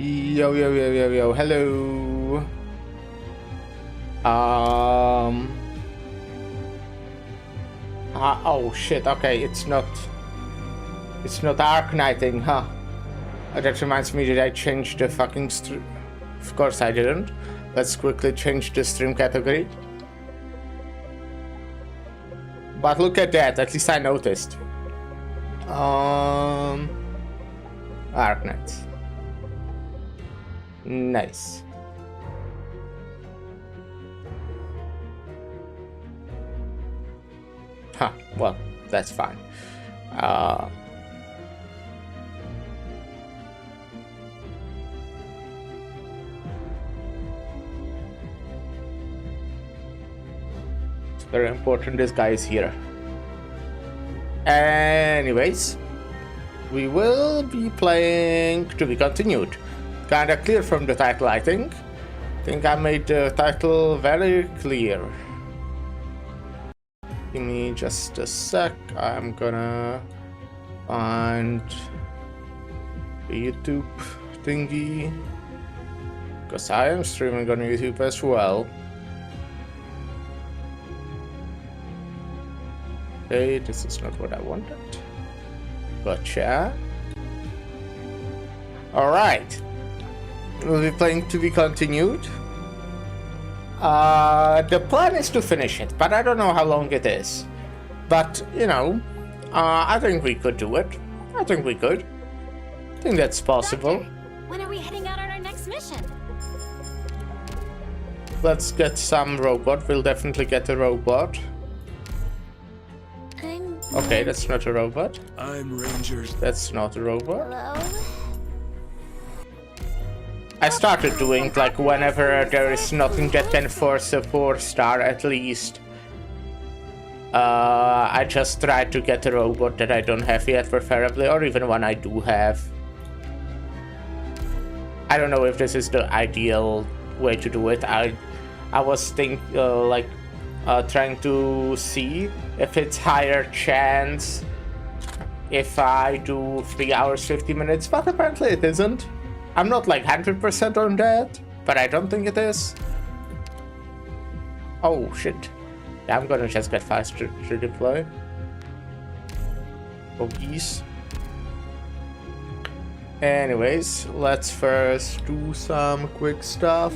Yo, yo, yo, yo, yo, hello. Oh shit, okay, it's not Arknighting, huh? That reminds me that I changed the fucking stream. Of course I didn't. Let's quickly change the stream category. But look at that, at least I noticed. Arknights. Nice. Huh, well, that's fine. It's very important this guy is here. Anyways, we will be playing To Be Continued. Kinda clear from the title, I think. I made the title very clear. Give me just a sec. I'm gonna find the YouTube thingy, because I am streaming on YouTube as well. Okay, this is not what I wanted. Gotcha. Alright. We'll be playing To Be Continued. The plan is to finish it, but I don't know how long it is. But, you know, I think we could do it. I think we could. I think that's possible. Doctor, when are we heading out on our next mission? Let's get some robot. We'll definitely get a robot. Okay, that's not a robot. I'm Rangers. That's not a robot. Hello? I started doing, like, whenever there is nothing that can force a 4-star at least. I just try to get a robot that I don't have yet, preferably, or even one I do have. I don't know if this is the ideal way to do it. I was trying to see if it's higher chance if I do 3 hours 50 minutes, but apparently it isn't. I'm not like 100% on that, but I don't think it is. Oh shit. Yeah, I'm gonna just get faster to deploy. Oh geez. Anyways, let's first do some quick stuff.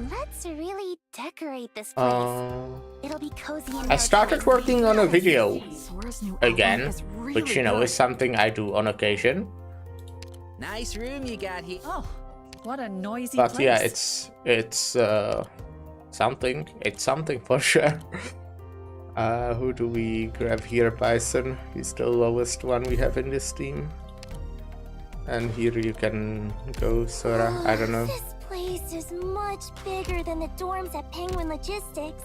Let's really decorate this place. It'll be cozy and I started working on a video again, is really which, you know, good. is something I do on occasion. Nice room you got here. Oh, what a noisy But place. yeah, it's something. It's something for sure. Who do we grab here? Bison. He's the lowest one we have in this team. And here you can go, Sora. I don't know. This place is much bigger than the dorms at Penguin Logistics.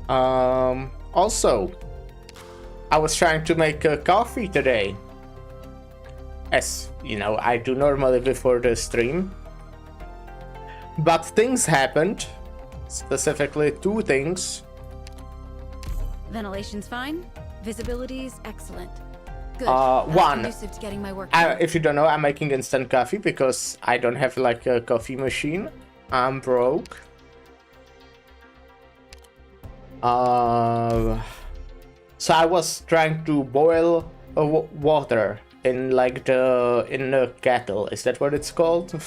Also, I was trying to make a coffee today. As you know, I do normally before the stream. But things happened. Specifically 2 things. Ventilation's fine. Visibility's excellent. Good. One. Conducive to getting my work done. If you don't know, I'm making instant coffee because I don't have like a coffee machine. I'm broke. So I was trying to boil water in like in a kettle. Is that what it's called?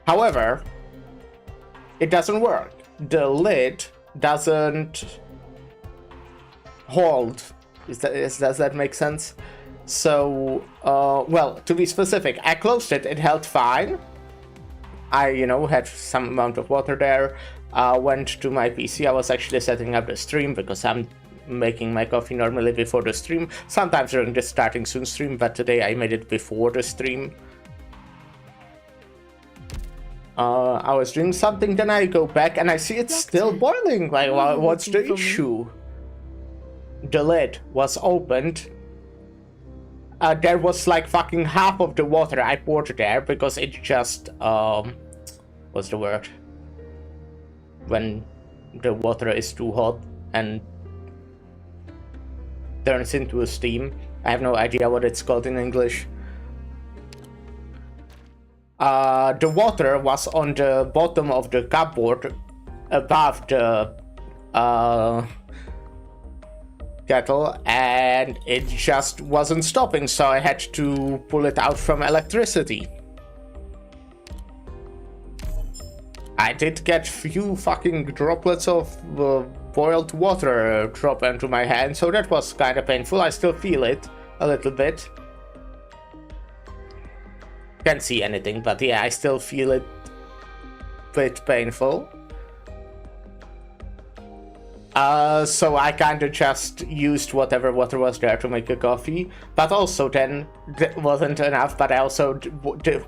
However, it doesn't work. The lid doesn't hold. Does that make sense? So, well, to be specific, I closed it. It held fine. I, you know, had some amount of water there. Went to my PC. I was actually setting up the stream because I'm making my coffee normally before the stream. Sometimes during the starting soon stream, but today I made it before the stream. I was doing something, then I go back and I see it's still boiling. Like, what's the issue? The lid was opened. There was like fucking half of the water I poured there because it just, what's the word? When the water is too hot and turns into a steam. I have no idea what it's called in English. the water was on the bottom of the cupboard above the kettle, and it just wasn't stopping, so I had to pull it out from electricity. I did get few fucking droplets of boiled water drop into my hand, so that was kind of painful. I still feel it a little bit. Can't see anything, but yeah, I still feel it a bit painful. So I kind of just used whatever water was there to make a coffee, but also then that wasn't enough, but I also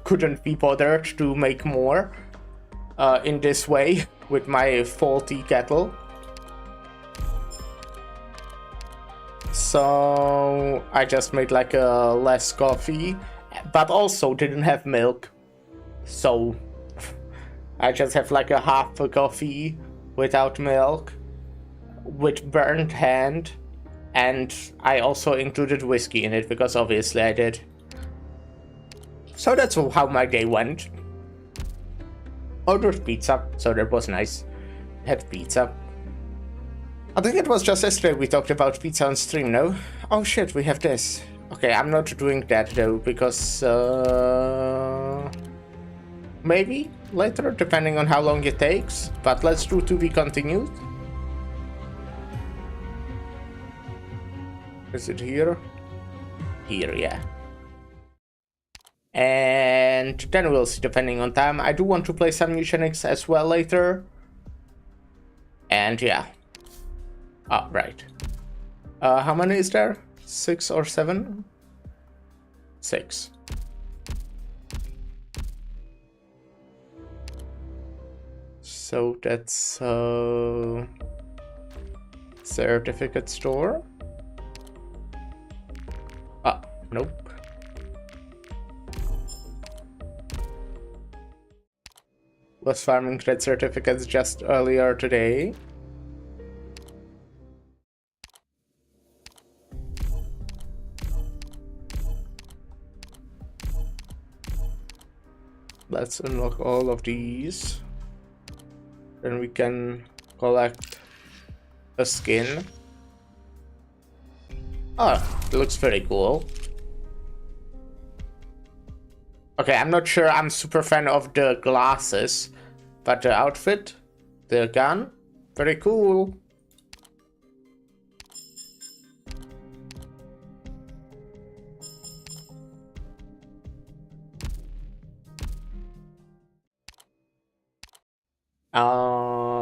couldn't be bothered to make more in this way with my faulty kettle. So I just made like a less coffee, but also didn't have milk, so I just have like a half a coffee without milk with burnt hand, and I also included whiskey in it because obviously I did. So that's how my day went. Ordered pizza, so that was nice. Had pizza. I think it was just yesterday we talked about pizza on stream, no? Oh shit, we have this. Okay, I'm not doing that though, because maybe later, depending on how long it takes. But let's do to be continued. Is it here? Here, yeah. And then we'll see depending on time. I do want to play some Mewgenics as well later. And yeah. Oh, right. How many is there? 6 or 7? 6. So that's certificate store. Ah, nope. Was farming trade certificates just earlier today. Let's unlock all of these. Then we can collect a skin. Oh, it looks very cool. Okay, I'm not sure I'm super fan of the glasses, but the outfit, the gun, very cool.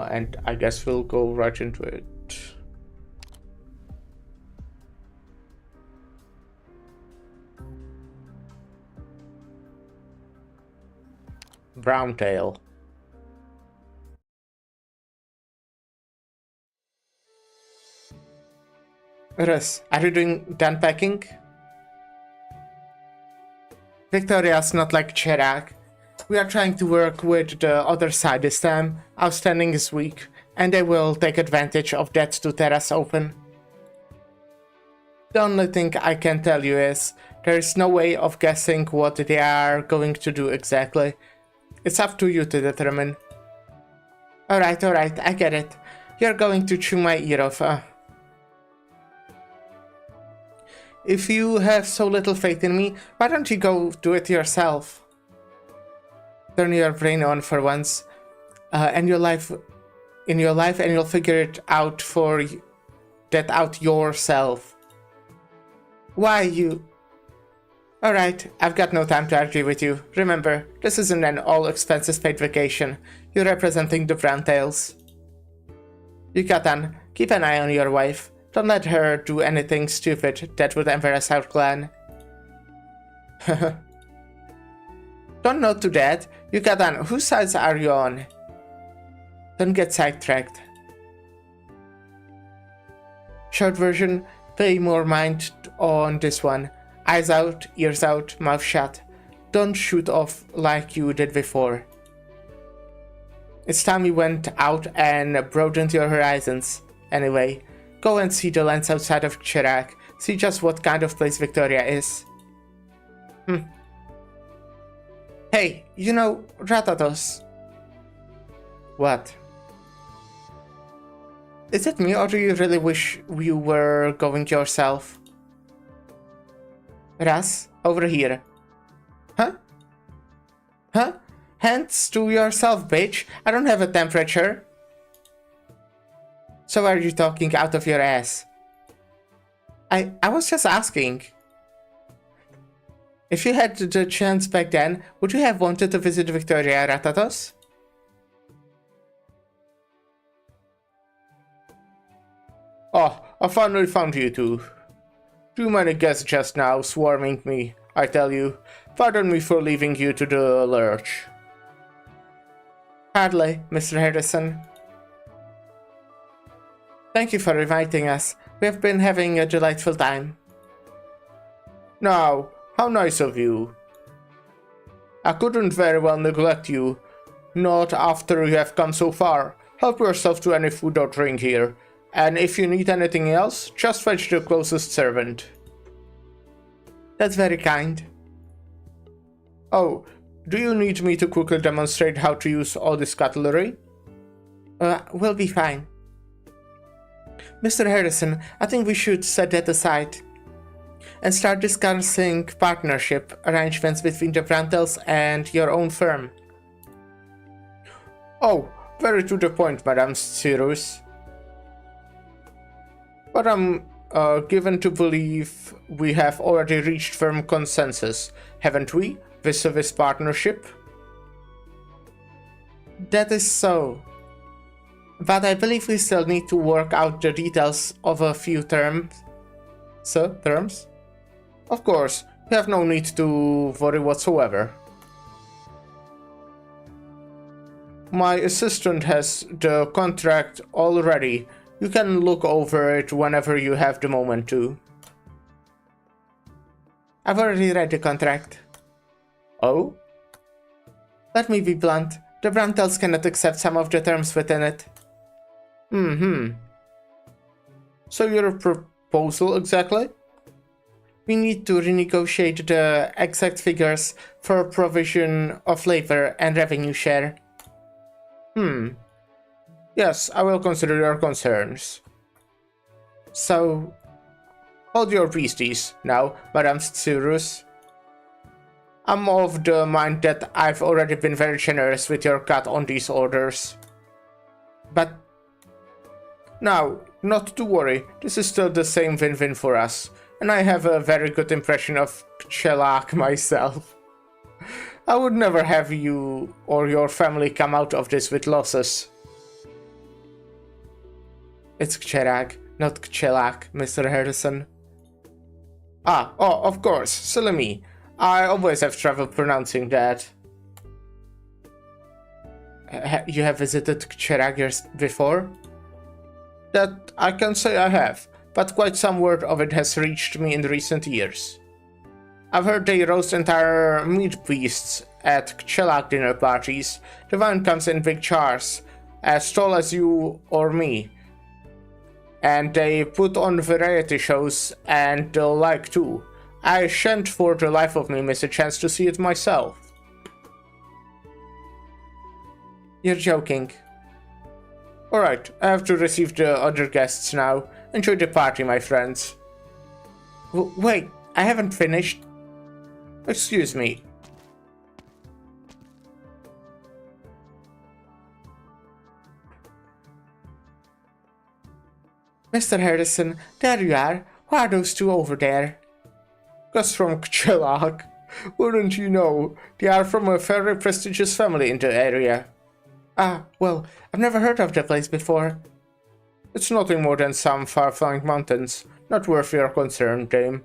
And I guess we'll go right into it. Brown tail. Russ, are you done packing? Victoria's not like Chirac. We are trying to work with the other side this time. Outstanding is weak, and they will take advantage of that to tear us open. The only thing I can tell you is, there is no way of guessing what they are going to do exactly. It's up to you to determine. Alright, I get it. You're going to chew my ear off, If you have so little faith in me, why don't you go do it yourself? Turn your brain on for once, and your life, and you'll figure it out out yourself. Why you? Alright, I've got no time to argue with you. Remember, this isn't an all-expenses-paid vacation. You're representing the Browntails. Yukatan, keep an eye on your wife. Don't let her do anything stupid that would embarrass our clan. Don't note to that. Yukatan, whose sides are you on? Don't get sidetracked. Short version, pay more mind on this one. Eyes out, ears out, mouth shut. Don't shoot off like you did before. It's time you went out and broadened your horizons. Anyway, go and see the lands outside of Chirac. See just what kind of place Victoria is. Hey Hey, you know, Ratatos. What? Is it me, or do you really wish you were going yourself? Ras, over here. Huh? Huh? Hands to yourself, bitch. I don't have a temperature. So are you talking out of your ass? I was just asking. If you had the chance back then, would you have wanted to visit Victoria, Ratatos? Oh, I finally found you two. Too many guests just now swarming me, I tell you. Pardon me for leaving you to the lurch. Hardly, Mr. Harrison. Thank you for inviting us. We have been having a delightful time. Now, how nice of you. I couldn't very well neglect you. Not after you have come so far. Help yourself to any food or drink here. And if you need anything else, just fetch the closest servant. That's very kind. Oh, do you need me to quickly demonstrate how to use all this cutlery? We'll be fine. Mr. Harrison, I think we should set that aside and start discussing partnership arrangements between the Brantels and your own firm. Oh, very to the point, Madame Cyrus. But I'm given to believe we have already reached firm consensus, haven't we, vis-a-vis partnership? That is so. But I believe we still need to work out the details of a few terms. Terms? Of course, you have no need to worry whatsoever. My assistant has the contract already. You can look over it whenever you have the moment to. I've already read the contract. Oh? Let me be blunt. The Brantels cannot accept some of the terms within it. So your proposal exactly? We need to renegotiate the exact figures for provision of labor and revenue share. Yes, I will consider your concerns. So, hold your beasties now, Madame Cyrus. I'm of the mind that I've already been very generous with your cut on these orders. But now, not to worry, this is still the same win-win for us, and I have a very good impression of Chelak myself. I would never have you or your family come out of this with losses. It's Kcherag, not Kchelak, Mr. Harrison. Oh, of course, silly me. I always have trouble pronouncing that. You have visited Kcherag before? That I can say I have, but quite some word of it has reached me in recent years. I've heard they roast entire meat beasts at Kchelak dinner parties. The wine comes in big jars, as tall as you or me. And they put on variety shows and the like too. I shan't for the life of me miss a chance to see it myself. You're joking. Alright, I have to receive the other guests now. Enjoy the party, my friends. Wait, I haven't finished. Excuse me. Mr. Harrison, there you are. Who are those two over there? Guests from Kchelak. Wouldn't you know? They are from a very prestigious family in the area. Ah, well, I've never heard of the place before. It's nothing more than some far-flung mountains. Not worth your concern, dame.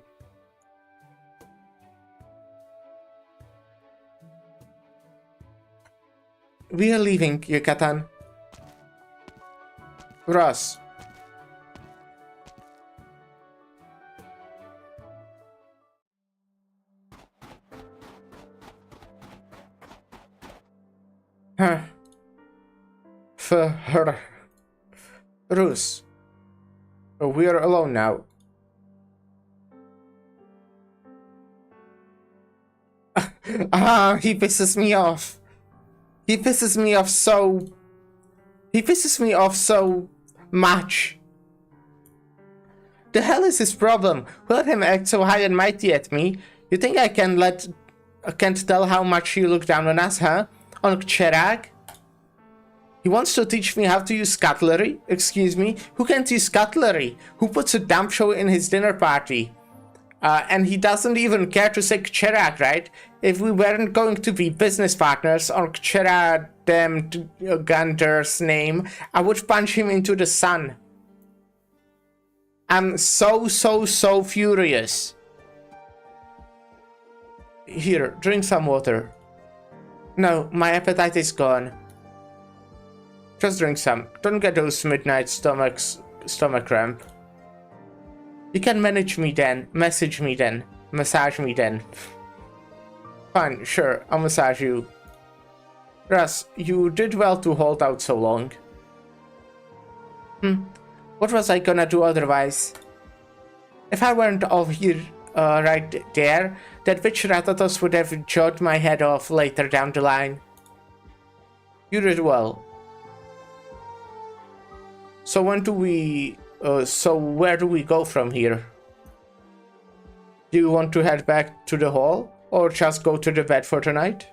We are leaving, Yucatan. Ross. Huh. Her. Rus. We are alone now. He pisses me off. He pisses me off so... He pisses me off so much. The hell is his problem? Who let him act so high and mighty at me? You think I can't tell how much you look down on us, huh? On Cherag? He wants to teach me how to use cutlery? Excuse me? Who can't use cutlery? Who puts a dump show in his dinner party? And he doesn't even care to say Cherag, right? If we weren't going to be business partners on Cherag damn Gunder's name, I would punch him into the sun. I'm so furious. Here, drink some water. No, my appetite is gone. Just drink some. Don't get those midnight stomach cramp. You can manage me then, message me then, massage me then. Fine, sure, I'll massage you. Russ, you did well to hold out so long. What was I gonna do otherwise? If I weren't over here, right there, that bitch Ratatos would have jawed my head off later down the line. You did well. So when do we... so where do we go from here? Do you want to head back to the hall? Or just go to the bed for tonight?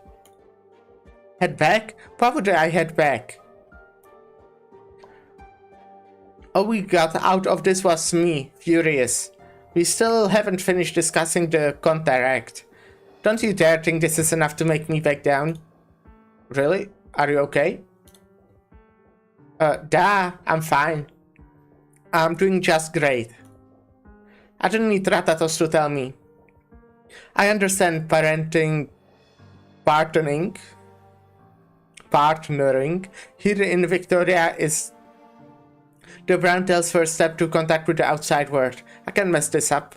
Head back? Why would I head back? All we got out of this was me, furious. We still haven't finished discussing the contract. Don't you dare think this is enough to make me back down? Really? Are you okay? Duh, I'm fine. I'm doing just great. I don't need Ratatos to tell me. I understand partnering here in Victoria is the Browntail's first step to contact with the outside world. I can mess this up.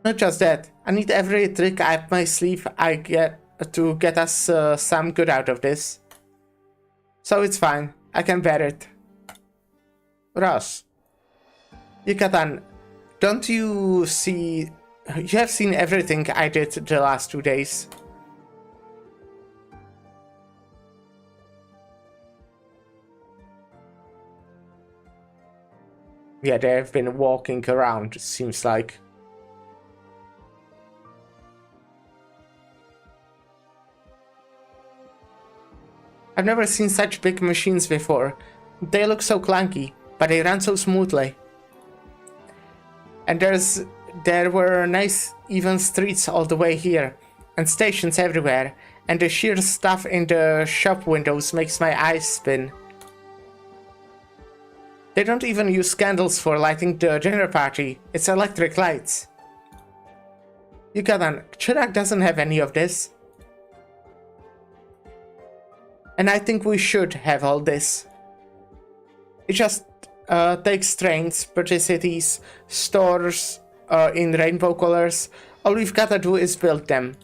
Not just that, I need every trick up my sleeve I get to get us some good out of this. So it's fine, I can bear it. Ross, Yucatan, don't you see... You have seen everything I did the last 2 days. Yeah, they have been walking around, it seems like. I've never seen such big machines before. They look so clunky, but they run so smoothly. And there were nice even streets all the way here, and stations everywhere, and the sheer stuff in the shop windows makes my eyes spin. They don't even use candles for lighting the dinner party, it's electric lights. Yucatan, Chirac doesn't have any of this. And I think we should have all this. It just takes trains, purchase cities, stores in rainbow colors. All we've gotta do is build them.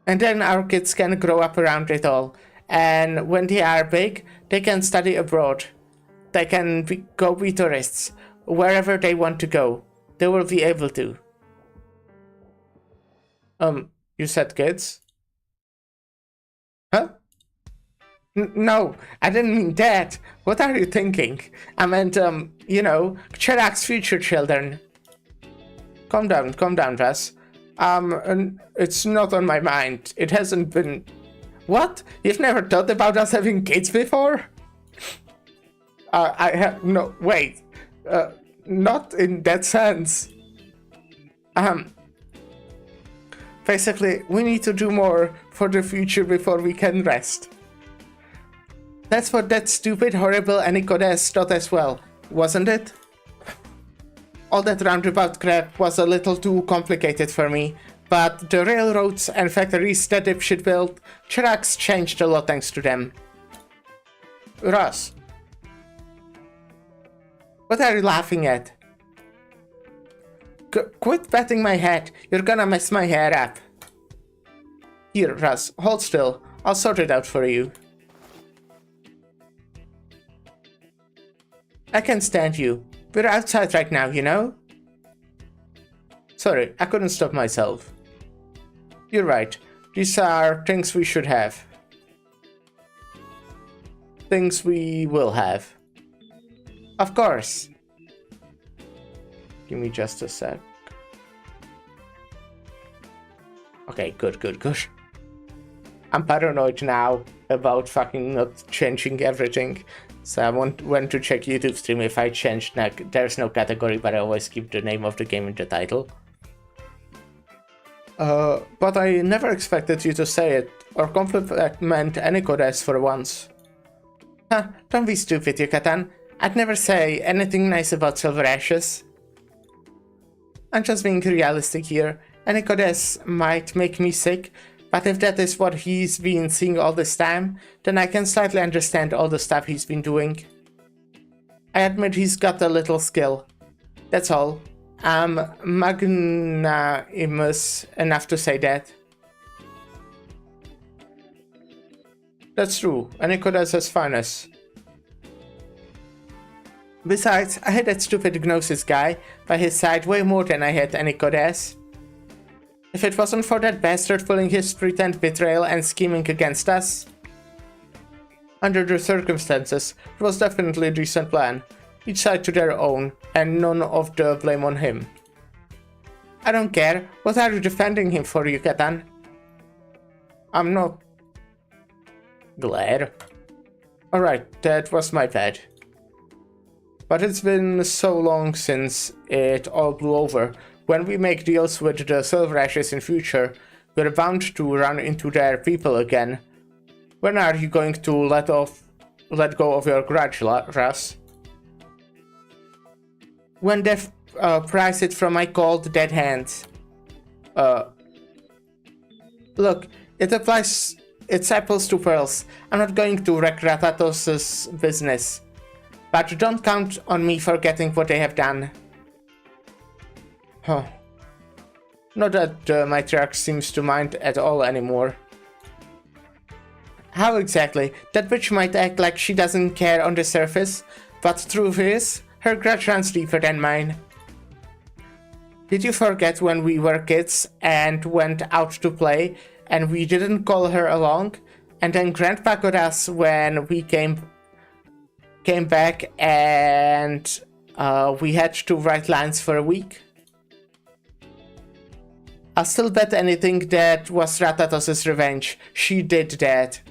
And then our kids can grow up around it all. And when they are big, they can study abroad. They can go be tourists. Wherever they want to go, they will be able to. You said kids? Huh? No, I didn't mean that. What are you thinking? I meant, you know, Chirac's future children. Calm down, Russ. It's not on my mind. It hasn't been... What? You've never thought about us having kids before? I have... No, wait. Not in that sense. Basically, we need to do more for the future before we can rest. That's what that stupid, horrible Anicodes thought as well, wasn't it? All that roundabout crap was a little too complicated for me, but the railroads and factories that dipshit built, Chirac's changed a lot thanks to them. Ross. What are you laughing at? Quit patting my head, you're gonna mess my hair up. Here, Russ, hold still, I'll sort it out for you. I can't stand you. We're outside right now, you know? Sorry, I couldn't stop myself. You're right. These are things we should have. Things we will have. Of course. Give me just a sec. Okay, good. I'm paranoid now about fucking not changing everything. So I went to check YouTube stream if I changed. There's no category, but I always keep the name of the game in the title. But I never expected you to say it, or compliment any goddess for once. Huh, don't be stupid, Yucatan. I'd never say anything nice about Silver Ashes. I'm just being realistic here. Any goddess might make me sick, but if that is what he's been seeing all this time, then I can slightly understand all the stuff he's been doing. I admit he's got a little skill. That's all. I'm magnanimous enough to say that. That's true, and Nicodemus has finest. Besides, I had that stupid Gnosis guy by his side way more than I had any Nicodemus. If it wasn't for that bastard pulling his pretend betrayal and scheming against us. Under the circumstances, it was definitely a decent plan. Each side to their own, and none of the blame on him. I don't care. What are you defending him for, Yucatan? I'm not glad. Alright, that was my bad. But it's been so long since it all blew over. When we make deals with the Silver Ashes in future, we're bound to run into their people again. When are you going to let go of your grudge, Russ? When they've prized it from my cold, dead hands. Look, it applies. It's apples to pearls. I'm not going to wreck Ratatos's business. But don't count on me forgetting what they have done. Huh. Not that the matriarch seems to mind at all anymore. How exactly? That bitch might act like she doesn't care on the surface, but truth is, her grudge runs deeper than mine. Did you forget when we were kids and went out to play and we didn't call her along? And then Grandpa got us when we came back and we had to write lines for a week? I'll still bet anything that was Ratatos's revenge. She did that.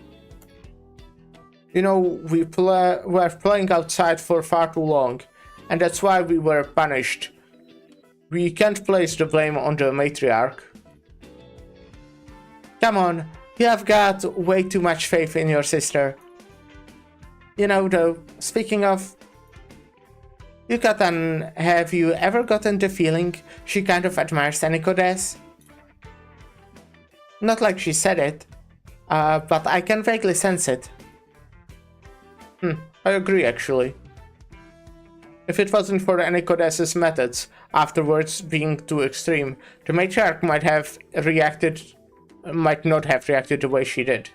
You know, we were playing outside for far too long, and that's why we were punished. We can't place the blame on the matriarch. Come on, you have got way too much faith in your sister. You know, though, speaking of Yucatan, have you ever gotten the feeling she kind of admires Nicodemus? Not like she said it, but I can vaguely sense it. I agree, actually. If it wasn't for Nicodemus' methods afterwards being too extreme, the matriarch might not have reacted the way she did.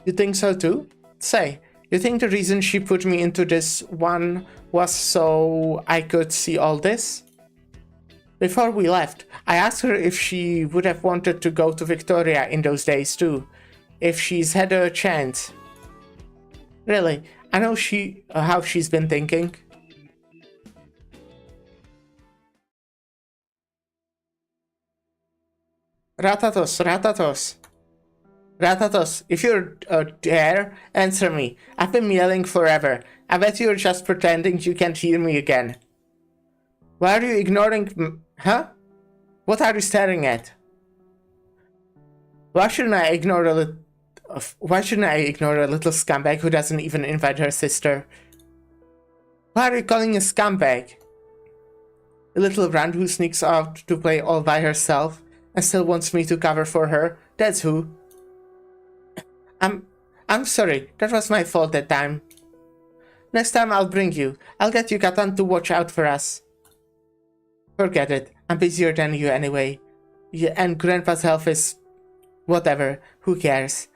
You think so too? Say, you think the reason she put me into this one was so I could see all this? Before we left, I asked her if she would have wanted to go to Victoria in those days too, if she's had a chance. Really, I know how she's been thinking. Ratatos, if you're there, answer me. I've been yelling forever. I bet you're just pretending you can't hear me again. Why are you ignoring huh? What are you staring at? Why shouldn't I ignore a little scumbag who doesn't even invite her sister? Why are you calling a scumbag? A little runt who sneaks out to play all by herself and still wants me to cover for her? That's who. I'm sorry, that was my fault that time. Next time I'll bring you. I'll get Yucatan to watch out for us. Forget it, I'm busier than you anyway. Yeah, and Grandpa's health is... whatever, who cares?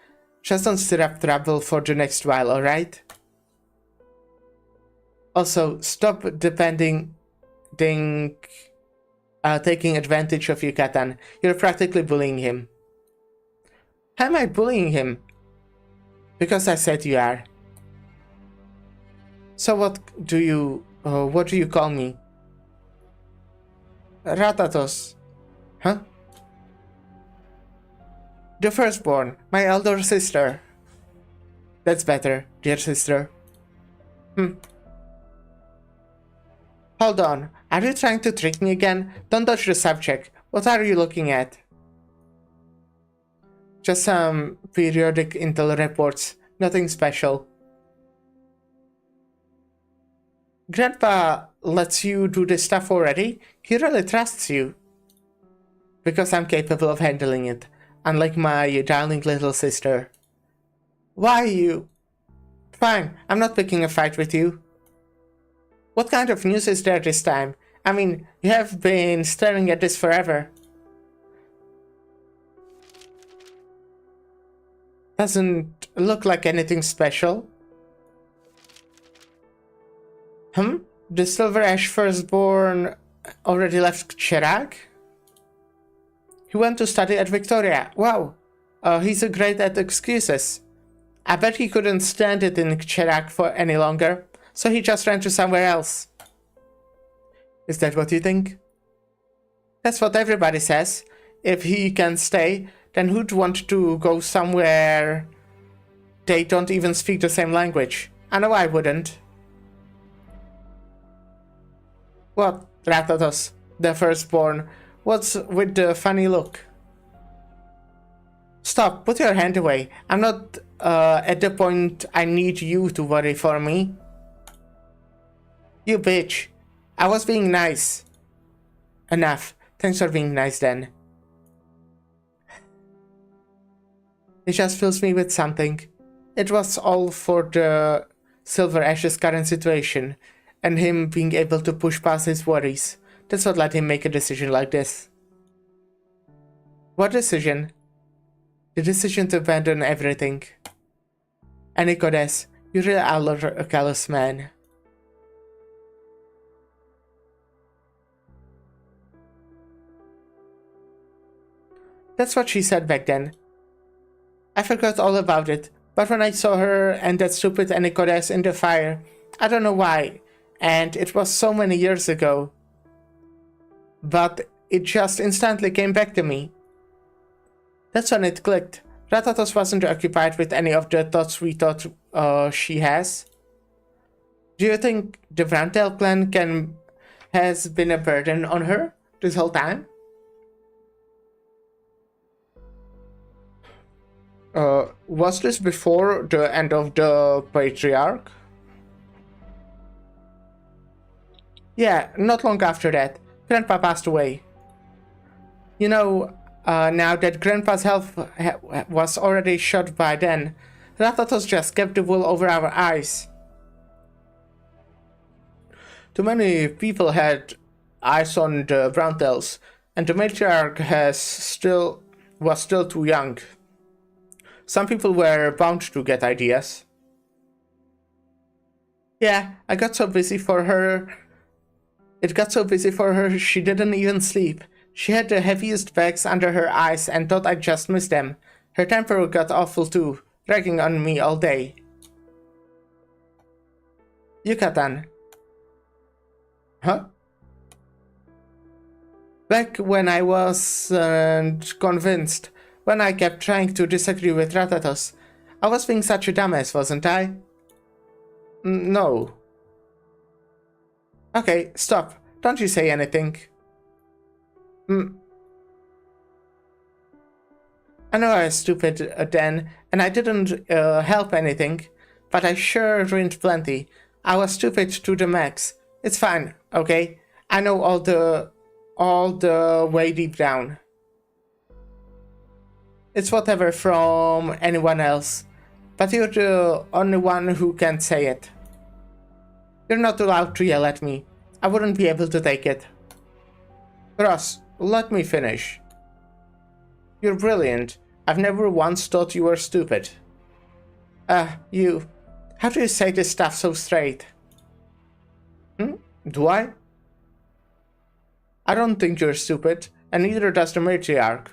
Just don't stir up trouble for the next while, alright? Also, stop depending taking advantage of you, Katan. You're practically bullying him. How am I bullying him? Because I said you are. So what do you call me? Ratatos. Huh? The firstborn, my elder sister. That's better, dear sister. Hold on, are you trying to trick me again? Don't touch the subject. What are you looking at? Just some periodic intel reports, nothing special. Grandpa lets you do this stuff already? He really trusts you. Because I'm capable of handling it, unlike my darling little sister. Why you? Fine, I'm not picking a fight with you. What kind of news is there this time? I mean, you have been staring at this forever. Doesn't look like anything special. The Silver Ash firstborn already left Chirag? He went to study at Victoria. Wow. He's great at excuses. I bet he couldn't stand it in Chirag for any longer, so he just ran to somewhere else. Is that what you think? That's what everybody says. If he can stay, then who'd want to go somewhere they don't even speak the same language? I know I wouldn't. What, Ratatos, the firstborn? What's with the funny look? Stop, put your hand away. I'm not at the point I need you to worry for me. You bitch. I was being nice. Enough. Thanks for being nice then. It just fills me with something. It was all for the Silver Ash's current situation, and him being able to push past his worries. That's what let him make a decision like this. What decision? The decision to abandon everything. And Nicodes, you really are a callous man. That's what she said back then. I forgot all about it, but when I saw her and that stupid Nicodes in the fire, I don't know why, and it was so many years ago. But it just instantly came back to me. That's when it clicked. Ratatos wasn't occupied with any of the thoughts we thought she has. Do you think the Vrantel clan has been a burden on her this whole time? Was this before the end of the Patriarch? Yeah, not long after that. Grandpa passed away. You know, now that Grandpa's health was already shot by then, Ratatos just kept the wool over our eyes. Too many people had eyes on the Browntails, and the matriarch was still too young. Some people were bound to get ideas. Yeah, I got so busy for her. It got so busy for her she didn't even sleep. She had the heaviest bags under her eyes and thought I'd just miss them. Her temper got awful too, ragging on me all day. Yucatan. Huh? Back when I wasn't convinced, when I kept trying to disagree with Ratatos, I was being such a dumbass, wasn't I? No. Okay, stop. Don't you say anything. I know I was stupid then, and I didn't help anything, but I sure ruined plenty. I was stupid to the max. It's fine, okay? I know all the way deep down. It's whatever from anyone else, but you're the only one who can say it. You're not allowed to yell at me. I wouldn't be able to take it. Ross, let me finish. You're brilliant. I've never once thought you were stupid. You. How do you say this stuff so straight? Do I? I don't think you're stupid, and neither does the matriarch.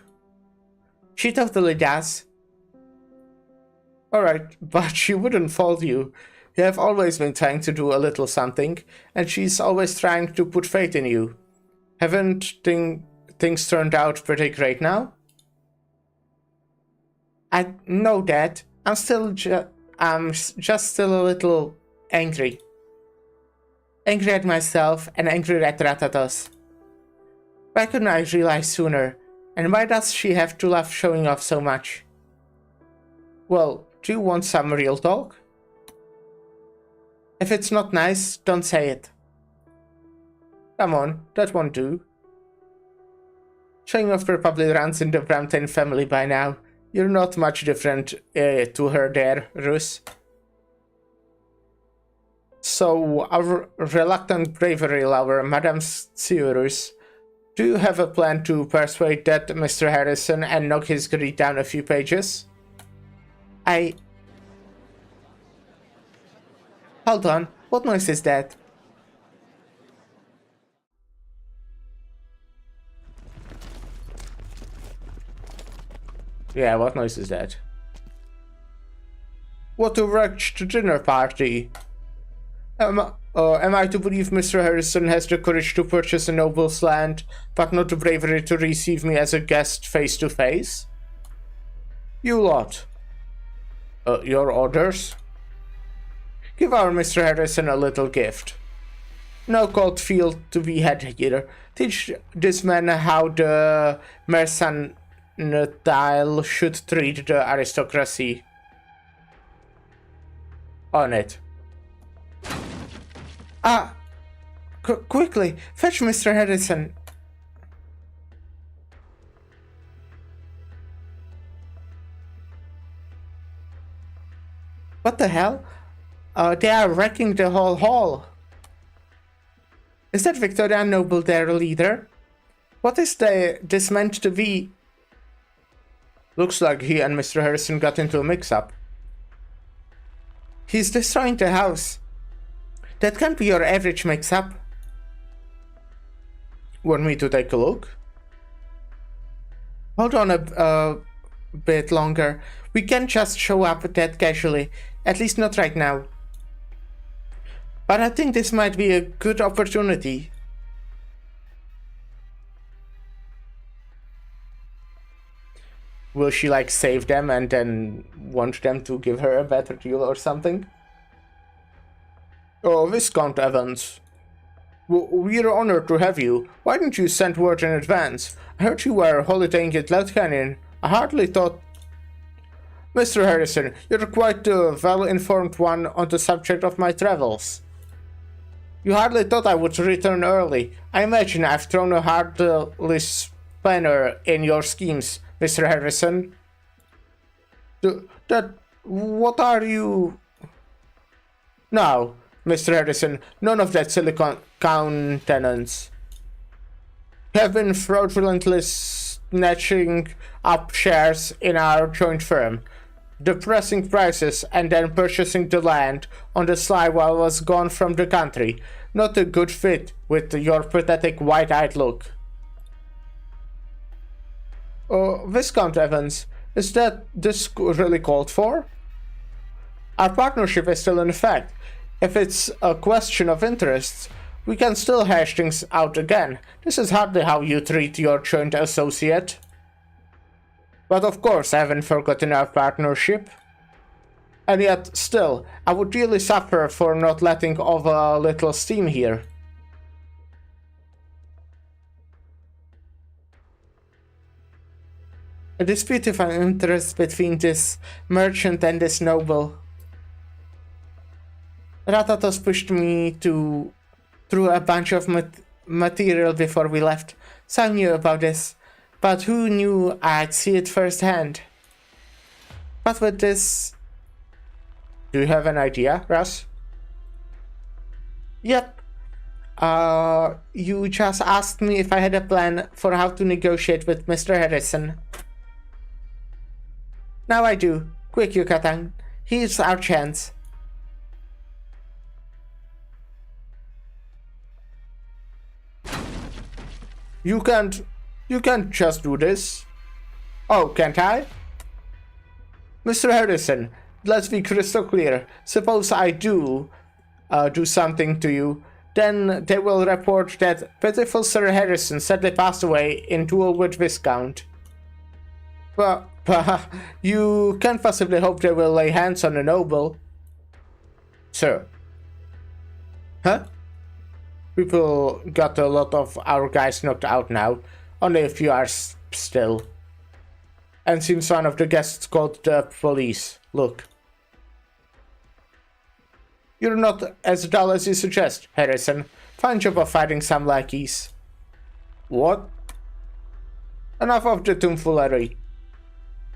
She totally does. Alright, but she wouldn't fault you. You have always been trying to do a little something, and she's always trying to put faith in you. Haven't things turned out pretty great now? I know that. I'm just still a little angry. Angry at myself and angry at Ratatos. Why couldn't I realize sooner? And why does she have to love showing off so much? Well, do you want some real talk? If it's not nice, don't say it. Come on, that won't do. Showing off probably runs in the Browntain family by now. You're not much different to her there, Rus. So, our reluctant bravery lover, Madame Seurus, do you have a plan to persuade that Mr. Harrison and knock his greed down a few pages? Hold on, what noise is that? Yeah, what noise is that? What a wretched dinner party! Am I to believe Mr. Harrison has the courage to purchase a noble's land, but not the bravery to receive me as a guest face to face? You lot. Your orders? Give our Mr. Harrison a little gift. No cold field to be had here. Teach this man how the mercantile should treat the aristocracy. On it. Quickly, fetch Mr. Harrison. What the hell? They are wrecking the whole hall. Is that Victoria Noble their leader? What is this meant to be? Looks like he and Mr. Harrison got into a mix-up. He's destroying the house. That can't be your average mix-up. Want me to take a look? Hold on a bit longer. We can't just show up that casually. At least not right now. But I think this might be a good opportunity. Will she like save them and then want them to give her a better deal or something? Oh, Viscount Evans. We're honored to have you. Why didn't you send word in advance? I heard you were holidaying at Loud Canyon. I hardly thought... Mr. Harrison, you're quite a well-informed one on the subject of my travels. You hardly thought I would return early. I imagine I've thrown a heartless spanner in your schemes, Mr. Harrison. What are you... No, Mr. Harrison, none of that silicon countenance. You have been fraudulently snatching up shares in our joint firm, depressing prices and then purchasing the land on the sly while I was gone from the country. Not a good fit with your pathetic wide-eyed look. Viscount Evans, is that this really called for? Our partnership is still in effect. If it's a question of interests, we can still hash things out again. This is hardly how you treat your joint associate. But of course, I haven't forgotten our partnership. And yet, still, I would really suffer for not letting off a little steam here. A dispute of interest between this merchant and this noble. Ratatos pushed me through a bunch of material before we left, so I knew about this. But who knew I'd see it firsthand? But with this... Do you have an idea, Russ? Yep. You just asked me if I had a plan for how to negotiate with Mr. Harrison. Now I do. Quick, Yucatan. Here's our chance. You can't just do this. Oh, can't I? Mr. Harrison, let's be crystal clear. Suppose I do something to you, then they will report that pitiful Sir Harrison sadly passed away in duel with Viscount. But you can't possibly hope they will lay hands on a noble. Sir. Huh? People got a lot of our guys knocked out now. Only a few are still. And seems one of the guests called the police. Look. You're not as dull as you suggest, Harrison. Fine job of fighting some lackeys. What? Enough of the tomfoolery.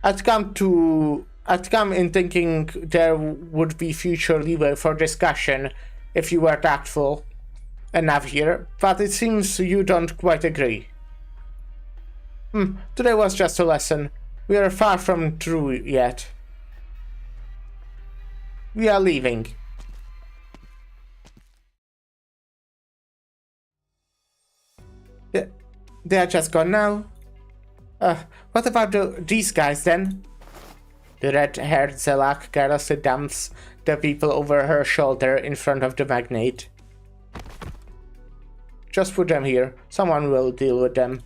I'd come in thinking there would be future leeway for discussion if you were tactful enough here, but it seems you don't quite agree. Today was just a lesson. We are far from through yet. We are leaving. They are just gone now. What about these guys then? The red-haired Zelak carelessly dumps the people over her shoulder in front of the magnate. Just put them here. Someone will deal with them.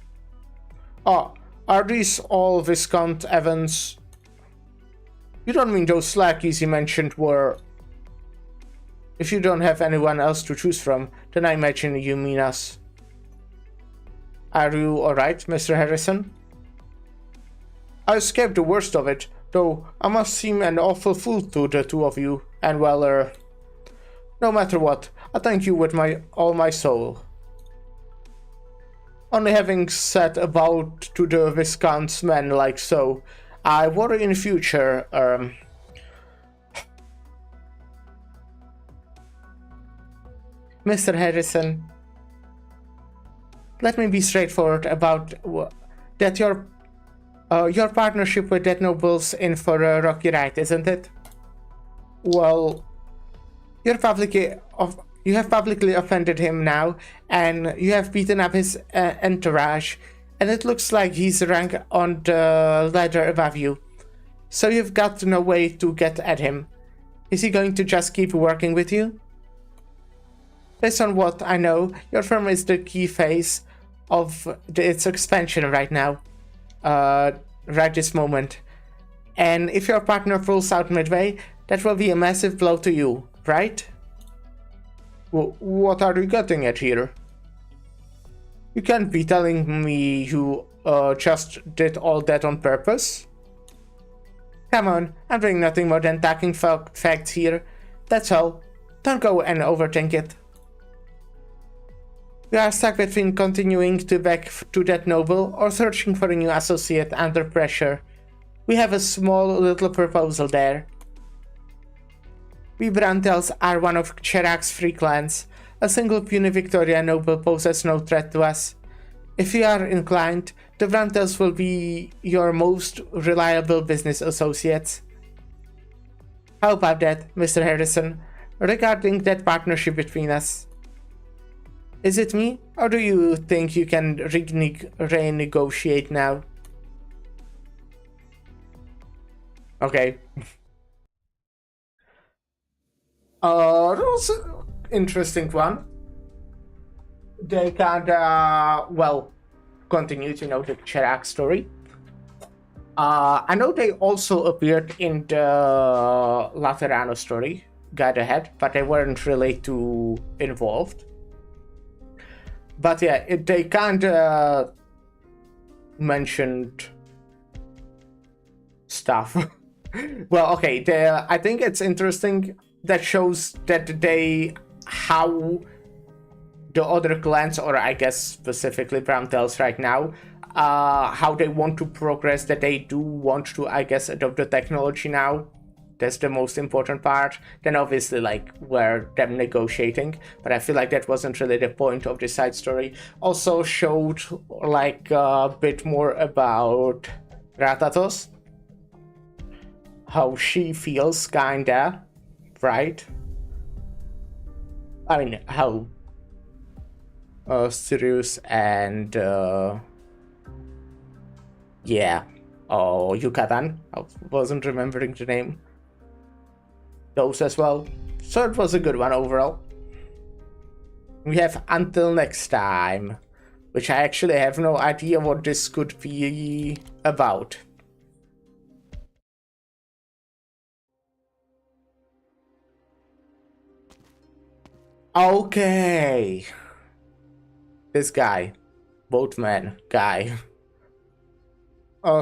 Oh, are these all Viscount Evans? You don't mean those lackeys you mentioned were... If you don't have anyone else to choose from, then I imagine you mean us. Are you alright, Mr. Harrison? I escaped the worst of it, though I must seem an awful fool to the two of you, and well, no matter what, I thank you with all my soul. Only having set about to the Viscount's men like so, I worry in future, Mr. Harrison, let me be straightforward about that your partnership with that noble's in for a rocky ride, isn't it? Well, you have publicly offended him now, and you have beaten up his entourage, and it looks like he's rank on the ladder above you. So you've got no way to get at him. Is he going to just keep working with you? Based on what I know, your firm is the key phase of its expansion right now. Right this moment. And if your partner pulls out midway, that will be a massive blow to you, right? What are you getting at here? You can't be telling me you just did all that on purpose? Come on, I'm doing nothing more than talking facts here. That's all. Don't go and overthink it. We are stuck between continuing to back to that noble or searching for a new associate under pressure. We have a small little proposal there. We Brantels are one of Cherak's free clans. A single puny Victoria noble poses no threat to us. If you are inclined, the Brantels will be your most reliable business associates. How about that, Mr. Harrison, regarding that partnership between us? Is it me, or do you think you can renegotiate now? Okay. That was an interesting one. They kinda, well, continued, the Cherak story. I know they also appeared in the Laterano story, Guide Ahead, but they weren't really too involved. But yeah, they kinda mentioned stuff. Well, okay, I think it's interesting. That shows that how the other clans, or I guess specifically Bramtels right now, how they want to progress, that they do want to, I guess, adopt the technology now. That's the most important part. Then obviously, where them negotiating, but I feel like that wasn't really the point of the side story. Also showed, a bit more about Ratatos. How she feels, kinda, right? I mean, how Sirius and yeah. Oh, Yucatan. I wasn't remembering the name. Those as well. So it was a good one overall. We have until next time, which I actually have no idea what this could be about. Okay. This guy. Boatman guy.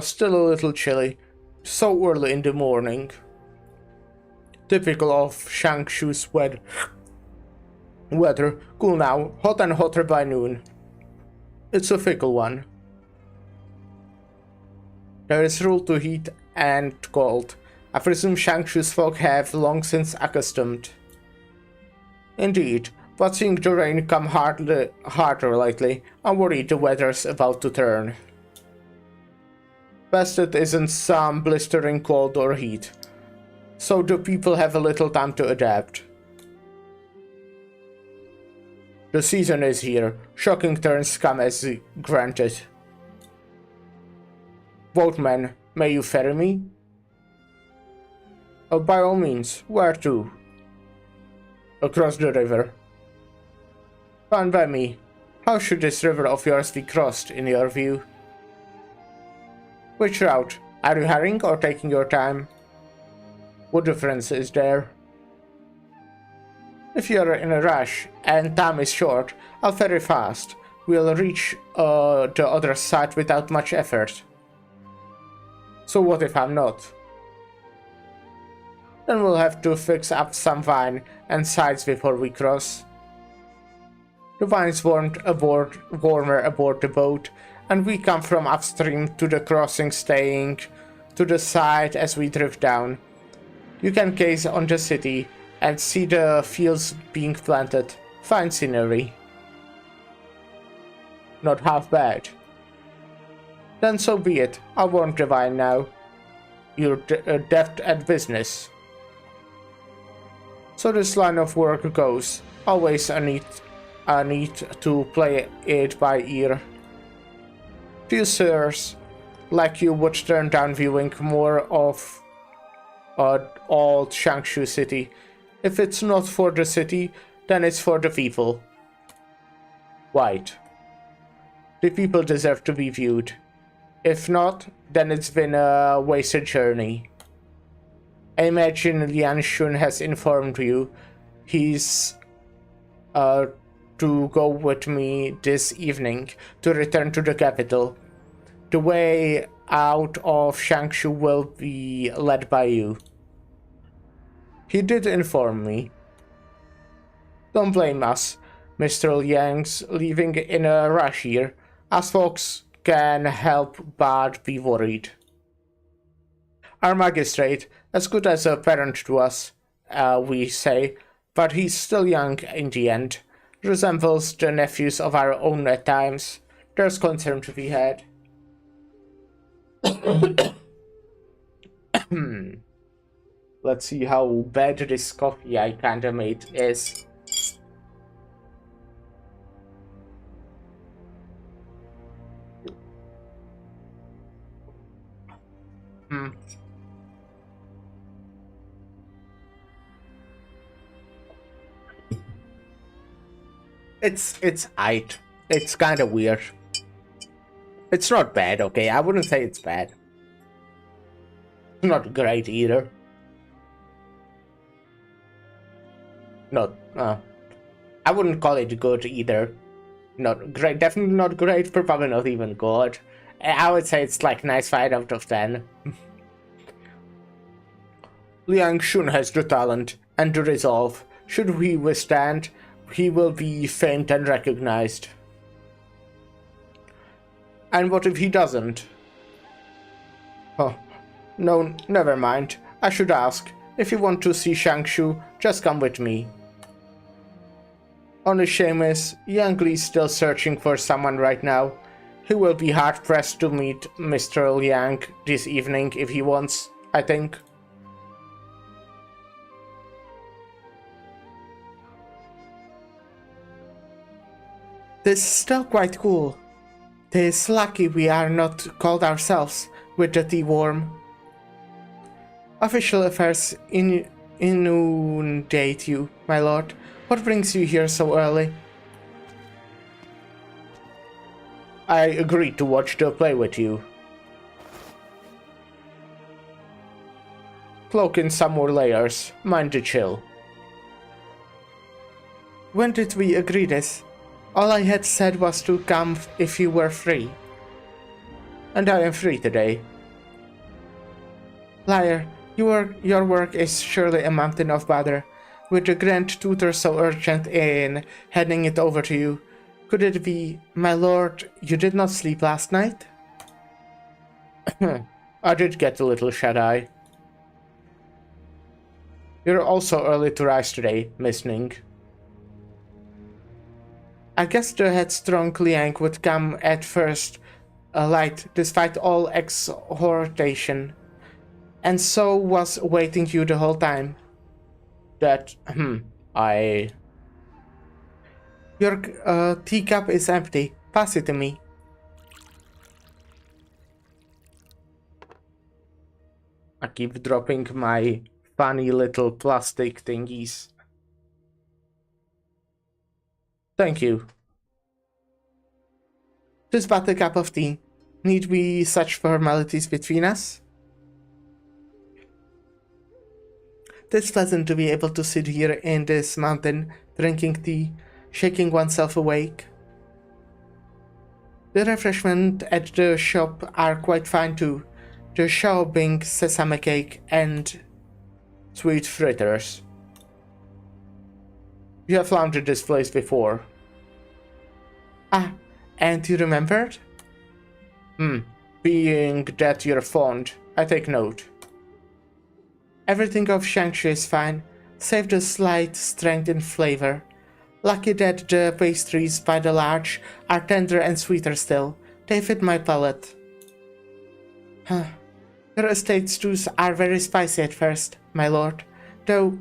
Still a little chilly. So early in the morning. Typical of Shangshu's weather. Cool now. Hot and hotter by noon. It's a fickle one. There is rule to heat and cold. I presume Shangshu's folk have long since accustomed. Indeed, but seeing the rain come harder lately, I'm worried the weather's about to turn. Best it isn't some blistering cold or heat, so the people have a little time to adapt. The season is here, shocking turns come as granted. Boatman, may you ferry me? By all means, where to? Across the river. Fine by me. How should this river of yours be crossed, in your view? Which route? Are you hurrying or taking your time? What difference is there? If you're in a rush and time is short, I'll ferry fast. We'll reach the other side without much effort. So what if I'm not? Then we'll have to fix up some wine and sides before we cross. The wine's warmer aboard the boat, and we come from upstream to the crossing, staying to the side as we drift down. You can gaze on the city and see the fields being planted. Fine scenery. Not half bad. Then so be it. I won't divine now. You're deft at business. So this line of work goes. Always a need to play it by ear. Few sirs like you would turn down viewing more of old Shangshu city. If it's not for the city, then it's for the people. Right. The people deserve to be viewed. If not, then it's been a wasted journey. I imagine Lian Shun has informed you he's to go with me this evening to return to the capital. The way out of Shangshu will be led by you. He did inform me. Don't blame us, Mr. Liang's leaving in a rush here. Us folks can help but be worried. Our magistrate, as good as a parent to us, we say, but he's still young in the end. Resembles the nephews of our own at times. There's concern to be had. Let's see how bad this coffee I kinda made is. It's aight. It's kinda weird. It's not bad, okay? I wouldn't say it's bad. Not great either. Not, I wouldn't call it good either. Not great, definitely not great, probably not even good. I would say it's like nice 5 out of 10. Liang Shun has the talent and the resolve. Should we withstand, he will be famed and recognized. And what if he doesn't? Oh, no, never mind. I should ask. If you want to see Shangshu, just come with me. Only shame is, Yang Li's still searching for someone right now. He will be hard-pressed to meet Mr. Liang this evening if he wants, I think. This is still quite cool. 'Tis lucky we are not called ourselves with the tea-worm. Official affairs inundate you, my lord. What brings you here so early? I agreed to watch the play with you. Cloak in some more layers. Mind the chill. When did we agree this? All I had said was to come if you were free. And I am free today. Liar, your work is surely a mountain of bother. With the Grand Tutor so urgent in handing it over to you. Could it be, my lord, you did not sleep last night? I did get a little shut-eye. You're also early to rise today, Miss Ning. I guess the headstrong Liang would come at first light, despite all exhortation, and so was awaiting you the whole time. That, Your teacup is empty. Pass it to me. I keep dropping my funny little plastic thingies. Thank you. Just but a cup of tea. Need we such formalities between us? It's pleasant to be able to sit here in this mountain, drinking tea, shaking oneself awake. The refreshments at the shop are quite fine too. The show being sesame cake and sweet fritters. You have lounged this place before. Ah, and you remembered? Being that you're fond, I take note. Everything of Shangshu is fine, save the slight strength in flavor. Lucky that the pastries by the large are tender and sweeter still. They fit my palate. Your estate stews are very spicy at first, my lord, though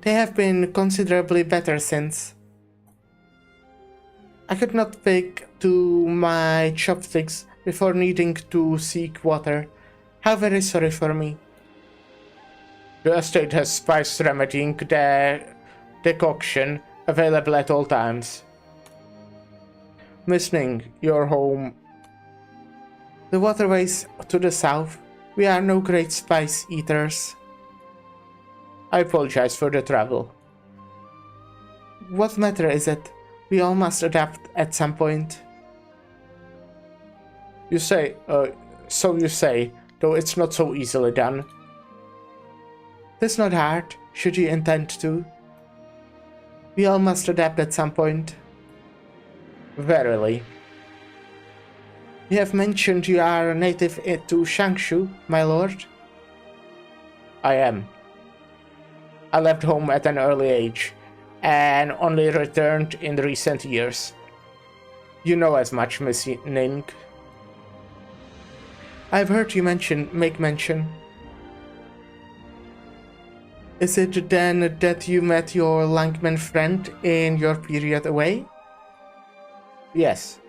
they have been considerably better since. I could not pick to my chopsticks before needing to seek water. How very sorry for me. The estate has spice remedying the decoction available at all times. Miss Ning, your home. The waterways to the south. We are no great spice eaters. I apologize for the travel. What matter is it? We all must adapt at some point. You say, so you say, though it's not so easily done. It's not hard, should you intend to. We all must adapt at some point. Verily. You have mentioned you are a native to Shangshu, my lord. I am. I left home at an early age, and only returned in recent years. You know as much, Miss Ning. I've heard you make mention. Is it then that you met your Langman friend in your period away? Yes.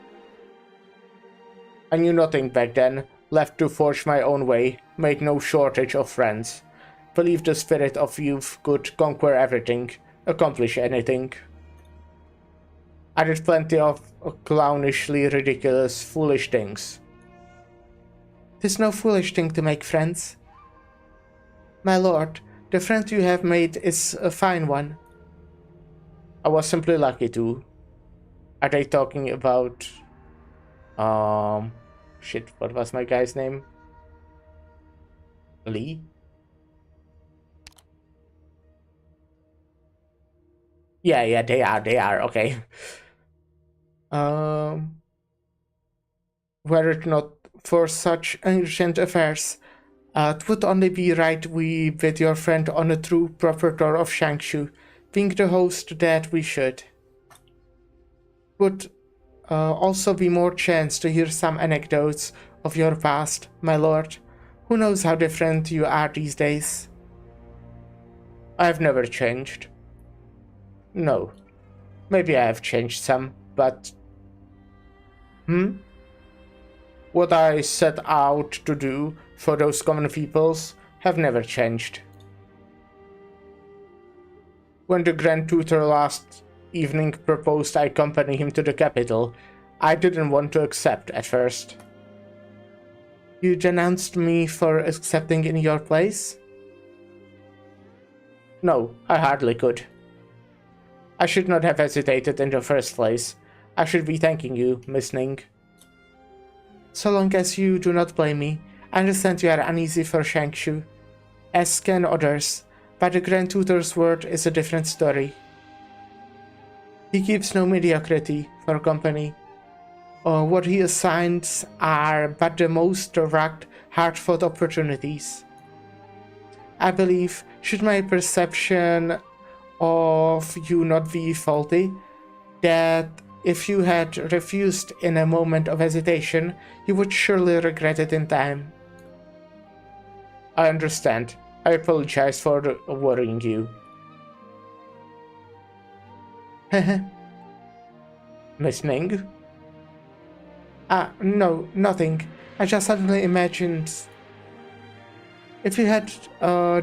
I knew nothing back then, left to forge my own way, made no shortage of friends. Believed the spirit of youth could conquer everything, accomplish anything. I did plenty of clownishly ridiculous, foolish things. 'Tis no foolish thing to make friends. My lord, the friend you have made is a fine one. I was simply lucky to. Are they talking about... Shit, what was my guy's name? Lee? Yeah, they are, okay. Were it not for such urgent affairs, it would only be right we bid your friend on a true proper tour of Shangshu, being the host that we should. Would also be more chance to hear some anecdotes of your past, my lord. Who knows how different you are these days? I've never changed. No. Maybe I have changed some, but What I set out to do for those common peoples have never changed. When the Grand Tutor last evening proposed I accompany him to the capital, I didn't want to accept at first. You denounced me for accepting in your place? No, I hardly could. I should not have hesitated in the first place. I should be thanking you, Miss Ning. So long as you do not blame me, I understand you are uneasy for Shangshu, as can others, but the Grand Tutor's word is a different story. He keeps no mediocrity for company. What he assigns are but the most direct, hard-fought opportunities. I believe, should my perception of you not be faulty, that if you had refused in a moment of hesitation, you would surely regret it in time. I understand. I apologize for worrying you. Miss Ning? No, nothing. I just suddenly imagined... If you had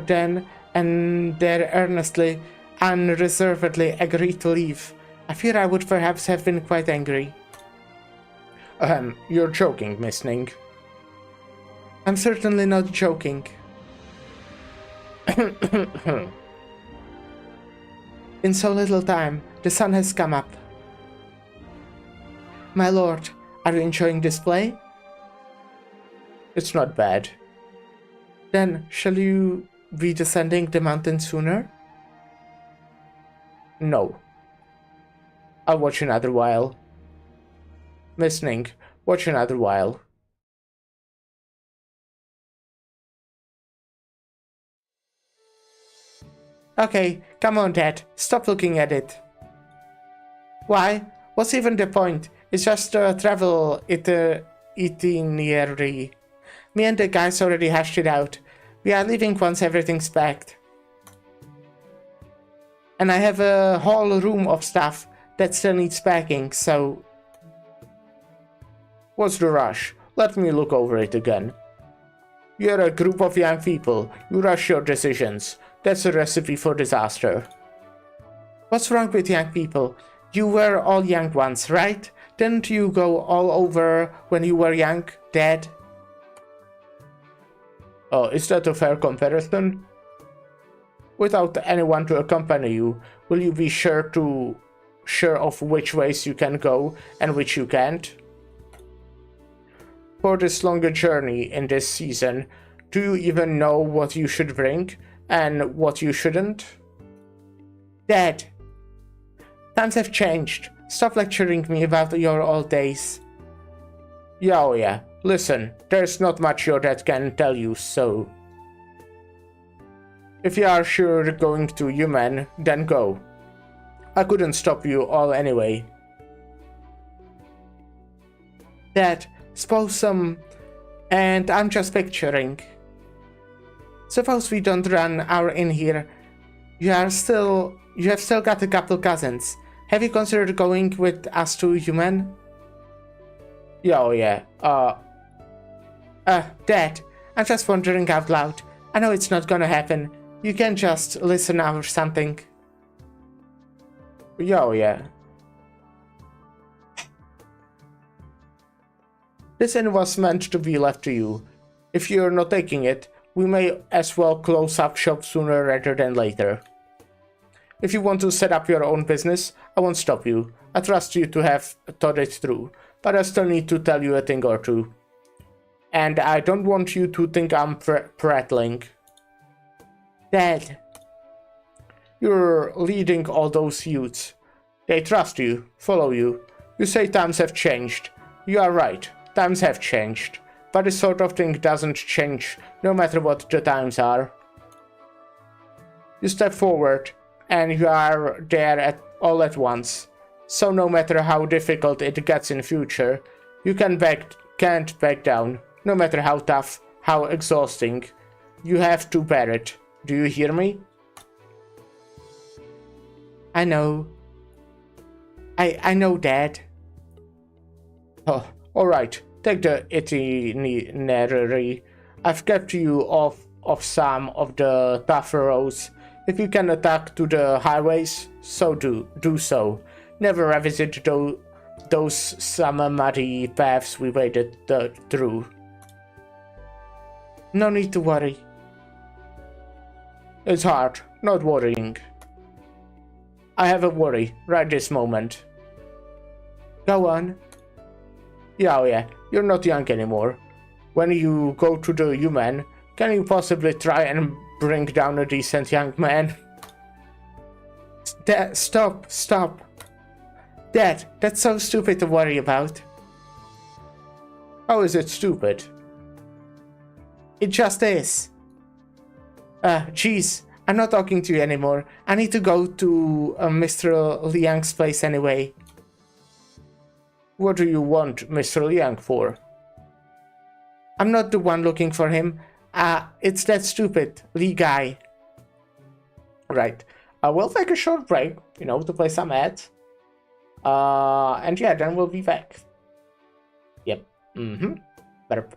then and there earnestly, unreservedly agreed to leave, I fear I would perhaps have been quite angry. You're joking, Miss Ning. I'm certainly not joking. In so little time, the sun has come up. My lord, are you enjoying this play? It's not bad. Then, shall you be descending the mountain sooner? No. I'll watch another while. Miss Ning, watch another while. Okay, come on, Dad. Stop looking at it. Why? What's even the point? It's just a travel itinerary. Me and the guys already hashed it out. We are leaving once everything's packed. And I have a whole room of stuff that still needs packing, so... What's the rush? Let me look over it again. You're a group of young people. You rush your decisions. That's a recipe for disaster. What's wrong with young people? You were all young once, right? Didn't you go all over when you were young, Dad? Oh, is that a fair comparison? Without anyone to accompany you, will you be sure of which ways you can go and which you can't? For this longer journey in this season, do you even know what you should bring and what you shouldn't? Dad, times have changed. Stop lecturing me about your old days. Yeah, oh yeah. Listen, there's not much your dad can tell you, so... If you are sure you're going to Yumen, then go. I couldn't stop you all anyway. Dad, suppose and I'm just picturing. Suppose we don't run our inn here. You have still got a couple cousins. Have you considered going with us to Yumen? Yeah, oh yeah. Dad, I'm just wondering out loud. I know it's not gonna happen. You can just listen or something. Yeah, oh yeah. This inn was meant to be left to you. If you're not taking it, we may as well close up shop sooner rather than later. If you want to set up your own business, I won't stop you. I trust you to have thought it through, but I still need to tell you a thing or two. And I don't want you to think I'm prattling. Dad, you're leading all those youths. They trust you, follow you. You say times have changed. You are right, times have changed. But this sort of thing doesn't change, no matter what the times are. You step forward, and you are there all at once. So no matter how difficult it gets in future, you can't back down. No matter how tough, how exhausting, you have to bear it. Do you hear me? I know. I know, Dad. Oh, alright. Take the itinerary. I've kept you off of some of the tougher roads. If you can attack to the highways, so do so. Never revisit those summer muddy paths we waded through. No need to worry. It's hard, not worrying. I have a worry right this moment. Go on. Yeah, oh yeah, you're not young anymore. When you go to the human, can you possibly try and bring down a decent young man? Stop. Dad, that's so stupid to worry about. How is it stupid? It just is. Jeez, I'm not talking to you anymore. I need to go to Mr. Liang's place anyway. What do you want Mr. Liang for? I'm not the one looking for him. It's that stupid Lee guy. Right. We'll take a short break, to play some ads. And yeah, then we'll be back. Yep. Better.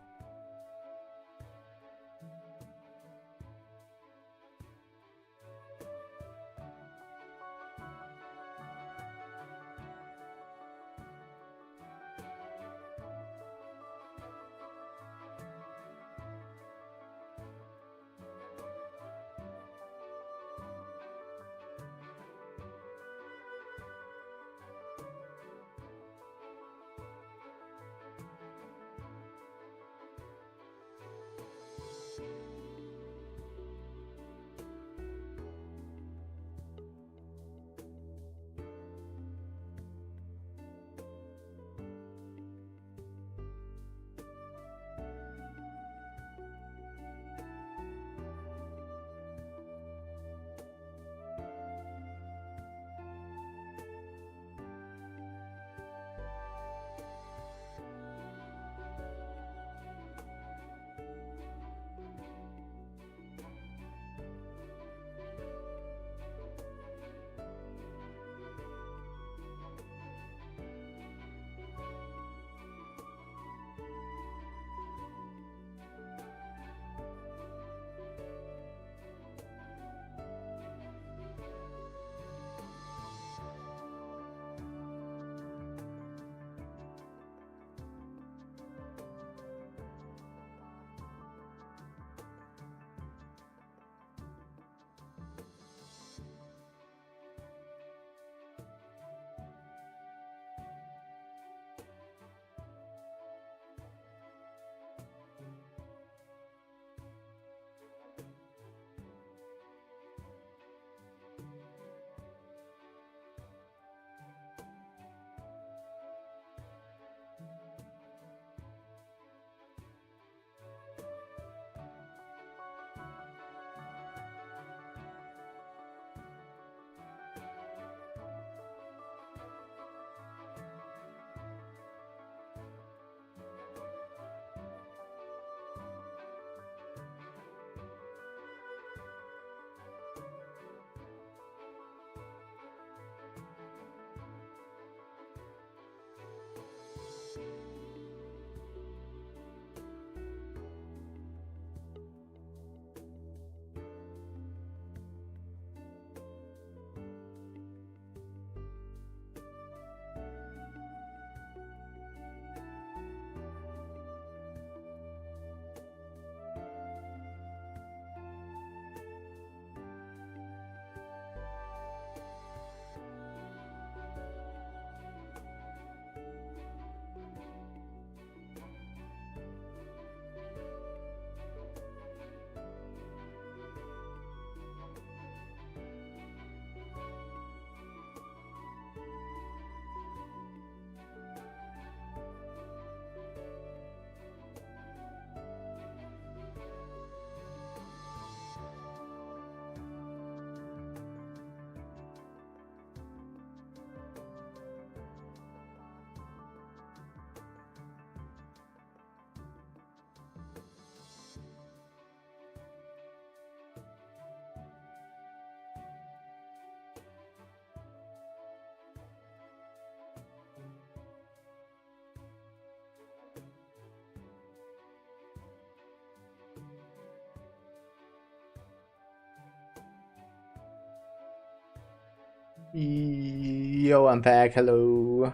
Yo, I'm back. Hello.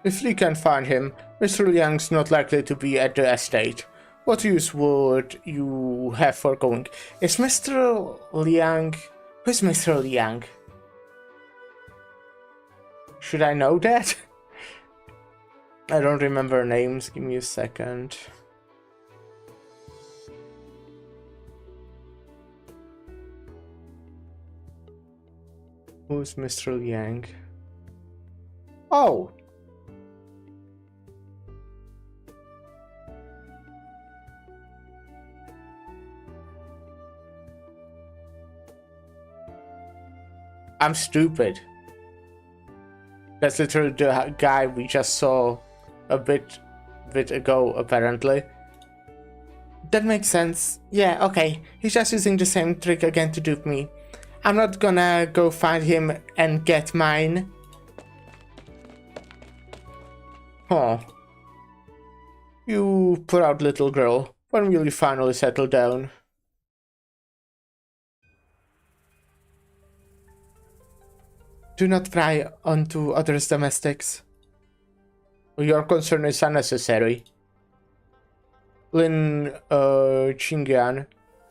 If we can find him, Mr. Liang's not likely to be at the estate. What use would you have for going? Is Mr. Liang... Who's Mr. Liang? Should I know that? I don't remember names. Give me a second. Who's Mr. Liang? Oh! I'm stupid. That's literally the guy we just saw a bit ago, apparently. That makes sense. Yeah, okay. He's just using the same trick again to dupe me. I'm not gonna go find him and get mine. Oh. You proud little girl. When will you finally settle down? Do not pry onto others' domestics. Your concern is unnecessary. Lin Qingyan,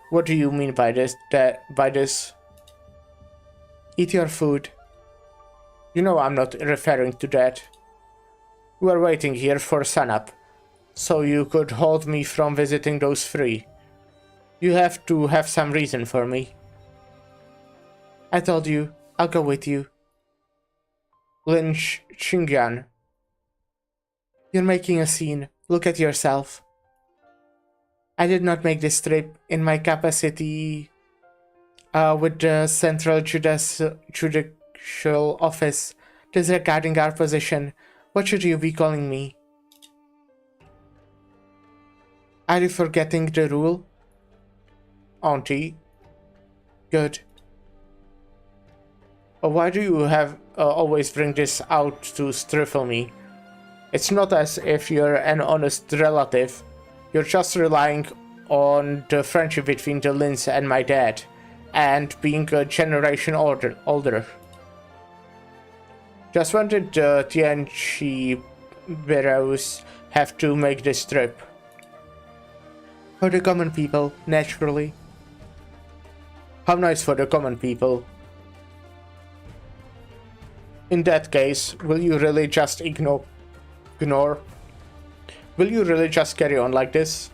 what do you mean by this? Eat your food. You know I'm not referring to that. We're waiting here for sunup, so you could hold me from visiting those three. You have to have some reason for me. I told you, I'll go with you. Lin Qingyan. You're making a scene. Look at yourself. I did not make this trip in my capacity with the Central Judicial Office disregarding our position. What should you be calling me? Are you forgetting the rule? Auntie. Good. Why do you have always bring this out to stifle me? It's not as if you're an honest relative. You're just relying on the friendship between the Lins and my dad, and being a generation older. Just when did the Tianchi Barrows have to make this trip? For the common people, naturally. How nice for the common people. In that case, will you really just ignore? Will you really just carry on like this?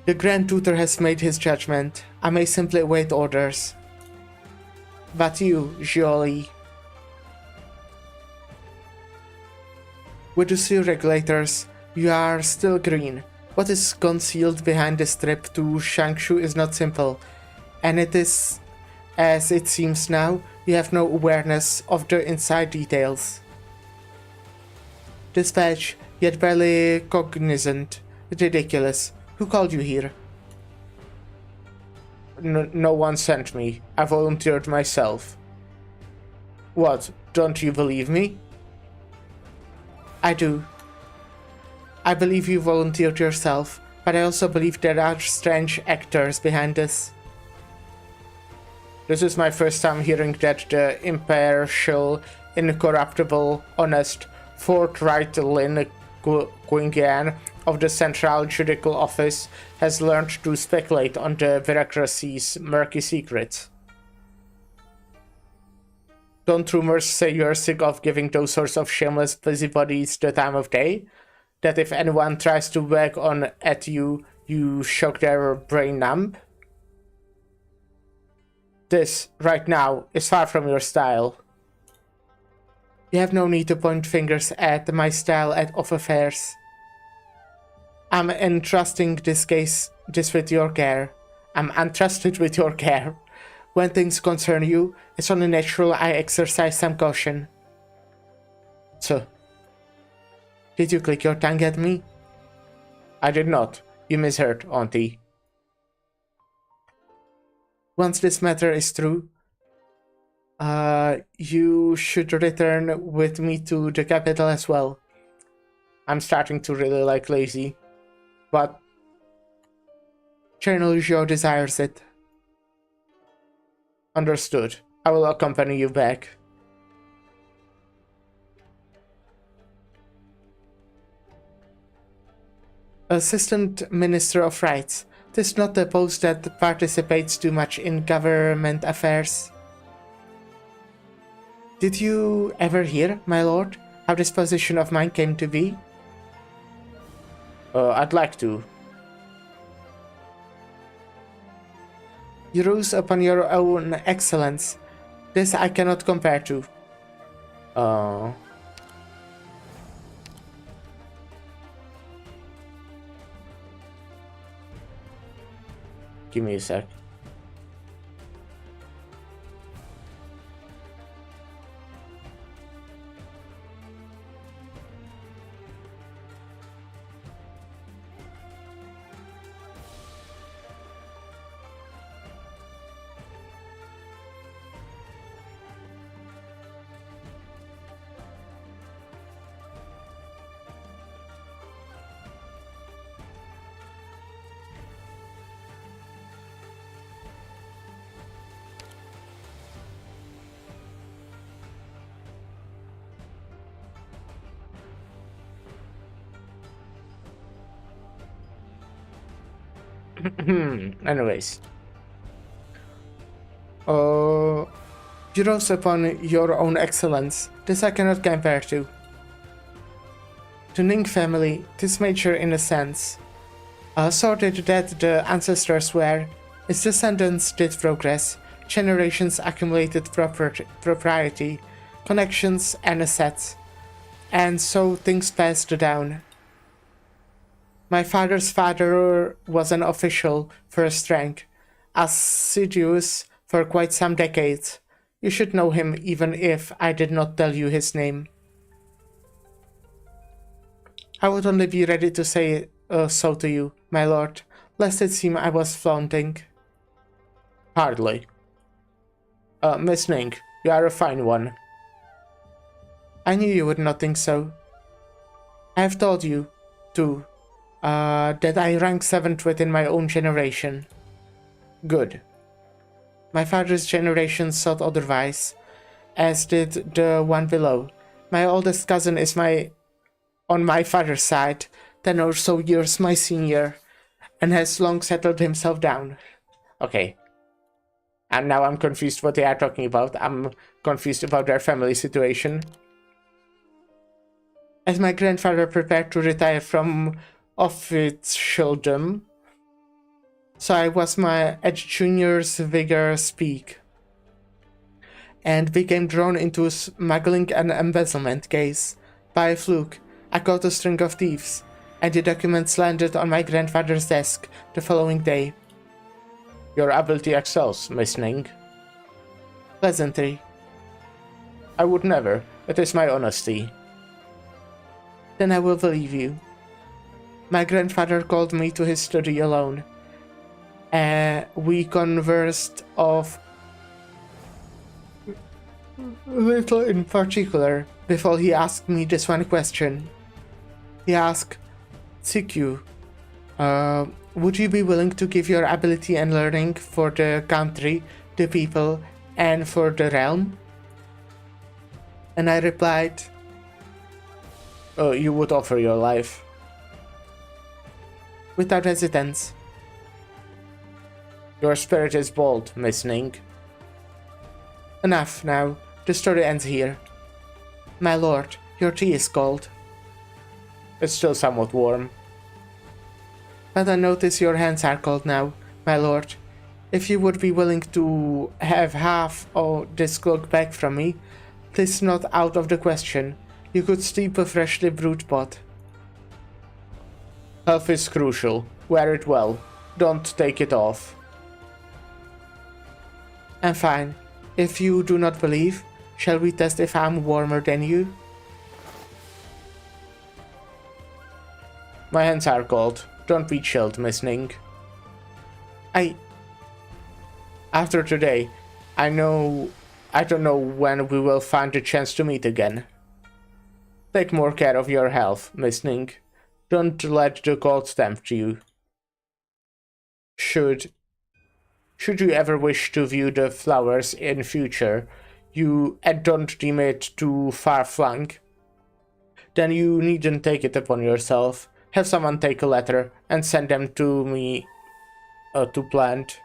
The Grand Tutor has made his judgment. I may simply await orders. But you, Jioli. With the sea regulators, you are still green. What is concealed behind this trip to Shangshu is not simple, and it is, as it seems now, you have no awareness of the inside details. Dispatch, yet barely cognizant. Ridiculous. Who called you here? No one sent me. I volunteered myself. What, don't you believe me? I do. I believe you volunteered yourself, but I also believe there are strange actors behind this. This is my first time hearing that the impartial, incorruptible, honest, forthright Lin Qingyan of the Central Judicial Office has learned to speculate on the bureaucracy's murky secrets. Don't rumors say you're sick of giving those sorts of shameless busybodies the time of day? That if anyone tries to wag on at you, you shock their brain numb? This, right now, is far from your style. You have no need to point fingers at my style of affairs. I'm entrusting this with your care. I'm entrusted with your care. When things concern you, it's only natural I exercise some caution. So, did you click your tongue at me? I did not. You misheard, Auntie. Once this matter is true, you should return with me to the capital as well. I'm starting to really like Lazy, but Colonel Zhou desires it. Understood. I will accompany you back. Assistant Minister of Rights. This is not the post that participates too much in government affairs. Did you ever hear, my lord, how this position of mine came to be? I'd like to. You rose upon your own excellence. This I cannot compare to. Give me a sec. Anyways. You rose upon your own excellence. This I cannot compare to. The Ning family, this major in a sense. Sorted that the ancestors were, its descendants did progress, generations accumulated propriety, connections and assets, and so things passed down. My father's father was an official first rank, assiduous for quite some decades. You should know him even if I did not tell you his name. I would only be ready to say so to you, my lord, lest it seem I was flaunting. Hardly. Miss Ning, you are a fine one. I knew you would not think so. I have told you, too, that I rank 7th within my own generation. Good. My father's generation thought otherwise, as did the one below. My oldest cousin is on my father's side, 10 or so years my senior, and has long settled himself down. Okay. And now I'm confused what they are talking about. I'm confused about their family situation. As my grandfather prepared to retire from officialdom, so I was at junior's vigor speak, and became drawn into smuggling and embezzlement case. By a fluke, I caught a string of thieves, and the documents landed on my grandfather's desk the following day. Your ability excels, Miss Ning. Pleasantry. I would never. It is my honesty. Then I will believe you. My grandfather called me to his study alone. We conversed of little in particular before he asked me this one question. He asked, CQ, would you be willing to give your ability and learning for the country, the people, and for the realm? And I replied, you would offer your life. Without hesitance. Your spirit is bold, Miss Ning. Enough now. The story ends here. My lord, your tea is cold. It's still somewhat warm. But I notice your hands are cold now, my lord. If you would be willing to have half of this cloak back from me, this not out of the question. You could steep a freshly brewed pot. Health is crucial. Wear it well. Don't take it off. I'm fine. If you do not believe, shall we test if I'm warmer than you? My hands are cold. Don't be chilled, Miss Ning. After today, I don't know when we will find a chance to meet again. Take more care of your health, Miss Ning. Don't let the cold tempt you. Should you ever wish to view the flowers in future, and don't deem it too far-flung, then you needn't take it upon yourself. Have someone take a letter and send them to me to plant.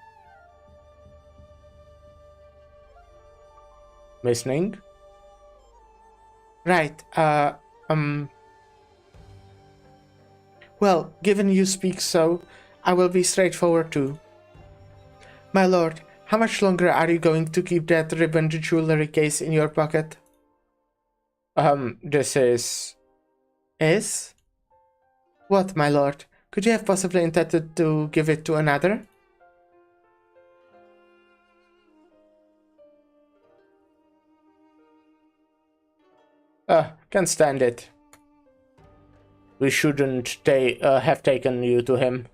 Listening? Right, well, given you speak so, I will be straightforward too. My lord, how much longer are you going to keep that ribboned jewelry case in your pocket? This is... Is? What, my lord? Could you have possibly intended to give it to another? Can't stand it. We shouldn't have taken you to him.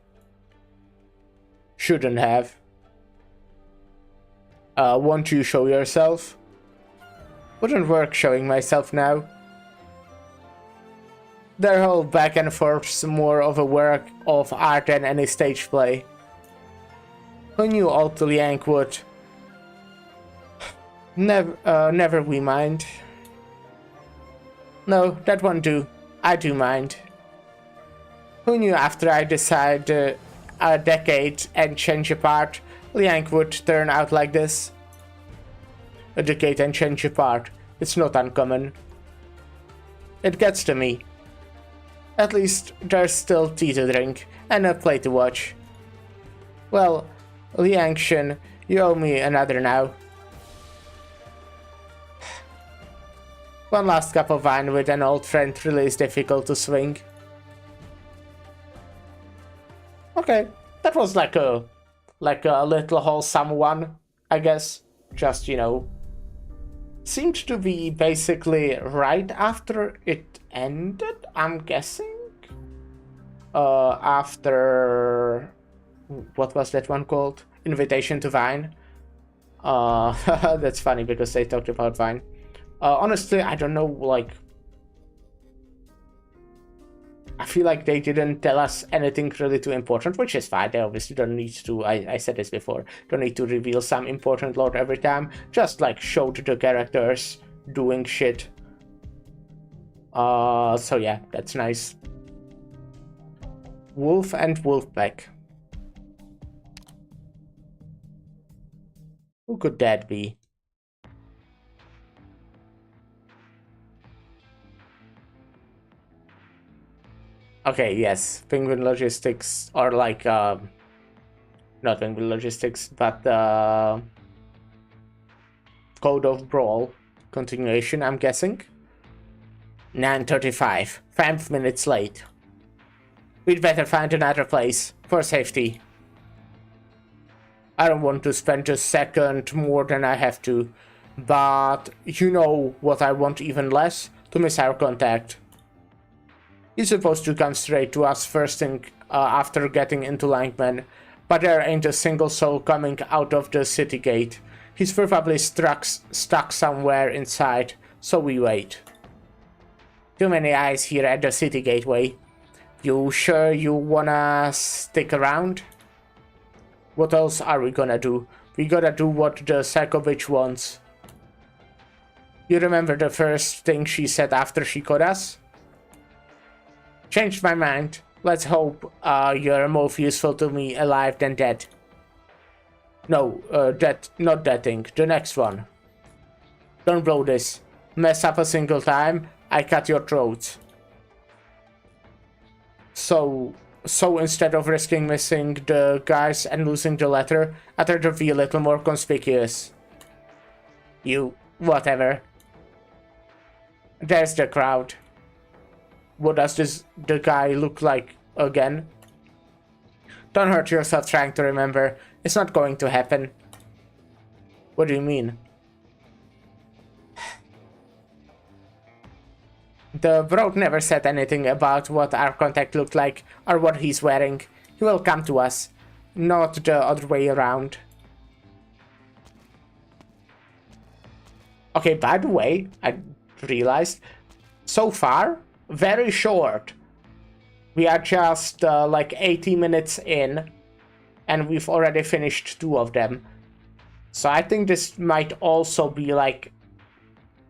Shouldn't have. Won't you show yourself? Wouldn't work showing myself now. Their whole back and forth's more of a work of art than any stage play. Who knew old Liang would? Never we mind. No, that won't do. I do mind. Who knew after I decide a decade and change apart, Liang would turn out like this? A decade and change apart. It's not uncommon. It gets to me. At least there's still tea to drink and a play to watch. Well, Liang Shen, you owe me another now. One last cup of wine with an old friend really is difficult to swing. Okay, that was like a little wholesome one, I guess. Just, you know, seemed to be basically right after it ended, I'm guessing. After... what was that one called? Invitation to Wine. That's funny because they talked about wine. Honestly, I don't know, like... I feel like they didn't tell us anything really too important, which is fine. They obviously don't need to, I said this before, don't need to reveal some important lore every time. Just, like, show to the characters doing shit. So yeah, that's nice. Wolf and Wolfpack. Who could that be? Okay, yes, Penguin Logistics, or like, not Penguin Logistics, but Code of Brawl continuation, I'm guessing. 9:35, 5 minutes late. We'd better find another place, for safety. I don't want to spend a second more than I have to, but you know what I want even less? To miss our contact. He's supposed to come straight to us first thing after getting into Langman, but there ain't a single soul coming out of the city gate. He's probably stuck somewhere inside, so we wait. Too many eyes here at the city gateway. You sure you wanna stick around? What else are we gonna do? We gotta do what the psycho bitch wants. You remember the first thing she said after she caught us? Changed my mind. Let's hope you're more useful to me alive than dead. No, not that thing. The next one. Don't blow this. Mess up a single time, I cut your throat. So instead of risking missing the guys and losing the letter, I'd rather be a little more conspicuous. You, whatever. There's the crowd. What does the guy look like again? Don't hurt yourself trying to remember. It's not going to happen. What do you mean? The bro never said anything about what our contact looked like or what he's wearing. He will come to us, not the other way around. Okay, by the way, I realized, so far, very short. We are just like 80 minutes in, and we've already finished 2 of them. So I think this might also be like...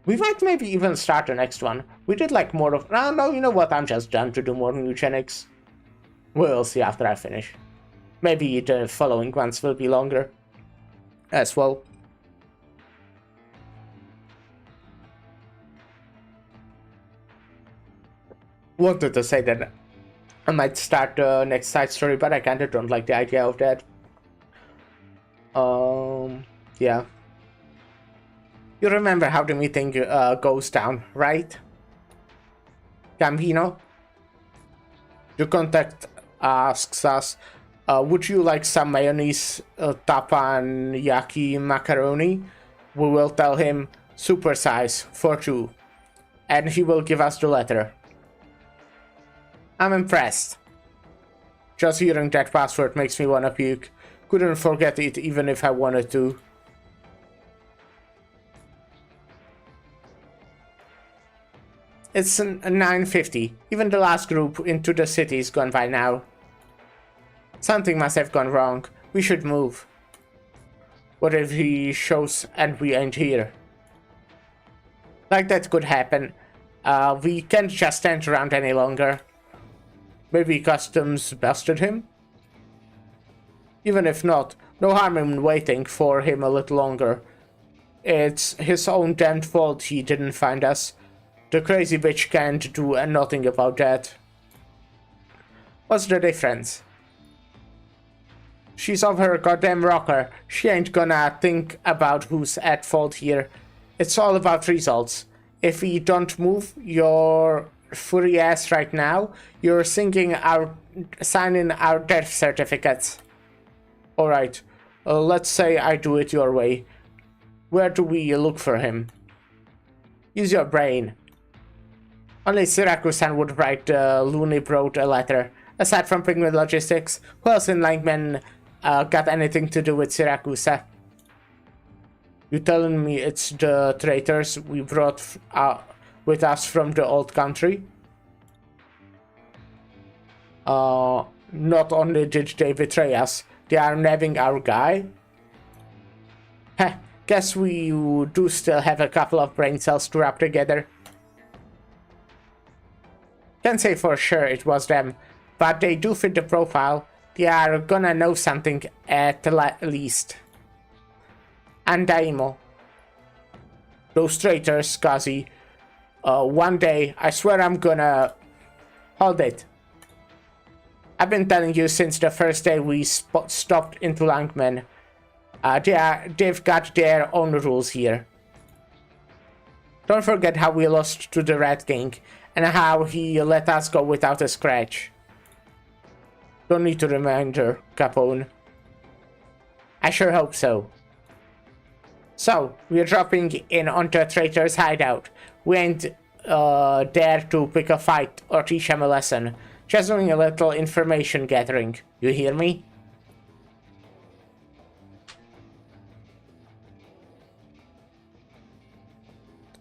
We might maybe even start the next one. We did like more of... No, you know what? I'm just done to do more Mewgenics. We'll see after I finish. Maybe the following ones will be longer as well. Wanted to say that I might start the next side story, but I kinda don't like the idea of that. Yeah. You remember how the meeting goes down, right? Gambino? Your contact asks us, would you like some mayonnaise teppanyaki macaroni? We will tell him super size for 2, and he will give us the letter. I'm impressed. Just hearing that password makes me wanna puke. Couldn't forget it even if I wanted to. It's 9:50. Even the last group into the city is gone by now. Something must have gone wrong. We should move. What if he shows and we ain't here? Like that could happen. We can't just stand around any longer. Maybe customs busted him? Even if not, no harm in waiting for him a little longer. It's his own damned fault he didn't find us. The crazy bitch can't do nothing about that. What's the difference? She's off her goddamn rocker. She ain't gonna think about who's at fault here. It's all about results. If we don't move your furry ass right now, you're signing our death certificates. Alright, let's say I do it your way. Where do we look for him? Use your brain. Only Syracuse-san would write the loony broad a letter. Aside from Penguin Logistics, who else in Langman got anything to do with Syracuse? You telling me it's the traitors we brought with us from the old country? Not only did they betray us, they are nabbing our guy? Heh, guess we do still have a couple of brain cells to wrap together. Can't say for sure it was them, but they do fit the profile. They are gonna know something at least. And Daimo. Those traitors, Kazi. One day, I swear I'm gonna... Hold it. I've been telling you since the first day we stopped into Langman. They've got their own rules here. Don't forget how we lost to the Rat King, and how he let us go without a scratch. Don't need to remind her, Capone. I sure hope so. So, we're dropping in onto a traitor's hideout. We ain't there to pick a fight or teach him a lesson. Just doing a little information gathering. You hear me?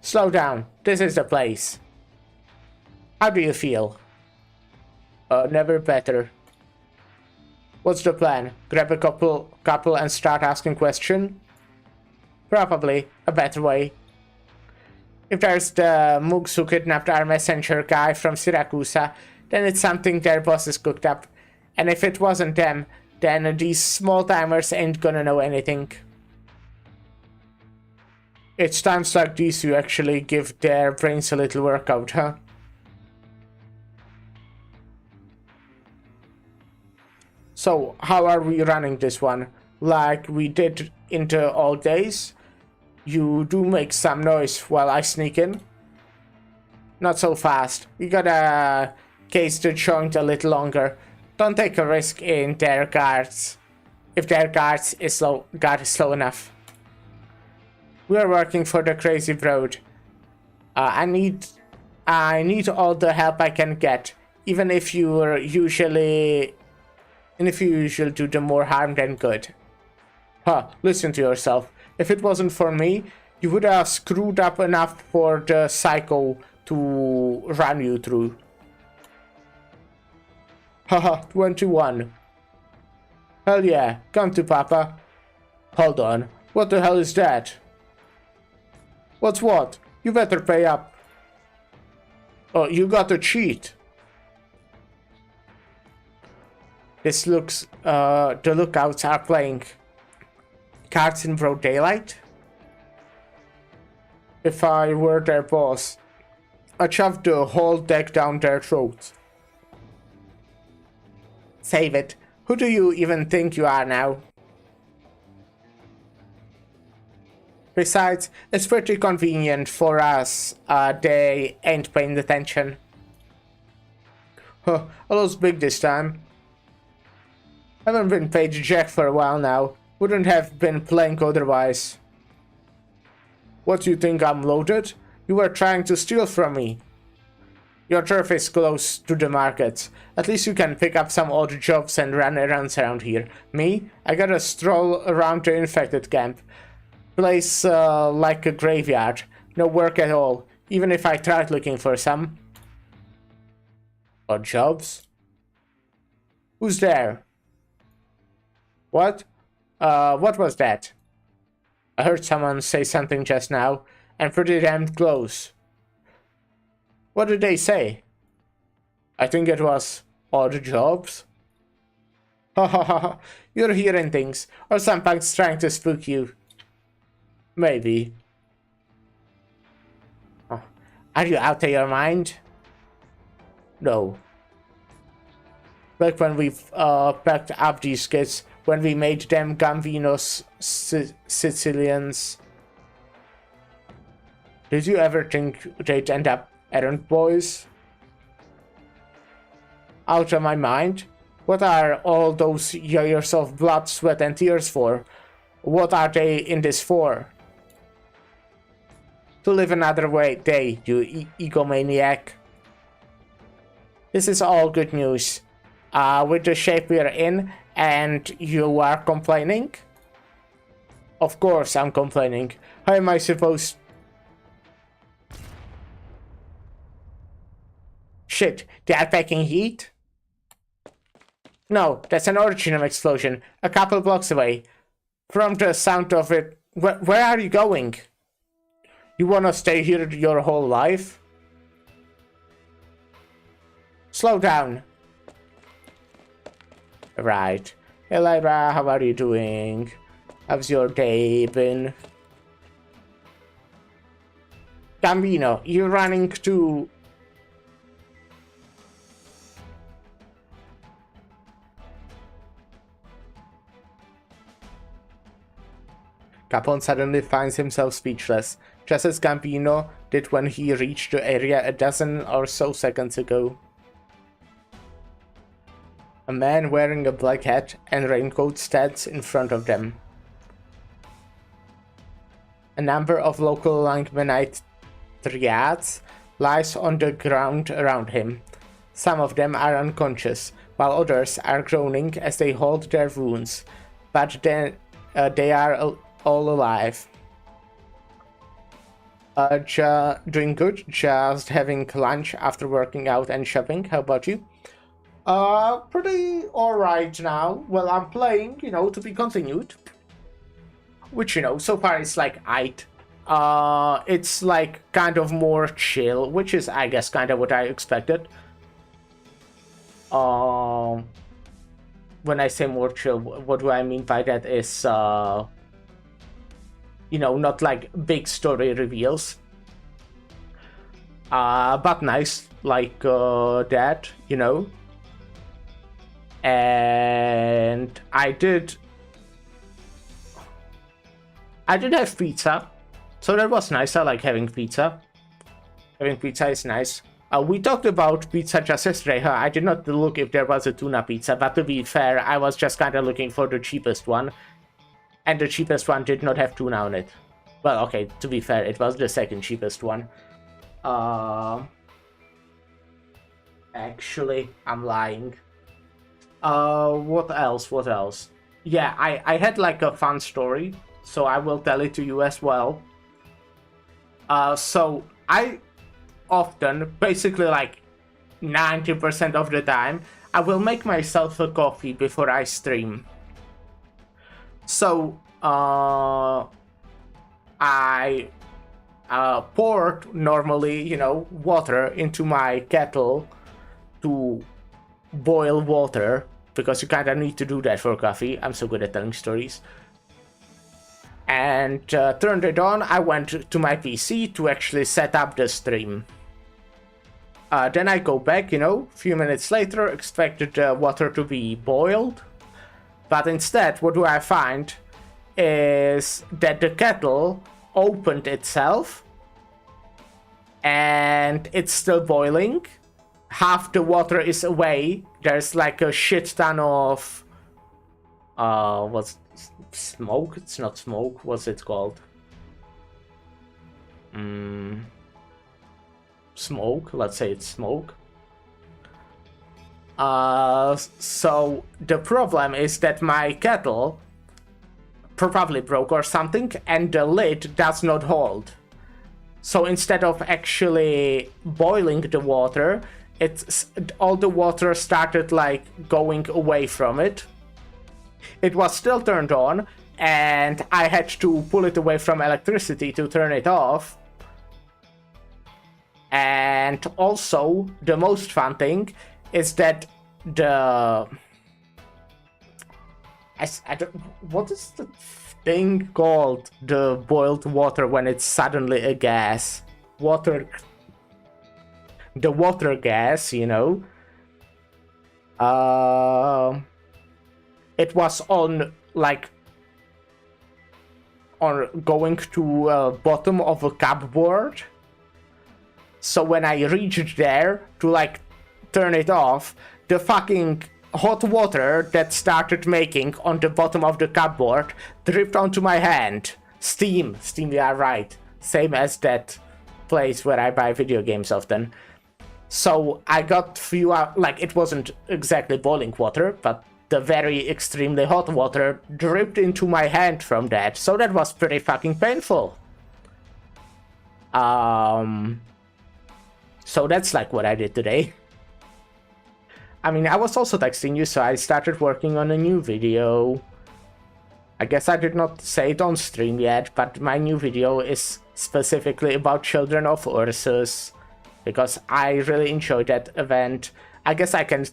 Slow down. This is the place. How do you feel? Never better. What's the plan? Grab a couple and start asking questions? Probably a better way. If there's the Moogs who kidnapped our messenger guy from Syracuse, then it's something their bosses cooked up. And if it wasn't them, then these small-timers ain't gonna know anything. It's times like these you actually give their brains a little workout, huh? So, how are we running this one? Like we did in the old days? You do make some noise while I sneak in? Not so fast. We gotta case the joint a little longer. Don't take a risk in their guards. If their guard is slow enough. We are working for the crazy broad. I need all the help I can get, even if you usually do the more harm than good. Huh, listen to yourself. If it wasn't for me, you would have screwed up enough for the psycho to run you through. Haha, 21. Hell yeah, come to Papa. Hold on, what the hell is that? What's what? You better pay up. Oh, you got to cheat. This looks, the lookouts are playing cards in broad daylight. If I were their boss, I'd shove the whole deck down their throats. Save it. Who do you even think you are now? Besides, it's pretty convenient for us. They ain't paying attention. Huh, I lost big this time. Haven't been paid jack for a while now. Wouldn't have been playing otherwise. What, you think I'm loaded? You were trying to steal from me. Your turf is close to the market. At least you can pick up some odd jobs and run errands around here. Me? I gotta stroll around the infected camp. Place like a graveyard. No work at all. Even if I tried looking for some. Odd jobs? Who's there? What? What was that? I heard someone say something just now, and pretty damn close. What did they say? I think it was odd jobs. Ha ha ha, you're hearing things, or some punk's trying to spook you. Maybe. Oh. Are you out of your mind? No. Back when we packed up these kids, when we made them Gambinos Sicilians. Did you ever think they'd end up errand boys? Out of my mind? What are all those years of blood, sweat and tears for? What are they in this for? To live another day, you egomaniac. This is all good news. With the shape we're in, and you are complaining? Of course I'm complaining. How am I supposed... Shit, they are packing heat? No, that's an original explosion, a couple blocks away. From the sound of it... Where are you going? You wanna stay here your whole life? Slow down. Right. Hey Lyra, how are you doing? How's your day been? Gambino, you running to... Capone suddenly finds himself speechless, just as Gambino did when he reached the area a dozen or so seconds ago. A man wearing a black hat and raincoat stands in front of them. A number of local Langmanite triads lies on the ground around him. Some of them are unconscious, while others are groaning as they hold their wounds, but then they are all alive. Doing good, just having lunch after working out and shopping. How about you? Pretty alright now. Well, I'm playing, to be continued. Which, so far it's like aight. It's like kind of more chill, which is, I guess, kind of what I expected. When I say more chill, what do I mean by that is, not like big story reveals. But nice, like that, And I did have pizza, so that was nice. I like having pizza. Having pizza is nice. We talked about pizza just yesterday. I did not look if there was a tuna pizza, but to be fair, I was just kind of looking for the cheapest one. And the cheapest one did not have tuna on it. Well, okay, to be fair, it was the second cheapest one. Actually, I'm lying. What else? Yeah, I had like a fun story, so I will tell it to you as well. So I often, basically like 90% of the time, I will make myself a coffee before I stream. So I poured normally, you know, water into my kettle to boil water, because you kind of need to do that for coffee. I'm so good at telling stories. And turned it on. I went to my PC to actually set up the stream. Then I go back, you know, a few minutes later, expected the water to be boiled. But instead, what do I find is that the kettle opened itself and it's still boiling. Half the water is away. There's like a shit ton of what's smoke? It's not smoke. What's it called? Smoke. Let's say it's smoke. So the problem is that my kettle probably broke or something, and the lid does not hold. So instead of actually boiling the water, all the water started like going away from it. It was still turned on, and I had to pull it away from electricity to turn it off. And also, the most fun thing is that what is the thing called? The boiled water when it's suddenly a gas. The water gas, you know. It was on going to bottom of a cupboard. So when I reached there to like turn it off, the fucking hot water that started making on the bottom of the cupboard dripped onto my hand. Steam, yeah, right. Same as that place where I buy video games often. So I got few out, like it wasn't exactly boiling water, but the very extremely hot water dripped into my hand from that. So that was pretty fucking painful. So that's like what I did today. I mean, I was also texting you, so I started working on a new video. I guess I did not say it on stream yet, but my new video is specifically about Children of Ursus, because I really enjoyed that event. I guess I can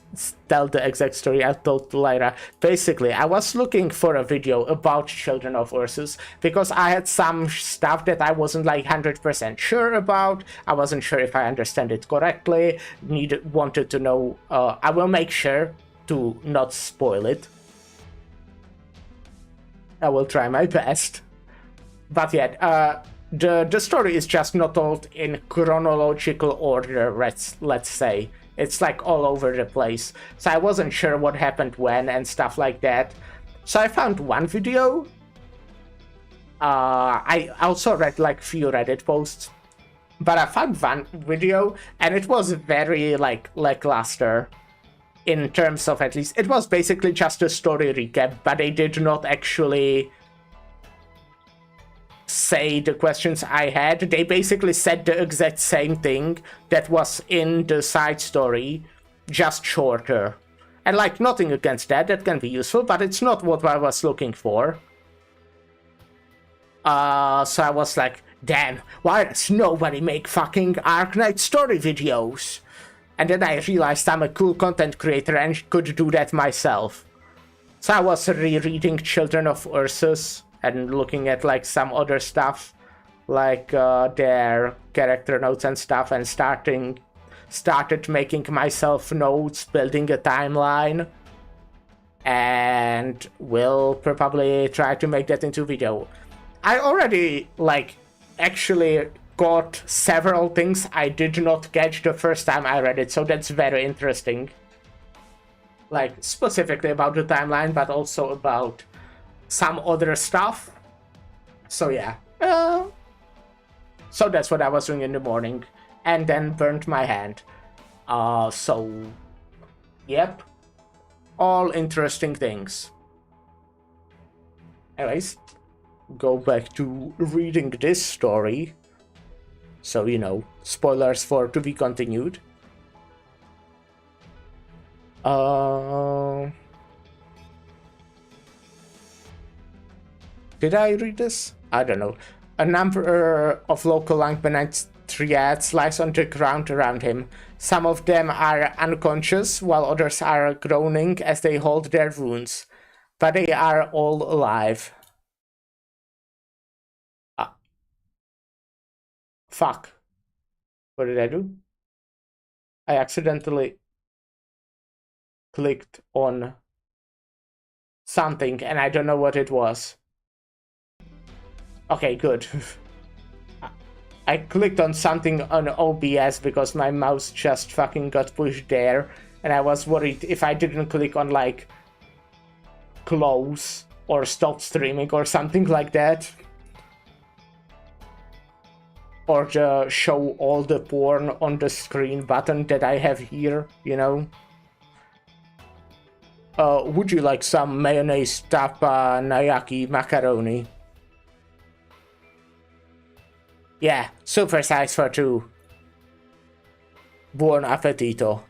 tell the exact story I told to Lyra. Basically, I was looking for a video about Children of Ursus because I had some stuff that I wasn't like 100% sure about. I wasn't sure if I understand it correctly. Wanted to know. I will make sure to not spoil it. I will try my best. But yeah, the story is just not told in chronological order, let's say. It's like all over the place. So I wasn't sure what happened when and stuff like that. So I found one video. I also read like few Reddit posts. But I found one video and it was very like lackluster. In terms of, at least, it was basically just a story recap, but they did not actually say the questions I had. They basically said the exact same thing that was in the side story, just shorter. And like, nothing against that can be useful, but it's not what I was looking for. So I was like, damn, why does nobody make fucking Arknights story videos? And then I realized I'm a cool content creator and could do that myself. So I was rereading Children of Ursus and looking at like some other stuff, like their character notes and stuff, and started making myself notes, building a timeline, and will probably try to make that into video. I already like actually got several things I did not catch the first time I read it, so that's very interesting. Like specifically about the timeline, but also about some other stuff. So yeah. So that's what I was doing in the morning, and then burnt my hand. So yep. All interesting things. Anyways, go back to reading this story. So, you know, spoilers for to be continued. Did I read this? I don't know. A number of local Arknights triads lies on the ground around him. Some of them are unconscious, while others are groaning as they hold their wounds. But they are all alive. Fuck. What did I do? I accidentally clicked on something and I don't know what it was. Okay, good. I clicked on something on OBS because my mouse just fucking got pushed there, and I was worried if I didn't click on like close or stop streaming or something like that, or the show all the porn on the screen button that I have here, you know. Would you like some mayonnaise tapanayaki macaroni? Yeah, super size for two. Buon appetito.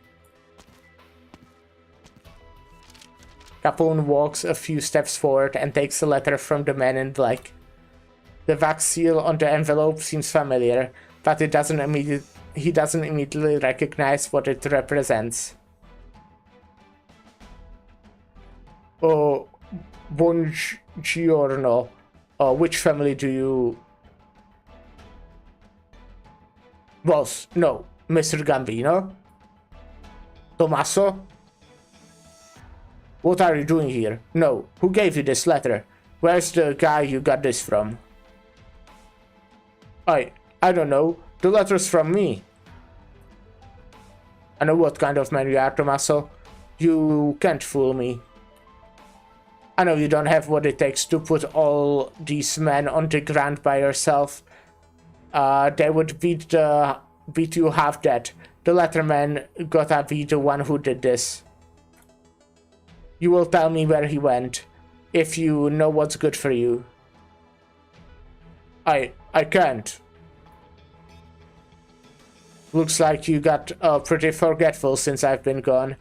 Capone walks a few steps forward and takes a letter from the man in black. The wax seal on the envelope seems familiar, but he doesn't immediately recognize what it represents. Oh, buongiorno. Which family do you... Boss, no, Mr. Gambino? Tommaso? What are you doing here? No, who gave you this letter? Where's the guy you got this from? I don't know. The letter's from me. I know what kind of man you are, Tommaso. You can't fool me. I know you don't have what it takes to put all these men on the ground by yourself. They would beat you half dead. The letterman gotta be the one who did this. You will tell me where he went, if you know what's good for you. I can't. Looks like you got pretty forgetful since I've been gone.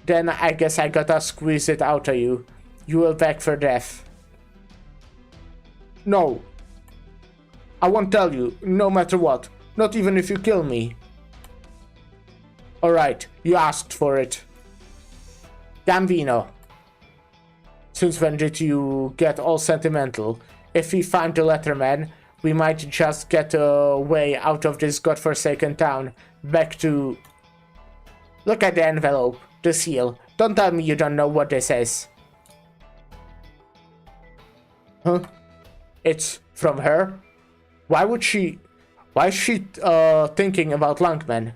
Then I guess I gotta squeeze it out of you. You will beg for death. No. I won't tell you, no matter what. Not even if you kill me. Alright, you asked for it. Gambino. Since when did you get all sentimental? If we find the letterman, we might just get away out of this godforsaken town. Back to... Look at the envelope, the seal. Don't tell me you don't know what this is. Huh? It's from her? Why is she thinking about Langman?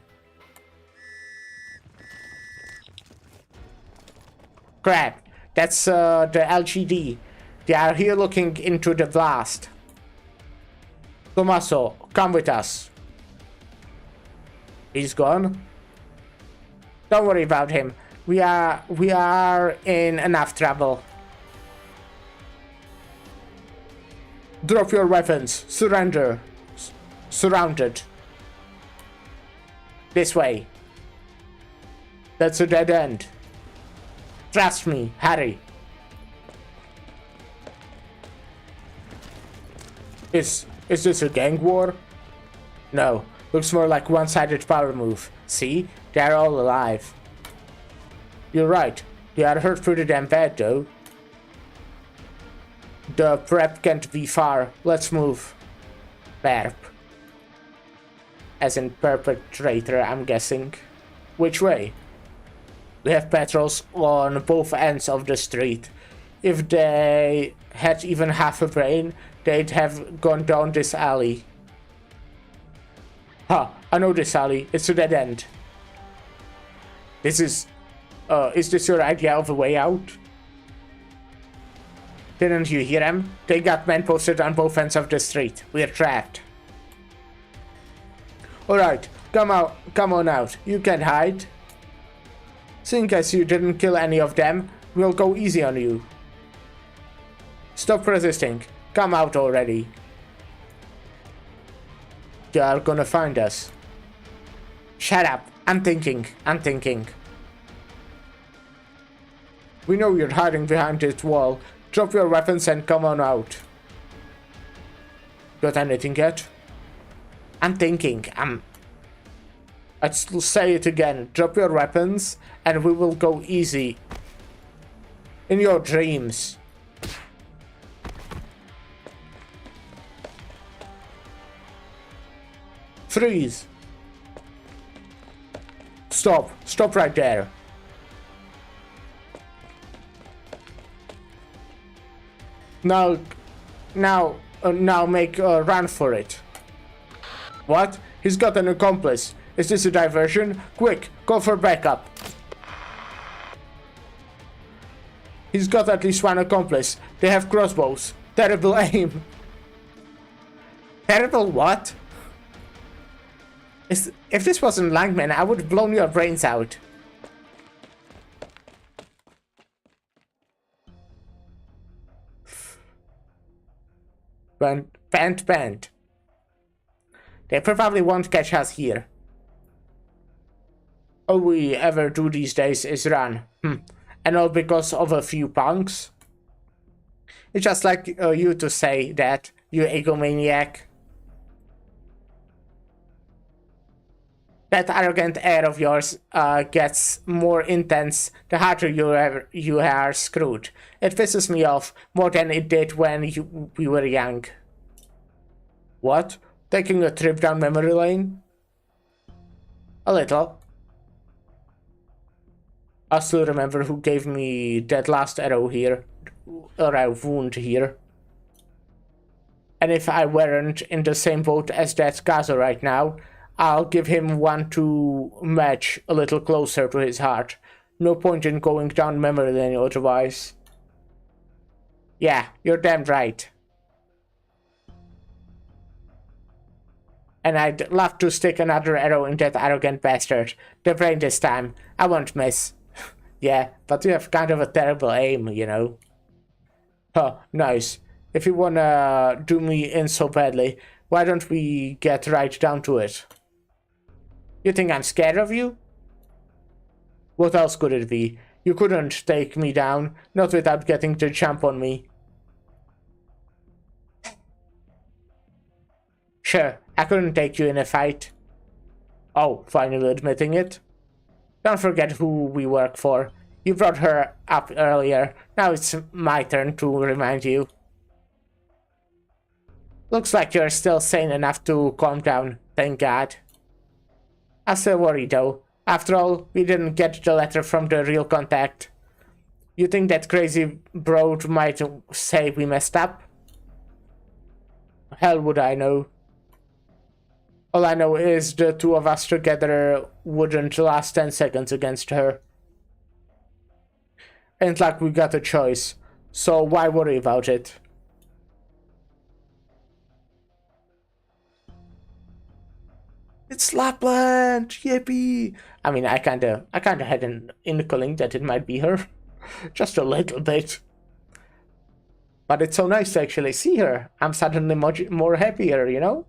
Crap, that's the LGD. They are here looking into the blast. Tommaso, come with us. He's gone? Don't worry about him. We are in enough trouble. Drop your weapons. Surrender. Surrounded. This way. That's a dead end. Trust me, hurry. Is this a gang war? No, looks more like one-sided power move. See? They are all alive. You're right. They are hurt pretty damn bad though. The prep can't be far. Let's move. Perp. As in perpetrator, I'm guessing. Which way? We have patrols on both ends of the street. If they had even half a brain, they'd have gone down this alley. Huh, I know this alley. It's a dead end. Is this your idea of a way out? Didn't you hear them? They got men posted on both ends of the street. We're trapped. Alright, come on out. You can hide. Seeing as you didn't kill any of them, we'll go easy on you. Stop resisting. Come out already. They are gonna find us. Shut up. I'm thinking. We know you're hiding behind this wall. Drop your weapons and come on out. Got anything yet? I'm thinking. Let's say it again. Drop your weapons and we will go easy. In your dreams. Freeze. Stop. Stop right there. Now make a run for it. What? He's got an accomplice. Is this a diversion? Quick, go for backup. He's got at least one accomplice. They have crossbows. Terrible aim. Terrible what? If this wasn't Langman, I would have blown your brains out. Band. They probably won't catch us here. All we ever do these days is run. And all because of a few punks. It's just like you to say that, you egomaniac. That arrogant air of yours gets more intense the harder you are screwed. It pisses me off more than it did when we were young. What? Taking a trip down memory lane? A little. I still remember who gave me that last arrow here, or a wound here. And if I weren't in the same boat as that Gaza right now, I'll give him one to match a little closer to his heart. No point in going down memory lane otherwise. Yeah, you're damn right. And I'd love to stick another arrow in that arrogant bastard. The brain this time. I won't miss. Yeah, but you have kind of a terrible aim, you know. Huh, nice. If you wanna do me in so badly, why don't we get right down to it? You think I'm scared of you? What else could it be? You couldn't take me down, not without getting the jump on me. Sure, I couldn't take you in a fight. Oh, finally admitting it? Don't forget who we work for. You brought her up earlier. Now it's my turn to remind you. Looks like you're still sane enough to calm down, thank God. I'm still worried though. After all, we didn't get the letter from the real contact. You think that crazy broad might say we messed up? Hell would I know. All I know is the two of us together wouldn't last 10 seconds against her. Ain't like we got a choice, so why worry about it? It's Lapland! Yippee! I mean, I kinda had an inkling that it might be her. Just a little bit. But it's so nice to actually see her. I'm suddenly much more happier, you know?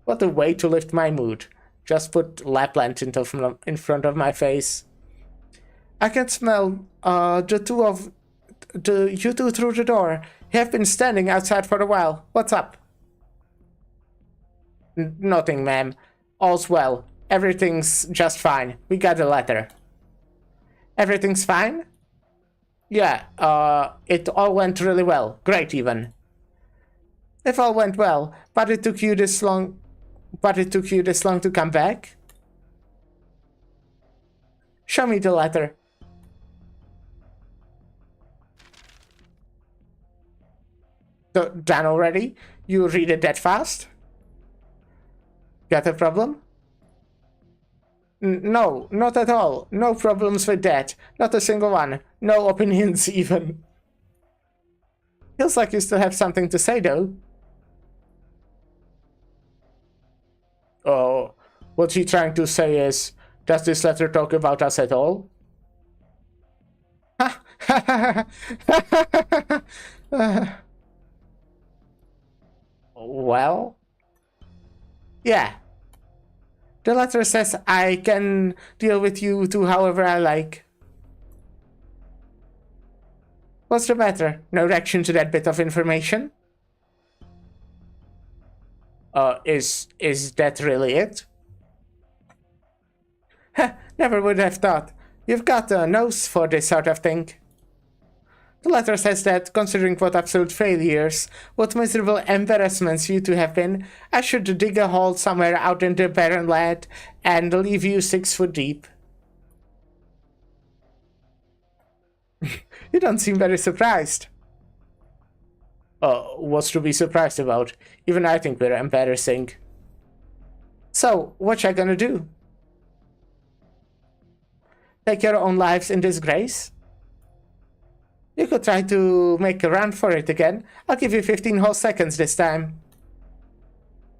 What a way to lift my mood. Just put Lapland in front of my face. I can smell you two through the door. You have been standing outside for a while. What's up? Nothing, ma'am. All's well. Everything's just fine. We got a letter. Everything's fine? Yeah, it all went really well. Great, even. If all went well, but it took you this long to come back? Show me the letter. Done already? You read it that fast? Got a problem? No, not at all. No problems with that. Not a single one. No opinions, even. Feels like you still have something to say, though. Oh, what she's trying to say is, does this letter talk about us at all? Well, yeah. The letter says I can deal with you two however I like. What's the matter? No reaction to that bit of information? Is that really it? Heh, never would have thought. You've got a nose for this sort of thing. The letter says that, considering what absolute failures, what miserable embarrassments you two have been, I should dig a hole somewhere out in the barren land and leave you 6 foot deep. You don't seem very surprised. What's to be surprised about? Even I think we're embarrassing. So, what you gonna do? Take your own lives in disgrace? You could try to make a run for it again. I'll give you 15 whole seconds this time.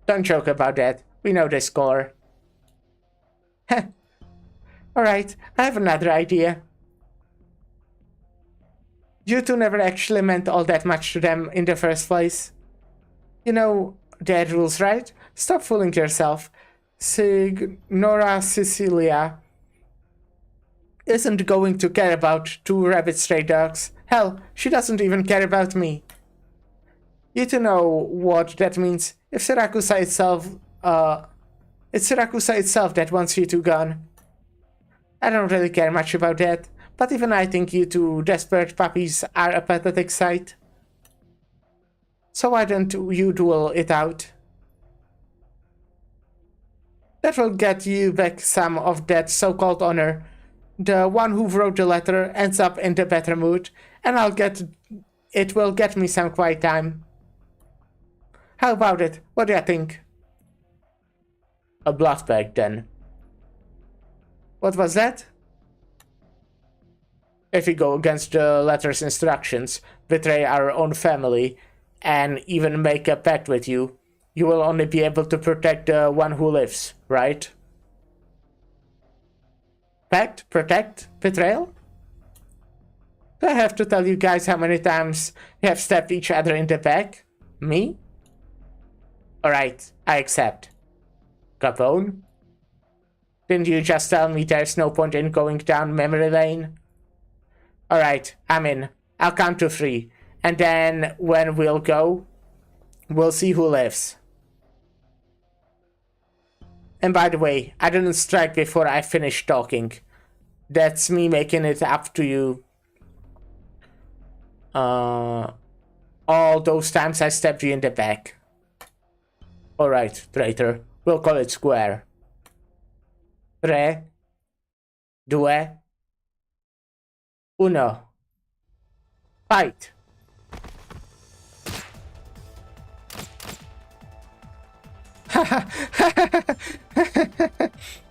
Don't joke about that. We know the score. Heh. Alright, I have another idea. You two never actually meant all that much to them in the first place. You know, dad rules, right? Stop fooling yourself. Signora Cecilia isn't going to care about 2 rabbit stray dogs. Hell, she doesn't even care about me. You two know what that means. If Siracusa itself, it's Siracusa itself that wants you two gone. I don't really care much about that, but even I think you two desperate puppies are a pathetic sight. So why don't you duel it out? That will get you back some of that so-called honor. The one who wrote the letter ends up in the better mood, and it will get me some quiet time. How about it? What do you think? A blood bag, then. What was that? If we go against the letter's instructions, betray our own family, and even make a pact with you, you will only be able to protect the one who lives, right? Pact? Protect? Betrayal? Do I have to tell you guys how many times you have stabbed each other in the back? Me? Alright, I accept. Capone? Didn't you just tell me there's no point in going down memory lane? Alright, I'm in. I'll count to 3. And then when we'll go, we'll see who lives. And by the way, I didn't strike before I finished talking. That's me making it up to you. All those times I stabbed you in the back. Alright, traitor. We'll call it square. 3, 2, 1. Fight!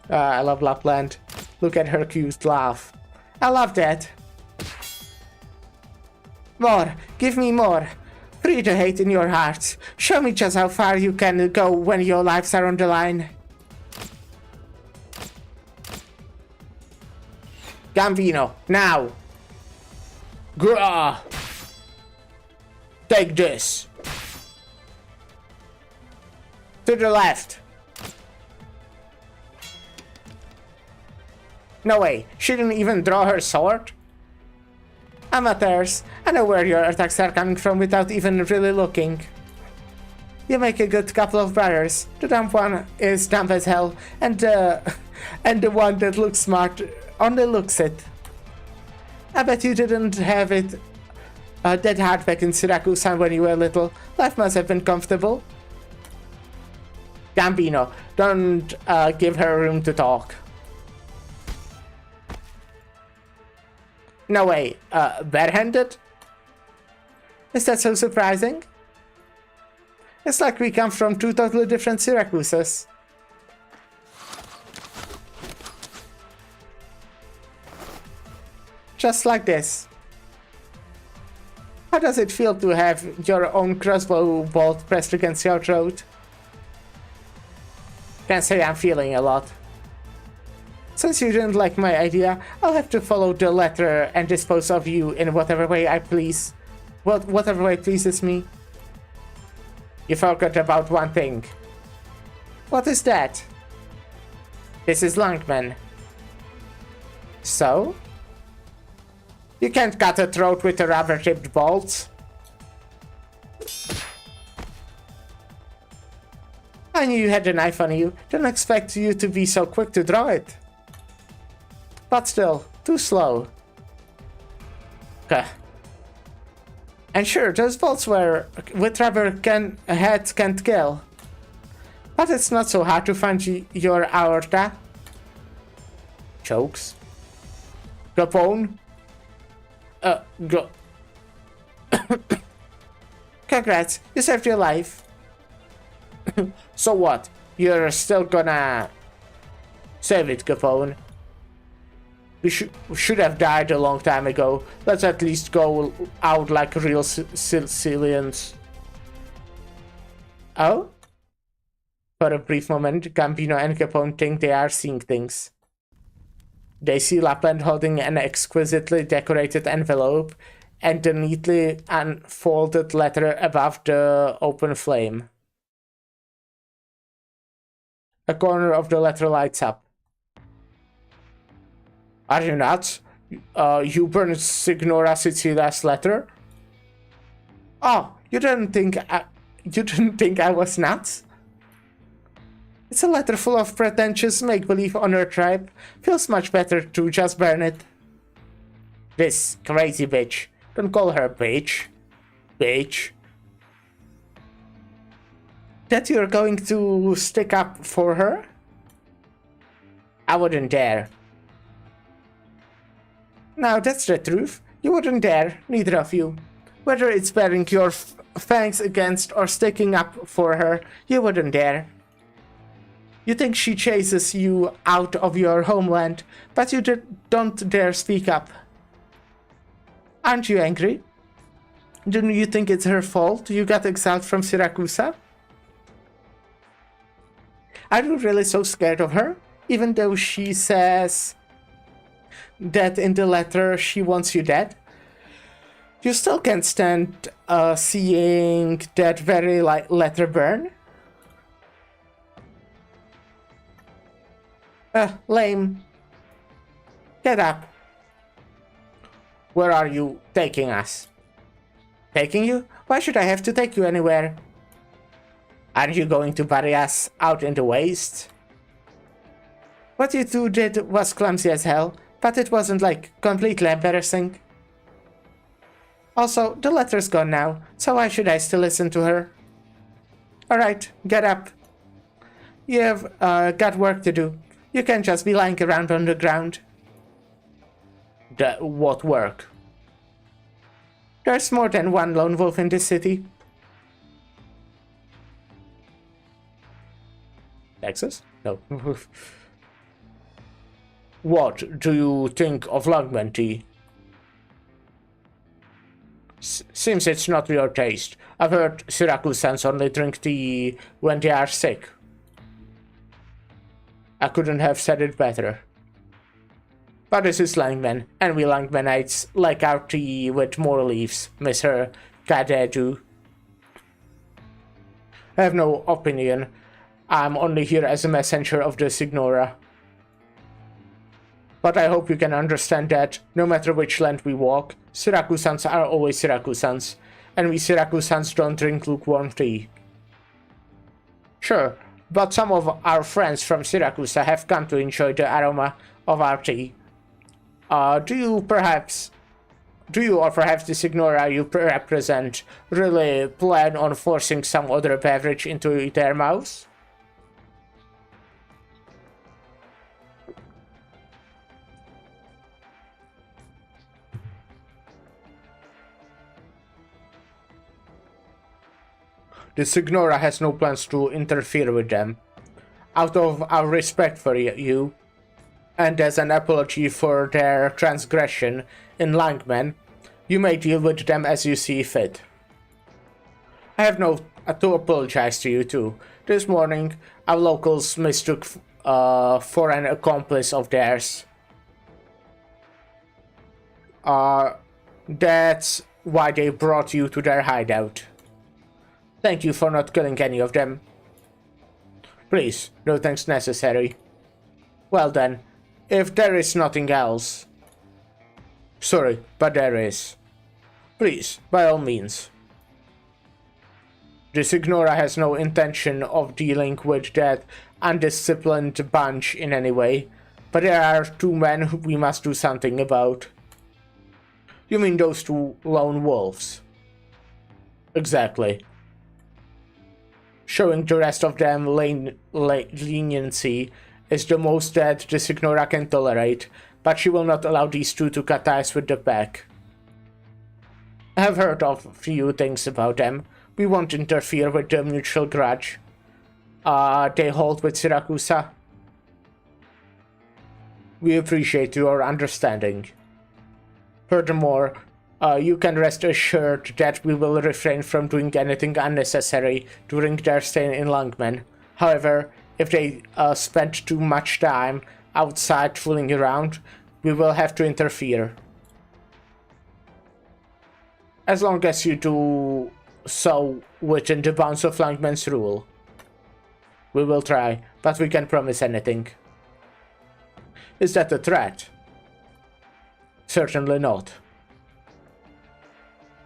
I love Lapland. Look at her cute laugh. I love that. More. Give me more. Free the hate in your hearts. Show me just how far you can go when your lives are on the line. Gambino, now. Grah. Take this. To the left. No way, she didn't even draw her sword? Amateurs, I know where your attacks are coming from without even really looking. You make a good couple of brothers. The dumb one is dumb as hell, and the one that looks smart only looks it. I bet you didn't have it that hard back in Syracuse when you were little. Life must have been comfortable. Gambino, don't give her room to talk. No way, barehanded? Is that so surprising? It's like we come from 2 totally different Syracuses. Just like this. How does it feel to have your own crossbow bolt pressed against your throat? Can't say I'm feeling a lot. Since you didn't like my idea, I'll have to follow the letter and dispose of you in whatever way I please. Whatever way pleases me. You forgot about one thing. What is that? This is Langman. So? You can't cut a throat with a rubber-tipped bolt. I knew you had a knife on you. Didn't expect you to be so quick to draw it. But still, too slow. Okay. And sure, those bolts were with rubber heads can't kill. But it's not so hard to find your aorta. Chokes. Capone. Go. Congrats, you saved your life. So what? You're still gonna save it, Capone. We should have died a long time ago. Let's at least go out like real Sicilians. Oh? For a brief moment, Gambino and Capone think they are seeing things. They see Lapland holding an exquisitely decorated envelope and the neatly unfolded letter above the open flame. A corner of the letter lights up. Are you nuts? You burned Signora Sicilia's letter? Oh, you didn't think I was nuts? It's a letter full of pretentious make-believe on her tribe. Feels much better to just burn it. This crazy bitch. Don't call her bitch. Bitch. That you're going to stick up for her? I wouldn't dare. Now that's the truth. You wouldn't dare, neither of you. Whether it's bearing your fangs against or sticking up for her, you wouldn't dare. You think she chases you out of your homeland, but you don't dare speak up. Aren't you angry? Do you think it's her fault you got exiled from Syracuse? Are you really so scared of her? Even though she says that in the letter she wants you dead? You still can't stand seeing that very letter burn? Lame. Get up. Where are you taking us? Taking you? Why should I have to take you anywhere? Aren't you going to bury us out in the waste? What you two did was clumsy as hell, but it wasn't like completely embarrassing. Also, the letter's gone now, so why should I still listen to her? Alright, get up. You've got work to do. You can't just be lying around on the ground. What work? There's more than one lone wolf in this city. Texas? No. What do you think of Lungman tea? Seems it's not your taste. I've heard Syracusans only drink tea when they are sick. I couldn't have said it better. But this is Langman, and we Langmanites like our tea with more leaves, Mr. Kadedu. I have no opinion. I'm only here as a messenger of the Signora. But I hope you can understand that, no matter which land we walk, Syracusans are always Syracusans, and we Syracusans don't drink lukewarm tea. Sure, but some of our friends from Syracuse have come to enjoy the aroma of our tea. Do you or perhaps the Signora you represent really plan on forcing some other beverage into their mouths? The Signora has no plans to interfere with them. Out of our respect for you, and as an apology for their transgression in Langman, you may deal with them as you see fit. I have to apologize to you too. This morning, our locals mistook for an accomplice of theirs. That's why they brought you to their hideout. Thank you for not killing any of them. Please, no thanks necessary. Well then, if there is nothing else, Sorry, but there is. Please, by all means. This Ignora has no intention of dealing with that undisciplined bunch in any way, but there are two men who we must do something about. You mean those two lone wolves? Exactly. Showing the rest of them leniency is the most that this Ignora can tolerate, but she will not allow these two to cut ties with the pack. I have heard of a few things about them. We won't interfere with the mutual grudge they hold with Siracusa. We appreciate your understanding. Furthermore, you can rest assured that we will refrain from doing anything unnecessary during their stay in Langmen. However, if they spend too much time outside fooling around, we will have to interfere. As long as you do so within the bounds of Langmen's rule. We will try, but we can't promise anything. Is that a threat? Certainly not.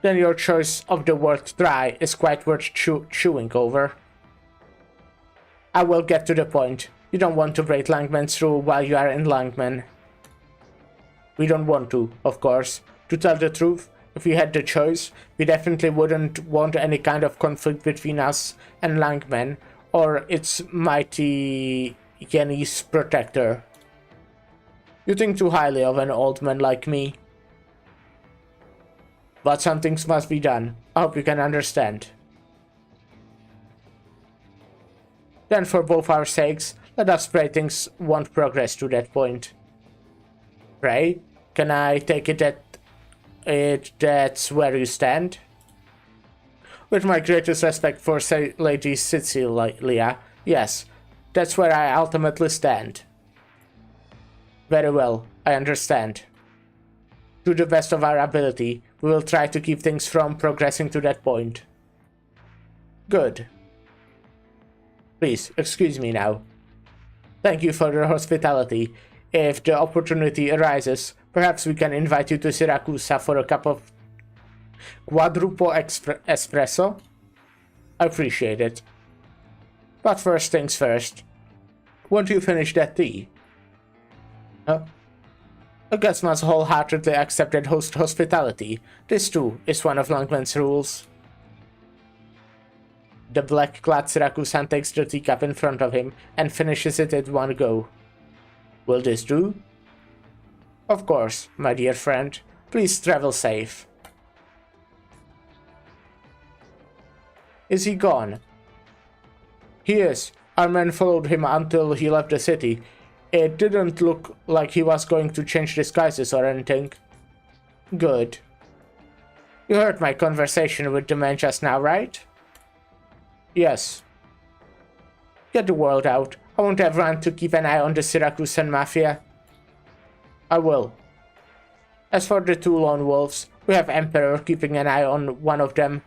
Then your choice of the word try is quite worth chewing over. I will get to the point. You don't want to break Langmen's rule while you are in Langmen. We don't want to, of course. To tell the truth, if we had the choice, we definitely wouldn't want any kind of conflict between us and Langmen, or its mighty Yenny's protector. You think too highly of an old man like me. But some things must be done. I hope you can understand. Then for both our sakes, let us pray things won't progress to that point. Pray? Can I take it that that's where you stand? With my greatest respect for Lady Cecilia, yes, that's where I ultimately stand. Very well, I understand. To the best of our ability, we will try to keep things from progressing to that point. Good. Please, excuse me now. Thank you for your hospitality. If the opportunity arises, perhaps we can invite you to Siracusa for a cup of quadruple espresso? I appreciate it. But first things first. Won't you finish that tea? A guest must wholeheartedly accept that host hospitality. This too is one of Langmen's rules. The black-clad Siracusan takes the teacup in front of him and finishes it at one go. Will this do? Of course, my dear friend. Please travel safe. Is he gone? He is. Our men followed him until he left the city. It didn't look like he was going to change disguises or anything. Good. You heard my conversation with the man just now, right? Yes. Get the word out. I want everyone to keep an eye on the Syracusan Mafia. I will. As for the two lone wolves, we have Emperor keeping an eye on one of them.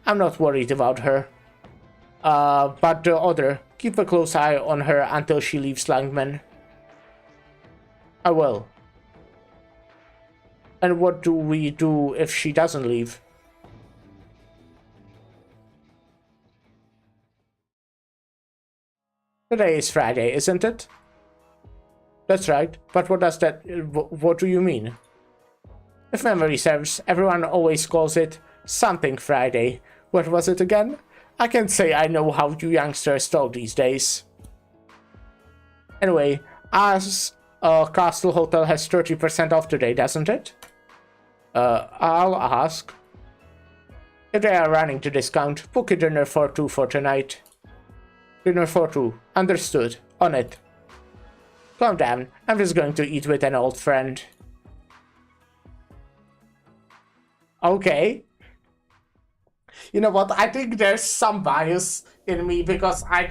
I'm not worried about her. But the other, keep a close eye on her until she leaves Langmen. I will. And what do we do if she doesn't leave? Today is Friday, isn't it? That's right, but what do you mean? If memory serves, everyone always calls it something Friday. What was it again? I can't say I know how you youngsters talk these days. Anyway, as Castle Hotel has 30% off today, doesn't it? I'll ask. If they are running the discount, book a dinner for two for tonight. Dinner for two. Understood. On it. Calm down. I'm just going to eat with an old friend. Okay. You know what? I think there's some bias in me because I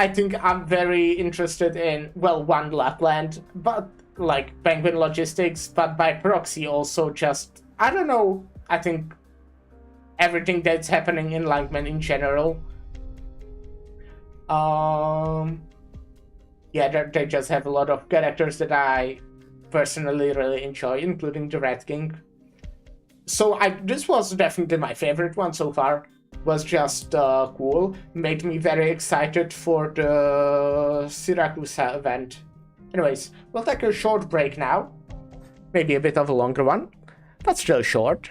think I'm very interested in, well, one, Lapland, but like Penguin Logistics, but by proxy also just, I don't know, I think everything that's happening in Langmen in general. Yeah, they just have a lot of characters that I personally really enjoy, including the Red King. So this was definitely my favorite one so far. Was just cool. Made me very excited for the Syracuse event. Anyways, we'll take a short break now. Maybe a bit of a longer one, but still short.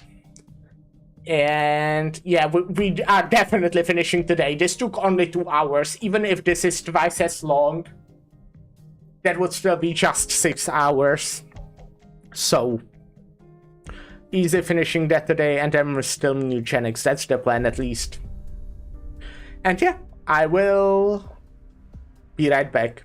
And yeah, we are definitely finishing today. This took only 2 hours. Even if this is twice as long, that would still be just 6 hours. So, easy finishing that today, and then we're still Mewgenics. That's the plan, at least. And yeah, I will be right back.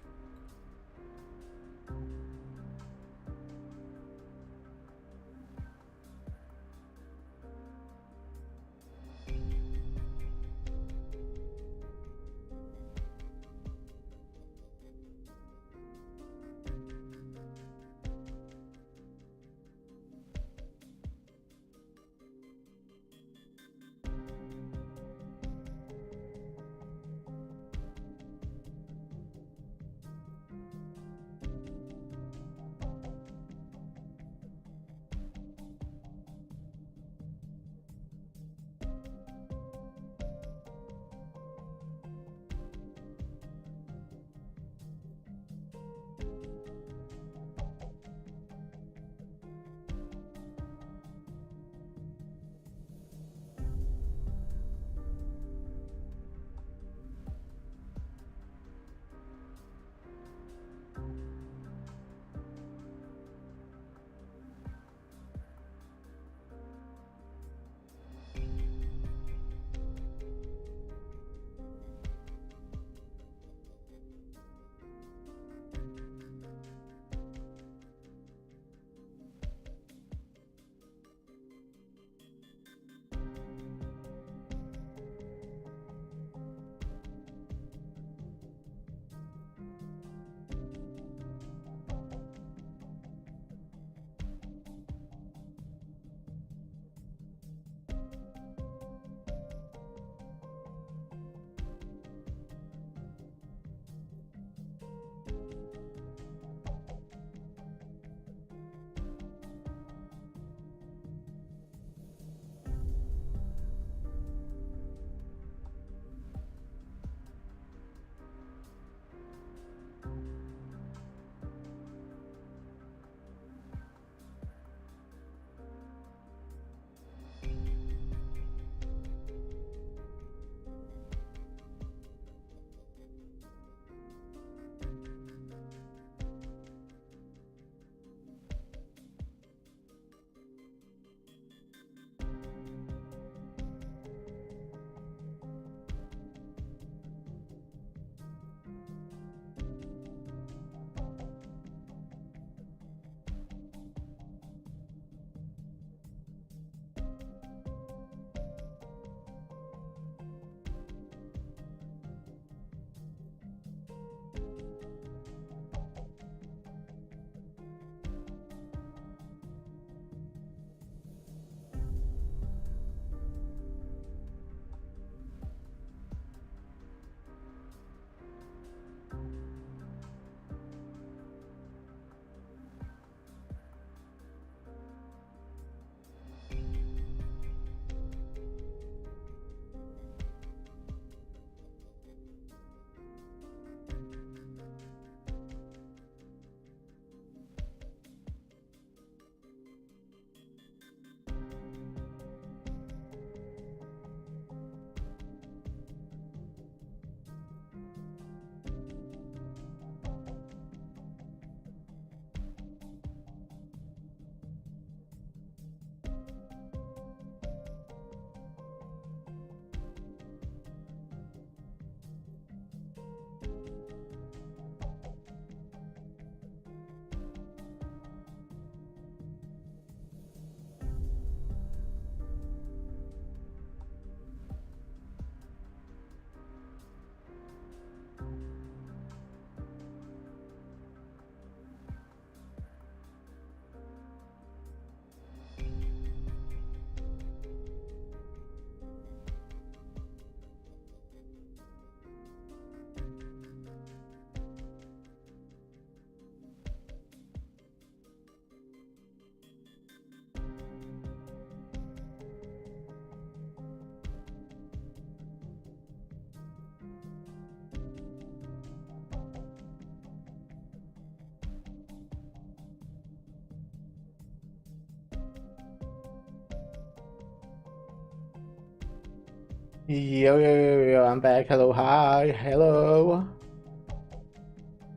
Yo, I'm back. Hello, hi, hello.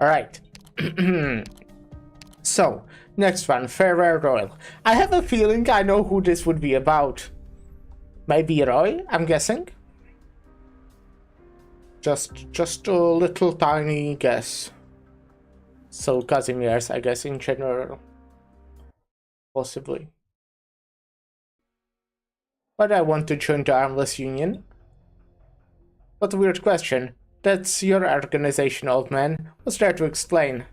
Alright. So, next one, Farewell Royal. I have a feeling I know who this would be about. Maybe Roy, I'm guessing. Just a little tiny guess. So Casimir's, I guess, in general. Possibly. But I want to join the Armless Union. What a weird question. That's your organization, old man. What's there to explain?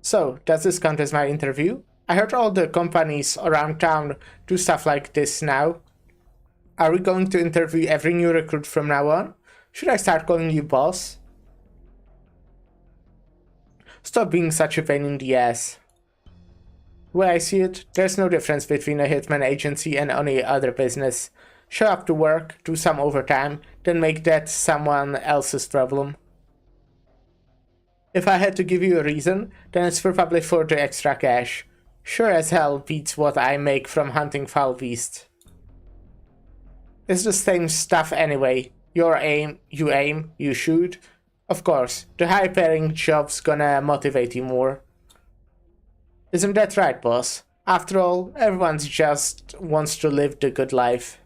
So, does this count as my interview? I heard all the companies around town do stuff like this now. Are we going to interview every new recruit from now on? Should I start calling you boss? Stop being such a pain in the ass. The way I see it, there's no difference between a hitman agency and any other business. Show up to work, do some overtime, then make that someone else's problem. If I had to give you a reason, then it's probably for the extra cash. Sure as hell beats what I make from hunting foul beasts. It's the same stuff anyway. You aim, you shoot. Of course, the high-paying job's gonna motivate you more. Isn't that right, boss? After all, everyone just wants to live the good life.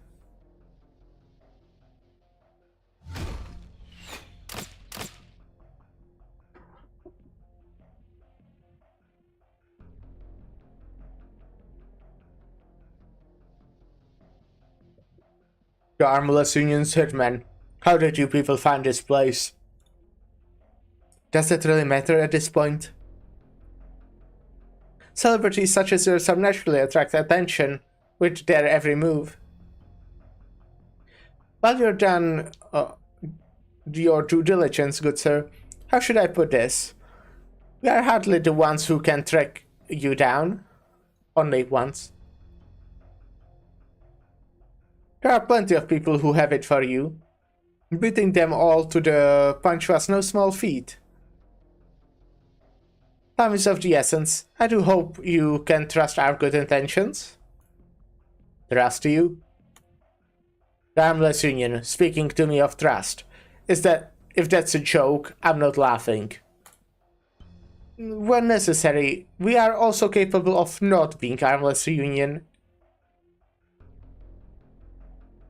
The Armless Union's hitman. How did you people find this place? Does it really matter at this point? Celebrities such as yourself naturally attract attention with their every move. While you're done your due diligence, good sir, how should I put this? We are hardly the ones who can track you down. Only once. There are plenty of people who have it for you. Beating them all to the punch was no small feat. Time is of the essence. I do hope you can trust our good intentions. Trust you? The Armless Union, speaking to me of trust. If that's a joke, I'm not laughing. When necessary, we are also capable of not being Armless Union.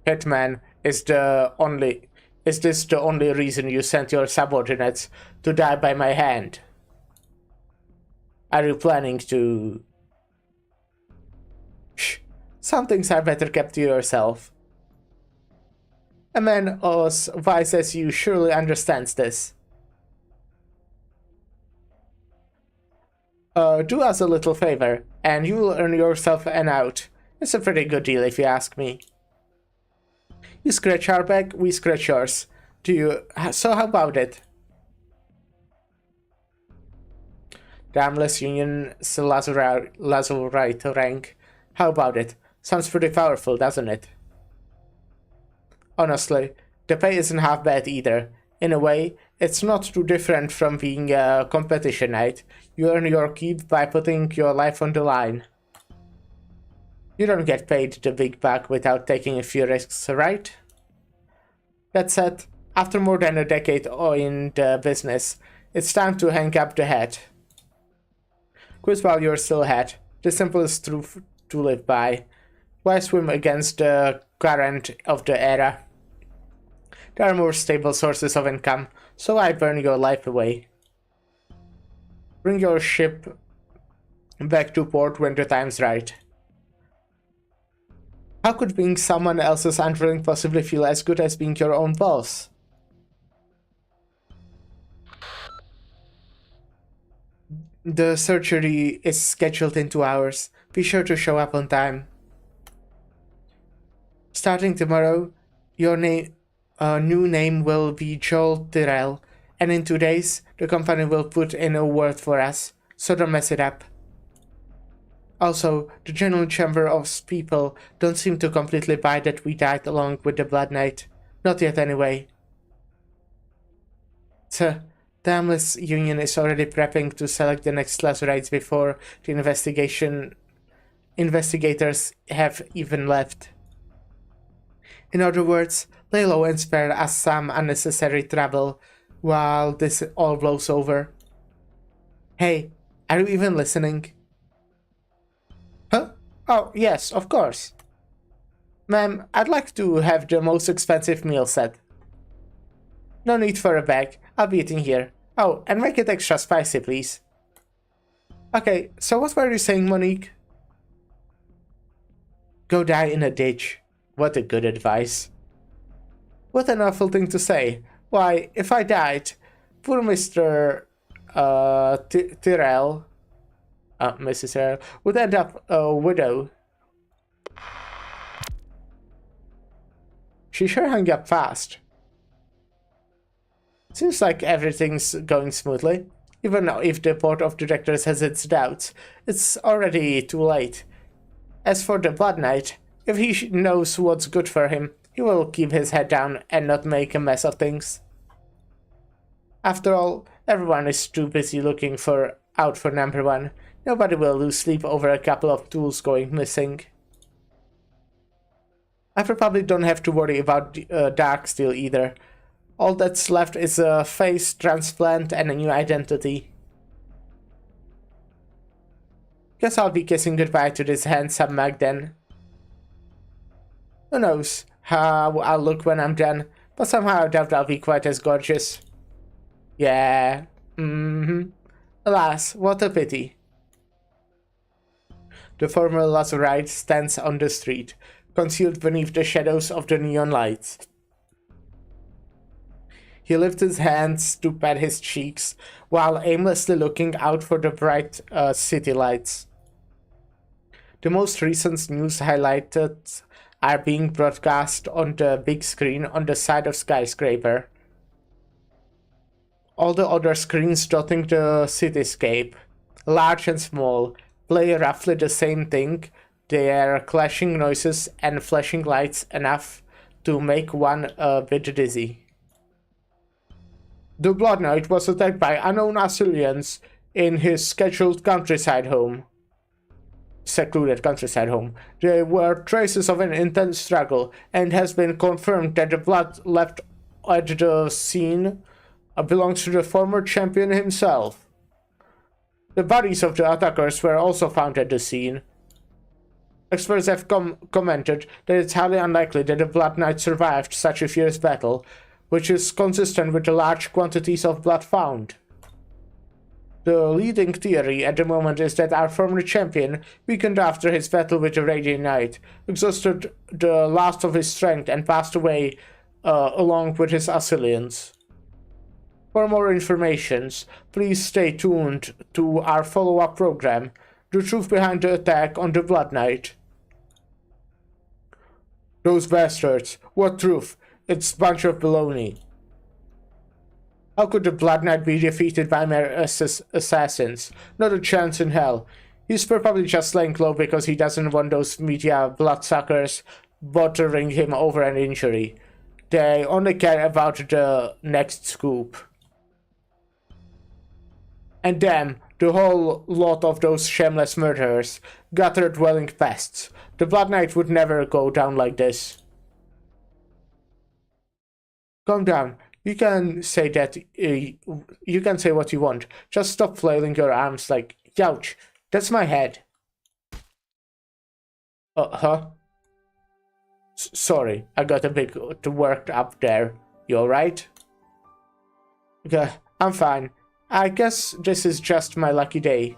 Hitman, is this the only reason you sent your subordinates to die by my hand? Are you planning to... Shh, some things are better kept to yourself. A man as wise as you surely understands this. Do us a little favor, and you will earn yourself an out. It's a pretty good deal if you ask me. You scratch our back, we scratch yours. So how about it? The Armless Union's Lazarite rank. How about it? Sounds pretty powerful, doesn't it? Honestly, the pay isn't half bad either. In a way, it's not too different from being a competition night. You earn your keep by putting your life on the line. You don't get paid the big buck without taking a few risks, right? That said, after more than a decade in the business, it's time to hang up the hat. Quit while you're still ahead. The simplest truth to live by. Why swim against the current of the era? There are more stable sources of income, so I burn your life away. Bring your ship back to port when the time's right. How could being someone else's underling possibly feel as good as being your own boss? The surgery is scheduled in 2 hours. Be sure to show up on time. Starting tomorrow, your new name will be Joel Tyrell, and in 2 days, the company will put in a word for us, so don't mess it up. Also, the General Chamber of People don't seem to completely buy that we died along with the Blood Knight. Not yet anyway. The Armless Union is already prepping to select the next Lazarites before the investigators have even left. In other words, lay low and spare us some unnecessary trouble while this all blows over. Hey, are you even listening? Huh? Oh, yes, of course. Ma'am, I'd like to have the most expensive meal set. No need for a bag, I'll be eating here. Oh, and make it extra spicy, please. Okay, so what were you saying, Monique? Go die in a ditch. What a good advice. What an awful thing to say. Why, if I died, poor Mr. Tyrell, Mrs. Tyrell, would end up a widow. She sure hung up fast. Seems like everything's going smoothly. Even if the board of directors has its doubts, it's already too late. As for the Blood Knight, if he knows what's good for him, he will keep his head down and not make a mess of things. After all, everyone is too busy looking out for number one. Nobody will lose sleep over a couple of tools going missing. I probably don't have to worry about Darksteel either. All that's left is a face transplant and a new identity. Guess I'll be kissing goodbye to this handsome mug then. Who knows how I'll look when I'm done, but somehow I doubt I'll be quite as gorgeous. Yeah, Alas, what a pity. The former Lazarite stands on the street, concealed beneath the shadows of the neon lights. He lifts his hands to pat his cheeks, while aimlessly looking out for the bright city lights. The most recent news highlighted are being broadcast on the big screen on the side of skyscraper. All the other screens dotting the cityscape, large and small, play roughly the same thing. Their clashing noises and flashing lights enough to make one a bit dizzy. The Blood Knight was attacked by unknown assailants in his scheduled secluded countryside home. There were traces of an intense struggle, and has been confirmed that the blood left at the scene belongs to the former champion himself. The bodies of the attackers were also found at the scene. Experts have commented that it's highly unlikely that the Blood Knight survived such a fierce battle, which is consistent with the large quantities of blood found. The leading theory at the moment is that our former champion, weakened after his battle with the Radiant Knight, exhausted the last of his strength and passed away along with his assailants. For more information, please stay tuned to our follow-up program, The Truth Behind the Attack on the Blood Knight. Those bastards! What truth? It's a bunch of baloney. How could the Blood Knight be defeated by mere assassins? Not a chance in hell. He's probably just laying low because he doesn't want those media bloodsuckers bothering him over an injury. They only care about the next scoop. And damn, the whole lot of those shameless murderers, gutter-dwelling pests. The Blood Knight would never go down like this. Calm down. You can say that. You can say what you want. Just stop flailing your arms like, ouch, that's my head. Sorry, I got a bit worked up there. You alright? Okay, I'm fine. I guess this is just my lucky day.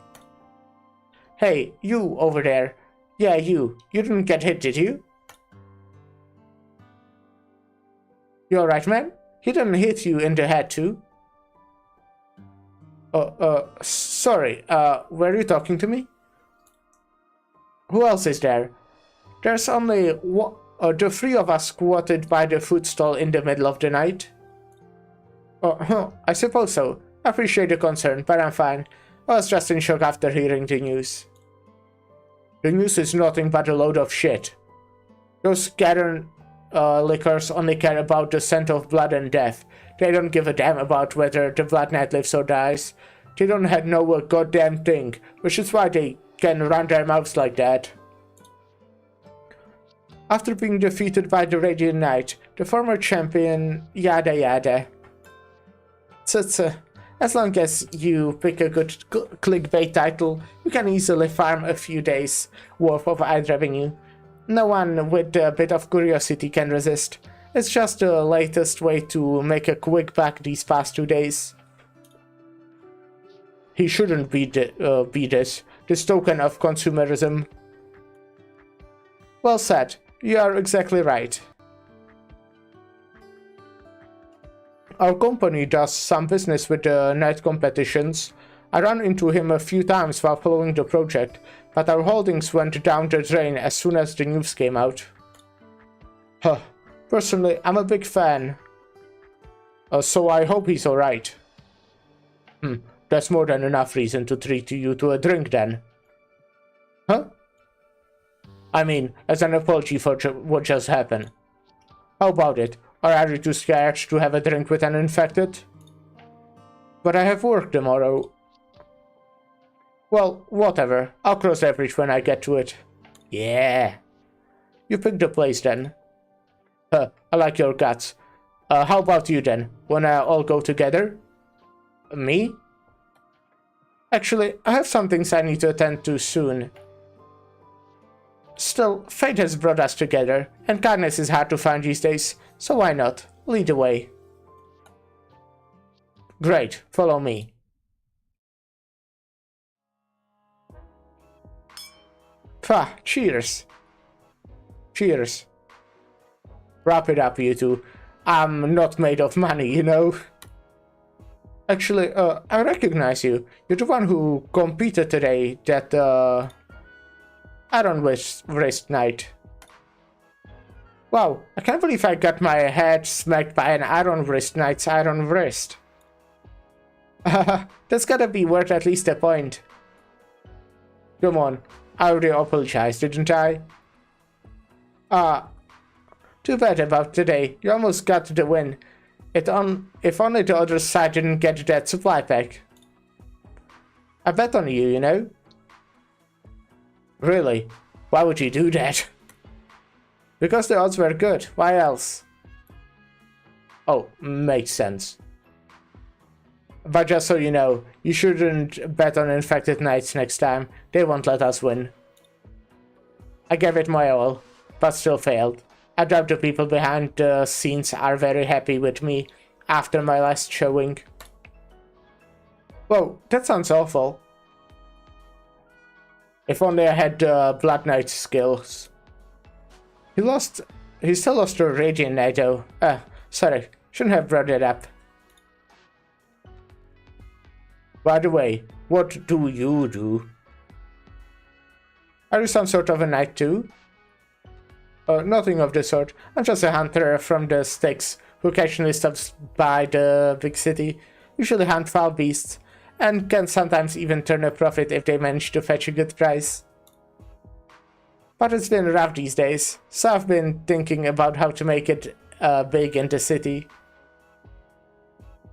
Hey, you over there. Yeah, you. You didn't get hit, did you? You alright, man? He didn't hit you in the head, too? Sorry, were you talking to me? Who else is there? There's only the three of us squatted by the food stall in the middle of the night. I suppose so. I appreciate the concern, but I'm fine. I was just in shock after hearing the news. The news is nothing but a load of shit. Those Garen lickers only care about the scent of blood and death. They don't give a damn about whether the Blood Knight lives or dies. They don't know a goddamn thing, which is why they can run their mouths like that. After being defeated by the Radiant Knight, the former champion, yada yada. As long as you pick a good clickbait title, you can easily farm a few days worth of ad revenue. No one with a bit of curiosity can resist. It's just the latest way to make a quick buck these past 2 days. He shouldn't be this token of consumerism. Well said, you are exactly right. Our company does some business with the night competitions. I ran into him a few times while following the project, but our holdings went down the drain as soon as the news came out. Huh. Personally, I'm a big fan. So I hope he's alright. That's more than enough reason to treat you to a drink then. Huh? I mean, as an apology for what just happened. How about it? Or are you too scared to have a drink with an infected? But I have work tomorrow. Well, whatever. I'll cross that bridge when I get to it. Yeah. You pick the place then. I like your guts. How about you then? Wanna all go together? Me? Actually, I have some things I need to attend to soon. Still, fate has brought us together, and kindness is hard to find these days, so why not? Lead the way. Great, follow me. Pah, cheers. Cheers. Wrap it up, you two. I'm not made of money, you know. Actually, I recognize you. You're the one who competed today, that, Iron Wrist Knight. Wow, I can't believe I got my head smacked by an Iron Wrist Knight's iron wrist. That's gotta be worth at least a point. Come on, I already apologized, didn't I? Too bad about today. You almost got the win. If only the other side didn't get that supply pack. I bet on you, you know? Really? Why would you do that? Because the odds were good. Why else? Oh, makes sense. But just so you know, you shouldn't bet on infected knights next time. They won't let us win. I gave it my all, but still failed. I doubt the people behind the scenes are very happy with me after my last showing. Whoa, that sounds awful. If only I had Blood Knight skills. He still lost to Radiant Knight though. Sorry, shouldn't have brought it up. By the way, what do you do? Are you some sort of a knight too? Nothing of the sort. I'm just a hunter from the sticks who occasionally stops by the big city. Usually hunt foul beasts, and can sometimes even turn a profit if they manage to fetch a good price. But it's been rough these days, so I've been thinking about how to make it big in the city.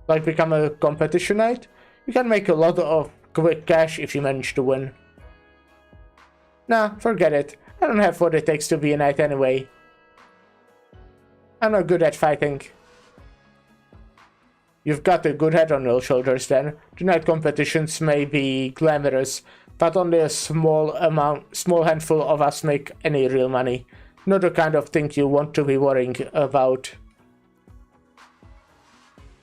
Like become a competition knight? You can make a lot of quick cash if you manage to win. Nah, forget it. I don't have what it takes to be a knight anyway. I'm not good at fighting. You've got a good head on your shoulders then. The knight competitions may be glamorous, but only a small handful of us make any real money. Not the kind of thing you want to be worrying about.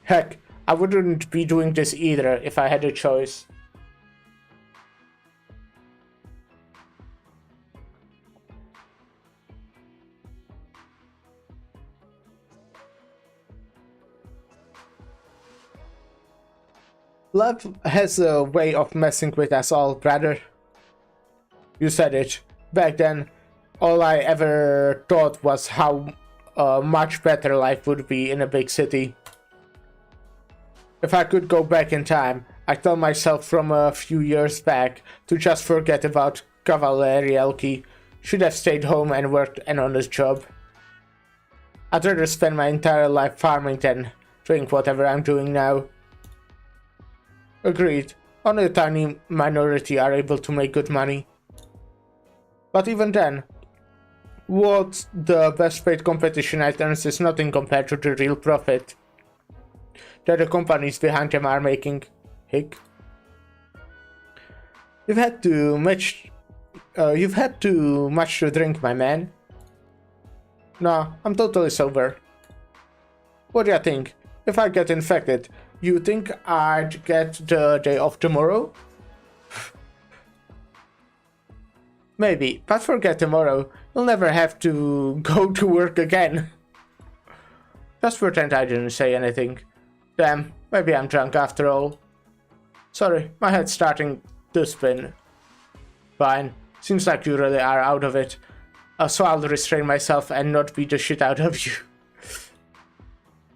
Heck, I wouldn't be doing this either if I had a choice. Love has a way of messing with us all, brother. You said it. Back then, all I ever thought was how much better life would be in a big city. If I could go back in time, I'd tell myself from a few years back to just forget about Cavallerielki. Should have stayed home and worked an honest job. I'd rather spend my entire life farming than doing whatever I'm doing now. Agreed. Only a tiny minority are able to make good money. But even then, What the best paid competition items is nothing compared to the real profit that the companies behind them are making. Hick. You've had too much to drink, my man. Nah, I'm totally sober. What do you think? If I get infected, you think I'd get the day off tomorrow? Maybe, but forget tomorrow. You'll never have to go to work again. Just pretend I didn't say anything. Damn, maybe I'm drunk after all. Sorry, my head's starting to spin. Fine, seems like you really are out of it. So I'll restrain myself and not beat the shit out of you.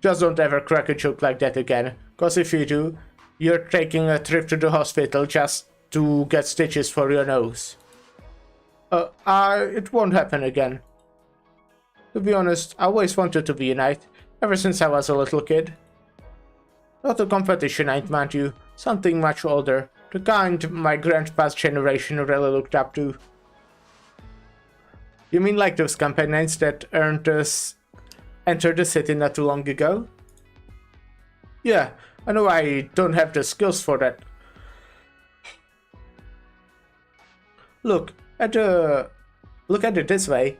Just don't ever crack a joke like that again, cause if you do, you're taking a trip to the hospital just to get stitches for your nose. It won't happen again. To be honest, I always wanted to be a knight, ever since I was a little kid. Not a competition knight, mind you, something much older, the kind my grandpa's generation really looked up to. You mean like those campaign knights that entered the city not too long ago? Yeah, I know I don't have the skills for that. Look at it this way.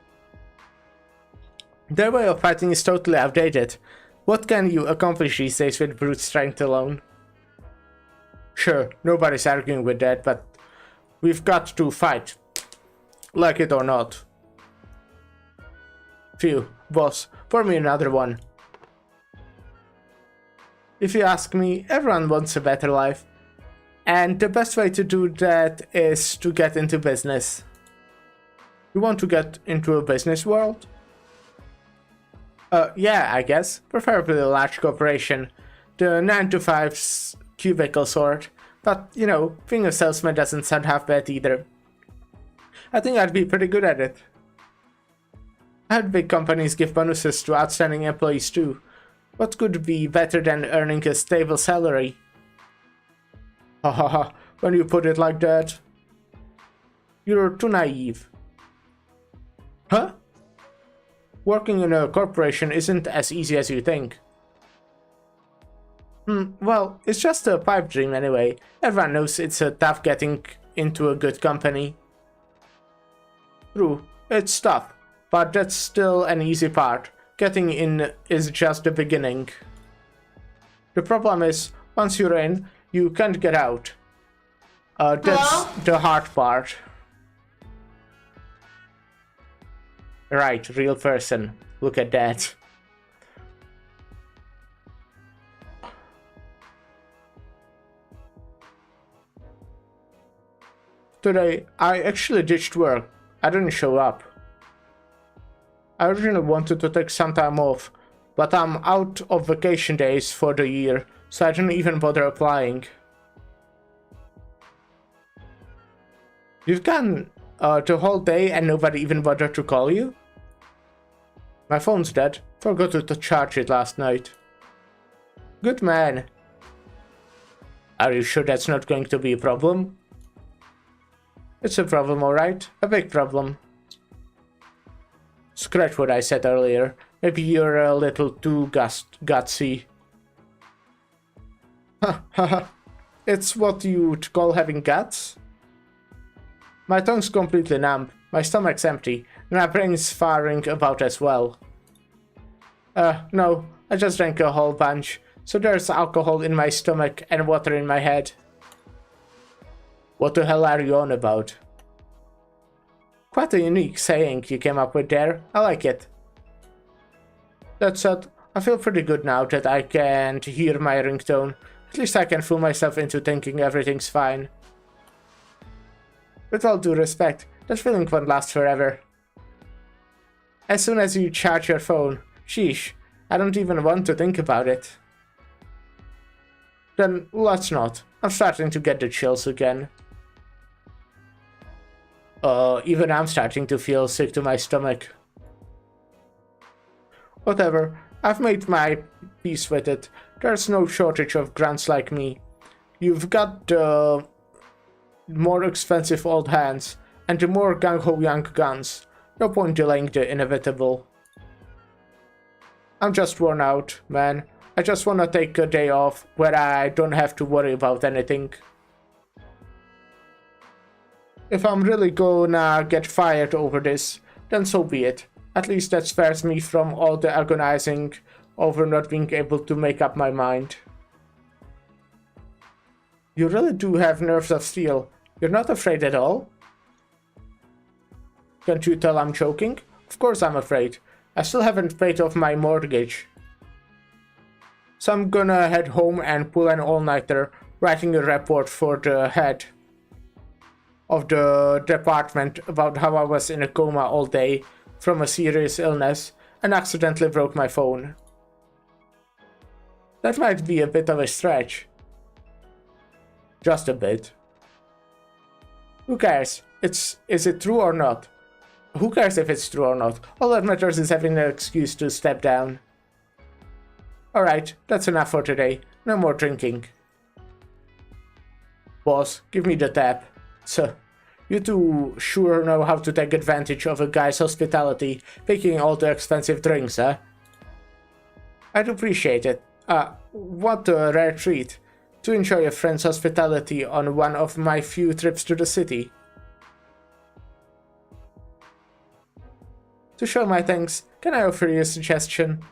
Their way of fighting is totally outdated. What can you accomplish these days with brute strength alone? Sure, nobody's arguing with that, but we've got to fight. Like it or not. Phew, boss, pour me another one. If you ask me, everyone wants a better life. And the best way to do that is to get into business. You want to get into a business world? Yeah, I guess. Preferably a large corporation. The 9-to-5's cubicle sort. But, you know, being a salesman doesn't sound half bad either. I think I'd be pretty good at it. I heard big companies give bonuses to outstanding employees too. What could be better than earning a stable salary? Hahaha, when you put it like that. You're too naive. Huh? Working in a corporation isn't as easy as you think. Well, it's just a pipe dream anyway. Everyone knows it's tough getting into a good company. True, it's tough, but that's still an easy part. Getting in is just the beginning. The problem is, once you're in, you can't get out. That's the hard part. Right, real person. Look at that. Today, I actually ditched work. I didn't show up. I originally wanted to take some time off, but I'm out of vacation days for the year, so I didn't even bother applying. You've gone the whole day and nobody even bothered to call you? My phone's dead. Forgot to charge it last night. Good man. Are you sure that's not going to be a problem? It's a problem, alright. A big problem. Scratch what I said earlier. Maybe you're a little too gutsy. Haha. It's what you'd call having guts? My tongue's completely numb, my stomach's empty, and my brain's firing about as well. No, I just drank a whole bunch, so there's alcohol in my stomach and water in my head. What the hell are you on about? Quite a unique saying you came up with there, I like it. That said, I feel pretty good now that I can't hear my ringtone. At least I can fool myself into thinking everything's fine. With all due respect, that feeling won't last forever. As soon as you charge your phone, sheesh, I don't even want to think about it. Then let's not. I'm starting to get the chills again. Even I'm starting to feel sick to my stomach. Whatever, I've made my peace with it. There's no shortage of grunts like me. You've got the more expensive old hands, and the more gung-ho young guns. No point delaying the inevitable. I'm just worn out, man. I just wanna take a day off where I don't have to worry about anything. If I'm really gonna get fired over this, then so be it. At least that spares me from all the agonizing over not being able to make up my mind. You really do have nerves of steel. You're not afraid at all? Can't you tell I'm joking? Of course I'm afraid. I still haven't paid off my mortgage. So I'm gonna head home and pull an all-nighter, writing a report for the head of the department about how I was in a coma all day from a serious illness and accidentally broke my phone. That might be a bit of a stretch. Just a bit. Who cares? Is it true or not? Who cares if it's true or not? All that matters is having an excuse to step down. Alright, that's enough for today. No more drinking. Boss, give me the tab. So, you two sure know how to take advantage of a guy's hospitality, picking all the expensive drinks, huh? I'd appreciate it. What a rare treat. To enjoy a friend's hospitality on one of my few trips to the city. To show my thanks, can I offer you a suggestion?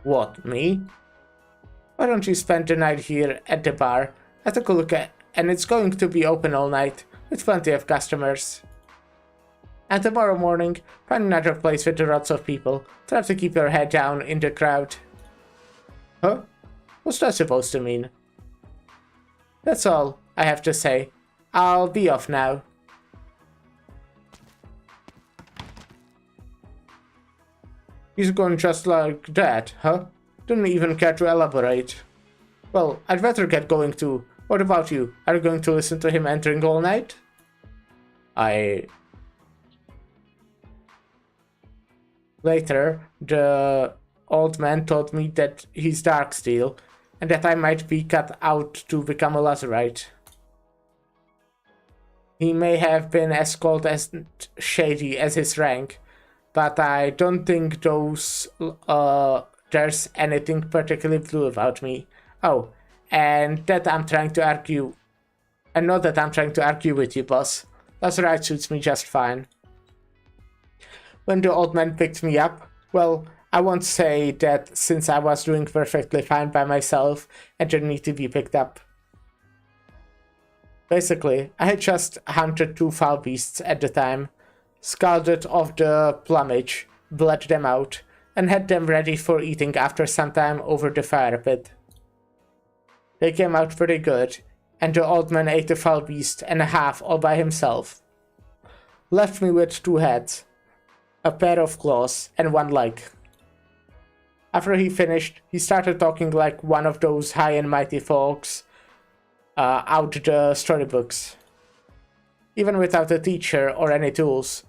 What, me? Why don't you spend the night here at the bar? I took a look at, and it's going to be open all night, with plenty of customers. And tomorrow morning, find another place with lots of people. Try to keep your head down in the crowd. Huh? What's that supposed to mean? That's all I have to say. I'll be off now. He's gone just like that, huh? Didn't even care to elaborate. Well, I'd better get going too. What about you? Are you going to listen to him entering all night? Later, the old man told me that he's dark steel, and that I might be cut out to become a Lazarite. He may have been as cold as shady as his rank, but I don't think there's anything particularly blue about me. Oh, and that I'm trying to argue. And not that I'm trying to argue with you, boss. Lazarite suits me just fine. When the old man picked me up, well, I won't say that since I was doing perfectly fine by myself and didn't need to be picked up. Basically, I had just hunted 2 foul beasts at the time, scalded off the plumage, bled them out, and had them ready for eating after some time over the fire pit. They came out pretty good, and the old man ate the foul beast and a half all by himself. Left me with 2 heads, a pair of claws, and 1 leg. After he finished, he started talking like one of those high and mighty folks out the storybooks. Even without a teacher or any tools,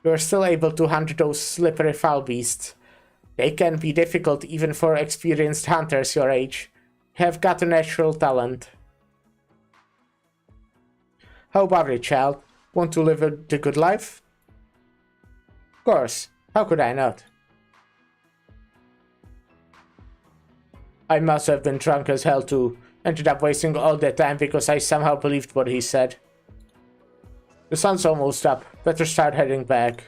you're still able to hunt those slippery foul beasts. They can be difficult even for experienced hunters your age. You have got a natural talent. How about it, child? Want to live the good life? Of course, how could I not? I must have been drunk as hell too. Ended up wasting all that time because I somehow believed what he said. The sun's almost up. Better start heading back.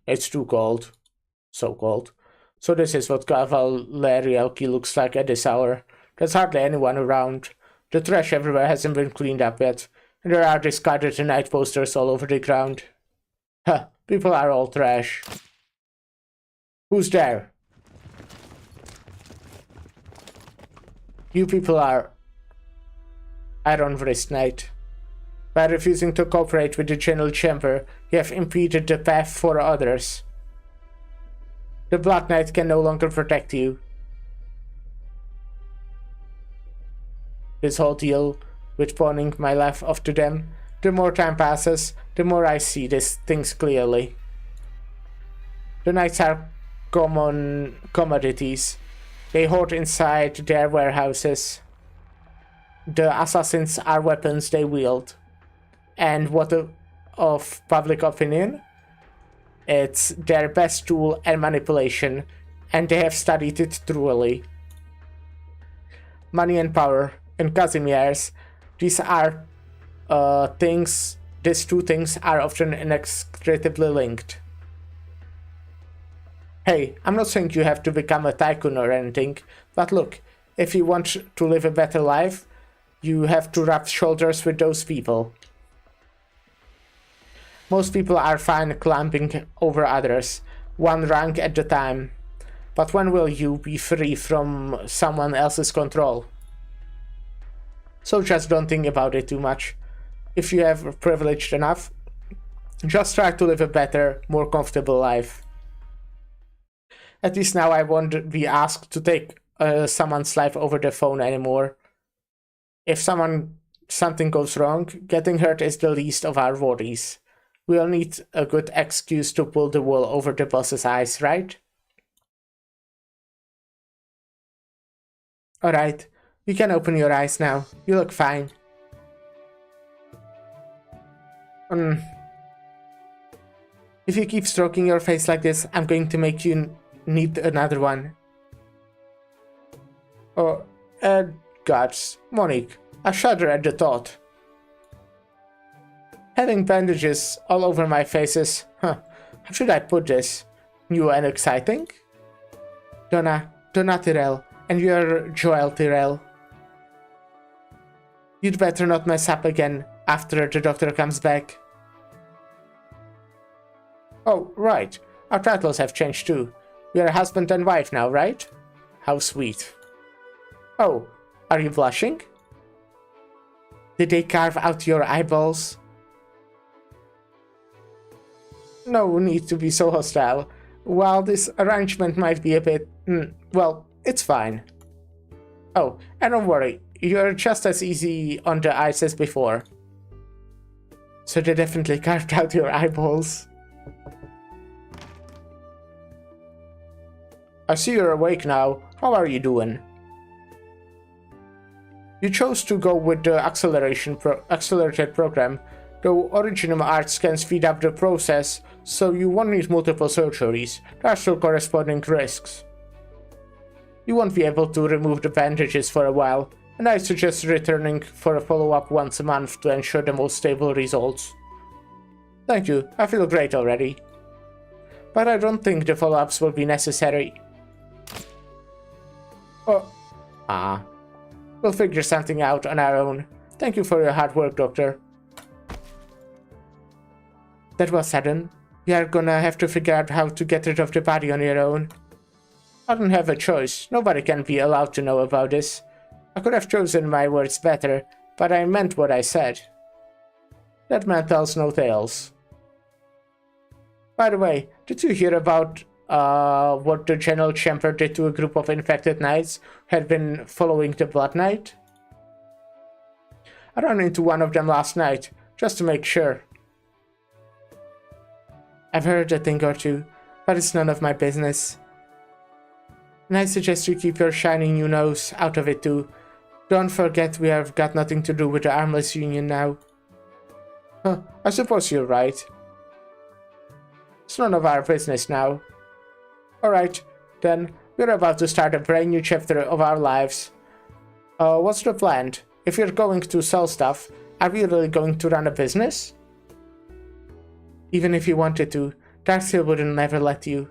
It's too cold. So cold. So this is what Cavallerialki looks like at this hour. There's hardly anyone around. The trash everywhere hasn't been cleaned up yet. And there are discarded night posters all over the ground. Huh, people are all trash. Who's there? You people are Iron Wrist Knight. By refusing to cooperate with the General Chamber, you have impeded the path for others. The Black Knight can no longer protect you. This whole deal with pawning my life off to them, the more time passes, the more I see these things clearly. The Knights are common commodities. They hoard inside their warehouses. the assassins are weapons they wield. And what of public opinion? It's their best tool and manipulation, and they have studied it thoroughly. Money and power, in Casimir's, these two things are often inextricably linked. Hey, I'm not saying you have to become a tycoon or anything, but look, if you want to live a better life, you have to rub shoulders with those people. Most people are fine clamping over others, one rank at a time. But when will you be free from someone else's control? So just don't think about it too much. If you have privileged enough, just try to live a better, more comfortable life. At least now I won't be asked to take someone's life over the phone anymore. If something goes wrong, getting hurt is the least of our worries. We'll need a good excuse to pull the wool over the boss's eyes, right? Alright, you can open your eyes now. You look fine. If you keep stroking your face like this, I'm going to make you need another one. Oh, gods, Monique, I shudder at the thought. Having bandages all over my faces, how should I put this? New and exciting? Donna Tyrell, and you're Joel Tyrell. You'd better not mess up again after the doctor comes back. Oh, right. Our titles have changed too. We are husband and wife now, right? How sweet. Oh, are you blushing? Did they carve out your eyeballs? No need to be so hostile. While this arrangement might be a bit... well, it's fine. Oh, and don't worry, you're just as easy on the eyes as before. So they definitely carved out your eyeballs. I see you're awake now. How are you doing? You chose to go with the accelerated program, though original arts can speed up the process, so you won't need multiple surgeries. There are still corresponding risks. You won't be able to remove the bandages for a while, and I suggest returning for a follow-up once a month to ensure the most stable results. Thank you, I feel great already. But I don't think the follow-ups will be necessary. Oh. We'll figure something out on our own. Thank you for your hard work, Doctor. That was sudden. You are gonna have to figure out how to get rid of the body on your own. I don't have a choice. Nobody can be allowed to know about this. I could have chosen my words better, but I meant what I said. That man tells no tales. By the way, did you hear about what the General Chamber did to a group of infected knights who had been following the Blood Knight? I ran into one of them last night, just to make sure. I've heard a thing or two, but it's none of my business. And I suggest you keep your shiny new nose out of it too. Don't forget we have got nothing to do with the Armless Union now. I suppose you're right. It's none of our business now. Alright, then, we're about to start a brand new chapter of our lives. What's the plan? If you're going to sell stuff, are we really going to run a business? Even if you wanted to, Darkseid would never let you.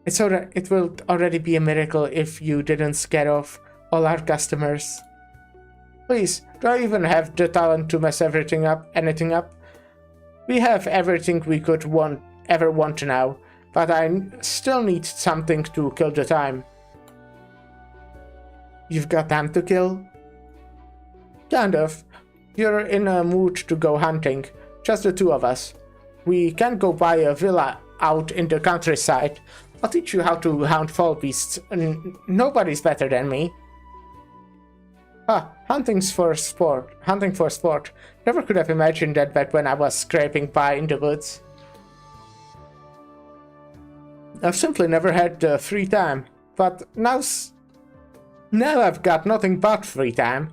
It will already be a miracle if you didn't scare off all our customers. Please, do I even have the talent to mess anything up? We have everything we could ever want now, but I still need something to kill the time. You've got time to kill? Kind of. You're in a mood to go hunting, just the two of us. We can go buy a villa out in the countryside. I'll teach you how to hunt fall beasts. Nobody's better than me. Hunting for sport. Never could have imagined that back when I was scraping by in the woods. I've simply never had the free time, but now's Now I've got nothing but free time,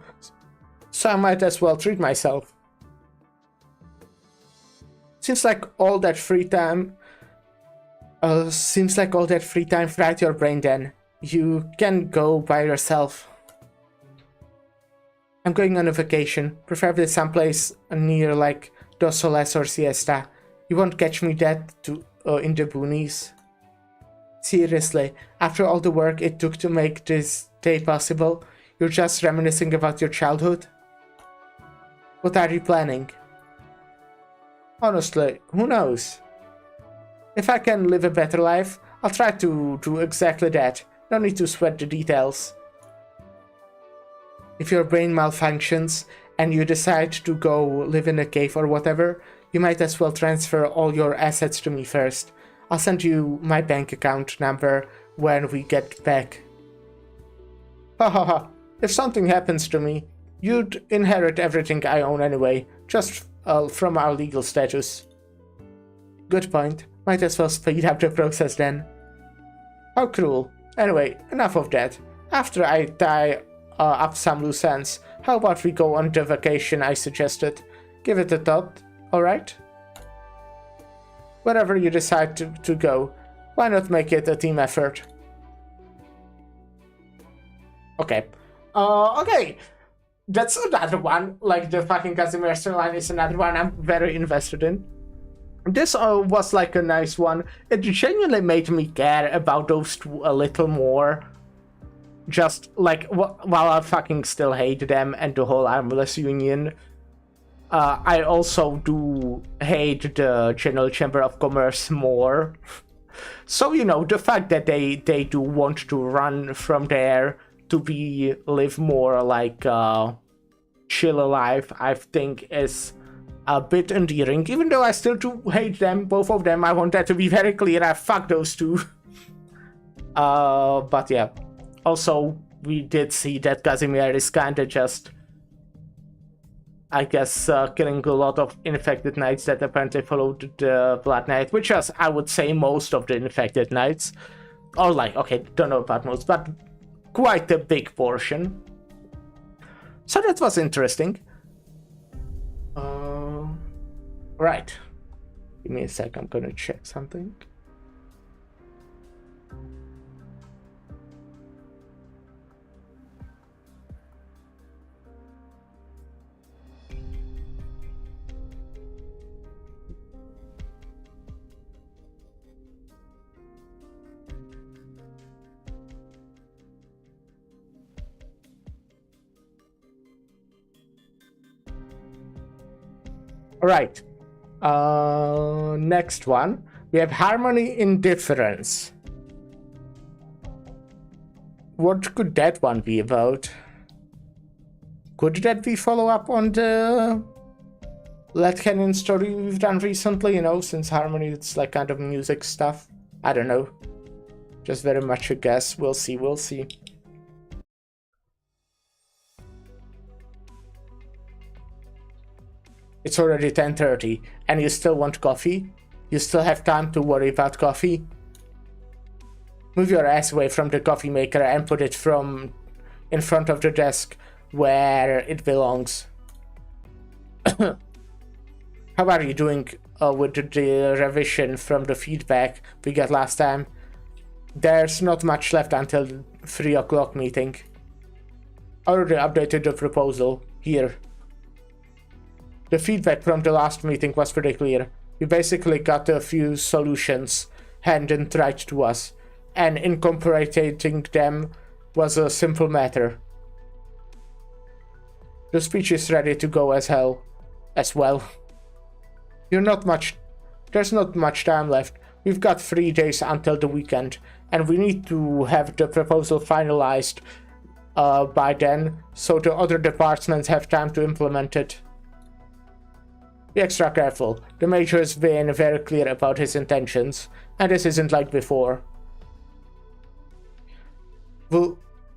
so I might as well treat myself. Seems like all that free time fried your brain then. You can go by yourself. I'm going on a vacation, preferably someplace near like Dos Soles or Siesta. You won't catch me in the boonies. Seriously, after all the work it took to make this day possible, you're just reminiscing about your childhood? What are you planning? Honestly, who knows? If I can live a better life, I'll try to do exactly that. No need to sweat the details. If your brain malfunctions and you decide to go live in a cave or whatever, you might as well transfer all your assets to me first. I'll send you my bank account number when we get back. Hahaha, if something happens to me, you'd inherit everything I own anyway, just from our legal status. Good point. Might as well speed up the process then. How cruel. Anyway, enough of that. After I tie up some loose ends, how about we go on the vacation I suggested? Give it a thought, alright? Wherever you decide to go, why not make it a team effort? Okay. Okay. That's another one. Like, the fucking Casimir storyline is another one I'm very invested in. This was like a nice one. It genuinely made me care about those two a little more. Just, like, while I fucking still hate them and the whole Armless Union, I also do hate the General Chamber of Commerce more. So, you know, the fact that they do want to run from there to live more like chill life, I think is a bit endearing. Even though I still do hate them, both of them, I want that to be very clear. I fuck those two. But yeah. Also, we did see that Casimir is kinda just, I guess, killing a lot of infected knights that apparently followed the Blood Knight, which is, I would say, most of the infected knights. Or like, okay, don't know about most, but quite a big portion. So that was interesting. Right. Give me a sec, I'm gonna check something. Alright. Next one. We have Harmony Indifference. What could that one be about? Could that be follow-up on the Let Canyon story we've done recently? You know, since Harmony, it's like kind of music stuff. I don't know. Just very much a guess. We'll see, we'll see. It's already 10:30, and you still want coffee? You still have time to worry about coffee? Move your ass away from the coffee maker and put it in front of the desk where it belongs. How are you doing with the revision from the feedback we got last time? There's not much left until 3 o'clock meeting. Already updated the proposal. Here. The feedback from the last meeting was pretty clear. We basically got a few solutions handed right to us, and incorporating them was a simple matter. The speech is ready to go as well. There's not much time left. We've got 3 days until the weekend, and we need to have the proposal finalized by then, so the other departments have time to implement it. Be extra careful. The Major has been very clear about his intentions, and this isn't like before.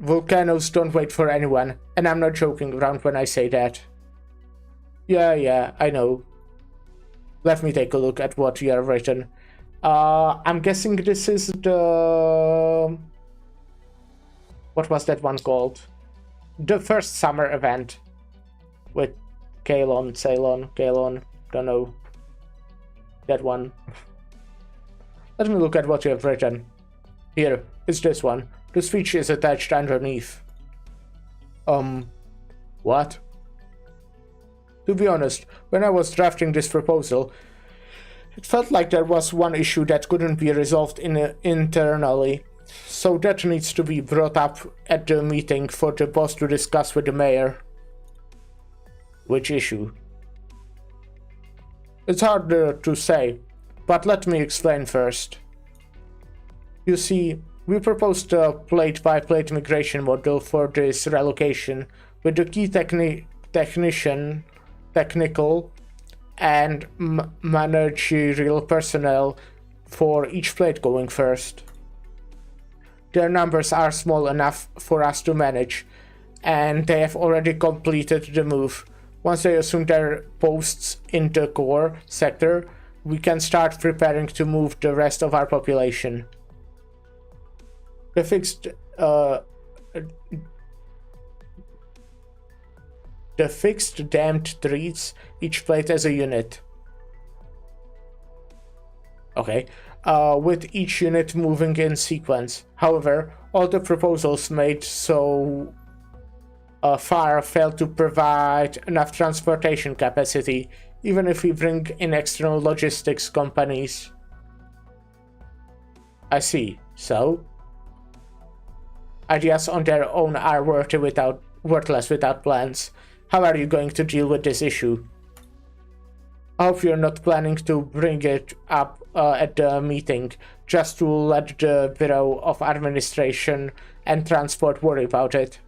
Volcanoes don't wait for anyone, and I'm not joking around when I say that. Yeah, I know. Let me take a look at what you have written. I'm guessing this is the What was that one called? The first summer event. With Ceylon, don't know. That one. Let me look at what you have written. Here, it's this one. The speech is attached underneath. What? To be honest, when I was drafting this proposal, it felt like there was one issue that couldn't be resolved internally. So that needs to be brought up at the meeting for the boss to discuss with the mayor. Which issue? It's harder to say, but let me explain first. You see, we proposed a plate-by-plate migration model for this relocation, with the key technical and managerial personnel for each plate going first. Their numbers are small enough for us to manage, and they have already completed the move. Once they assume their posts in the core sector, we can start preparing to move the rest of our population. The fixed damned treats each plate as a unit. Okay. With each unit moving in sequence. However, all the proposals made so far fail to provide enough transportation capacity, even if we bring in external logistics companies. I see. So? Ideas on their own are worthless without plans. How are you going to deal with this issue? I hope you're not planning to bring it up at the meeting, just to let the Bureau of Administration and Transport worry about it.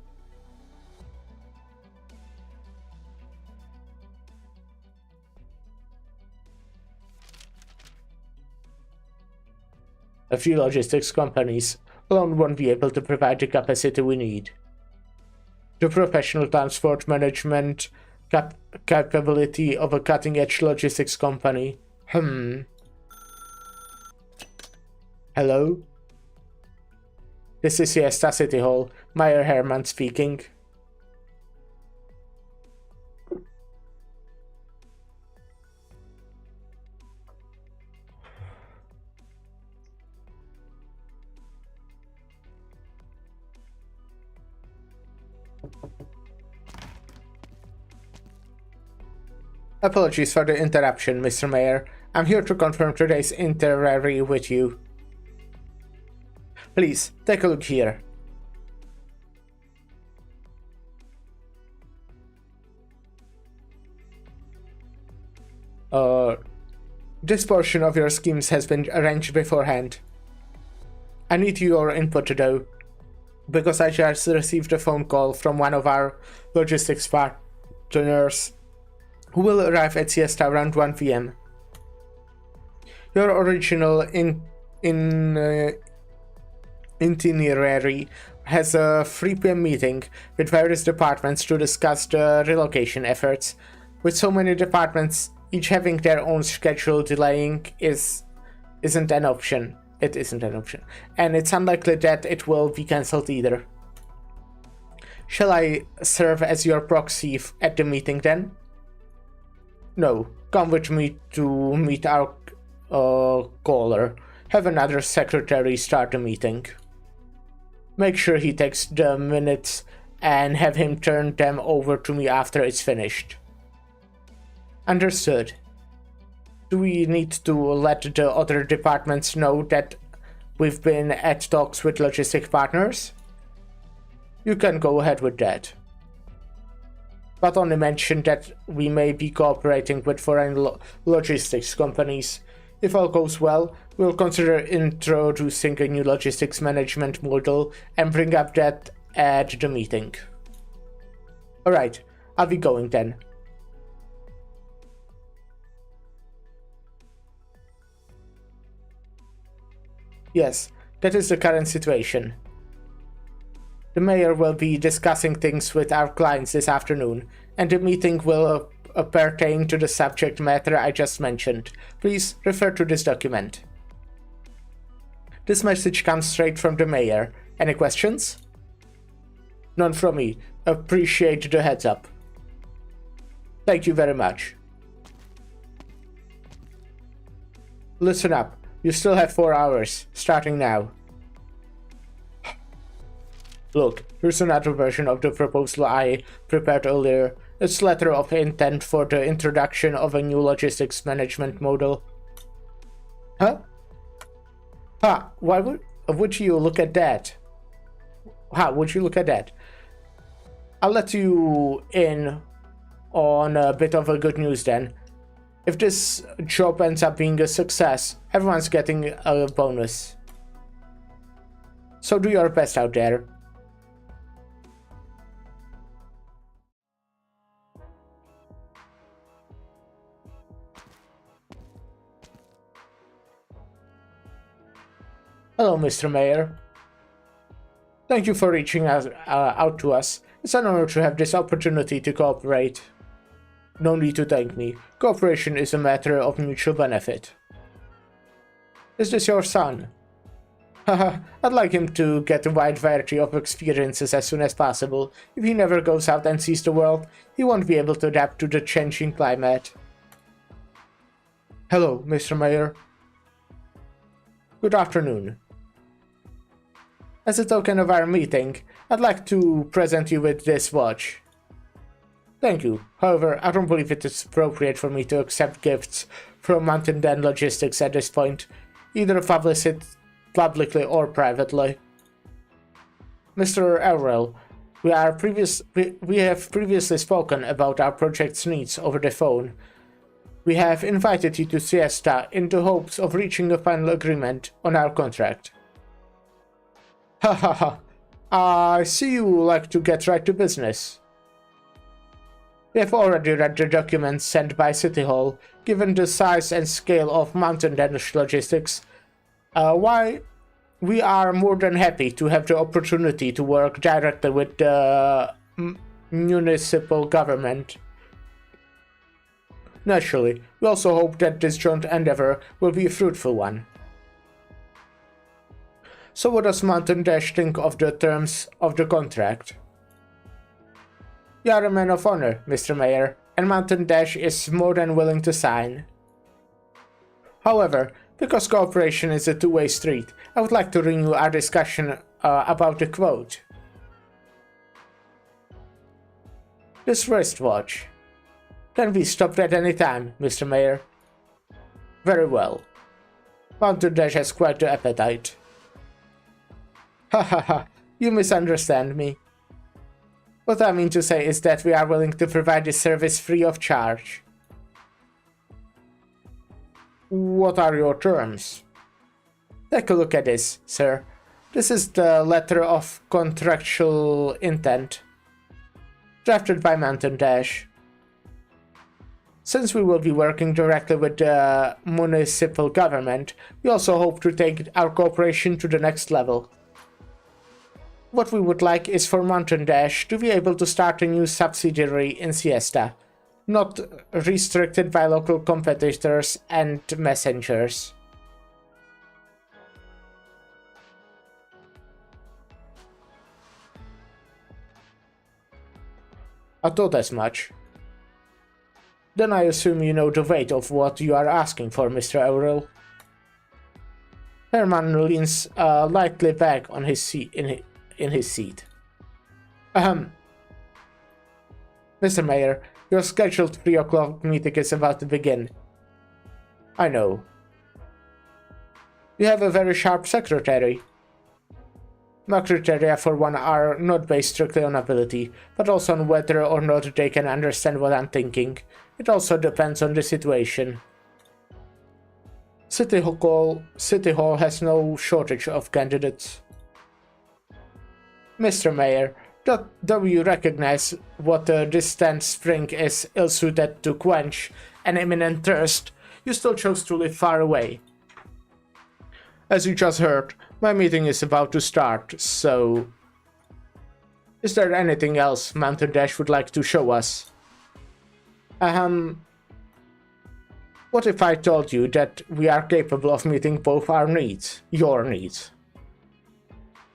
A few logistics companies alone won't be able to provide the capacity we need. The professional transport management capability of a cutting-edge logistics company. Hello? This is Siesta City Hall. Mayor Herman speaking. Apologies for the interruption, Mr. Mayor. I'm here to confirm today's itinerary with you. Please, take a look here. This portion of your schemes has been arranged beforehand. I need your input though, because I just received a phone call from one of our logistics partners who will arrive at Siesta around 1 p.m. Your original itinerary has a 3 p.m. meeting with various departments to discuss the relocation efforts. With so many departments each having their own schedule, delaying isn't an option. It isn't an option, and it's unlikely that it will be cancelled either. Shall I serve as your proxy at the meeting then? No, come with me to meet our caller. Have another secretary start the meeting. Make sure he takes the minutes and have him turn them over to me after it's finished. Understood. Do we need to let the other departments know that we've been at talks with logistic partners? You can go ahead with that. But only mention that we may be cooperating with foreign logistics companies. If all goes well, we'll consider introducing a new logistics management model and bring up that at the meeting. Alright, I'll be going then. Yes, that is the current situation. The mayor will be discussing things with our clients this afternoon, and the meeting will pertain to the subject matter I just mentioned. Please refer to this document. This message comes straight from the mayor. Any questions? None from me. Appreciate the heads up. Thank you very much. Listen up. You still have 4 hours, starting now. Look, here's another version of the proposal I prepared earlier. It's letter of intent for the introduction of a new logistics management model. Huh? Huh, why would you look at that? How would you look at that? I'll let you in on a bit of a good news then. If this job ends up being a success, everyone's getting a bonus. So do your best out there. Hello, Mr. Mayor. Thank you for reaching out to us. It's an honor to have this opportunity to cooperate. No need to thank me. Cooperation is a matter of mutual benefit. Is this your son? Haha, I'd like him to get a wide variety of experiences as soon as possible. If he never goes out and sees the world, he won't be able to adapt to the changing climate. Hello, Mr. Mayor. Good afternoon. As a token of our meeting, I'd like to present you with this watch. Thank you. However, I don't believe it is appropriate for me to accept gifts from Mountain Den Logistics at this point, either publicly or privately. Mr. Elrell, we have previously spoken about our project's needs over the phone. We have invited you to Siesta in the hopes of reaching a final agreement on our contract. Ha ha ha. I see you like to get right to business. We have already read the documents sent by City Hall. Given the size and scale of Mountain Danish Logistics, why we are more than happy to have the opportunity to work directly with the municipal government. Naturally, we also hope that this joint endeavor will be a fruitful one. So what does Mountain Dash think of the terms of the contract? You are a man of honor, Mr. Mayor, and Mountain Dash is more than willing to sign. However, because cooperation is a two-way street, I would like to renew our discussion about the quote. This wristwatch can be stopped at any time, Mr. Mayor. Very well. Mountain Dash has quite the appetite. Ha ha ha, you misunderstand me. What I mean to say is that we are willing to provide this service free of charge. What are your terms? Take a look at this, sir. This is the letter of contractual intent, drafted by Mountain Dash. Since we will be working directly with the municipal government, we also hope to take our cooperation to the next level. What we would like is for Mountain Dash to be able to start a new subsidiary in Siesta, not restricted by local competitors and messengers. I thought as much. Then I assume you know the weight of what you are asking for, Mr. Aurel. Herman leans lightly back on his seat in his seat. Mr. Mayor, your scheduled 3 o'clock meeting is about to begin. I know. You have a very sharp secretary. My criteria for one are not based strictly on ability, but also on whether or not they can understand what I'm thinking. It also depends on the situation. City Hall has no shortage of candidates. Mr. Mayor, though you recognize what a distant spring is ill-suited to quench an imminent thirst, you still chose to live far away. As you just heard, my meeting is about to start, so... Is there anything else Mountain Dash would like to show us? What if I told you that we are capable of meeting both our needs, your needs?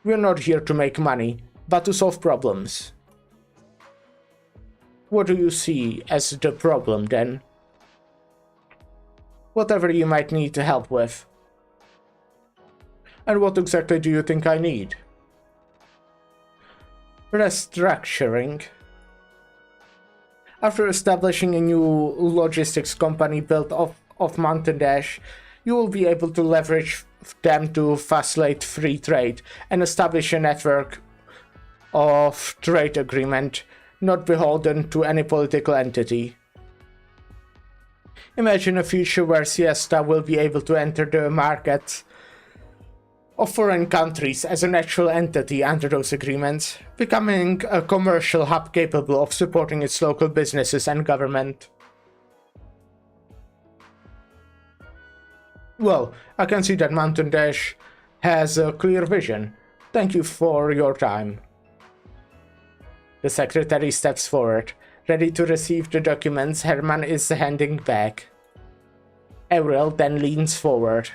We're not here to make money, but to solve problems. What do you see as the problem, then? Whatever you might need help with. And what exactly do you think I need? Restructuring. After establishing a new logistics company built off Mountain Dash, you will be able to leverage them to facilitate free trade and establish a network of trade agreement, not beholden to any political entity. Imagine a future where Siesta will be able to enter the market of foreign countries as a natural entity under those agreements, becoming a commercial hub capable of supporting its local businesses and government. Well, I can see that Mountain Dash has a clear vision. Thank you for your time. The secretary steps forward, ready to receive the documents Herman is handing back. Auriel then leans forward.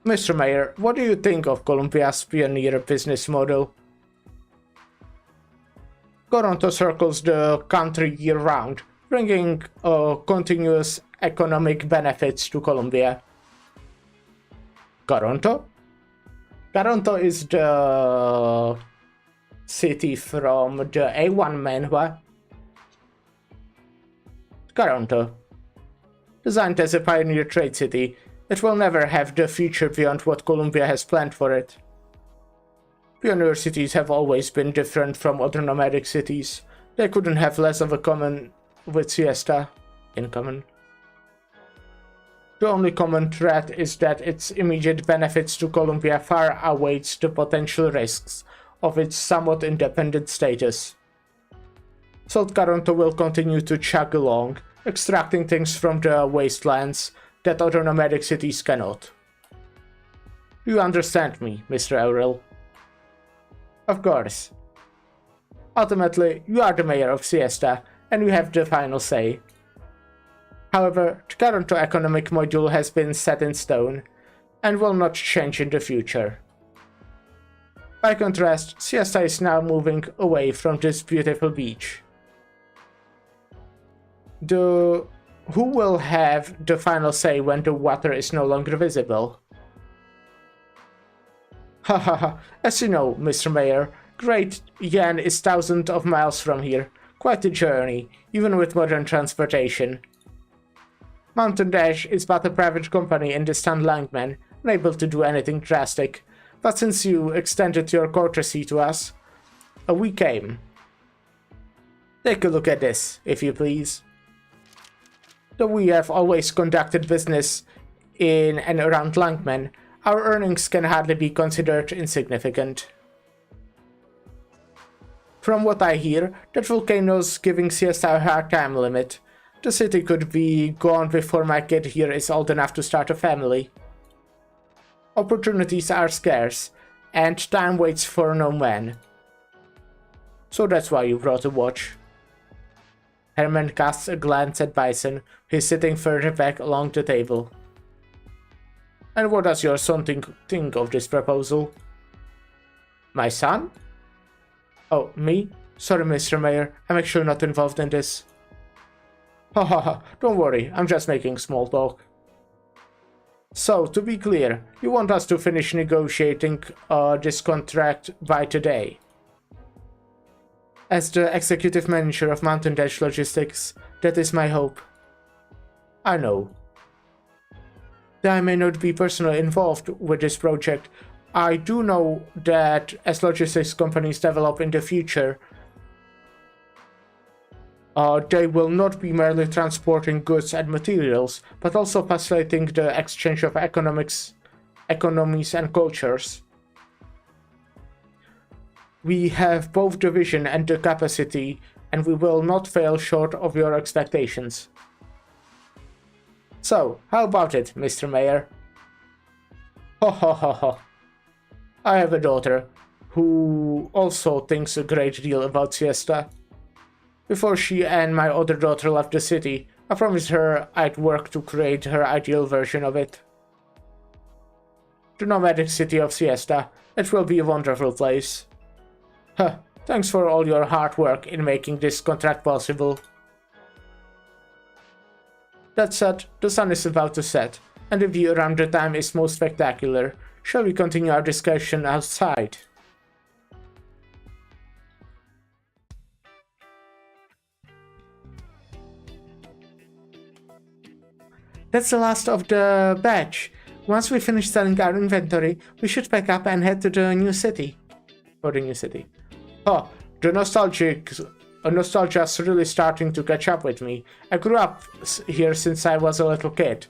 Mr. Mayor, what do you think of Columbia's pioneer business model? Toronto circles the country year-round, bringing continuous economic benefits to Columbia. Toronto? Toronto is the city from the A1 manhwa. Toronto. Designed as a pioneer trade city, it will never have the future beyond what Columbia has planned for it. Pioneer cities have always been different from other nomadic cities. They couldn't have less of a common with Siesta in common. The only common threat is that its immediate benefits to Columbia far outweighs the potential risks of its somewhat independent status. South Toronto will continue to chug along, extracting things from the wastelands that other nomadic cities cannot. Do you understand me, Mr. Auriel? Of course. Ultimately, you are the mayor of Siesta, and you have the final say. However, the Toronto economic module has been set in stone, and will not change in the future. By contrast, Siesta is now moving away from this beautiful beach. Who will have the final say when the water is no longer visible? Hahaha, as you know, Mr. Mayor, Great Yan is thousands of miles from here. Quite a journey, even with modern transportation. Mountain Dash is but a private company in distant Langman, unable to do anything drastic. But since you extended your courtesy to us, we came. Take a look at this, if you please. Though we have always conducted business in and around Langman, our earnings can hardly be considered insignificant. From what I hear, that volcano's giving Siesta a hard time limit. The city could be gone before my kid here is old enough to start a family. Opportunities are scarce, and time waits for no man. So that's why you brought a watch. Herman casts a glance at Bison, who is sitting further back along the table. And what does your son think of this proposal? My son? Oh, me? Sorry, Mr. Mayor, I'm actually not involved in this. Ha ha ha, don't worry, I'm just making small talk. So, to be clear, you want us to finish negotiating this contract by today? As the executive manager of Mountain Dash Logistics, that is my hope. I know. Though I may not be personally involved with this project, I do know that as logistics companies develop in the future, they will not be merely transporting goods and materials, but also facilitating the exchange of economies and cultures. We have both the vision and the capacity, and we will not fail short of your expectations. So, how about it, Mr. Mayor? Ho ho ho ho. I have a daughter, who also thinks a great deal about Siesta. Before she and my other daughter left the city, I promised her I'd work to create her ideal version of it. The nomadic city of Siesta, it will be a wonderful place. Huh, thanks for all your hard work in making this contract possible. That said, the sun is about to set, and the view around the dam is most spectacular. Shall we continue our discussion outside? That's the last of the batch. Once we finish selling our inventory, we should pack up and head to the new city. Or the new city. Oh, the nostalgia's really starting to catch up with me. I grew up here since I was a little kid,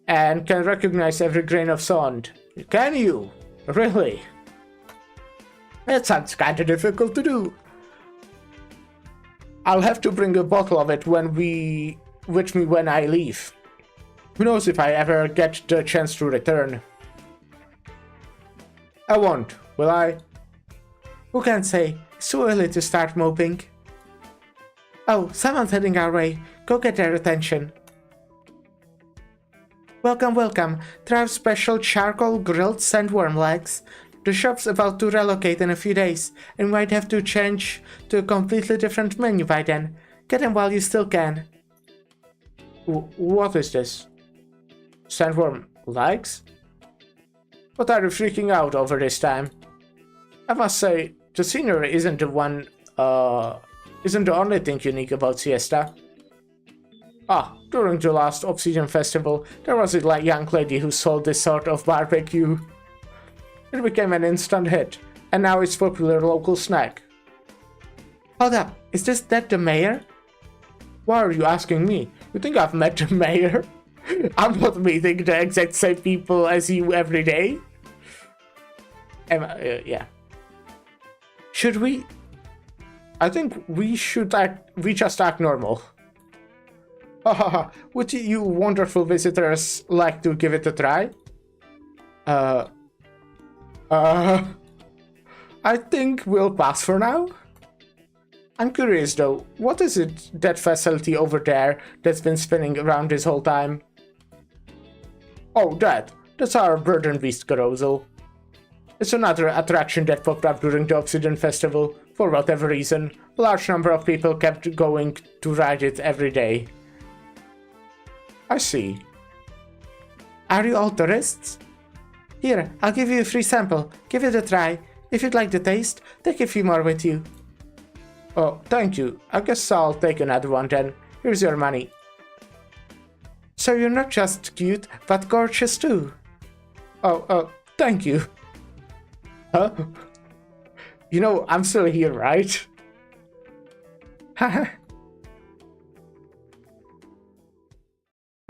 and can recognize every grain of sand. Can you? Really? That sounds kinda difficult to do. I'll have to bring a bottle of it with me when I leave. Who knows if I ever get the chance to return. I won't, will I? Who can say? It's too early to start moping. Oh, someone's heading our way. Go get their attention. Welcome, welcome. Try our special charcoal grilled sandworm legs. The shop's about to relocate in a few days, and might have to change to a completely different menu by then. Get them while you still can. What is this? Sandworm legs? What are you freaking out over this time? I must say, the scenery isn't the only thing unique about Siesta. Ah, during the last Obsidian Festival, there was a young lady who sold this sort of barbecue. It became an instant hit, and now it's a popular local snack. Hold up, is that the mayor? Why are you asking me? You think I've met the mayor? I'm not meeting the exact same people as you every day. Yeah. Should we? I think we should we just act normal. Hahaha, would you wonderful visitors like to give it a try? I think we'll pass for now. I'm curious though, what is it, that facility over there that's been spinning around this whole time? Oh, that's our Bird and Beast carousel. It's another attraction that popped up during the Obsidian Festival. For whatever reason, a large number of people kept going to ride it every day. I see. Are you all tourists? Here, I'll give you a free sample. Give it a try. If you'd like the taste, take a few more with you. Oh, thank you. I guess I'll take another one then. Here's your money. So you're not just cute, but gorgeous too. Oh, thank you. Huh? You know, I'm still here, right? Haha.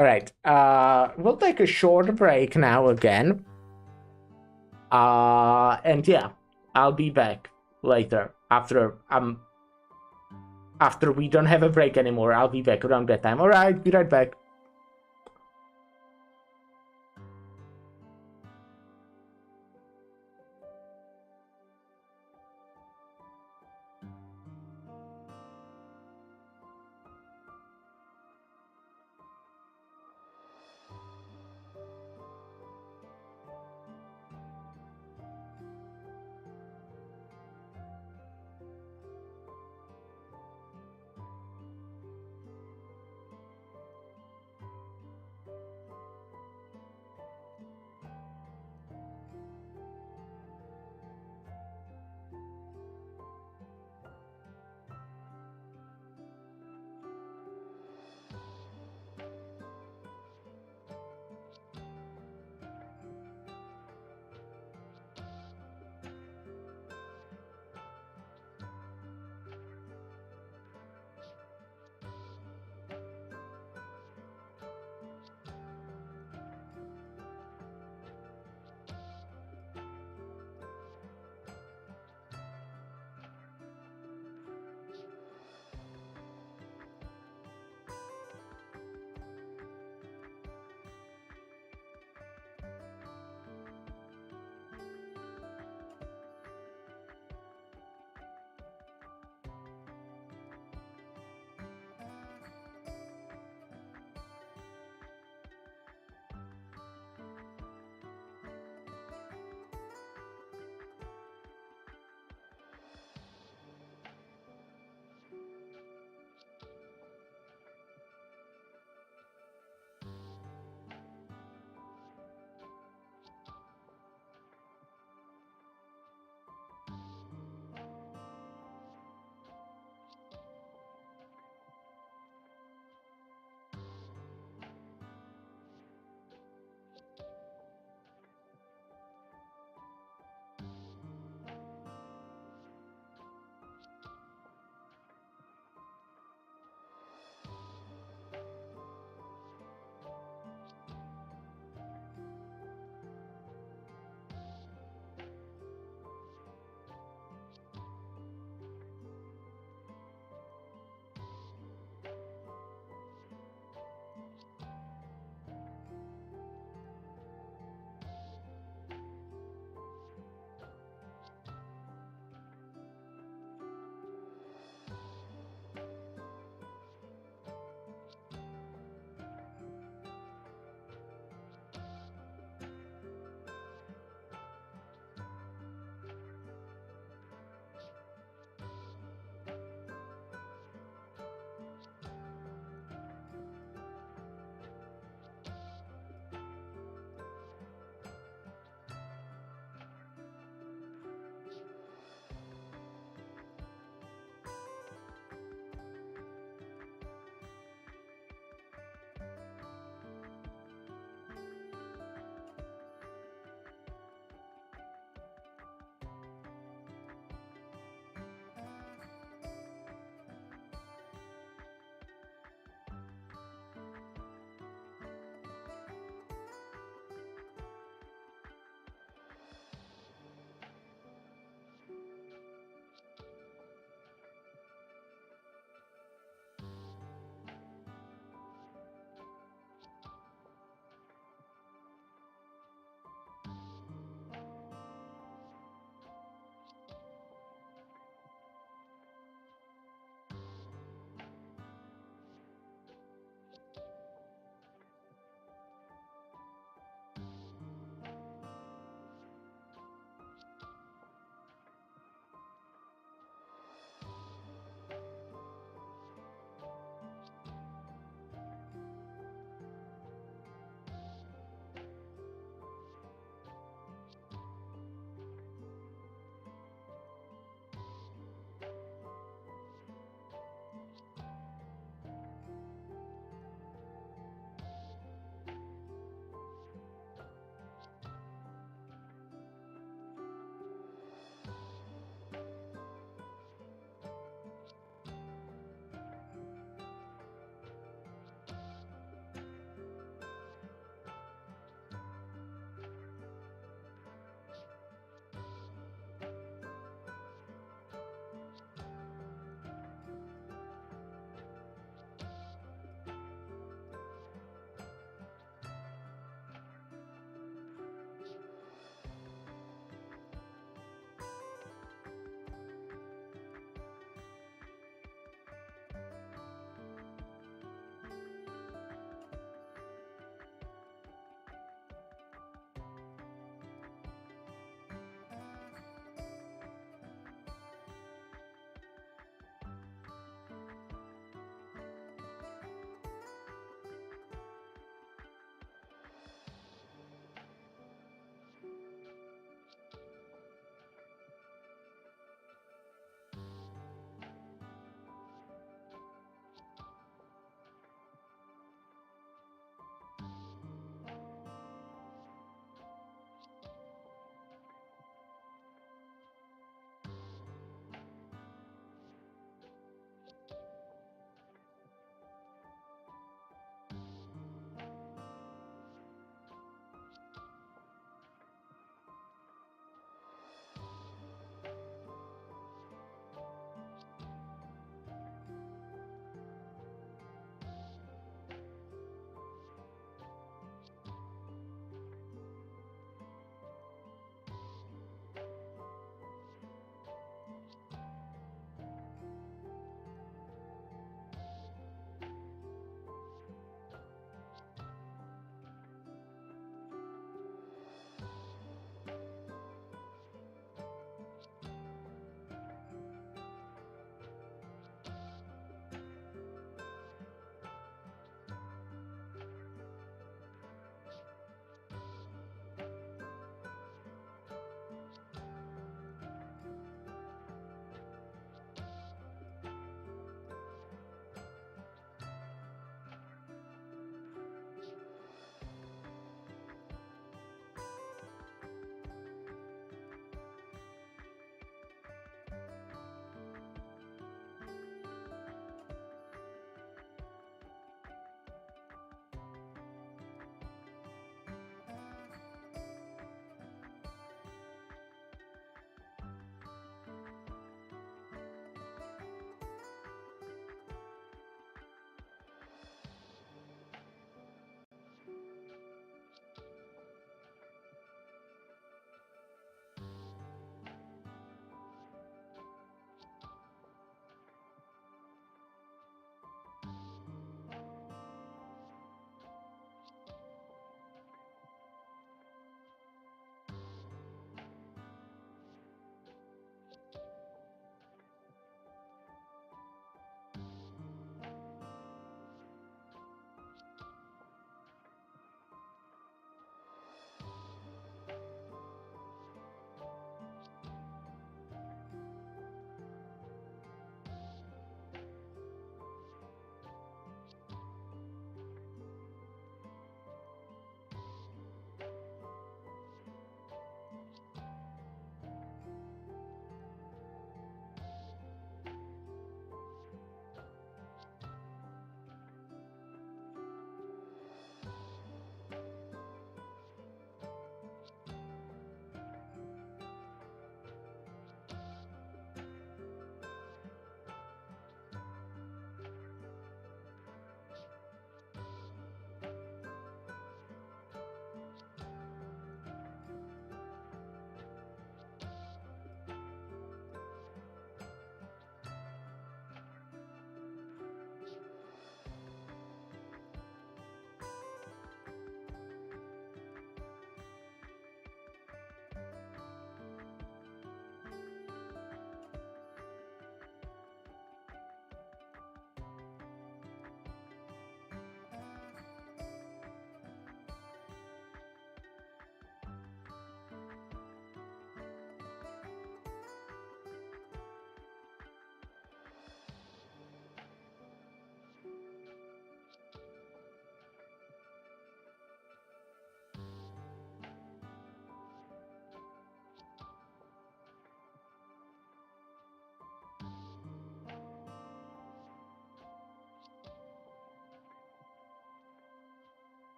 Alright, we'll take a short break now again. And yeah, I'll be back later after we don't have a break anymore. I'll be back around that time. Alright, be right back.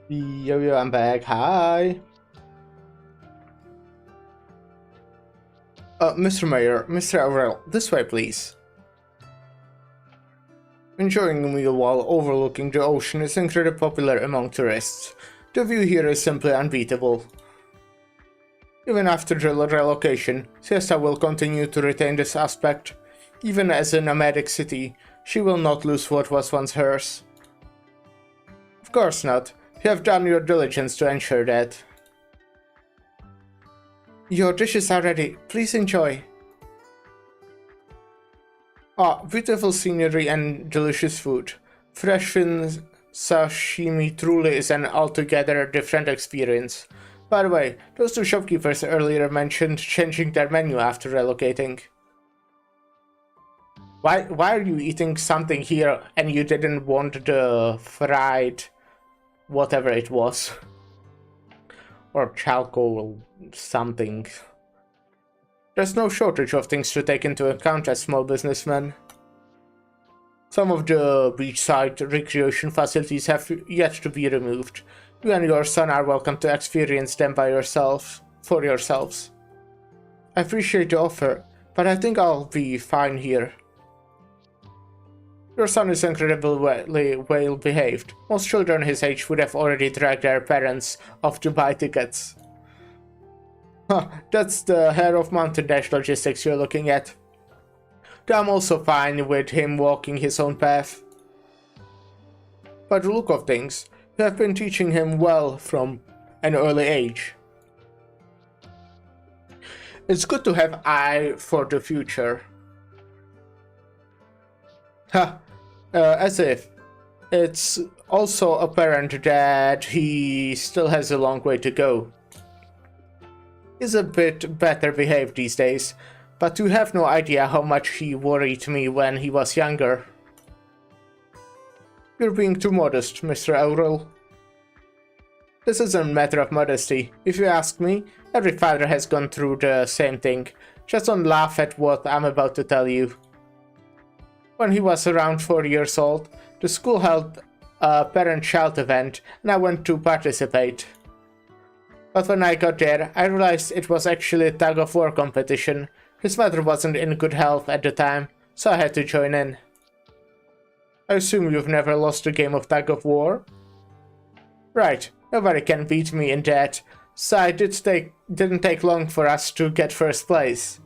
Yo, I'm back. Hi. Mr. Mayor, Mr. Aurel, this way, please. Enjoying a meal while overlooking the ocean is incredibly popular among tourists. The view here is simply unbeatable. Even after the relocation, Siesta will continue to retain this aspect. Even as a nomadic city, she will not lose what was once hers. Of course not. You have done your diligence to ensure that. Your dishes are ready. Please enjoy. Ah, beautiful scenery and delicious food. Fresh fin sashimi truly is an altogether different experience. By the way, those two shopkeepers earlier mentioned changing their menu after relocating. Why are you eating something here and you didn't want the fried whatever it was? Or charcoal something. There's no shortage of things to take into account as small businessmen. Some of the beachside recreation facilities have yet to be removed. You and your son are welcome to experience them for yourselves. I appreciate the offer, but I think I'll be fine here. Your son is incredibly well behaved. Most children his age would have already dragged their parents off to buy tickets. Huh, that's the hair of Mountain Dash logistics you're looking at. Though I'm also fine with him walking his own path. By the look of things, you have been teaching him well from an early age. It's good to have eye for the future. Ha, as if. It's also apparent that he still has a long way to go. He's a bit better behaved these days, but you have no idea how much he worried me when he was younger. You're being too modest, Mr. Aurel. This isn't a matter of modesty. If you ask me, every father has gone through the same thing. Just don't laugh at what I'm about to tell you. When he was around 4 years old, the school held a parent-child event and I went to participate. But when I got there, I realized it was actually a tug-of-war competition. His mother wasn't in good health at the time, so I had to join in. I assume you've never lost a game of tug-of-war? Right, nobody can beat me in that, so it didn't take long for us to get first place.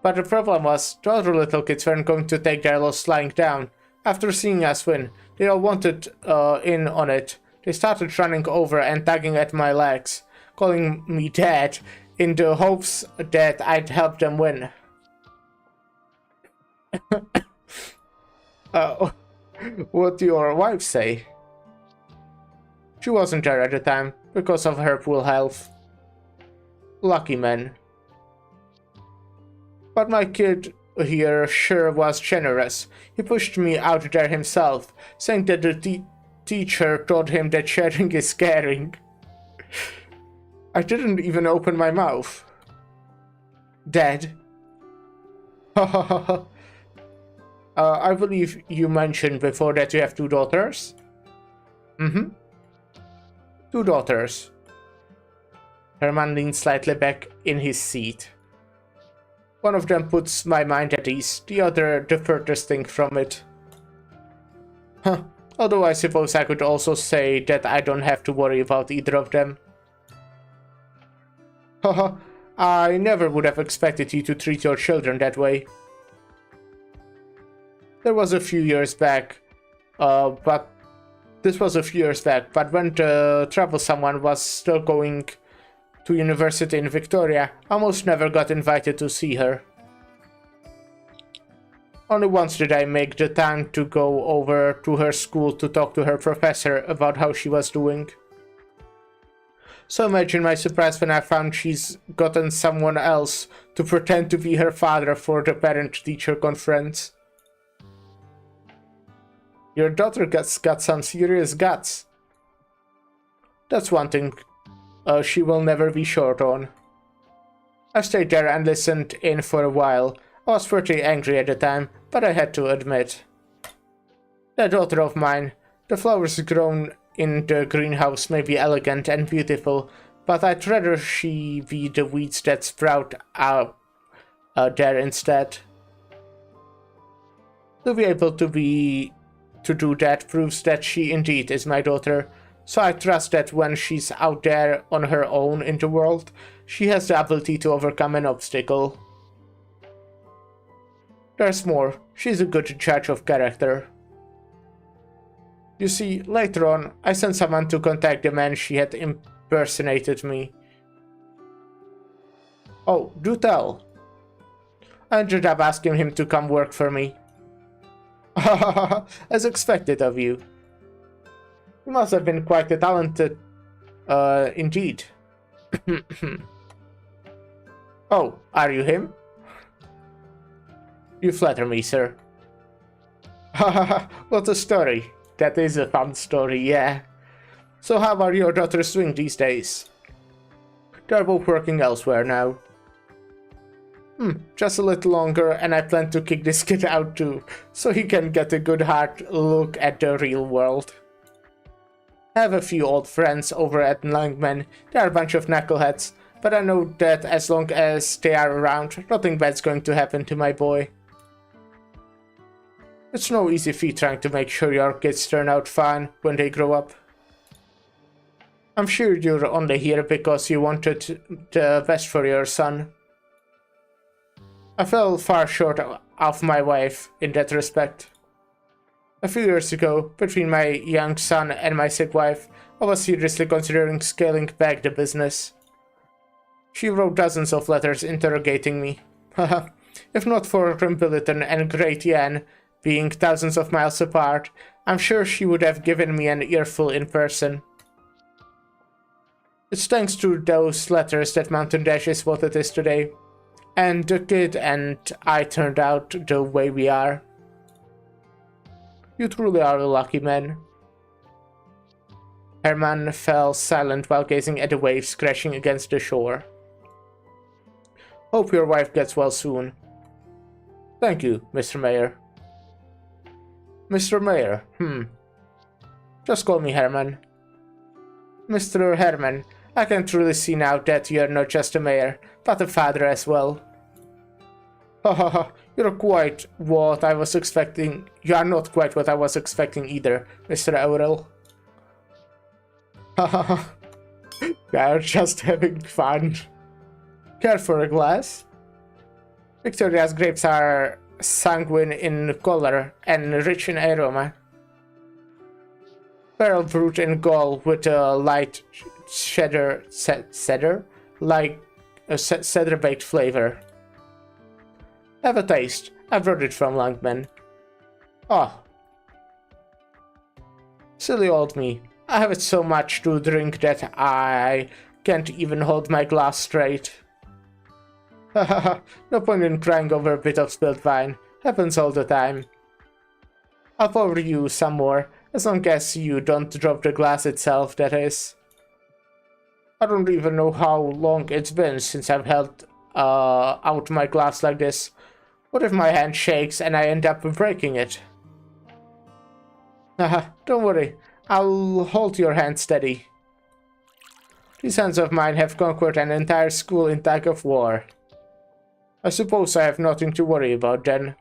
But the problem was, the other little kids weren't going to take their loss lying down. After seeing us win, they all wanted in on it. They started running over and tugging at my legs, calling me Dad, in the hopes that I'd help them win. What do your wife say? She wasn't there at the time, because of her poor health. Lucky man. But my kid here sure was generous. He pushed me out there himself, saying that the teacher told him that sharing is caring. I didn't even open my mouth. Dad. I believe you mentioned before that you have 2 daughters? Mm-hmm. 2 daughters. Herman leaned slightly back in his seat. One of them puts my mind at ease, the other the furthest thing from it. Huh. Although I suppose I could also say that I don't have to worry about either of them. Haha, I never would have expected you to treat your children that way. There was a few years back, but when the troublesome one was still going to university in Victoria, I almost never got invited to see her. Only once did I make the time to go over to her school to talk to her professor about how she was doing. So imagine my surprise when I found she's gotten someone else to pretend to be her father for the parent-teacher conference. Your daughter got some serious guts. That's one thing she will never be short on. I stayed there and listened in for a while. I was pretty angry at the time, but I had to admit. That daughter of mine, the flowers grown in the greenhouse may be elegant and beautiful, but I'd rather she be the weeds that sprout out there instead. To be able to do that proves that she indeed is my daughter, so I trust that when she's out there on her own in the world, she has the ability to overcome an obstacle. There's more, she's a good judge of character. You see, later on, I sent someone to contact the man she had impersonated me. Oh, do tell. I ended up asking him to come work for me. As expected of you. You must have been quite a talented, indeed. Oh, are you him? You flatter me, sir. What a story. That is a fun story, yeah. So how are your daughters doing these days? They're both working elsewhere now. Just a little longer and I plan to kick this kid out too, so he can get a good hard look at the real world. I have a few old friends over at Langman. They're a bunch of knuckleheads, but I know that as long as they are around, nothing bad's going to happen to my boy. It's no easy feat trying to make sure your kids turn out fine when they grow up. I'm sure you're only here because you wanted the best for your son. I fell far short of my wife in that respect. A few years ago, between my young son and my sick wife, I was seriously considering scaling back the business. She wrote dozens of letters interrogating me. If not for Grimbilliton and Great Yan being thousands of miles apart, I'm sure she would have given me an earful in person. It's thanks to those letters that Mountain Dash is what it is today. And the kid and I turned out the way we are. You truly are a lucky man. Herman fell silent while gazing at the waves crashing against the shore. Hope your wife gets well soon. Thank you, Mr. Mayor. Mr. Mayor, Just call me Herman. Mr. Herman, I can truly see now that you're not just a mayor, but a father as well. Hahaha, you're quite what I was expecting. You are not quite what I was expecting either, Mr. Aurel. Hahaha, they're just having fun. Care for a glass? Victoria's grapes are sanguine in color and rich in aroma. Barrel brewed in gall with a light cedar baked flavor. Have a taste. I brought it from Langman. Oh. Silly old me. I have it so much to drink that I can't even hold my glass straight. Hahaha, no point in crying over a bit of spilled wine. Happens all the time. I'll pour you some more, as long as you don't drop the glass itself, that is. I don't even know how long it's been since I've held out my glass like this. What if my hand shakes and I end up breaking it? Haha, don't worry. I'll hold your hand steady. These hands of mine have conquered an entire school in tug of war. I suppose I have nothing to worry about then.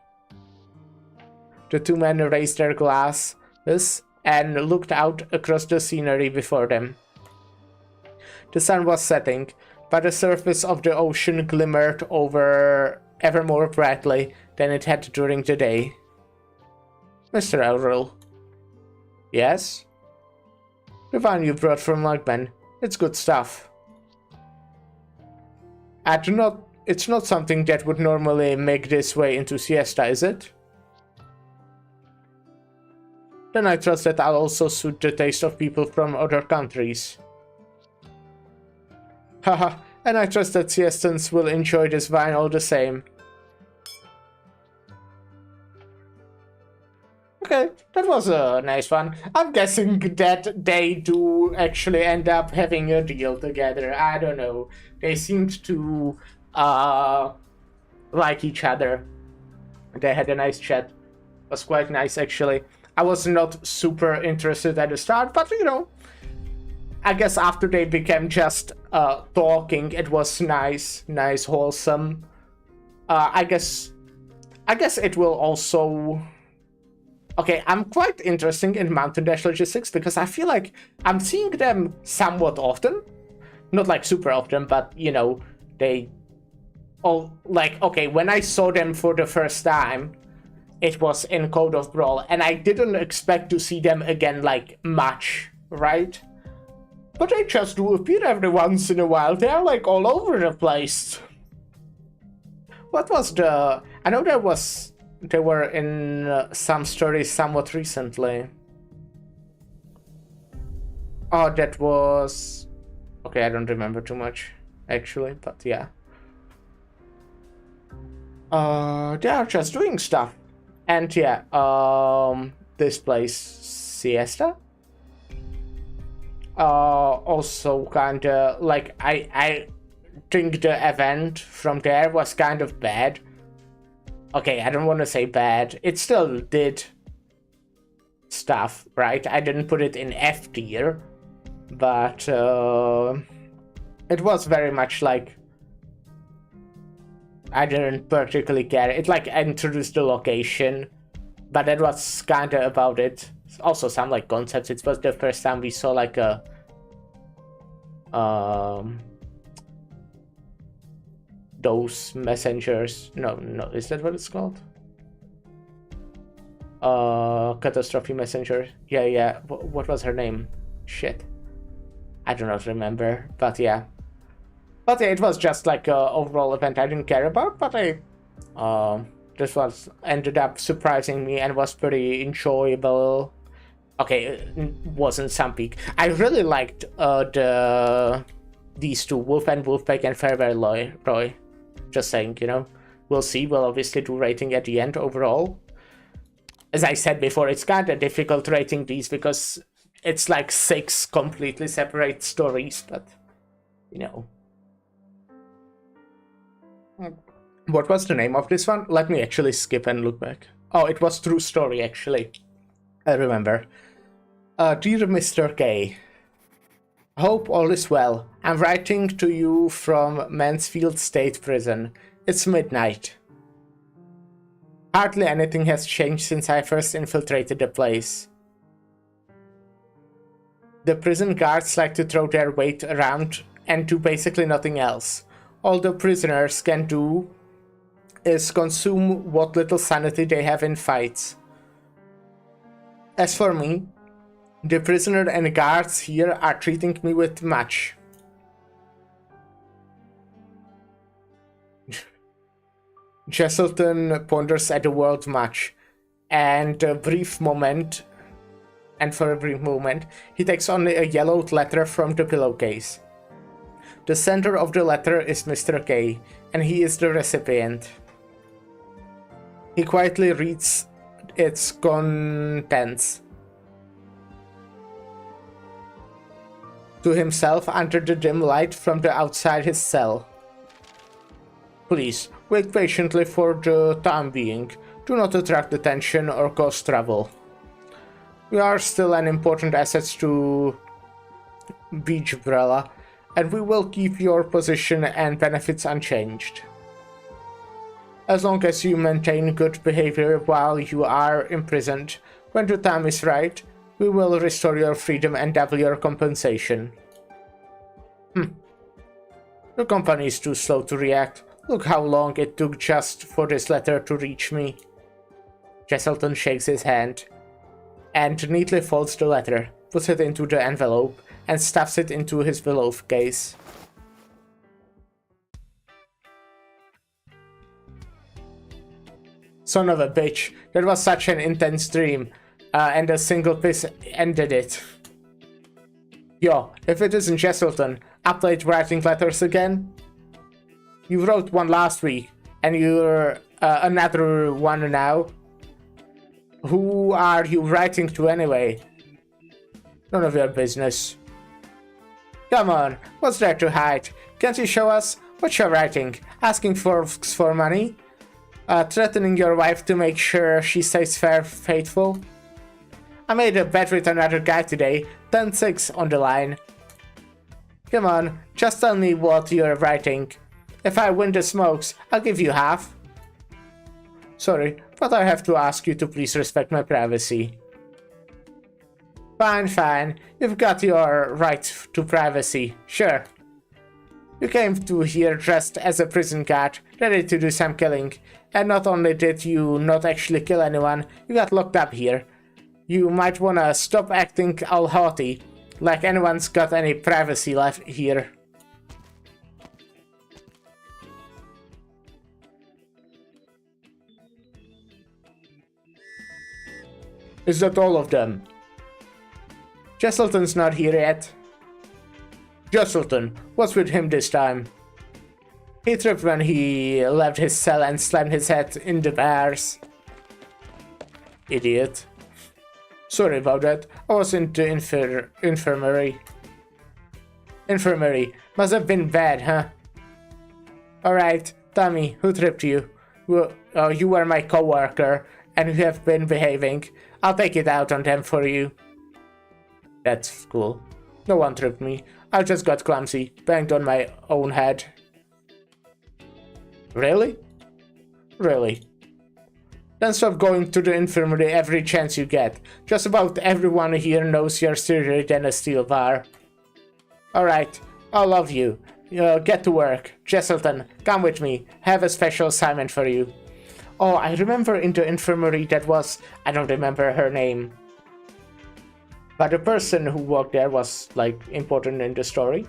The two men raised their glasses and looked out across the scenery before them. The sun was setting, but the surface of the ocean glimmered over ever more brightly than it had during the day. Mr. Aurel. Yes? The wine you brought from Langman. It's good stuff. It's not something that would normally make this way into Siesta, is it? Then I trust that I'll also suit the taste of people from other countries. Haha, and I trust that Siestans will enjoy this wine all the same. Okay, that was a nice one. I'm guessing that they do actually end up having a deal together. I don't know. They seemed to like each other. They had a nice chat. It was quite nice, actually. I was not super interested at the start, but you know, I guess after they became just talking, it was nice, wholesome. I guess it will also... Okay, I'm quite interested in Mountain Dash Logistics because I feel like I'm seeing them somewhat often. Not like super often, but you know, they all like, okay, when I saw them for the first time, it was in Code of Brawl, and I didn't expect to see them again like much, right? But they just do appear every once in a while. They're like all over the place. What was the... I know they were in some stories somewhat recently. Oh, that was... Okay, I don't remember too much, actually, but yeah. They are just doing stuff. And yeah, this place, Siesta. Also kinda, like, I think the event from there was kind of bad. Okay, I don't want to say bad. It still did stuff, right? I didn't put it in F tier, but it was very much like I didn't particularly care. It like introduced the location, but that was kind of about it. Also some like concepts. It was the first time we saw like a those messengers. No, is that what it's called? Catastrophe messenger. Yeah. What was her name? Shit, I do not remember. But yeah, it was just like a overall event I didn't care about. But this was ended up surprising me and was pretty enjoyable. Okay, it wasn't some peak. I really liked these two, Wolf and Wolfpack and Farewell Roy. Just saying, you know, we'll see. We'll obviously do rating at the end overall. As I said before, it's kind of difficult rating these because it's like 6 completely separate stories, but you know. What was the name of this one? Let me actually skip and look back. Oh, it was True Story, actually. I remember. Dear Mr. K, hope all is well. I'm writing to you from Mansfield State Prison. It's midnight. Hardly anything has changed since I first infiltrated the place. The prison guards like to throw their weight around and do basically nothing else. All the prisoners can do is consume what little sanity they have in fights. As for me, the prisoner and guards here are treating me with much. Jesselton ponders at the world much, and for a brief moment, he takes only a yellowed letter from the pillowcase. The center of the letter is Mr. K, and he is the recipient. He quietly reads its contents to himself under the dim light from the outside his cell. Please, wait patiently for the time being. Do not attract attention or cause trouble. We are still an important asset to Beachbrella, and we will keep your position and benefits unchanged. As long as you maintain good behavior while you are imprisoned, when the time is right, we will restore your freedom and double your compensation. The company is too slow to react. Look how long it took just for this letter to reach me. Jesselton shakes his hand and neatly folds the letter, puts it into the envelope, and stuffs it into his beloved case. Son of a bitch, that was such an intense dream, and a single piece ended it. Yo, if it isn't Jesselton, up late writing letters again? You wrote one last week, and you're another one now. Who are you writing to anyway? None of your business. Come on, what's there to hide? Can't you show us what you're writing? Asking for money? Threatening your wife to make sure she stays faithful? I made a bet with another guy today, 10-6 on the line. Come on, just tell me what you're writing. If I win the smokes, I'll give you half. Sorry, but I have to ask you to please respect my privacy. Fine, fine. You've got your right to privacy. Sure. You came to here dressed as a prison guard, ready to do some killing. And not only did you not actually kill anyone, you got locked up here. You might wanna stop acting all haughty, like anyone's got any privacy left here. Is that all of them? Jesselton's not here yet. Jesselton, what's with him this time? He tripped when he left his cell and slammed his head in the bars. Idiot. Sorry about that. I was in the infirmary. Infirmary. Must have been bad, huh? Alright, tell me, who tripped you? Well, you were my co-worker, and you have been behaving. I'll take it out on them for you. That's cool. No one tripped me. I just got clumsy, banged on my own head. Really? Really? Then stop going to the infirmary every chance you get. Just about everyone here knows you're sturdier than a steel bar. Alright, I love you. Get to work. Jesselton, come with me. Have a special assignment for you. Oh, I remember in the infirmary that was... I don't remember her name. But the person who worked there was, like, important in the story.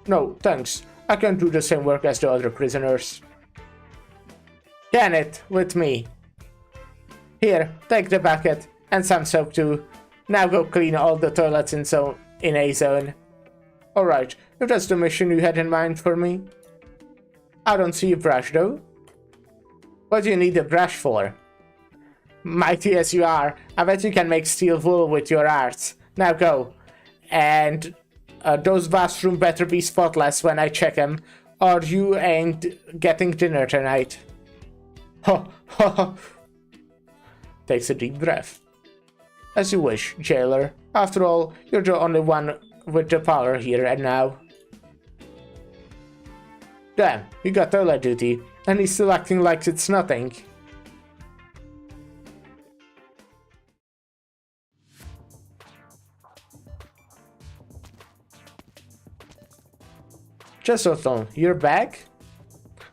No, thanks. I can do the same work as the other prisoners. Can it, with me. Here, take the bucket, and some soap too. Now go clean all the toilets in A zone. Alright, if that's the mission you had in mind for me. I don't see a brush though. What do you need a brush for? Mighty as you are, I bet you can make steel wool with your arts. Now go. And those bathrooms better be spotless when I check them, or you ain't getting dinner tonight. Ho ho ho. Takes a deep breath. As you wish, jailer. After all, you're the only one with the power here and now. Damn, you got toilet duty, and he's still acting like it's nothing. Jesselton, you're back?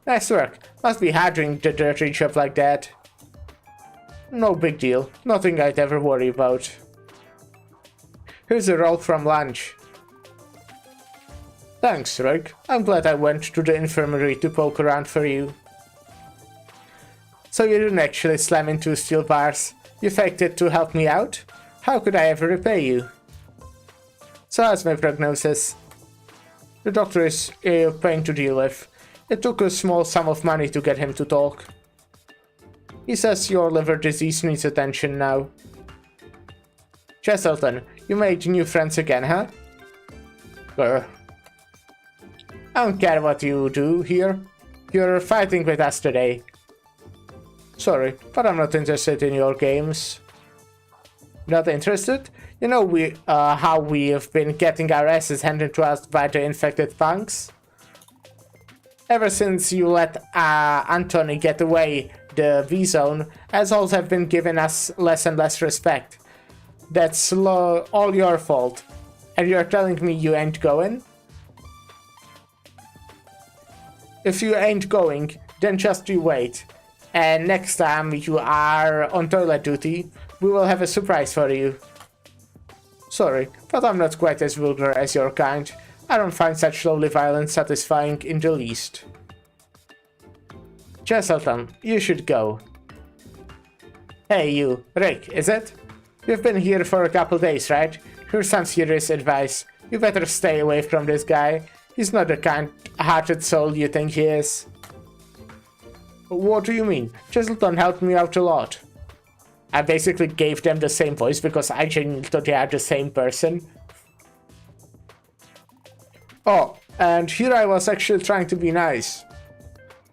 Nice work. Must be hard doing the dirty job like that. No big deal. Nothing I'd ever worry about. Here's a roll from lunch. Thanks, Rick. I'm glad I went to the infirmary to poke around for you. So you didn't actually slam into steel bars. You faked it to help me out? How could I ever repay you? So how's my prognosis? The doctor is a pain to deal with. It took a small sum of money to get him to talk. He says your liver disease needs attention now. Jesselton, you made new friends again, huh? Grr. I don't care what you do here. You're fighting with us today. Sorry, but I'm not interested in your games. Not interested? You know how we have been getting our asses handed to us by the infected punks? Ever since you let Anthony get away the V-Zone, assholes have been giving us less and less respect. That's all your fault. And you're telling me you ain't going? If you ain't going, then just you wait. And next time you are on toilet duty, we will have a surprise for you. Sorry, but I'm not quite as vulgar as your kind. I don't find such lowly violence satisfying in the least. Jesselton, you should go. Hey you, Rick, is it? You've been here for a couple days, right? Here's some serious advice. You better stay away from this guy. He's not the kind-hearted soul you think he is. What do you mean? Jesselton helped me out a lot. I basically gave them the same voice because I genuinely thought they are the same person. Oh, and here I was actually trying to be nice.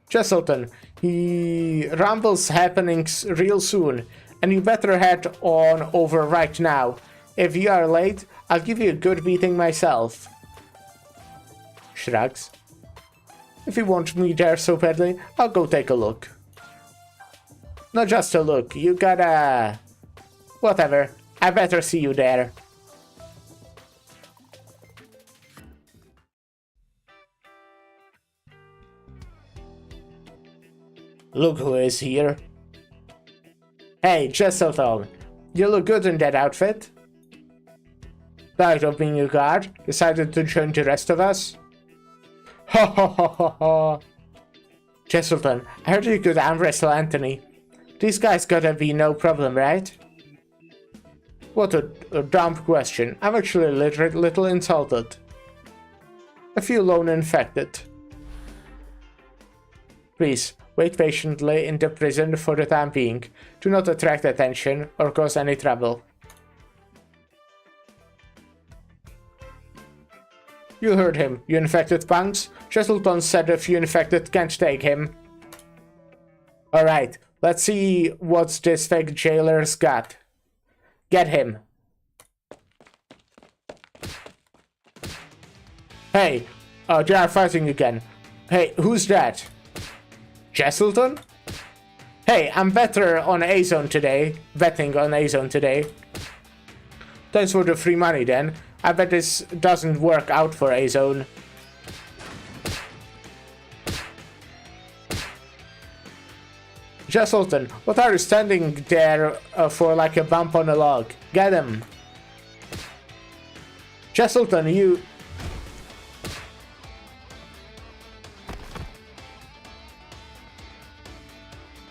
Jesselton, he rumbles happenings real soon, and you better head on over right now. If you are late, I'll give you a good beating myself. Shrugs. If you want me there so badly, I'll go take a look. Not just a look, you gotta... Whatever, I better see you there. Look who is here. Hey, Jesselton, you look good in that outfit. Tired of being a guard, decided to join the rest of us? Ha ha ha ha ha. Jesselton, I heard you could arm wrestle Anthony. These guys gotta be no problem, right? What a dumb question. I'm actually a little insulted. I feel lone infected. Please, wait patiently in the prison for the time being. Do not attract attention or cause any trouble. You heard him, you infected punks. Jesselton said if you infected can't take him. Alright, let's see what this fake jailer's got. Get him. Hey, they are fighting again. Hey, who's that? Jesselton? Hey, I'm better on A-Zone today. Betting on A-Zone today. Thanks for the free money then. I bet this doesn't work out for A-Zone. Jesselton, what are you standing there for like a bump on a log? Get him. Jesselton, you...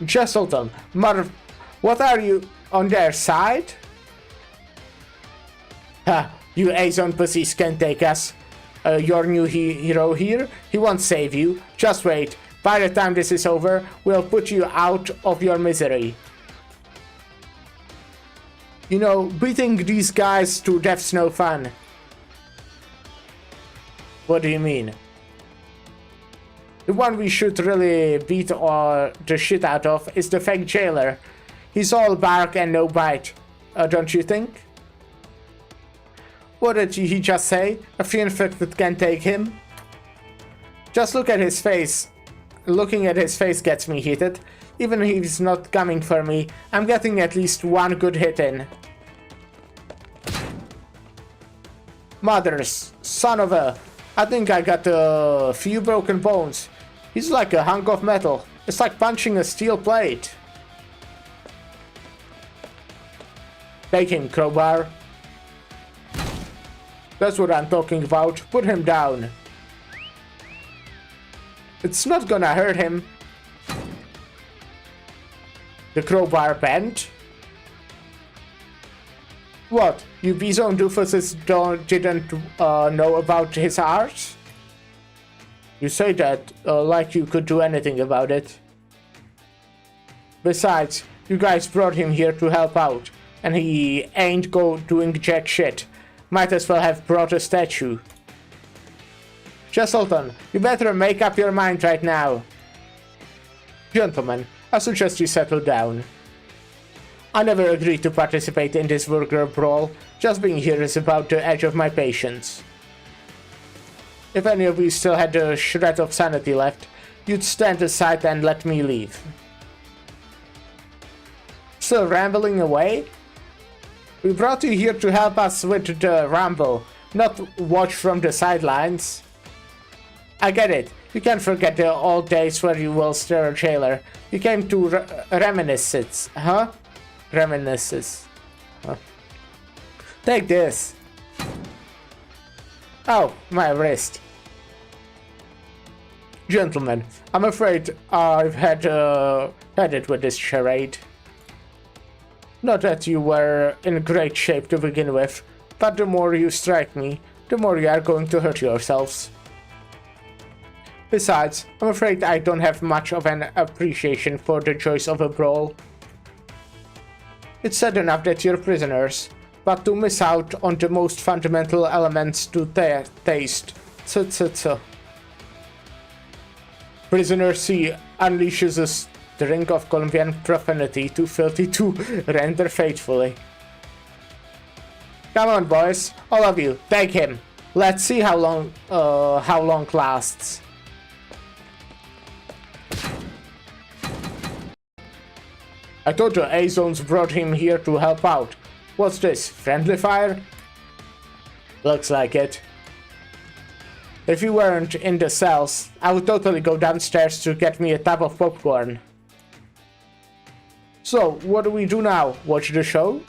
Jesselton, mother... What are you, on their side? Ha, you A-Zone pussies can't take us. Your new hero here, he won't save you. Just wait. By the time this is over, we'll put you out of your misery. You know, beating these guys to death's no fun. What do you mean? The one we should really beat the shit out of is the fake jailer. He's all bark and no bite, don't you think? What did he just say? A few infected can take him? Just look at his face. Looking at his face gets me heated. Even if he's not coming for me, I'm getting at least one good hit in. Mothers, son of a... I think I got a few broken bones. He's like a hunk of metal. It's like punching a steel plate. Take him, crowbar. That's what I'm talking about. Put him down. It's not gonna hurt him. The crowbar bent. What? You B-Zone doofuses didn't know about his art? You say that like you could do anything about it. Besides, you guys brought him here to help out, and he ain't doing jack shit. Might as well have brought a statue. Jesselton, you better make up your mind right now. Gentlemen, I suggest you settle down. I never agreed to participate in this vulgar brawl. Just being here is about the edge of my patience. If any of you still had a shred of sanity left, you'd stand aside and let me leave. Still rambling away? We brought you here to help us with the rumble, not watch from the sidelines. I get it. You can't forget the old days where you were still a jailer. You came to reminiscence, huh? Reminiscences. Huh. Take this. Oh, my wrist. Gentlemen, I'm afraid I've had it with this charade. Not that you were in great shape to begin with, but the more you strike me, the more you are going to hurt yourselves. Besides, I'm afraid I don't have much of an appreciation for the joys of a brawl. It's sad enough that you're prisoners, but to miss out on the most fundamental elements to taste. Prisoner C unleashes the ring of Colombian profanity, too filthy to render faithfully. Come on, boys, all of you, take him. Let's see how long lasts. I thought the A-Zones brought him here to help out. What's this, friendly fire? Looks like it. If you weren't in the cells, I would totally go downstairs to get me a tub of popcorn. So, what do we do now? Watch the show?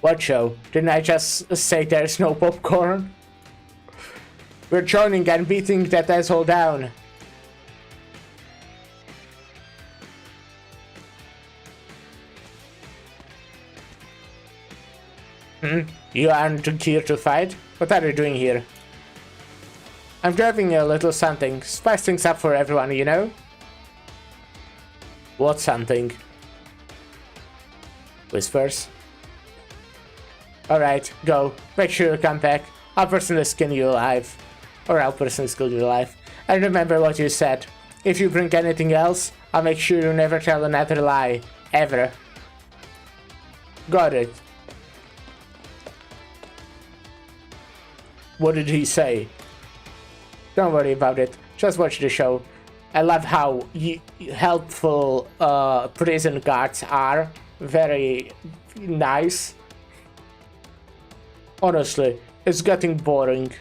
What show? Didn't I just say there's no popcorn? We're joining and beating that asshole down. You aren't here to fight? What are you doing here? I'm grabbing a little something. Spice things up for everyone, you know? What something? Whispers. Alright, go. Make sure you come back. I'll personally skin you alive. Or I'll personally skin you alive. And remember what you said. If you bring anything else, I'll make sure you never tell another lie. Ever. Got it. What did he say? Don't worry about it. Just watch the show. I love how helpful prison guards are. Very nice. Honestly, it's getting boring.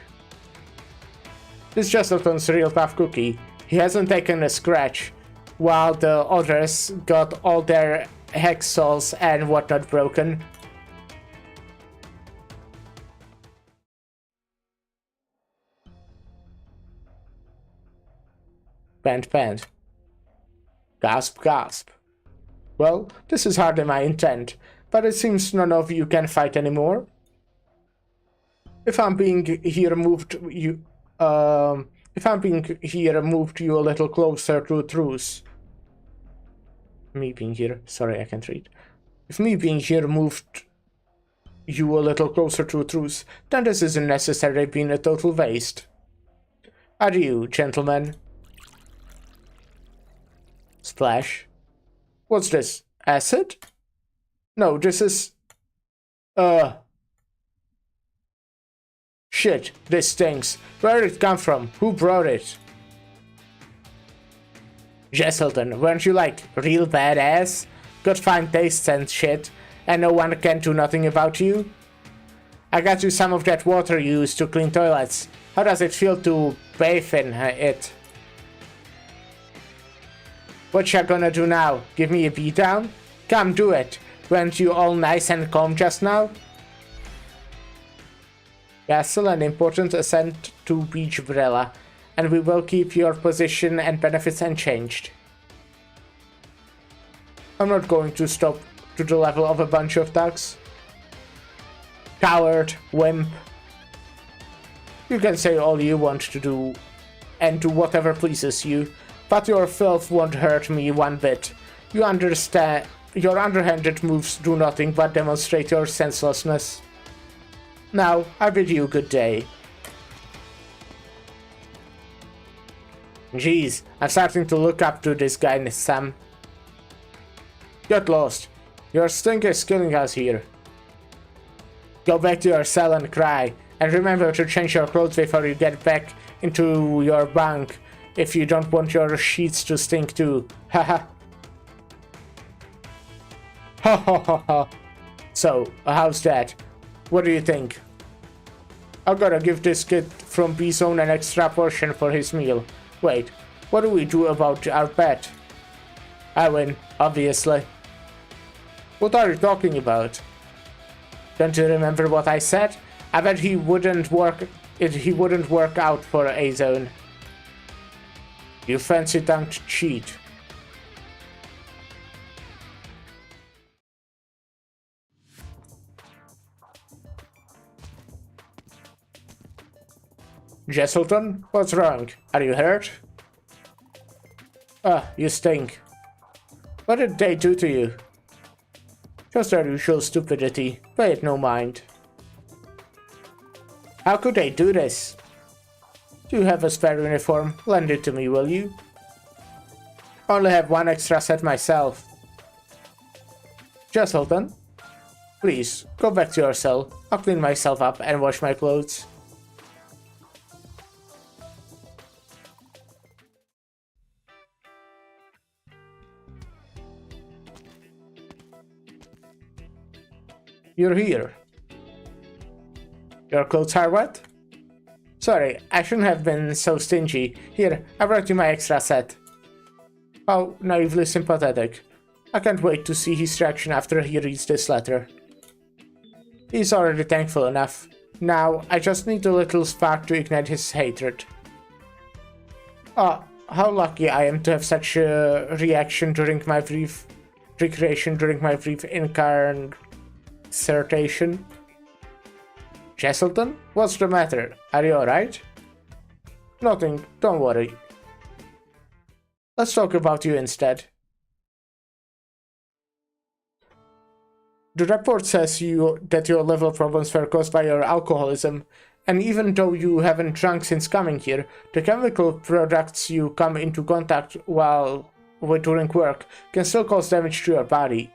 This Jesselton's real tough cookie. He hasn't taken a scratch, while the others got all their hexals and whatnot broken. Pant. Gasp, gasp. Well, this is hardly my intent, but it seems none of you can fight anymore. If I'm being here moved you a little closer to truth. Me being here, sorry, I can't read. If me being here moved you a little closer to truth, then this isn't necessarily being a total waste. Adieu, gentlemen. Splash. What's this? Acid? No, this is... Shit, this stinks. Where did it come from? Who brought it? Jesselton, weren't you like real badass? Got fine tastes and shit, and no one can do nothing about you? I got you some of that water you use to clean toilets. How does it feel to bathe in it? What ya gonna do now? Give me a beatdown? Come do it. Weren't you all nice and calm just now? Castle, an important ascent to Beach Brella, and we will keep your position and benefits unchanged. I'm not going to stop to the level of a bunch of thugs. Coward, wimp. You can say all you want to do, and do whatever pleases you, but your filth won't hurt me one bit. You understand? Your underhanded moves do nothing but demonstrate your senselessness. Now, I bid you good day. Jeez, I'm starting to look up to this guy, Sam. Get lost. Your stink is killing us here. Go back to your cell and cry, and remember to change your clothes before you get back into your bunk, if you don't want your sheets to stink too. Haha. Ha ha ha ha. So, how's that? What do you think? I gotta give this kid from B-Zone an extra portion for his meal. Wait, what do we do about our bet? I win, obviously. What are you talking about? Don't you remember what I said? I bet he wouldn't work out for A-Zone. You fancy-tongued cheat. Jesselton, what's wrong? Are you hurt? Ah, you stink. What did they do to you? Just our usual stupidity. Pay it no mind. How could they do this? Do you have a spare uniform? Lend it to me, will you? Only have one extra set myself. Jesselton, please, go back to your cell. I'll clean myself up and wash my clothes. You're here. Your clothes are wet? Sorry, I shouldn't have been so stingy. Here, I brought you my extra set. How naively sympathetic. I can't wait to see his reaction after he reads this letter. He's already thankful enough. Now, I just need a little spark to ignite his hatred. Oh, how lucky I am to have such a reaction during my brief recreation, during my brief incarceration. Jesselton, what's the matter? Are you alright? Nothing, don't worry. Let's talk about you instead. The report says that your liver problems were caused by your alcoholism, and even though you haven't drunk since coming here, the chemical products you come into contact with during work can still cause damage to your body.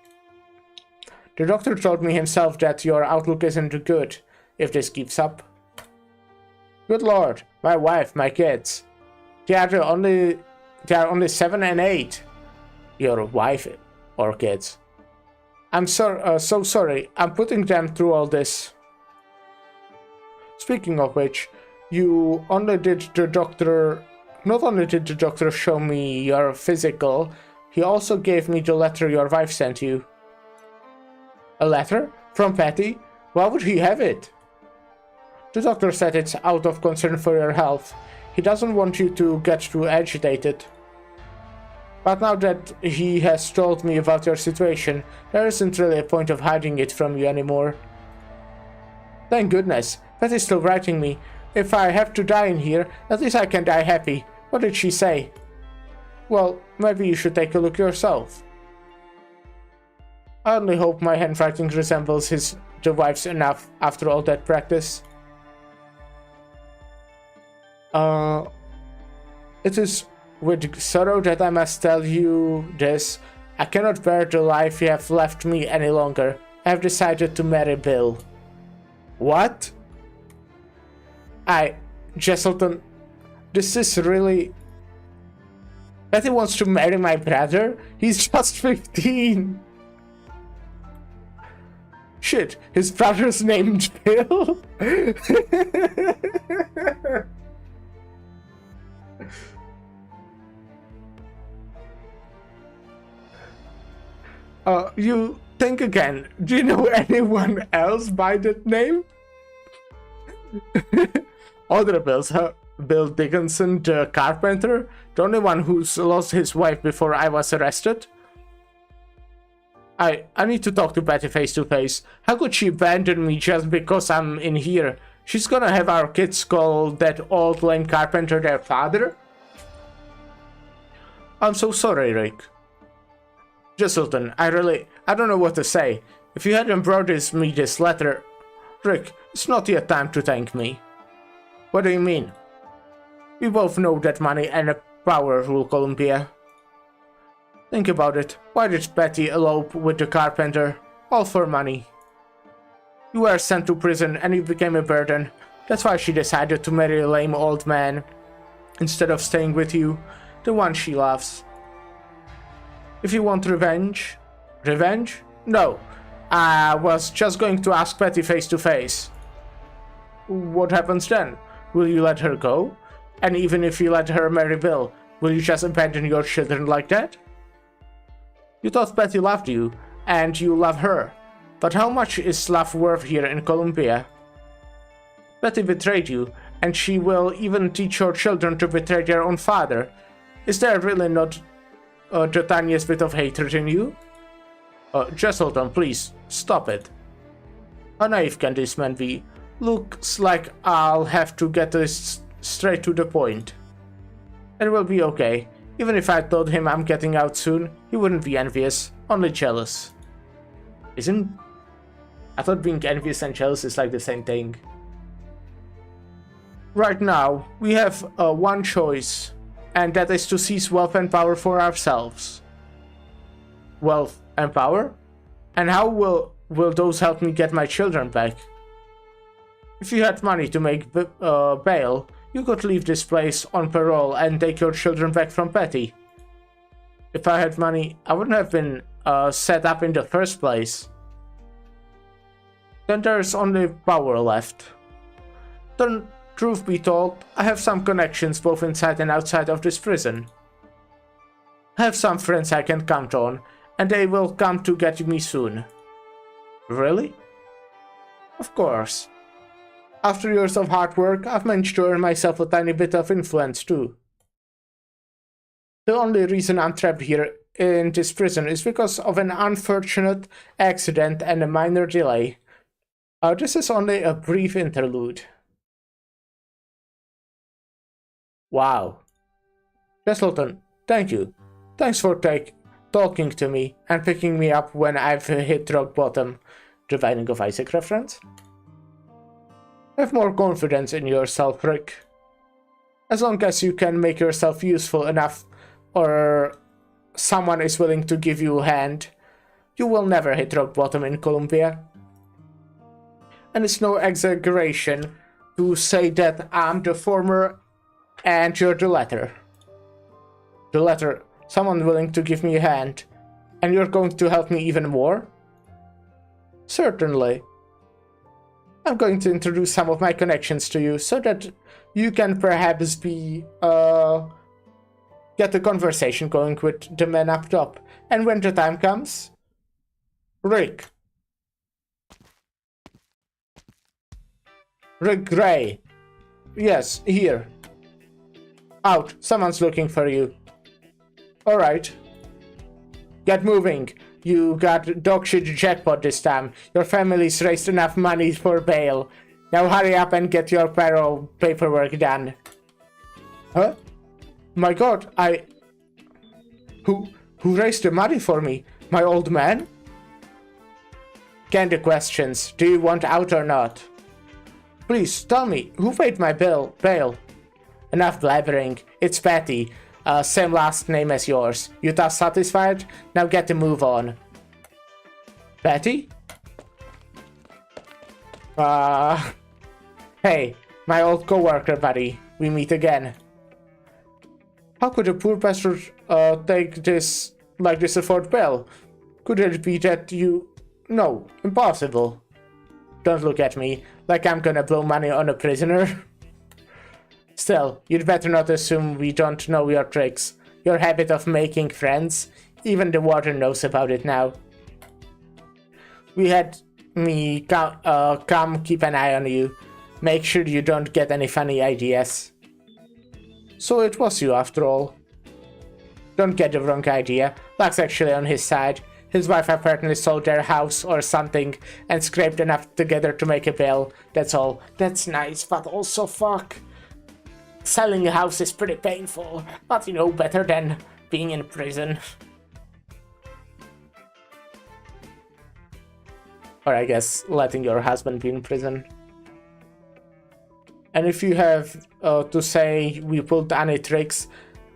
The doctor told me himself that your outlook isn't good if this keeps up. Good lord, my wife, my kids. They are only 7 and 8. Your wife or kids. I'm so sorry. I'm putting them through all this. Speaking of which, not only did the doctor show me your physical, he also gave me the letter your wife sent you. A letter? From Patty? Why would he have it? The doctor said it's out of concern for your health. He doesn't want you to get too agitated. But now that he has told me about your situation, there isn't really a point of hiding it from you anymore. Thank goodness, Patty's still writing me. If I have to die in here, at least I can die happy. What did she say? Well, maybe you should take a look yourself. I only hope my handwriting resembles the wife's enough after all that practice. It is with sorrow that I must tell you this. I cannot bear the life you have left me any longer. I have decided to marry Bill. What? Jesselton, this is really... Betty wants to marry my brother? He's just 15. Shit, his brother's named Bill? You think again. Do you know anyone else by that name? Other Bills, huh? Bill Dickinson, the carpenter? The only one who's lost his wife before I was arrested? I need to talk to Betty face to face. How could she abandon me just because I'm in here? She's gonna have our kids call that old lame carpenter their father? I'm so sorry, Rick. Jesselton, I don't know what to say. If you hadn't brought me this letter... Rick, it's not yet time to thank me. What do you mean? We both know that money and power rule Columbia. Think about it. Why did Betty elope with the carpenter? All for money. You were sent to prison and you became a burden. That's why she decided to marry a lame old man, instead of staying with you, the one she loves. If you want revenge... Revenge? No. I was just going to ask Betty face to face. What happens then? Will you let her go? And even if you let her marry Bill, will you just abandon your children like that? You thought Betty loved you, and you love her. But how much is love worth here in Columbia? Betty betrayed you, and she will even teach your children to betray their own father. Is there really not the tiniest bit of hatred in you? Jesselton, please, stop it. How naive can this man be? Looks like I'll have to get this straight to the point. It will be okay. Even if I told him I'm getting out soon, he wouldn't be envious, only jealous. I thought being envious and jealous is like the same thing. Right now, we have one choice. and that is to seize wealth and power for ourselves. Wealth and power? And how will those help me get my children back? If you had money to make bail, you could leave this place on parole and take your children back from Petty. If I had money, I wouldn't have been set up in the first place. Then there's only power left. The truth be told, I have some connections both inside and outside of this prison. I have some friends I can count on, and they will come to get me soon. Really? Of course. After years of hard work, I've managed to earn myself a tiny bit of influence too. The only reason I'm trapped here in this prison is because of an unfortunate accident and a minor delay. This is only a brief interlude. Wow. Jesselton, thank you. Thanks for talking to me and picking me up when I've hit rock bottom. The Binding of Isaac reference? Have more confidence in yourself, Rick. As long as you can make yourself useful enough or someone is willing to give you a hand, you will never hit rock bottom in Columbia. And it's no exaggeration to say that I'm the former and you're the latter. The latter, someone willing to give me a hand, and you're going to help me even more? Certainly. I'm going to introduce some of my connections to you so that you can perhaps get a conversation going with the man up top. And when the time comes, Rick Gray. Yes, here. Out. Someone's looking for you. Alright. Get moving. You got dogshit jackpot this time. Your family's raised enough money for bail. Now hurry up and get your parole paperwork done. Huh? My god, Who raised the money for me? My old man? Candy questions. Do you want out or not? Please, tell me, who paid my bail? Enough blabbering. It's Patty. Same last name as yours. You thus satisfied? Now get to move on. Patty? Hey, my old co-worker buddy. We meet again. How could a poor bastard take this like this afford bail? Could it be that you... No, impossible. Don't look at me like I'm gonna blow money on a prisoner. Still, you'd better not assume we don't know your tricks. Your habit of making friends. Even the warden knows about it now. We had me come keep an eye on you. Make sure you don't get any funny ideas. So it was you after all. Don't get the wrong idea. Luck's actually on his side. His wife apparently sold their house or something and scraped enough together to make a bail. That's all. That's nice, but also fuck. Selling a house is pretty painful, but you know, better than being in prison. Or I guess letting your husband be in prison. And if you have to say we pulled any tricks,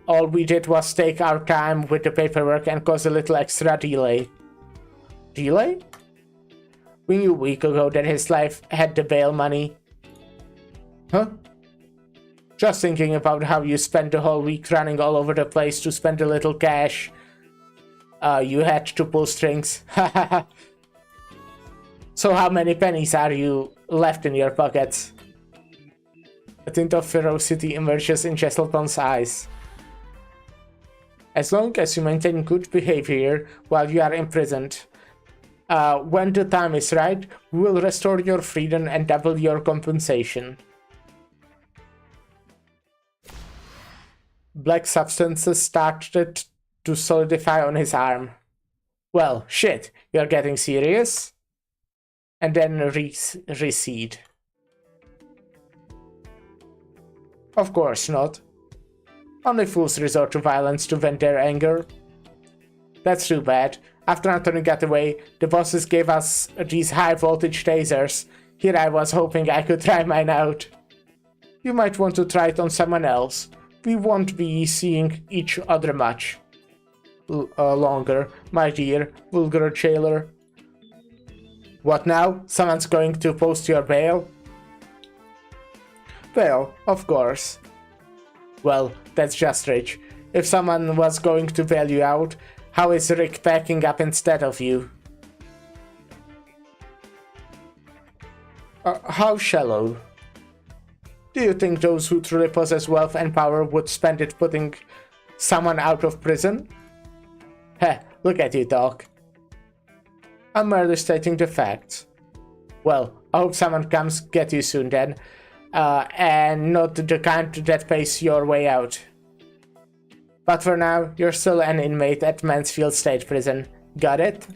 all we did was take our time with the paperwork and cause a little extra delay. Delay? We knew a week ago that his life had the bail money. Huh? Just thinking about how you spent the whole week running all over the place to spend a little cash. You had to pull strings. So how many pennies are you left in your pockets? A tint of ferocity emerges in Jesselton's eyes. As long as you maintain good behavior while you are imprisoned, when the time is right, we will restore your freedom and double your compensation. Black substances started to solidify on his arm. Well, shit, you're getting serious? And then recede. Of course not. Only fools resort to violence to vent their anger. That's too bad. After Anthony got away, the bosses gave us these high voltage tasers. Here I was hoping I could try mine out. You might want to try it on someone else. We won't be seeing each other much longer, my dear vulgar jailer. What now? Someone's going to post your bail? Well, of course. Well, that's just rich. If someone was going to bail you out, how is Rick packing up instead of you? How shallow. Do you think those who truly possess wealth and power would spend it putting someone out of prison? Heh, look at you, Doc. I'm merely stating the facts. Well, I hope someone comes get you soon then, and not the kind that pays your way out. But for now, you're still an inmate at Mansfield State Prison. Got it?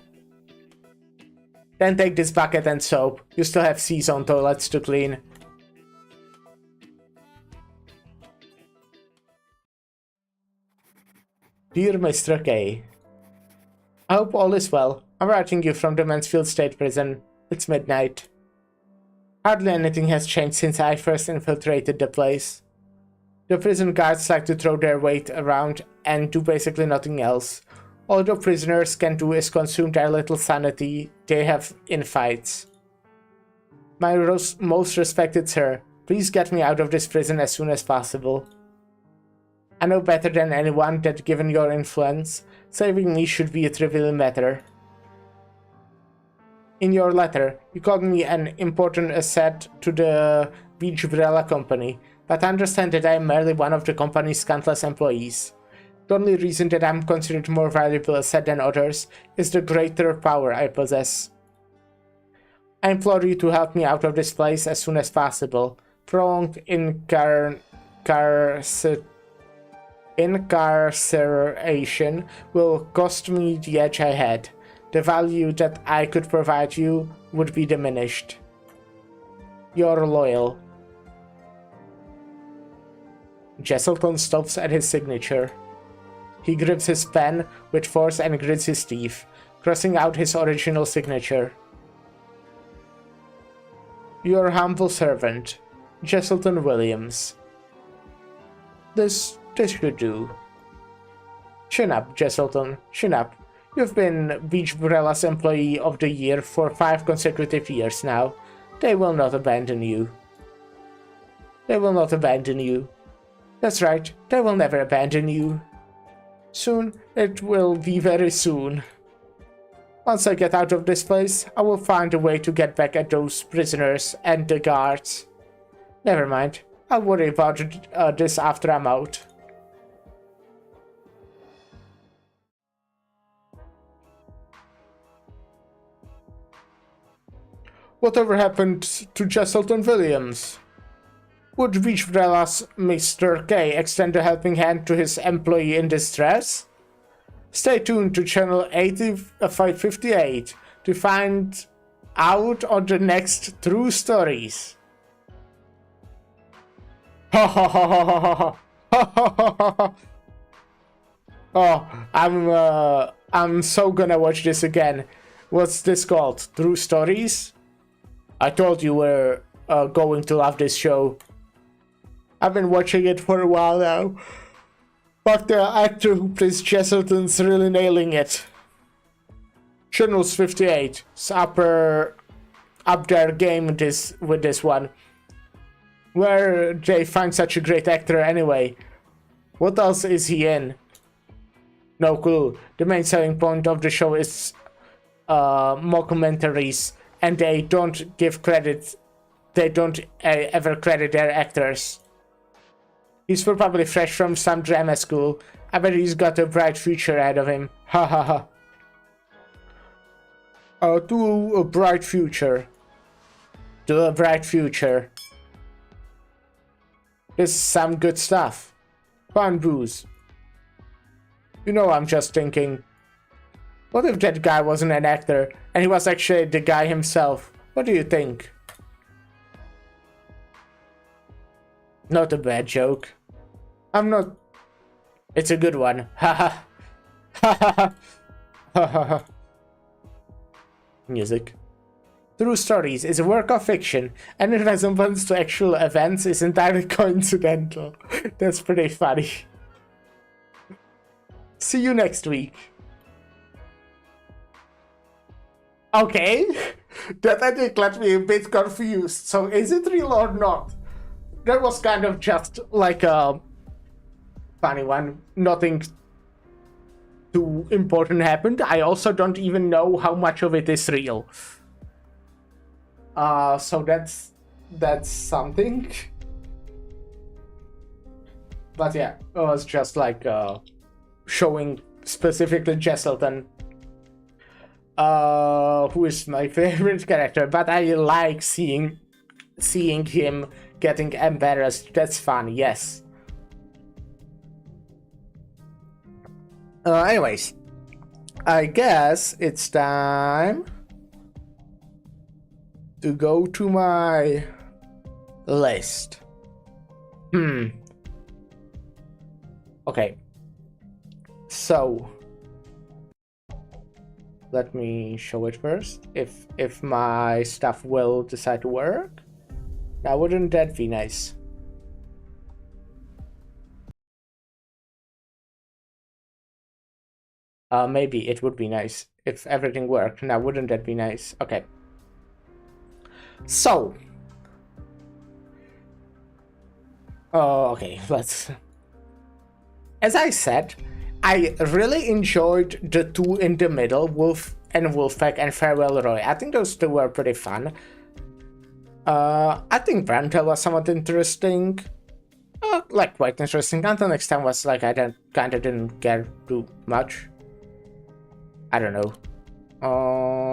Then take this bucket and soap. You still have C-zone toilets to clean. Dear Mr. K, I hope all is well. I'm writing you from the Mansfield State Prison. It's midnight. Hardly anything has changed since I first infiltrated the place. The prison guards like to throw their weight around and do basically nothing else. All the prisoners can do is consume their little sanity they have in fights. My most respected sir, please get me out of this prison as soon as possible. I know better than anyone that given your influence, saving me should be a trivial matter. In your letter, you called me an important asset to the Beach Umbrella Company, but understand that I am merely one of the company's countless employees. The only reason that I am considered more valuable asset than others is the greater power I possess. I implore you to help me out of this place as soon as possible. Prolonged incarceration will cost me the edge I had. The value that I could provide you would be diminished. You're loyal. Jesselton stops at his signature. He grips his pen with force and grits his teeth, crossing out his original signature. Your humble servant, Jesselton Williams. This should do. Chin up, Jesselton, chin up. You've been Beach Umbrella's Employee of the Year for 5 consecutive years now. They will not abandon you. They will not abandon you. That's right, they will never abandon you. Soon, it will be very soon. Once I get out of this place, I will find a way to get back at those prisoners and the guards. Never mind, I'll worry about this after I'm out. Whatever happened to Jesselton Williams? Would Beach Umbrella's Mr. K extend a helping hand to his employee in distress? Stay tuned to channel 558 to find out on the next true stories. Ha ha ha ha ha ha ha. Oh, I'm so gonna watch this again. What's this called? True Stories? I told you we're going to love this show. I've been watching it for a while now. But the actor who plays Jesselton's really nailing it. Channels 58 is up their game with this one. Where they find such a great actor anyway. What else is he in? No clue. The main selling point of the show is mockumentaries, and they don't give credit. They don't ever credit their actors. He's probably fresh from some drama school. I bet he's got a bright future ahead of him. Ha ha ha. To a bright future. To a bright future. This is some good stuff. Fun booze. You know, I'm just thinking. What if that guy wasn't an actor and he was actually the guy himself? What do you think? Not a bad joke. I'm not... It's a good one. Haha. Haha. Music. true stories is a work of fiction, and in resemblance to actual events is entirely coincidental. That's pretty funny. See you next week. Okay, that I think left me a bit confused. So is it real or not? That was kind of just like a funny one. Nothing too important happened. I also don't even know how much of it is real. So that's something. But yeah, it was just like showing specifically Jesselton, who is my favorite character, but I like seeing him getting embarrassed. That's fun, yes. Anyways, I guess it's time to go to my list. Okay. So let me show it first. If my stuff will decide to work. Now, wouldn't that be nice? Maybe it would be nice if everything worked. Now, wouldn't that be nice? Okay. So. Okay, let's... As I said, I really enjoyed the two in the middle, Wolf and Wolfpack and Farewell Roy. I think those two were pretty fun. I think Branta was somewhat interesting. Like, quite interesting. Until next time was like, I kinda didn't care too much. I don't know.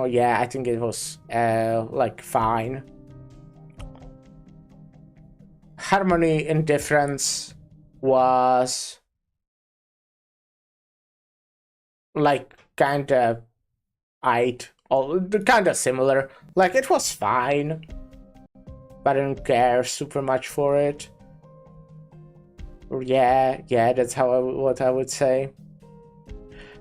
Yeah, I think it was, like, fine. Harmony Indifference was... like, kinda... kinda similar. Like, it was fine. But I didn't care super much for it. Yeah, that's what I would say.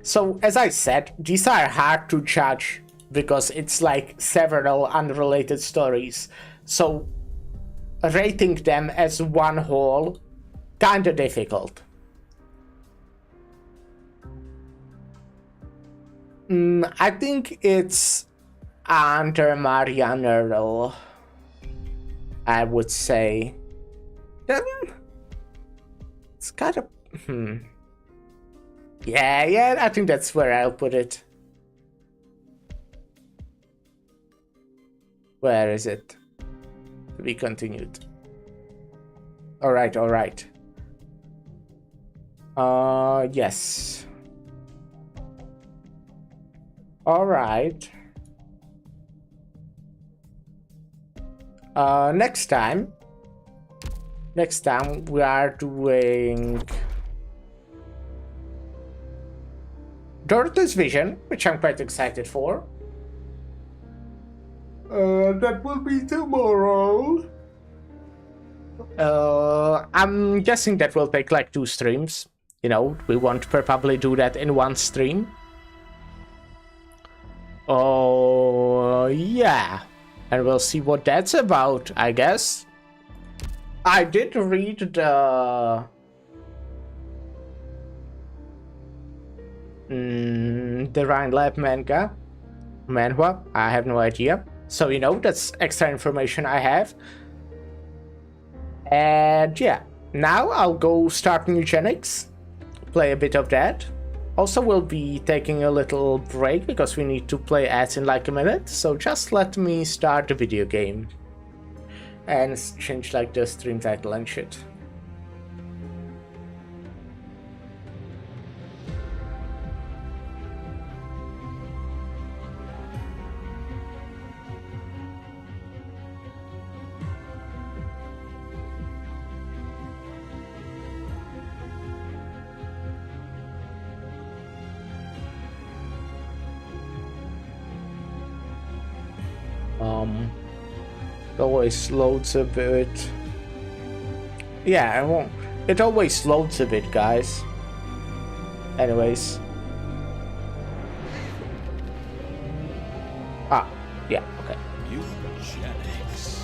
So, as I said, these are hard to judge because it's like several unrelated stories. So, rating them as one whole, kinda difficult. I think it's under Marianne Earl, I would say. It's kind of... Yeah, I think that's where I'll put it. Where is it? To be continued. Alright. Yes. Alright. Next time we are doing Dorothy's Vision, which I'm quite excited for. That will be tomorrow. I'm guessing that will take like 2 streams. You know, we won't probably do that in one stream. Oh, yeah. And we'll see what that's about, I guess. I did read the... the Rhine Lab manhwa. I have no idea. So, you know, that's extra information I have. And yeah, now I'll go start Mewgenics, play a bit of that. Also, we'll be taking a little break because we need to play ads in like a minute. So just let me start the video game and change like the stream title and shit. It always loads a bit. Yeah, it always loads a bit, guys. Anyways. Yeah, okay. You Mewgenics.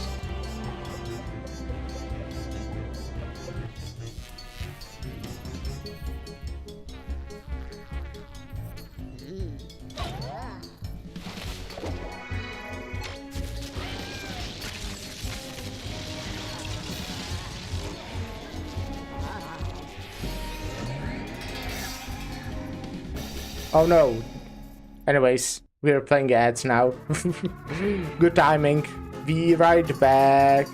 Oh no. Anyways, we're playing ads now. Good timing. Be right back.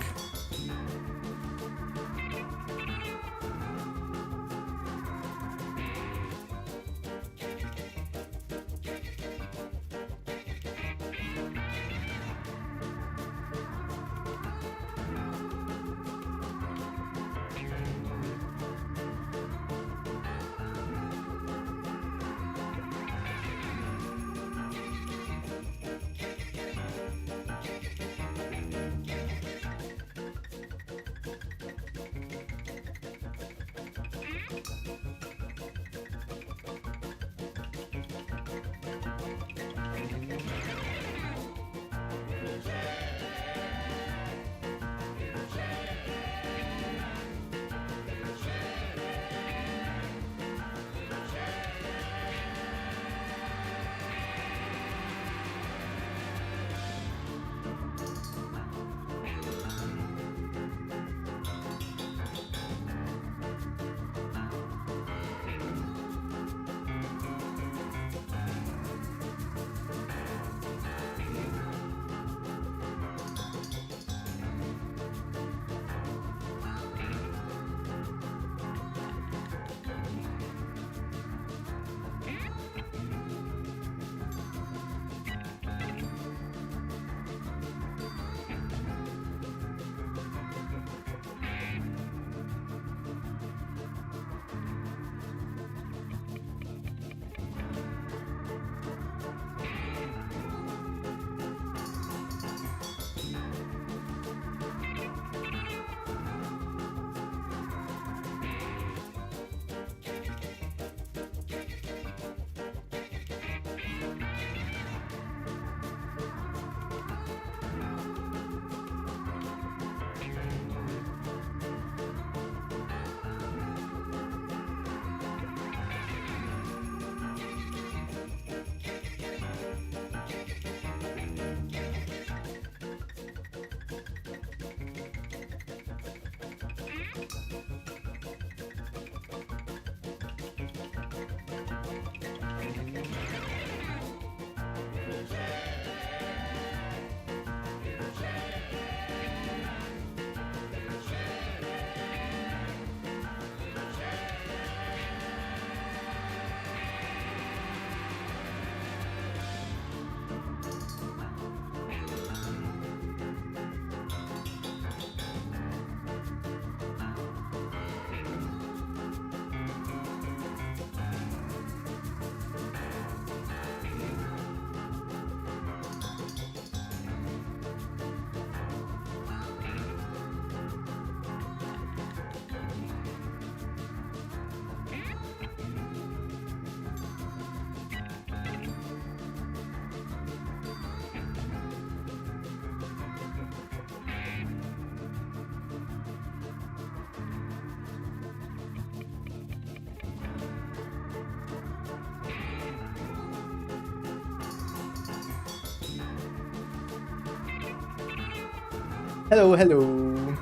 Hello, hello.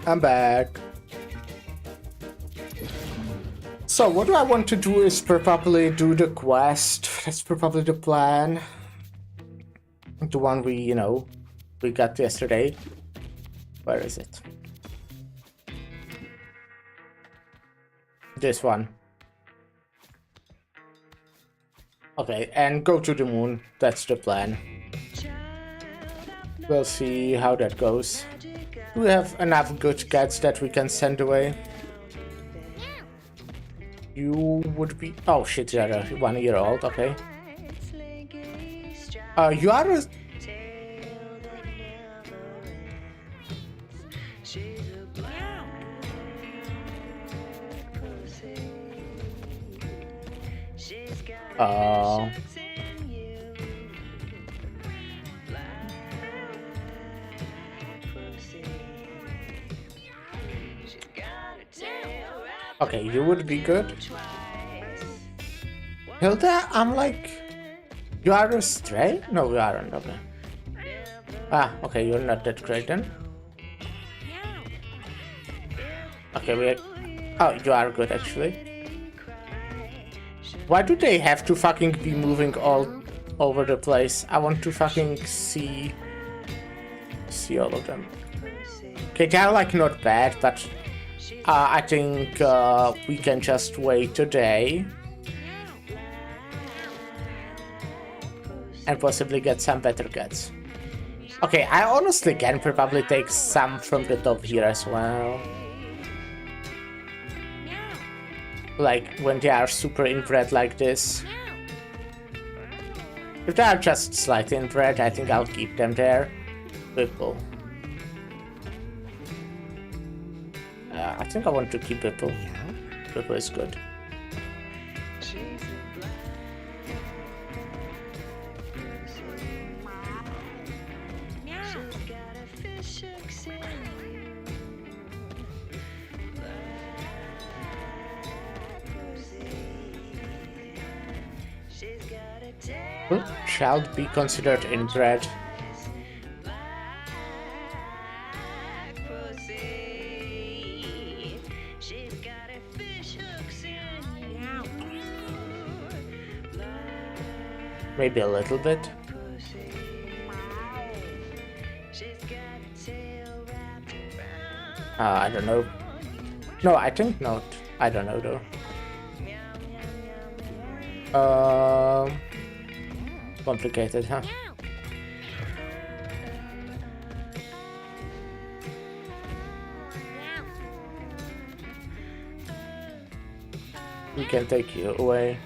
I'm back. So what do I want to do is probably do the quest. That's probably the plan. The one we got yesterday. Where is it? This one. Okay, and go to the moon. That's the plan. We'll see how that goes. Do we have enough good cats that we can send away? You would be... Oh shit, you're 1 year old, okay. You are a... Okay, you would be good. Hilda, I'm like... You are a stray? No, you aren't, okay. Ah, okay, you're not that great then. Okay, we are... Oh, you are good actually. Why do they have to fucking be moving all over the place? I want to fucking see all of them. Okay, they're like not bad, but I think we can just wait today and possibly get some better guts. Okay, I honestly can probably take some from the top here as well. Like when they are super inbred like this. If they are just slightly inbred, I think I'll keep them there. Whipple. I think I want to keep Whipple. Whipple is good. Will child be considered inbred? Maybe a little bit. I don't know. No, I think not. I don't know though. Complicated, huh? We can take you away.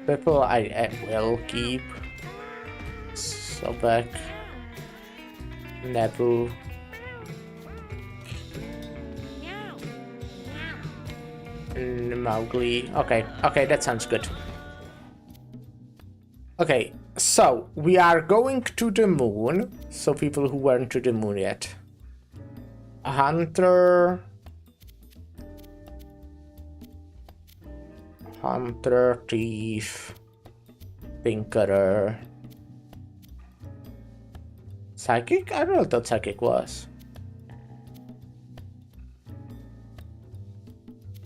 People I will keep. Sobek. Nebu. Mowgli. Okay, that sounds good. Okay, so we are going to the moon. So people who weren't to the moon yet. A hunter. Hunter, thief, tinkerer. Psychic? I don't know what psychic was.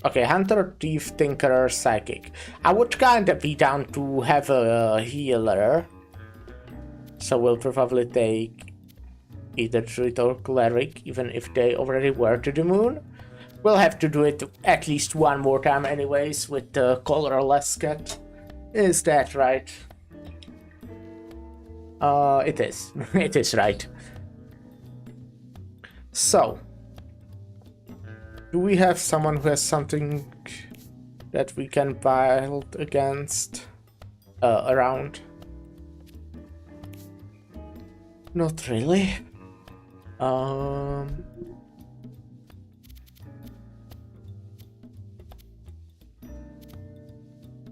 Okay, hunter, thief, tinkerer, psychic. I would kinda be down to have a healer. So we'll probably take either druid or cleric, even if they already were to the moon. We'll have to do it at least one more time anyways with the colorless cat. Is that right? It is. It is right. So, do we have someone who has something that we can build against around? Not really.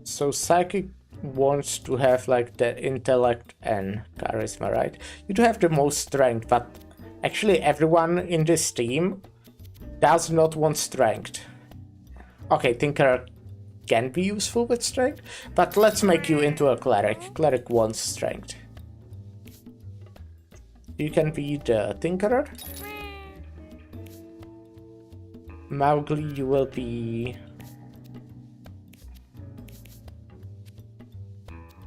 So psychic wants to have like the intellect and charisma, right? You do have the most strength, but actually everyone in this team does not want strength. Okay, Tinker can be useful with strength, but let's make you into a cleric. Cleric wants strength. You can be the Tinkerer. Mowgli, you will be...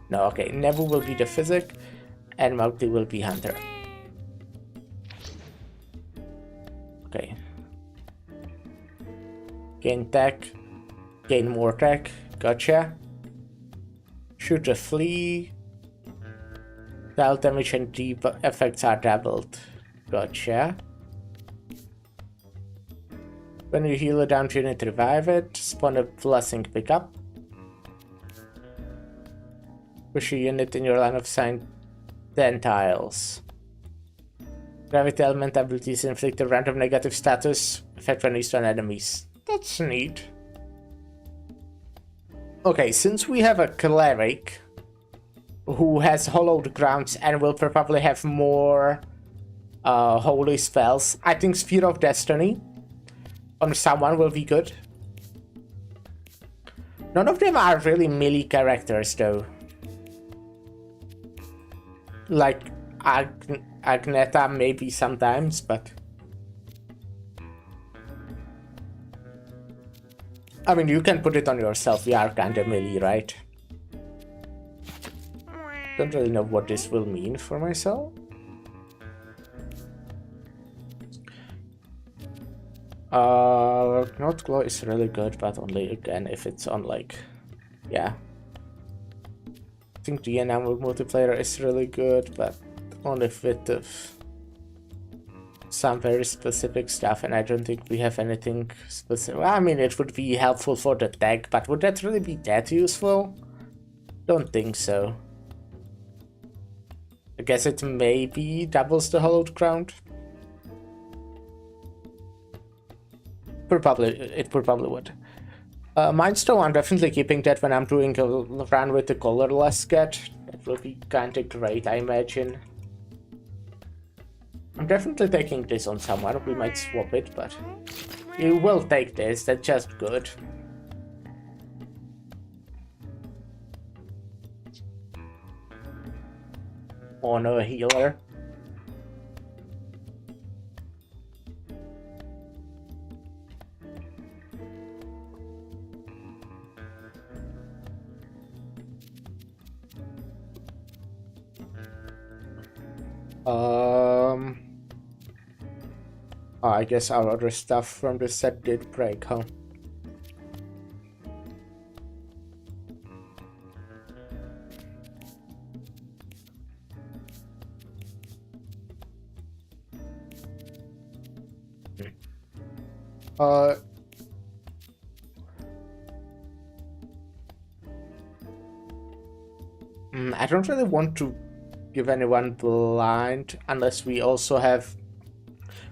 No, okay, Nebu will be the physic, and Mowgli will be hunter. Okay. Gain tech, gain more tech, gotcha. Shoot a flea. Dial damage and deep effects are doubled. Gotcha. When you heal a downed unit, revive it. Spawn a blessing pickup. Push a unit in your line of sight 10 tiles. Gravity element abilities inflict a random negative status effect when used on enemies. That's neat. Okay, since we have a cleric who has hollowed grounds and will probably have more holy spells, I think Sphere of Destiny on someone will be good. None of them are really melee characters though. Like Agneta maybe sometimes, but I mean you can put it on yourself, we are kinda melee, right? Don't really know what this will mean for myself. Not Glow is really good, but only again if it's on like, yeah. I think the enamel multiplayer is really good, but only with the some very specific stuff, and I don't think we have anything specific. Well, I mean, it would be helpful for the tag, but would that really be that useful? Don't think so. I guess it maybe doubles the hallowed ground. It probably would. Mindstone, I'm definitely keeping that when I'm doing a run with the colorless sketch. That will be kinda great, I imagine. I'm definitely taking this on someone. We might swap it, but you will take this. That's just good. Oh no, a healer. I guess our other stuff from the set did break, huh? I don't really want to give anyone blind unless we also have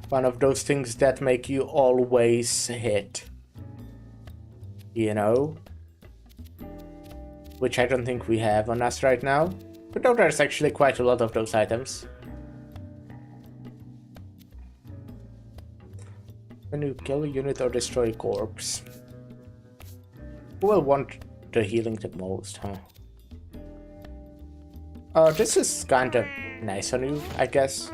one of those things that make you always hit. You know? Which I don't think we have on us right now. But no, there's actually quite a lot of those items. When you kill a unit or destroy a corpse. Who will want the healing the most, huh? This is kinda nice on you, I guess.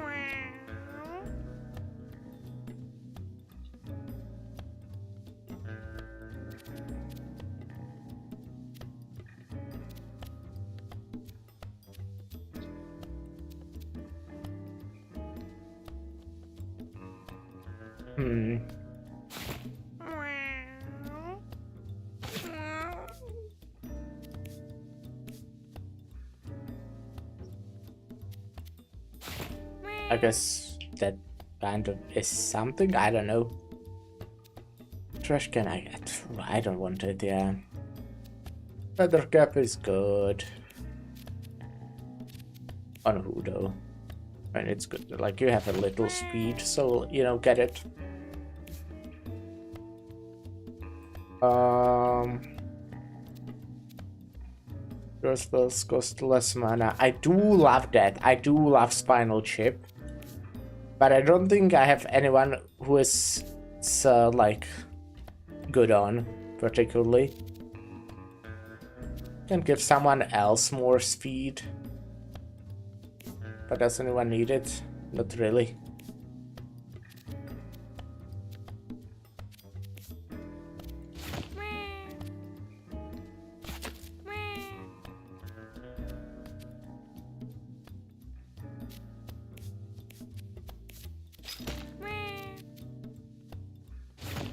I guess that kind of is something, I don't know. Trash can I get? I don't want it, yeah. Feather cap is good. On who though? And it's good, like you have a little speed, so you know, get it. Your spells cost less mana. I do love that. I do love Spinal Chip. But I don't think I have anyone who is like good on particularly. Can give someone else more speed. But does anyone need it? Not really.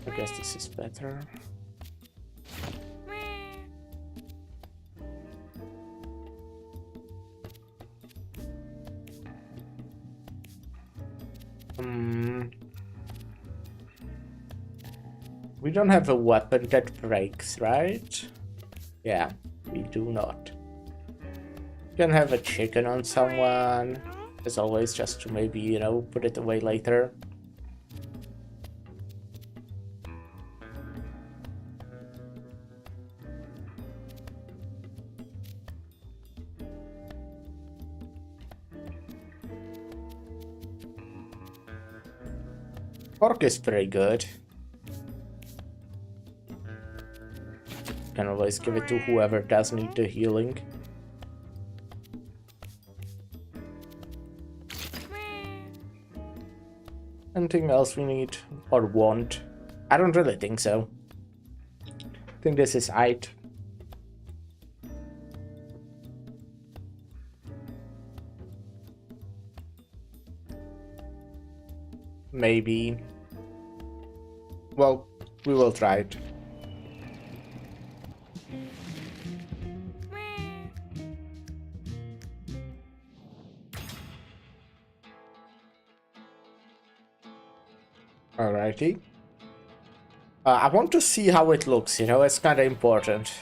I guess this is better. We don't have a weapon that breaks, right? Yeah, we do not. We can have a chicken on someone, as always, just to maybe, you know, put it away later. Pork is pretty good. can always give it to whoever does need the healing. Anything else we need or want? I don't really think so. I think this is it. Maybe. Well, we will try it. Alrighty. I want to see how it looks, you know, it's kind of important.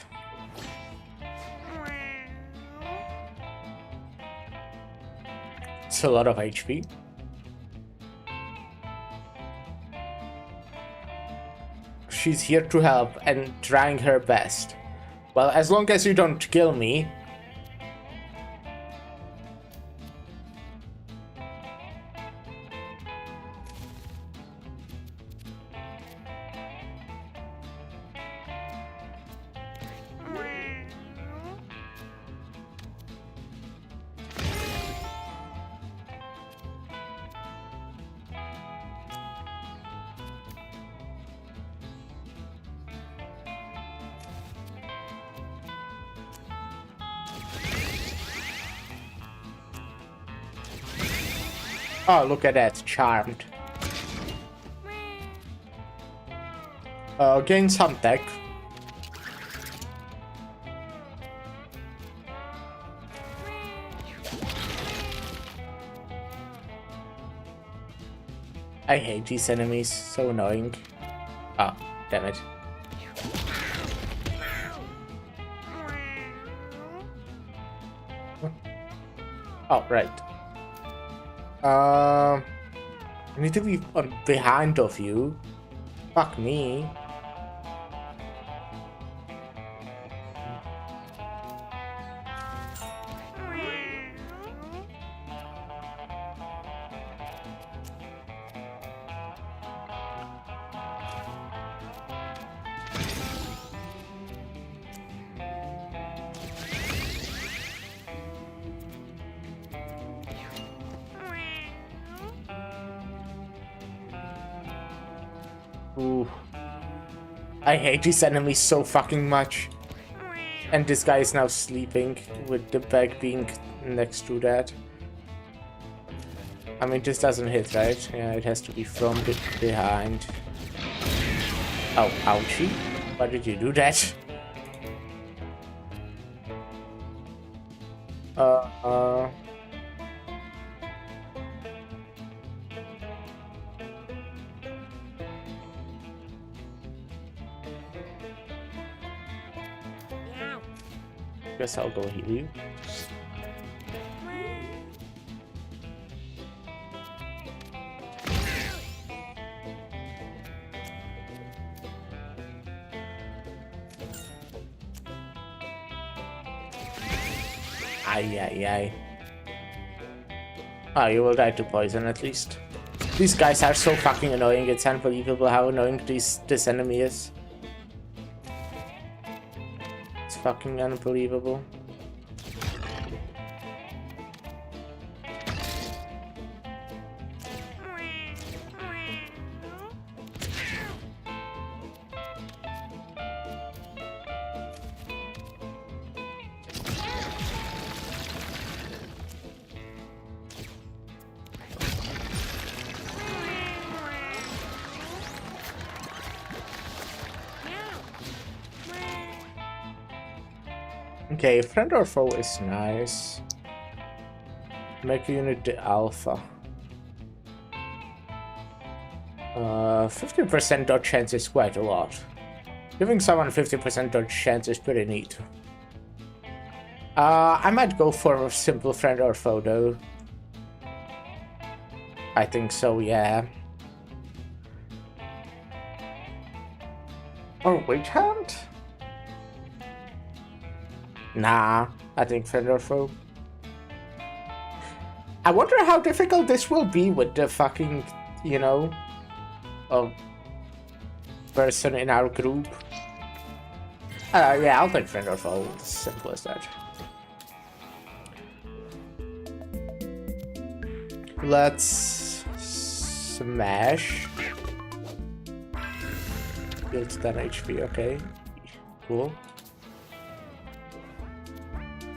It's a lot of HP. She's here to help and trying her best. Well, as long as you don't kill me. Oh, look at that, charmed. Gain some tech. I hate these enemies, so annoying. Ah, damn it. Oh, right. I need to be behind of you. Fuck me. Ooh. I hate these enemies so fucking much. And this guy is now sleeping with the bag being next to that. I mean, this doesn't hit, right? Yeah, it has to be from behind. Oh, ouchie. Why did you do that? Guess I'll go heal you. Ay, ay, ay. Oh, you will die to poison at least. These guys are so fucking annoying, it's unbelievable how annoying this enemy is. It's fucking unbelievable. Okay, friend or foe is nice. Make unit the alpha. 50% dodge chance is quite a lot. Giving someone 50% dodge chance is pretty neat. I might go for a simple friend or foe though. I think so, yeah. Or witch hunt? Nah, I think friend or foe. I wonder how difficult this will be with the fucking, you know, person in our group. Yeah, I'll take friend or foe. It's simple as that. Let's smash. Builds 10 HP, okay. Cool.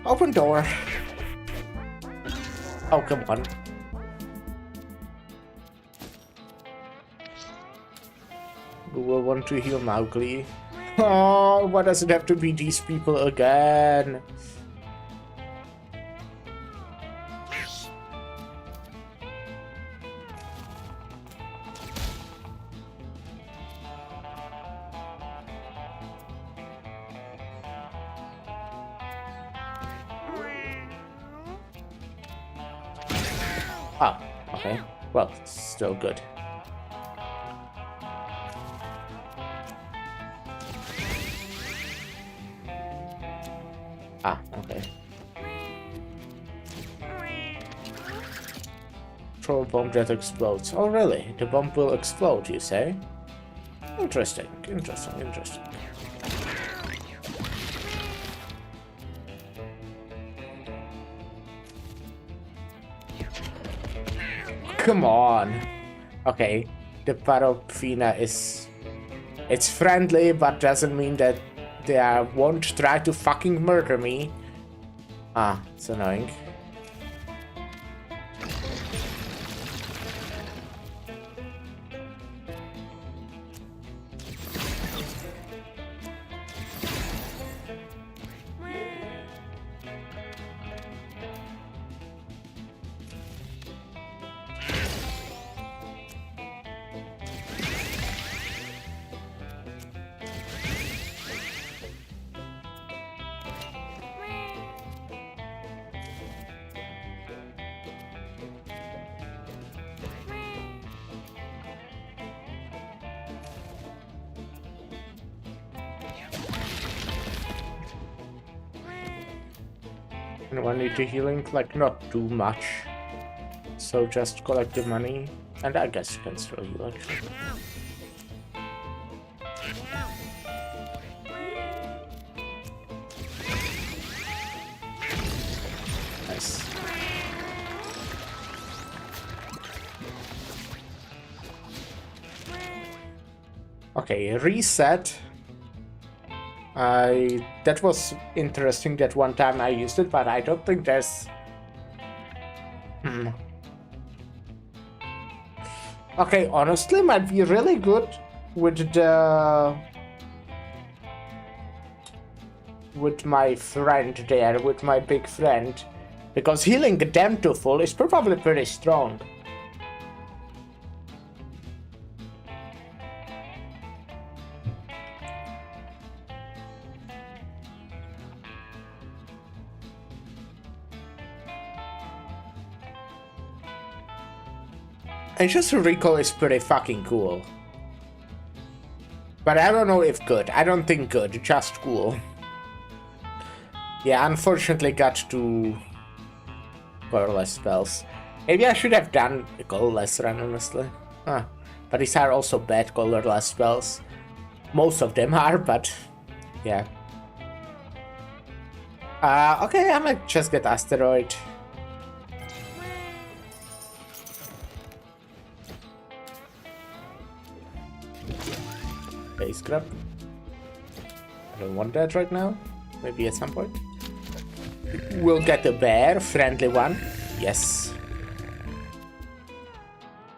Open door. Oh, come on. We will want to heal Mowgli. Oh, why does it have to be these people again? Ah, okay. Well, still good. Ah, okay. Throw a bomb that explodes. Oh, really? The bomb will explode, you say? Interesting, interesting, interesting. Come on. Okay, the Parofina is... It's friendly, but doesn't mean that they won't try to fucking murder me. Ah, it's annoying. And I need the healing, like not too much. So just collect the money, and I guess you can still heal actually. Nice. Okay, reset. That was interesting that one time I used it, but I don't think there's... Okay, honestly, might be really good with the... with my friend there, with my big friend. Because healing them to full is probably pretty strong. And just recall is pretty fucking cool. But I don't know if good. I don't think good, just cool. Yeah, unfortunately got to colorless spells. Maybe I should have done a colorless run, honestly. Huh. But these are also bad colorless spells. Most of them are, but yeah. Okay, I might just get Asteroid. Base grab. I don't want that right now. Maybe at some point. We'll get a bear, friendly one. Yes.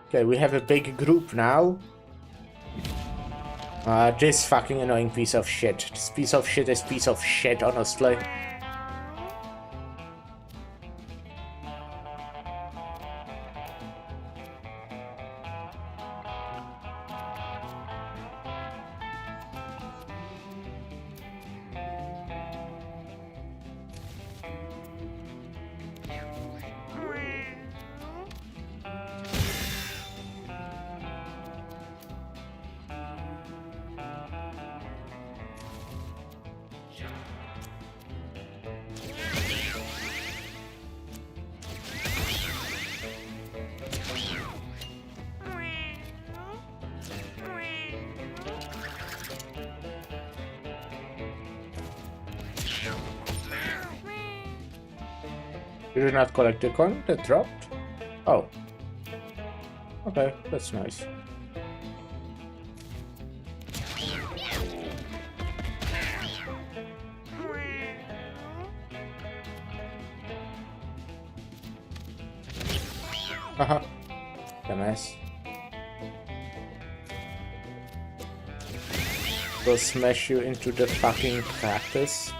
Okay, we have a big group now. This fucking annoying piece of shit. This piece of shit is piece of shit, honestly. You did not collect the coin that dropped? Oh. Okay, that's nice. Haha. Dumbass. Will smash you into the fucking cactus.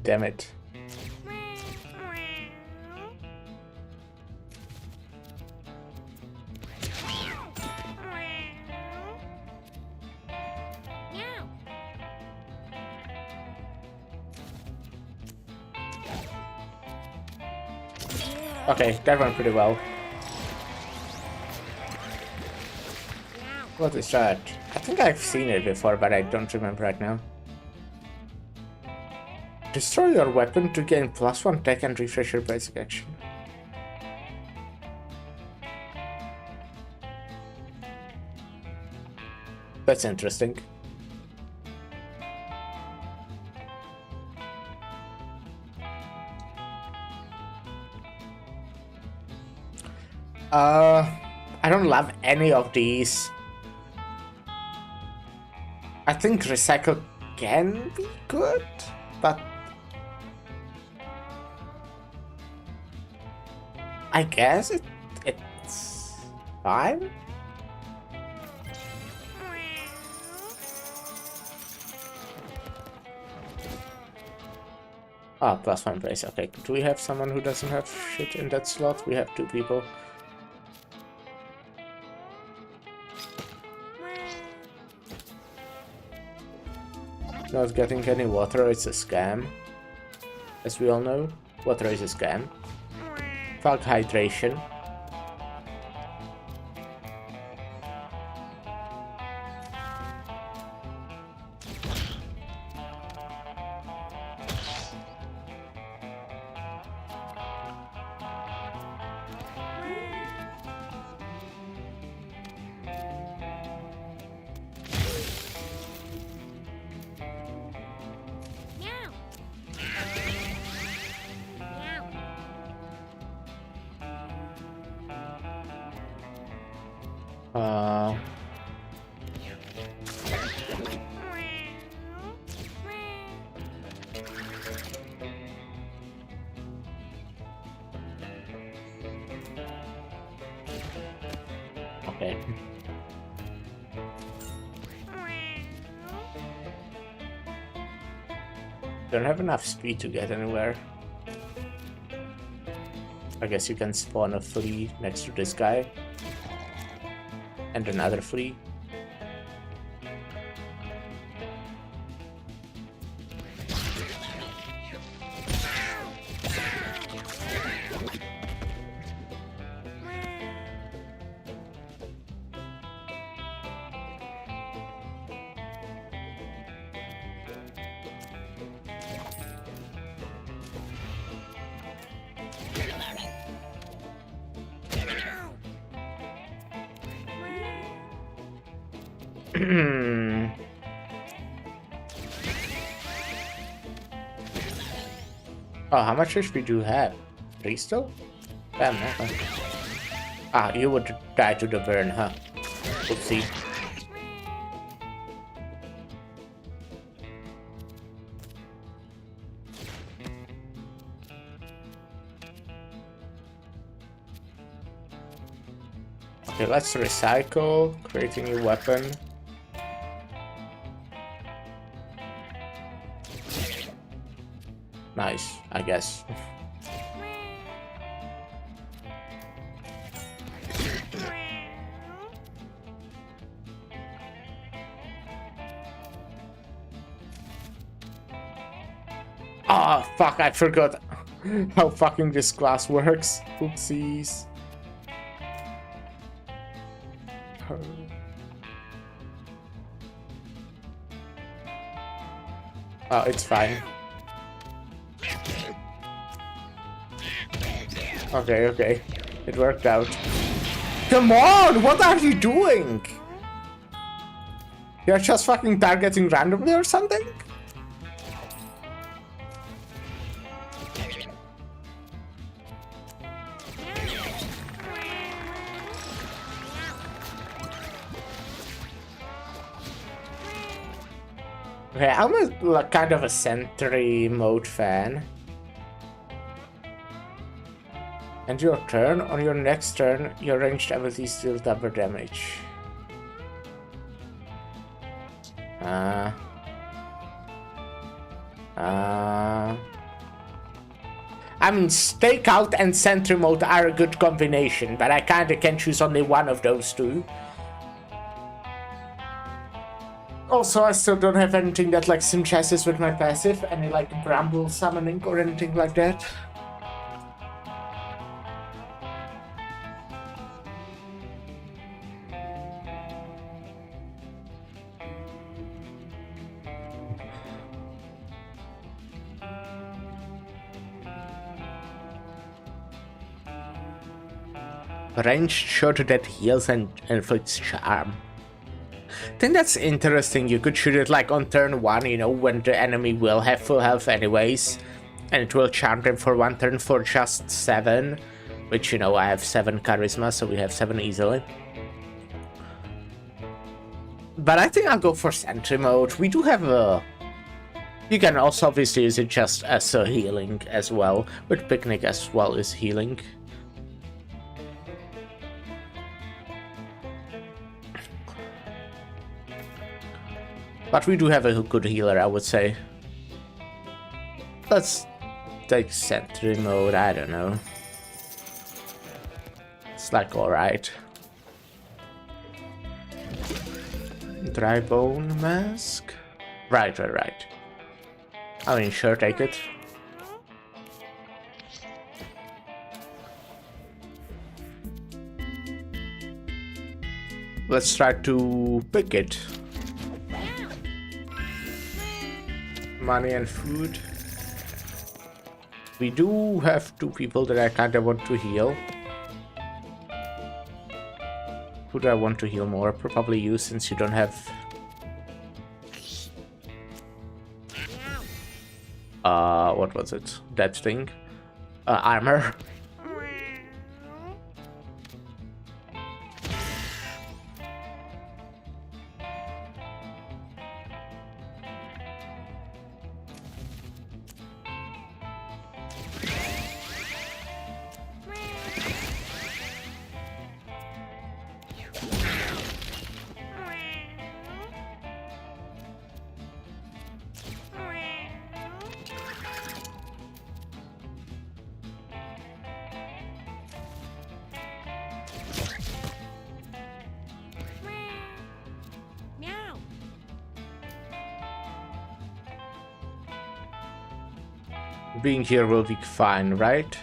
Damn it. Okay, that went pretty well. What is that? I think I've seen it before, but I don't remember right now. Destroy your weapon to gain +1 attack and refresh your basic action. That's interesting. I don't love any of these. I think recycle can be good, but I guess it's fine. Ah, +1 brace. Okay, do we have someone who doesn't have shit in that slot? We have 2 people. Not getting any water, it's a scam. As we all know, water is a scam. Fuck hydration. Okay. Don't have enough speed to get anywhere. I guess you can spawn a flea next to this guy. And another flea. Oh, how much HP do you have? 3 still? Damn, okay. Ah, you would die to the burn, huh? Oopsie. Okay, let's recycle, create a new weapon. Nice, I guess. Oh, fuck, I forgot how fucking this class works. Oopsies. Oh, it's fine. Okay, okay. It worked out. Come on! What are you doing? You're just fucking targeting randomly or something? Okay, I'm a kind of a sentry mode fan. And your turn, on your next turn, your ranged abilities deal double damage. I mean, stakeout and sentry mode are a good combination, but I kinda can choose only one of those two. Also, I still don't have anything that like synergizes with my passive, any like bramble summoning or anything like that. Ranged shot that heals and inflicts charm. I think that's interesting. You could shoot it like on turn 1, you know, when the enemy will have full health anyways. And it will charm them for 1 turn for just 7. Which, you know, I have 7 charisma, so we have 7 easily. But I think I'll go for sentry mode. We do have a... You can also obviously use it just as a healing as well. But Picnic as well is healing. But we do have a good healer, I would say. Let's take sentry mode, I don't know. It's like alright. Dry bone mask? Right. I mean, sure, take it. Let's try to pick it. Money and food. We do have 2 people that I kinda want to heal. Who do I want to heal more? Probably you, since you don't have... what was it? That thing? Armor. Being here will be fine, right?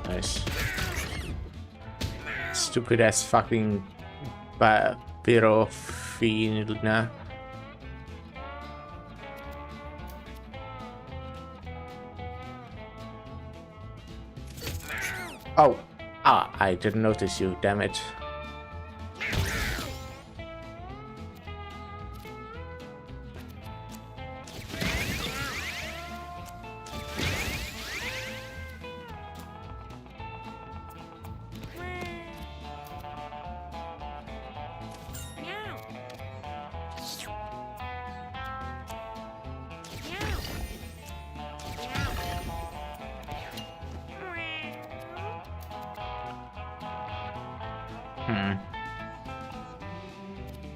Nice. Stupid ass fucking Pyrofina. Oh, I didn't notice you, damn it.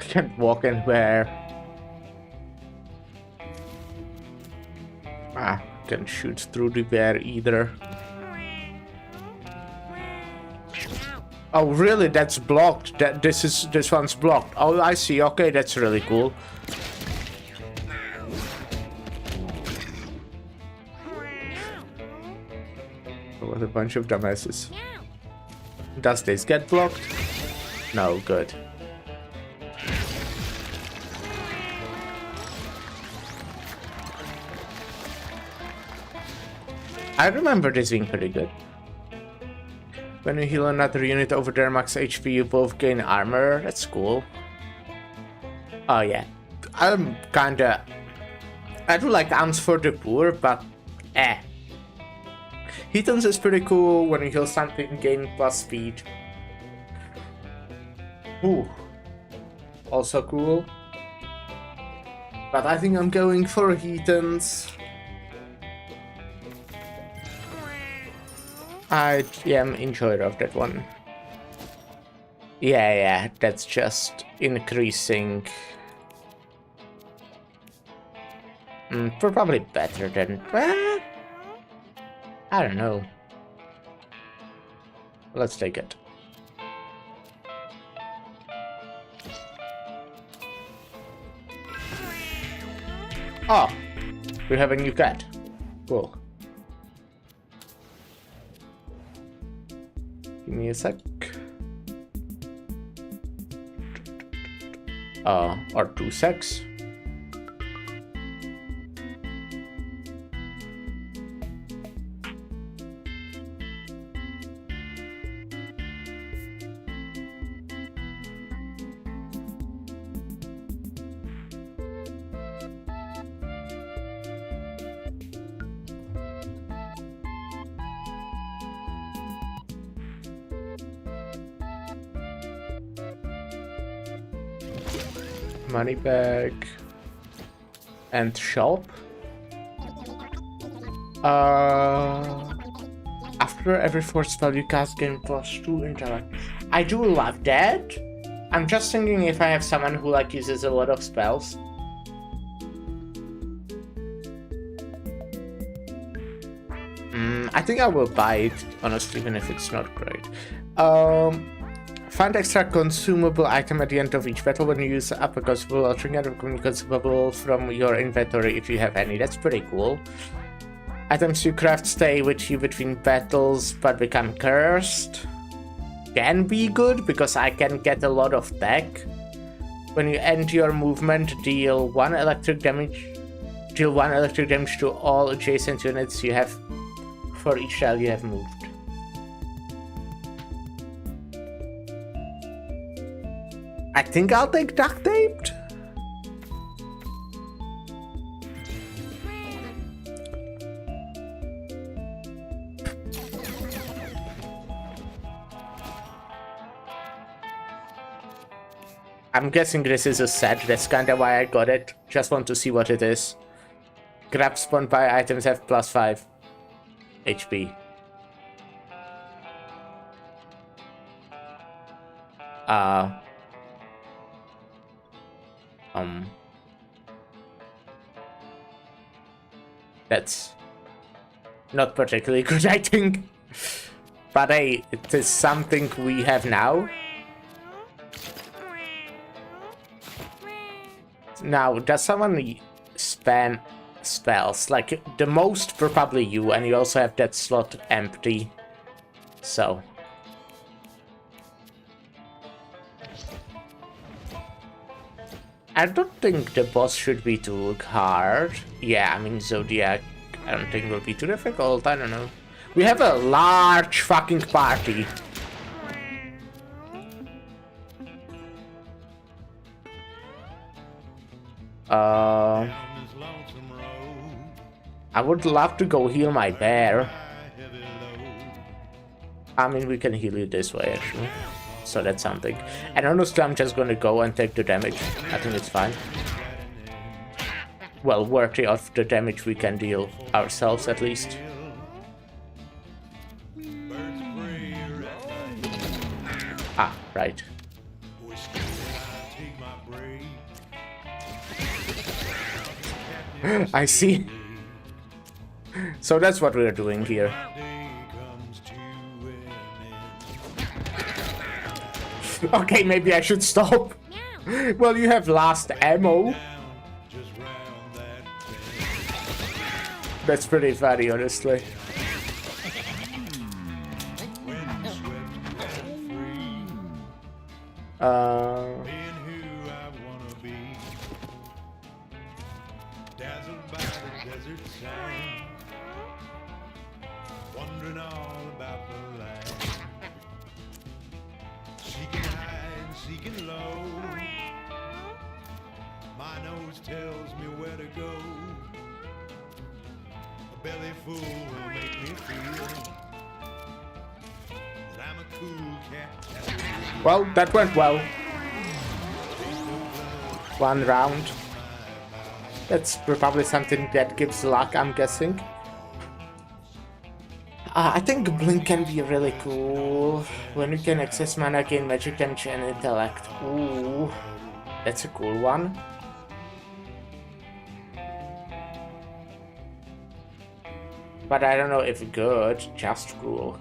Can't walk anywhere. Can't shoot through the bear either. Oh, really? That's blocked. This one's blocked. Oh, I see. Okay, that's really cool. What a bunch of dumbasses. Does this get blocked? No, good. I remember this being pretty good. When you heal another unit over their max HP, you both gain armor. That's cool. Oh yeah. I'm kinda... I do like Arms for the Poor, but eh. Heatons is pretty cool. When you heal something, gain plus speed. Ooh. Also cool. But I think I'm going for Heatons. I am enjoyer of that one. Yeah, that's just increasing. Probably better than... Well, I don't know. Let's take it. Oh, we have a new cat. Cool. Give me a sec. Or 2 secs. Money bag and shop. After every force spell you cast, gain +2 intellect. I do love that. I'm just thinking if I have someone who like uses a lot of spells. I think I will buy it, honestly, even if it's not great. Find extra consumable item at the end of each battle. When you use up a consumable or trigger a consumable from your inventory if you have any. That's pretty cool. Items you craft stay with you between battles but become cursed. Can be good because I can get a lot of tech. When you end your movement, deal 1 electric damage. Deal 1 electric damage to all adjacent units you have for each cell you have moved. I think I'll take duct taped. I'm guessing this is a set, that's kinda why I got it. Just want to see what it is. Grab spawned by items have +5 HP. That's not particularly good, I think. But hey, it is something we have now. Now, does someone spam spells? Like, the most probably you, and you also have that slot empty. So. I don't think the boss should be too hard. Yeah, I mean, Zodiac, I don't think will be too difficult. I don't know. We have a large fucking party. I would love to go heal my bear. I mean, we can heal you this way, actually. So that's something. And honestly, I'm just gonna go and take the damage. I think it's fine. Well, worthy of the damage we can deal ourselves, at least. Ah, right. I see. So that's what we're doing here. Okay, maybe I should stop. Well, you have last ammo. That's pretty funny, honestly. Wondering all about the land. Seeking high and seeking low. My nose tells me where to go. A belly full will make me feel that I'm a cool cat. Well, that went well. 1 round. That's probably something that gives luck, I'm guessing. I think Blink can be really cool. When you can access mana, gain magic damage and intellect. Ooh, that's a cool one. But I don't know if good, just cool.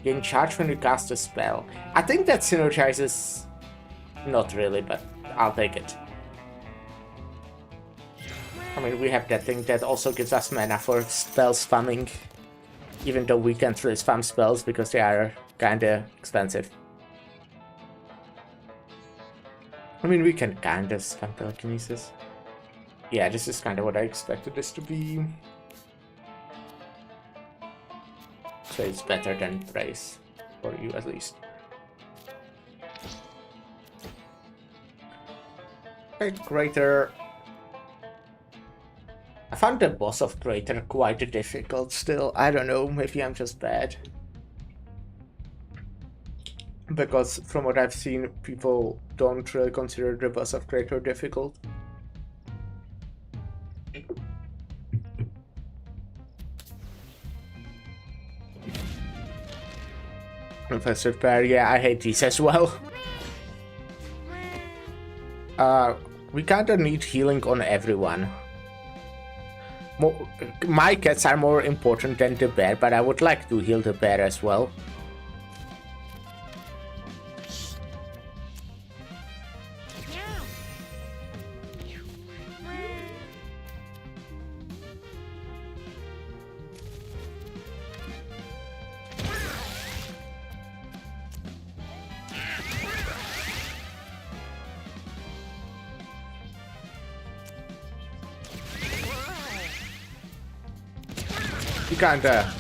Gain charge when you cast a spell. I think that synergizes... Not really, but I'll take it. I mean, we have that thing that also gives us mana for spell spamming. Even though we can't really spam spells because they are kinda expensive. I mean, we can kinda spam telekinesis. Yeah, this is kinda what I expected this to be. So it's better than Praise, for you at least. Okay, Greater. I found the boss of Greater quite difficult still. I don't know, maybe I'm just bad. Because from what I've seen, people don't really consider the boss of Greater difficult. Professor Pear, yeah, I hate these as well. We kinda need healing on everyone. My cats are more important than the bear, but I would like to heal the bear as well. You kinda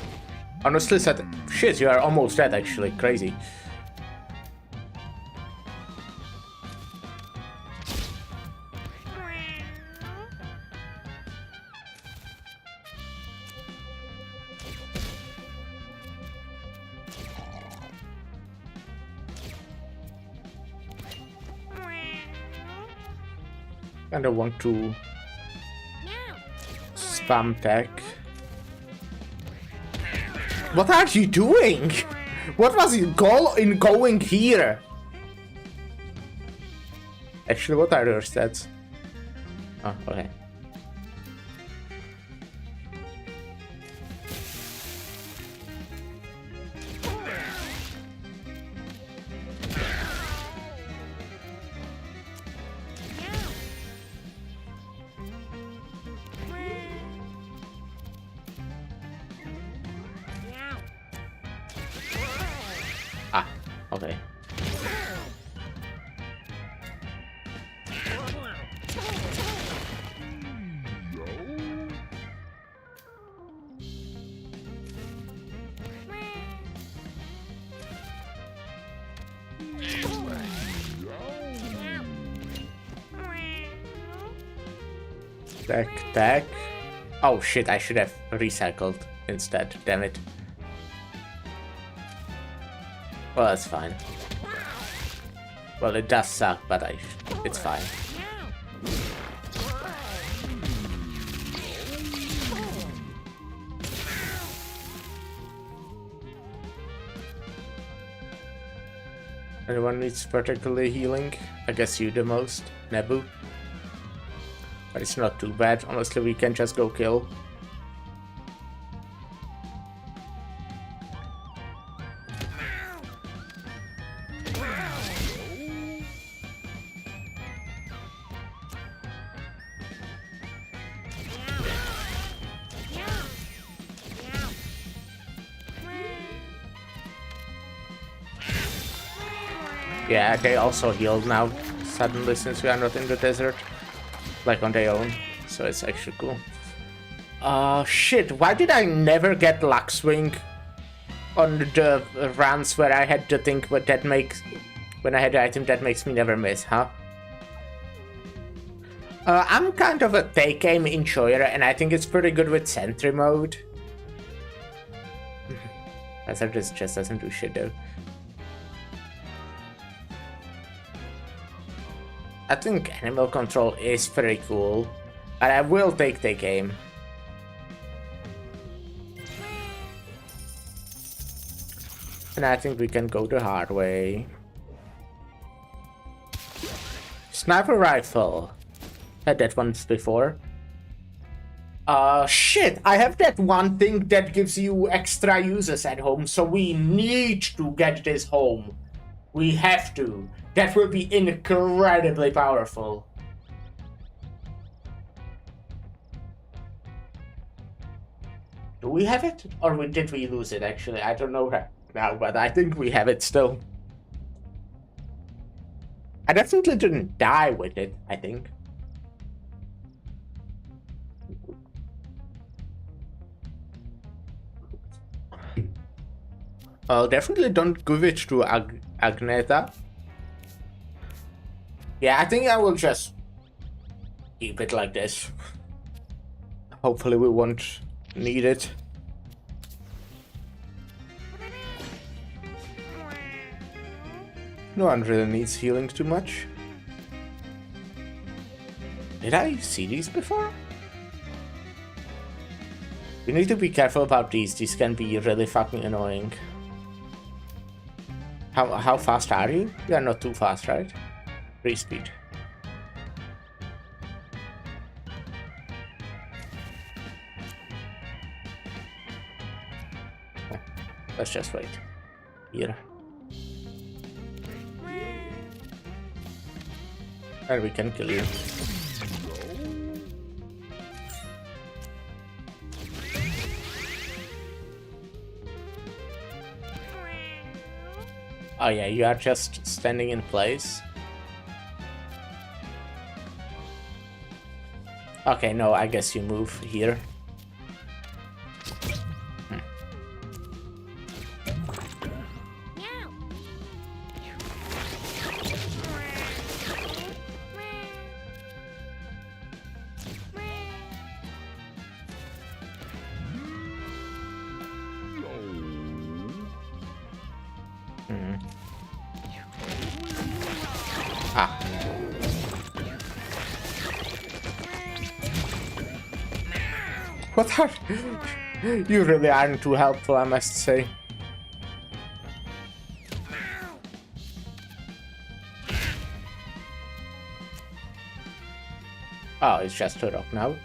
honestly said, shit, you are almost dead actually, crazy. And I want to spam tech. What are you doing? What was your goal in going here? Actually, what are your stats? Oh, okay. Ah, okay. Tech. Oh shit, I should have recycled instead, damn it. Well, that's fine. Well, it does suck, but it's fine. Anyone needs particularly healing? I guess you the most, Nebu. But it's not too bad. Honestly, we can just go kill. Yeah, they also healed now, suddenly, since we are not in the desert. Like on their own. So it's actually cool. Shit, why did I never get Luck Swing on the runs where I had the thing that makes... When I had the item that makes me never miss, huh? I'm kind of a take aim enjoyer, and I think it's pretty good with sentry mode. Hazard just doesn't do shit though. I think animal control is pretty cool, but I will take aim. And I think we can go the hard way. Sniper rifle. Had that once before. Shit, I have that one thing that gives you extra uses at home, so we need to get this home. We have to. That will be incredibly powerful. Do we have it? Or did we lose it, actually? I don't know right now, but I think we have it still. I definitely didn't die with it, I think. Definitely don't give it to Agneta. Yeah, I think I will just keep it like this. Hopefully we won't need it. No one really needs healing too much. Did I see these before? We need to be careful about these. These can be really fucking annoying. How fast are you? You are not too fast, right? 3 speed. Let's just wait. Here. And we can kill you. Oh yeah, you are just standing in place. Okay, no, I guess you move here. What are you really aren't too helpful, I must say. Oh, it's just a rock now.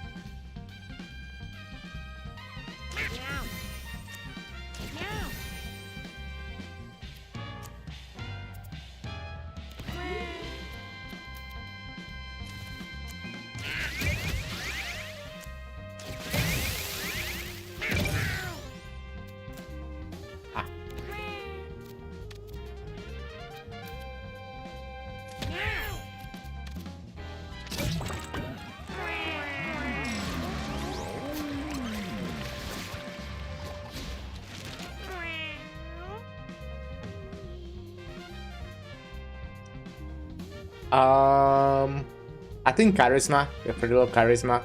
I think charisma. You have pretty low charisma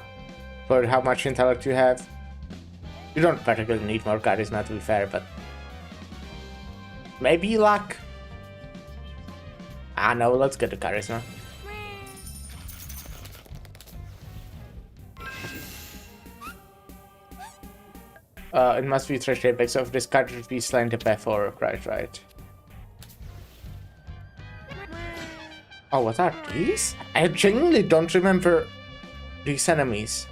for how much intellect you have. You don't particularly need more charisma, to be fair, but maybe luck. Ah, no, let's get the charisma. It must be trash apex of this card should be slain the path or right. Oh, what are these? I genuinely don't remember these enemies.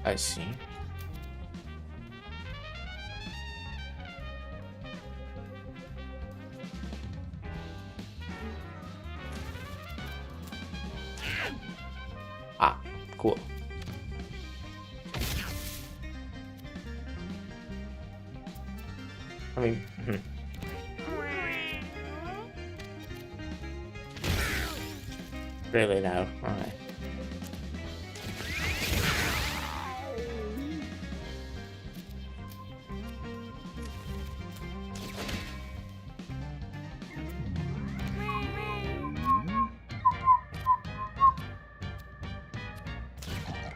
I see. Ah, cool. Really now? Alright.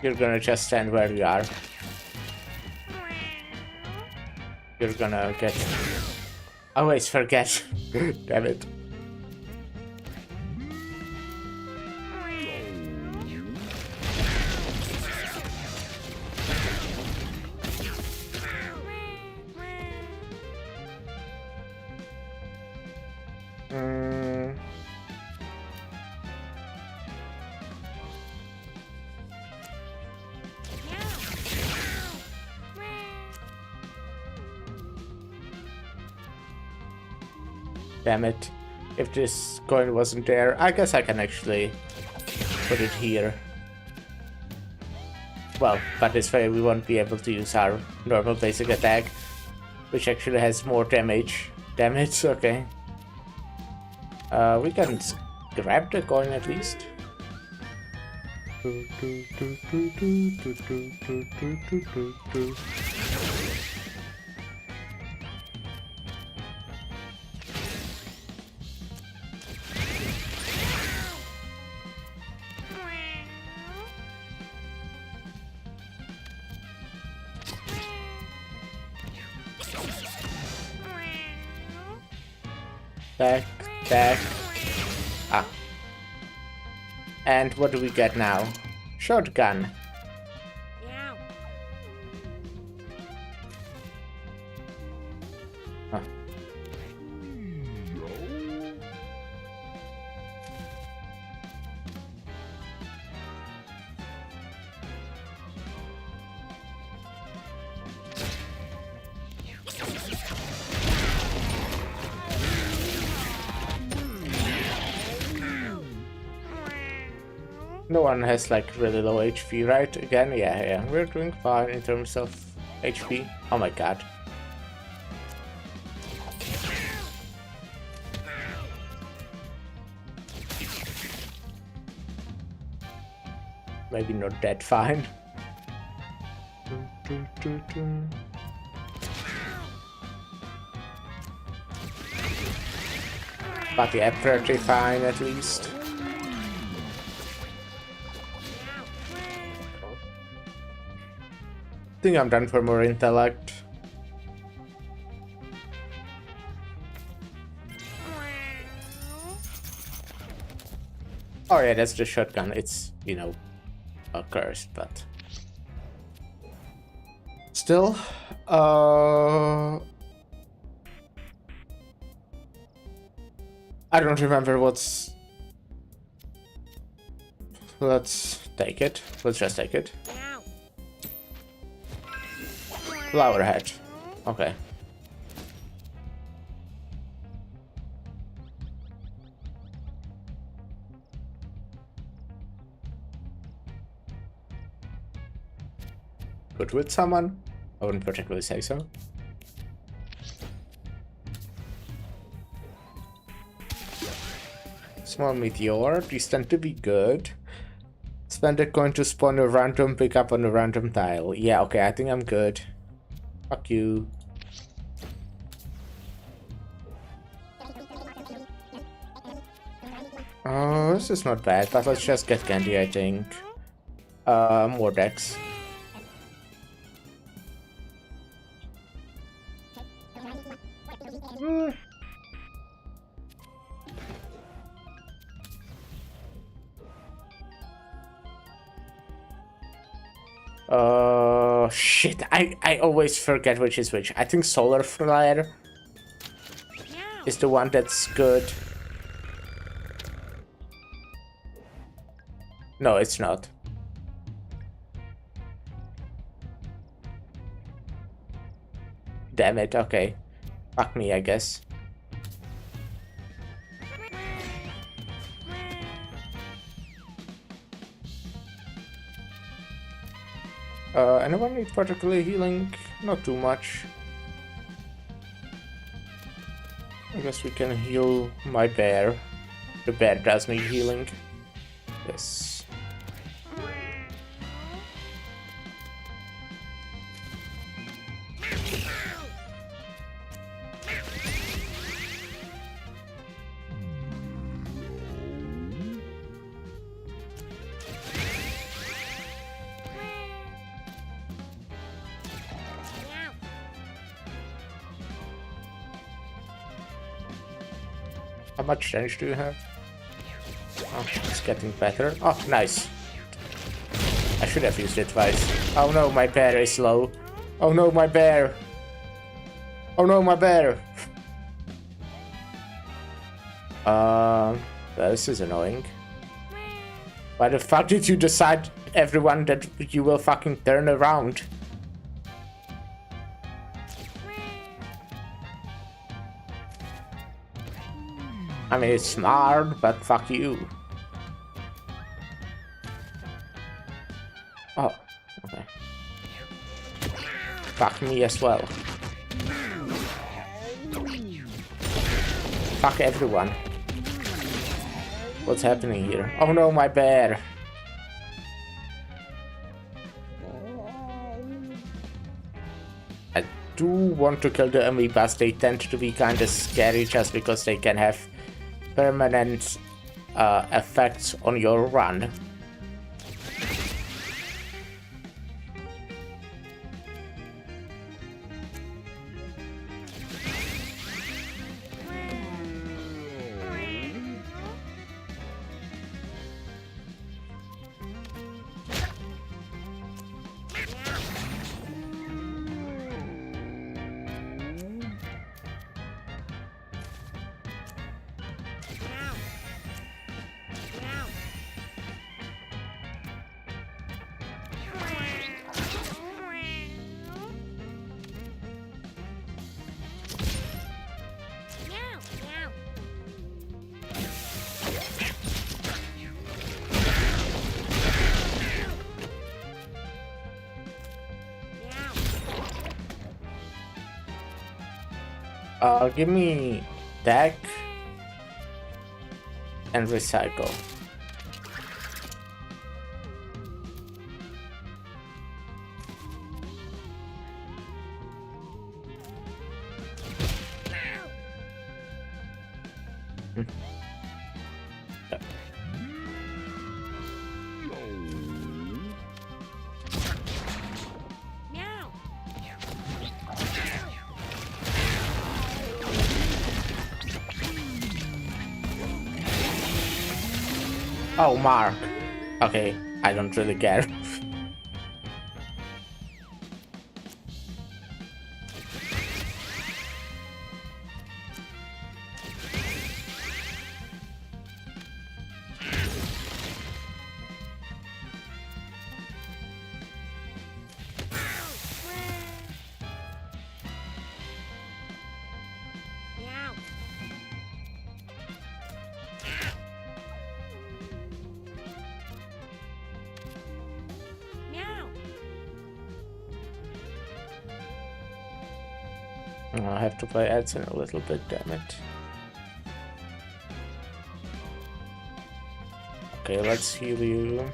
You're gonna just stand where you are. You're gonna get... I always forget. Damn it. Damn it. If this coin wasn't there, I guess I can actually put it here. Well, but this way we won't be able to use our normal basic attack, which actually has more damage. Damn it, okay. We can grab the coin at least. Back. Ah. And what do we get now? Shotgun. Huh. No one has like really low HP, right? Again, yeah, we're doing fine in terms of HP. Oh my god. Maybe not that fine. But yeah, pretty fine at least. I think I'm done for more intellect. Oh yeah, that's the shotgun. It's, you know, cursed, but still, I don't remember what's. Let's take it. Let's just take it. Flower hat. Okay. Good with someone? I wouldn't particularly say so. Small meteor. These tend to be good. Spend a coin to spawn a random pickup on a random tile. Yeah, okay, I think I'm good. Fuck you. Oh, this is not bad, but let's just get candy, I think. More decks. Shit, I always forget which is which. I think Solar Flare is the one that's good. No, it's not. Damn it, okay. Fuck me, I guess. Anyone need particularly healing? Not too much. guess we can heal my bear. The bear does need healing. Yes. How much damage do you have? Oh, it's getting better. Oh, nice. I should have used it twice. Oh no, my bear is low. Oh no, my bear. Oh no, my bear. This is annoying. Why the fuck did you decide, everyone, that you will fucking turn around? I mean, it's smart, but fuck you. Oh, okay. Fuck me as well. Fuck everyone. What's happening here? Oh no, my bear. I do want to kill the amoebas. They tend to be kinda scary just because they can have permanent effects on your run. Give me deck and recycle. Oh, Mark. Okay, I don't really care. I have to play ads in a little bit, damn it. Okay, let's heal you.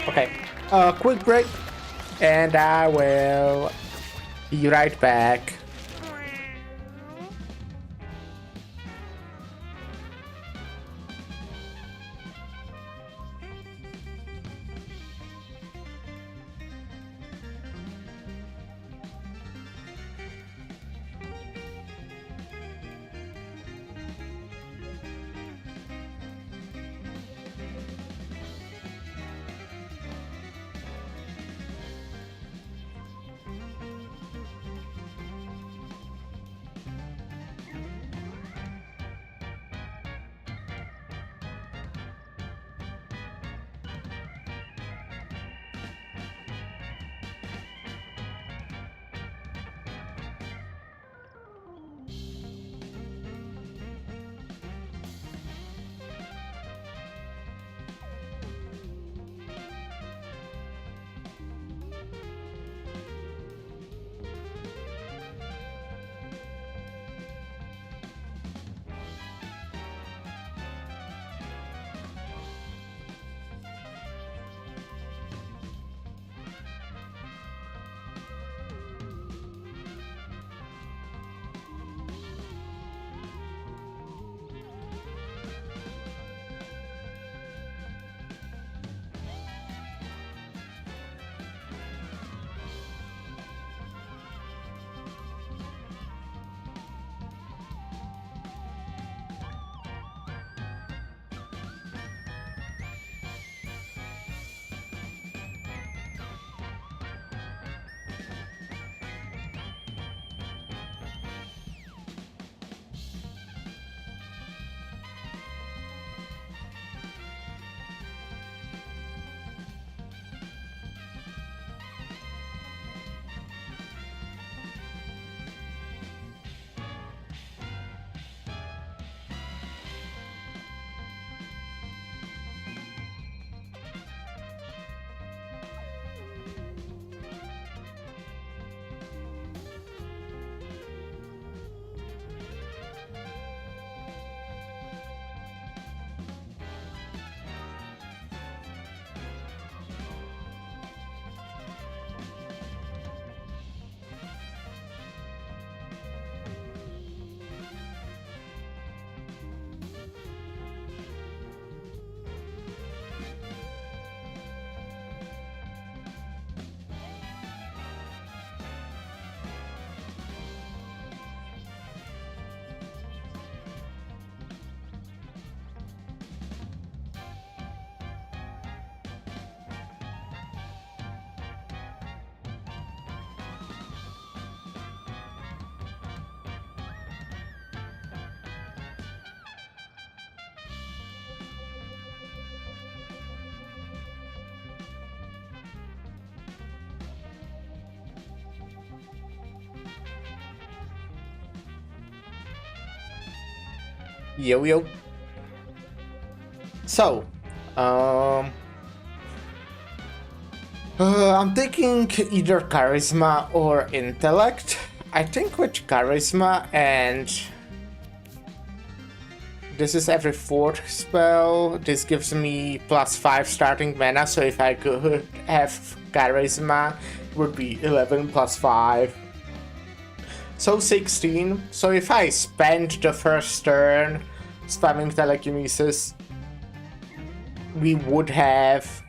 Okay, quick break, and I will be right back. Yo yo. So, I'm thinking either charisma or intellect. I think with charisma, and this is every 4th spell. This gives me +5 starting mana, so if I could have charisma, it would be 11 +5. So 16. So if I spend the first turn spamming telekinesis, we would have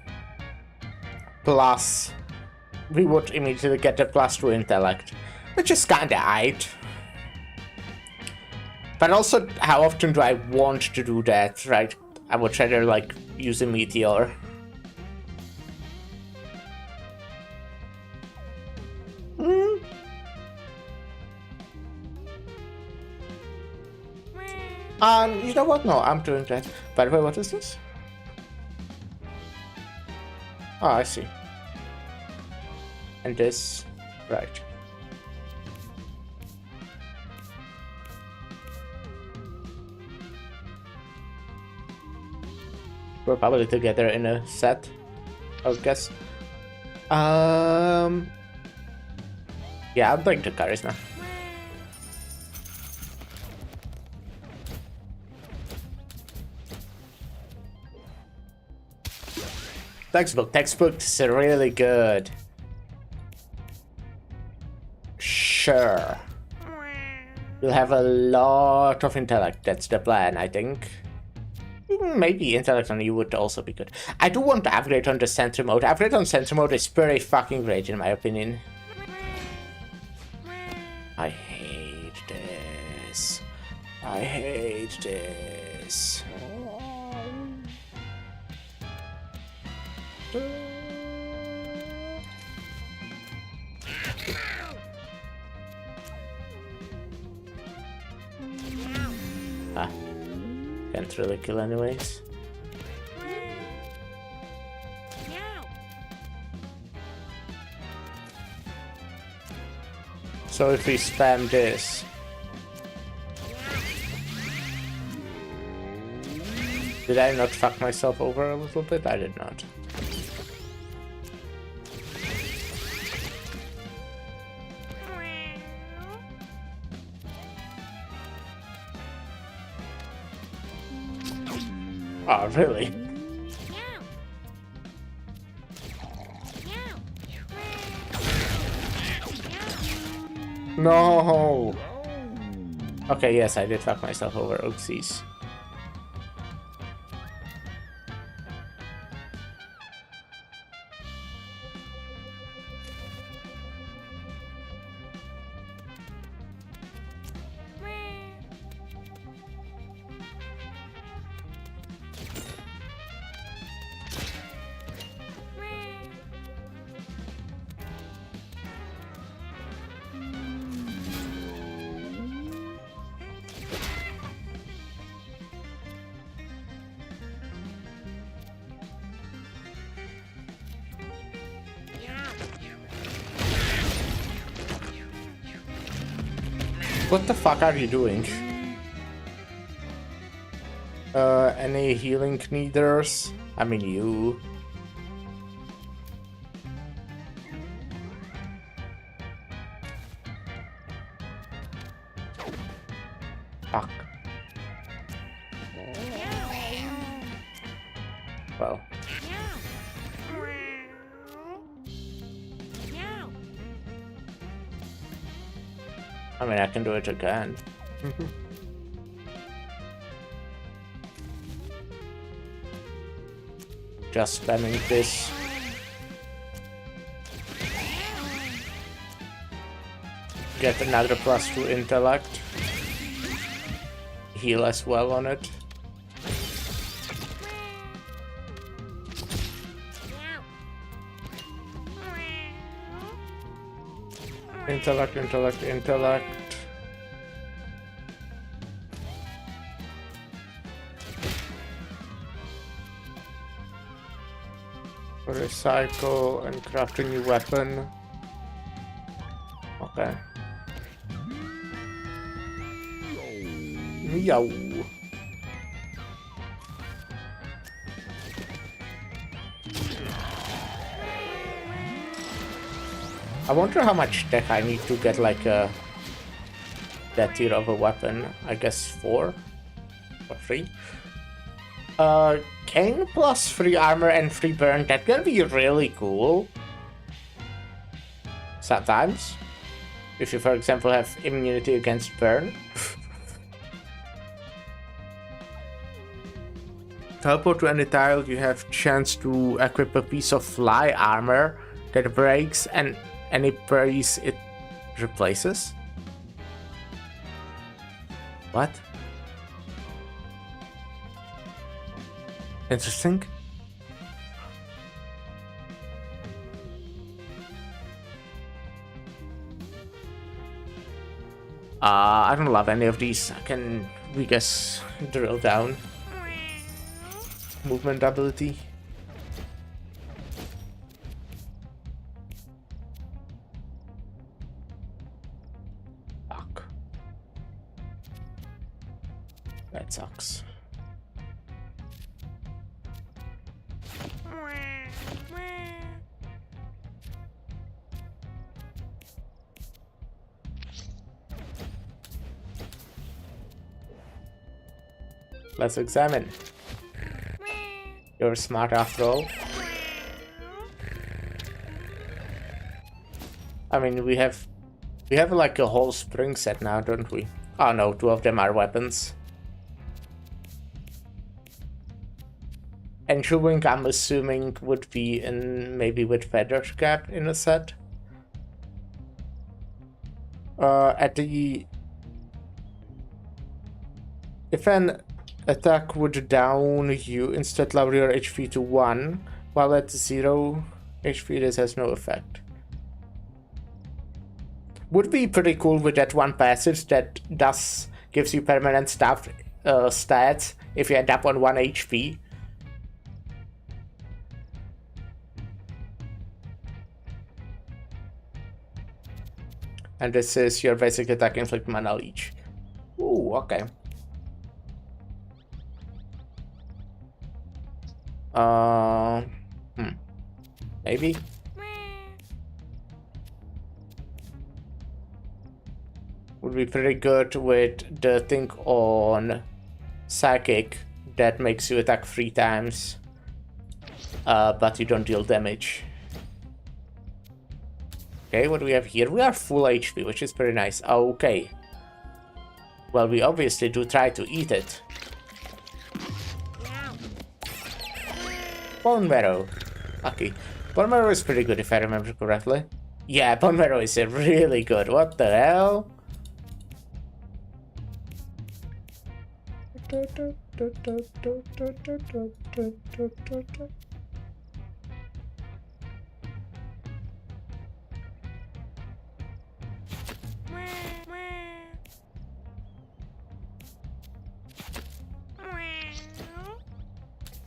we would immediately get the +2 intellect, which is kinda aight. But also, how often do I want to do that, right? I would rather, like, use a meteor. You know what? No, I'm doing that. By the way, what is this? Oh, I see. And this, right. We're probably together in a set, I would guess. Yeah, I'm going to charisma. Textbook is really good. Sure. You'll have a lot of intellect, that's the plan, I think. Maybe intellect on you would also be good. I do want to upgrade on the sentry mode. Upgrade on sentry mode is pretty fucking great in my opinion. I hate this. I hate this. Ah, can't really kill anyways. So if we spam this, did I not fuck myself over a little bit? I did not. Oh, really? No! Okay, yes, I did fuck myself over. Oopsies. What the fuck are you doing? Any healing needers? I mean you. Fuck. Well. I mean, I can do it again. Just spamming this. Get another +2 intellect. Heal as well on it. Intellect. Recycle and craft a new weapon. Okay. Yow. I wonder how much tech I need to get like that tier of a weapon. I guess 4 or 3. Gain plus 3 armor and 3 burn. That can be really cool. Sometimes. If you, for example, have immunity against burn. Teleport to any tile, you have chance to equip a piece of fly armor that breaks and any piece it replaces. What? Interesting. I don't love any of these. I can, we guess, drill down. Movement ability. Fuck. That sucks. Let's examine. You're smart after all. I mean, we have like a whole spring set now, don't we? Oh no, 2 of them are weapons. And chewing, I'm assuming, would be in maybe with feather cap in a set. At the if an attack would down you, instead lower your HP to 1, while at 0 HP this has no effect. Would be pretty cool with that one passage that gives you permanent stats if you end up on 1 HP. And this is your basic attack, inflict mana leech. Ooh, okay. Maybe. Would be pretty good with the thing on psychic that makes you attack 3 times, but you don't deal damage. Okay, what do we have here? We are full HP, which is pretty nice. Okay. Well, we obviously do try to eat it. Bone marrow. Lucky. Bone marrow is pretty good if I remember correctly. Yeah, bone marrow is really good. What the hell?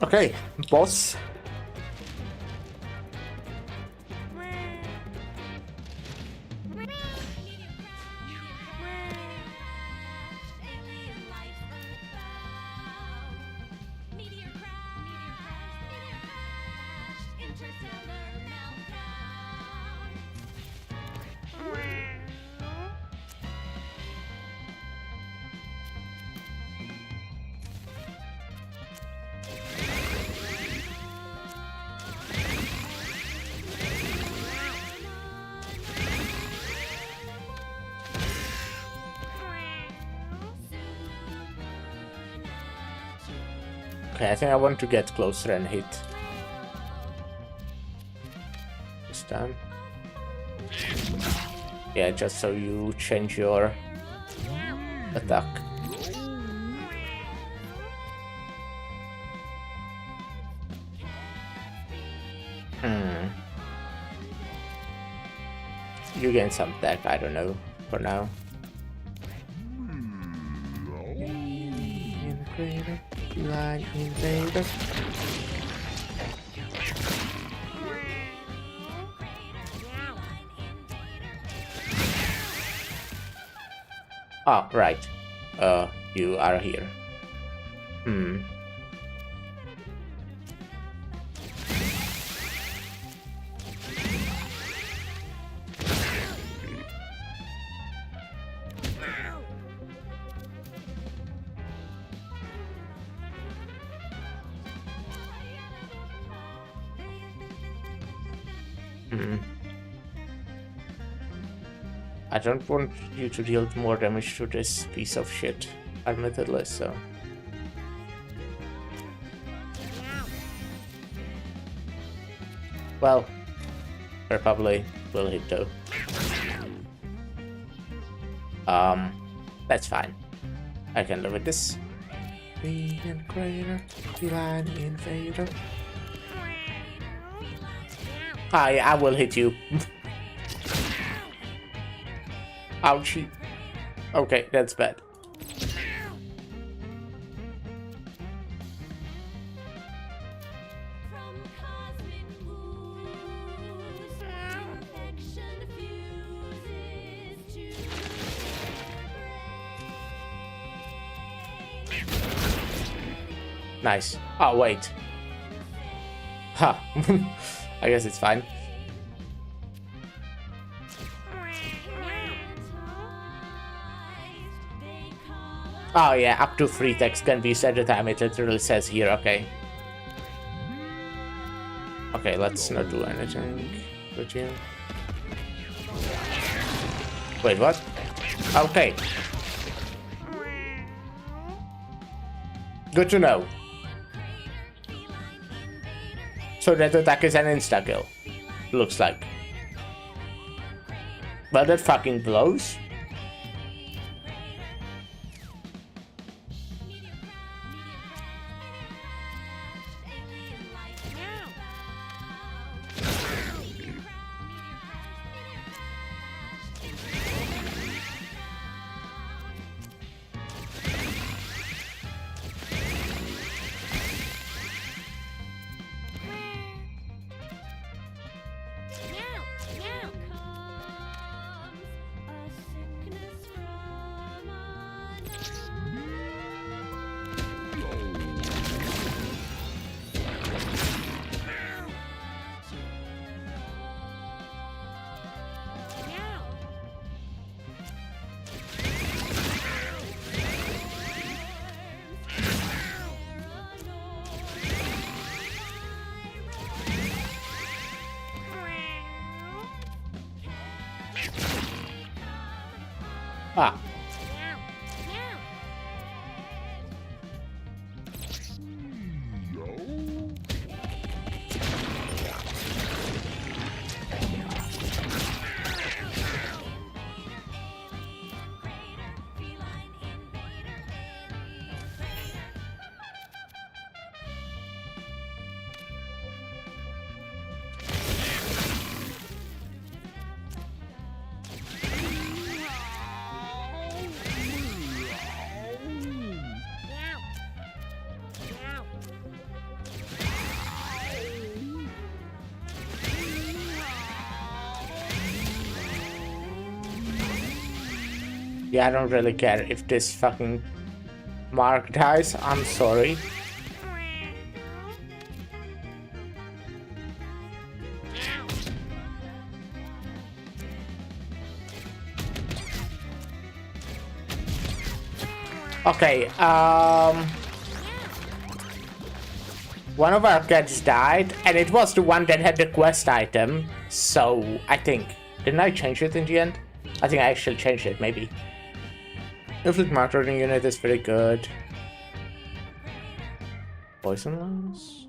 Okay, boss. Okay, I think I want to get closer and hit this time. Yeah, just so you change your attack. You gain some attack, I don't know, for now. Line invader. Oh, right. You are here. I don't want you to deal more damage to this piece of shit, admittedly, so... Well, probably will hit though. That's fine. I can live with this. Being greater, feline invader. I will hit you. Ouchie. Okay, that's bad. Nice. Oh, wait. Ha. I guess it's fine. Oh yeah, up to 3 text can be set at a time, it literally says here, okay. Okay, let's not do anything with you. Wait, what? Okay. Good to know. So that attack is an insta-kill. Looks like. But that fucking blows. Ah. Yeah, I don't really care if this fucking Mark dies. I'm sorry. Okay, one of our cats died, and it was the one that had the quest item, so I think... Didn't I change it in the end? I think I actually changed it, maybe. Inflict martyrdom unit is very good. Poison lance?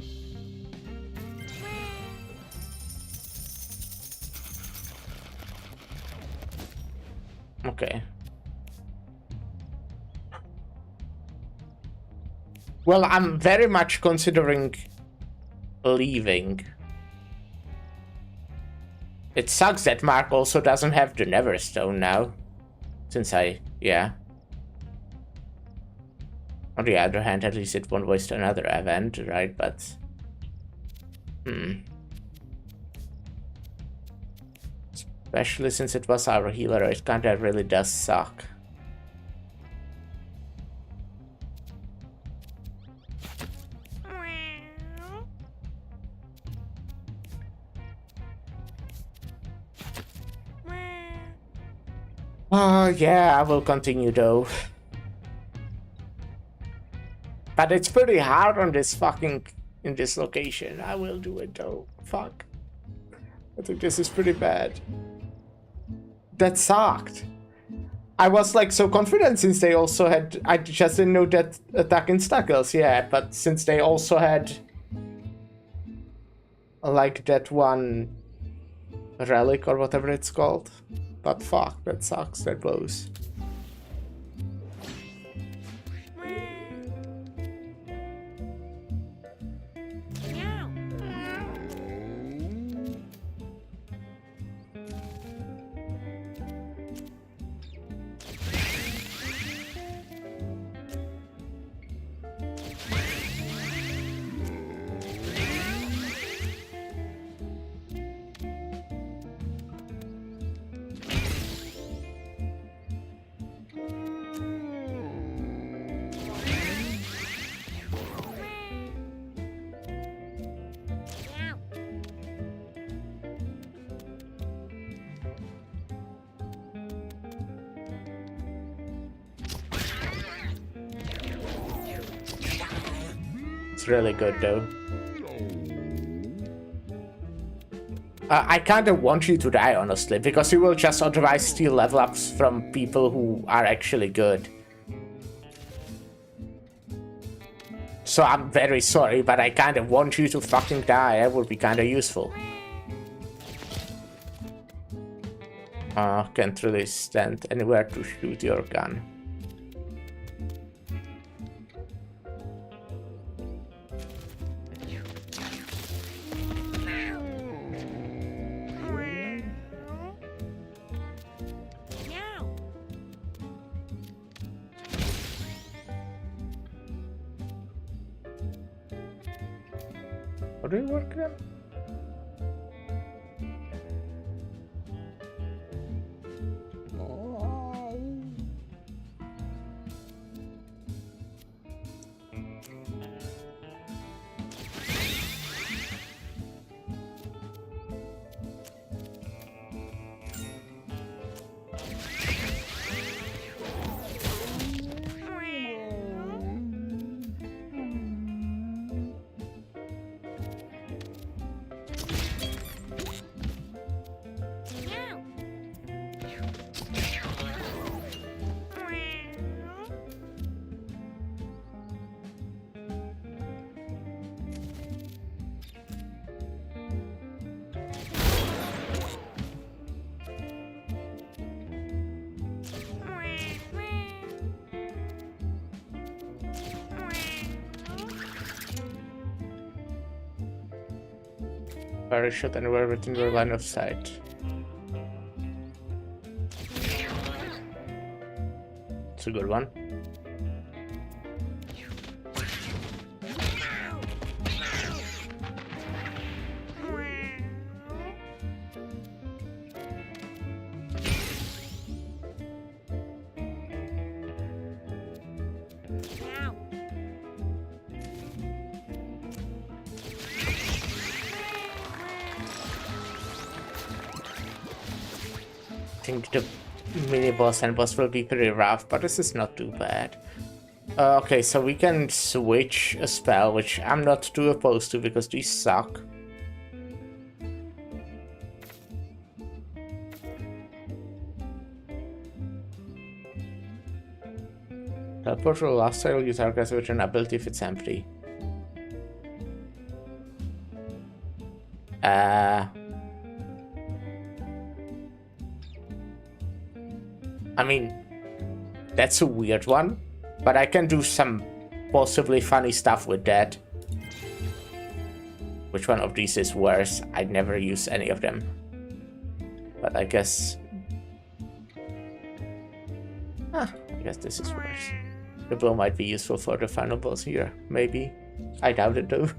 Okay. Well, I'm very much considering leaving. It sucks that Mark also doesn't have the Neverstone now. Since yeah. On the other hand, at least it won't waste another event, right? But... Especially since it was our healer, it kinda really does suck. Yeah, I will continue though. But it's pretty hard on this fucking... in this location. I will do it though. Fuck. I think this is pretty bad. That sucked. I was like so confident since they also had... I just didn't know that attack in Stuckles yet, but since they also had... like that one... relic or whatever it's called. But fuck, that sucks, that blows. It's really good though. I kinda want you to die, honestly, because you will just otherwise steal level ups from people who are actually good. So I'm very sorry, but I kinda want you to fucking die. That would be kinda useful. Can't really stand anywhere to shoot your gun. How do you work then? Shot anywhere within your line of sight. It's a good one. I think the mini boss and boss will be pretty rough, but this is not too bad. Okay, so we can switch a spell, which I'm not too opposed to because these suck. Teleport to the last tile you target with an ability if it's empty. I mean, that's a weird one, but I can do some possibly funny stuff with that. Which one of these is worse? I'd never use any of them. But I guess... I guess this is worse. The blow might be useful for the final boss here, maybe. I doubt it though.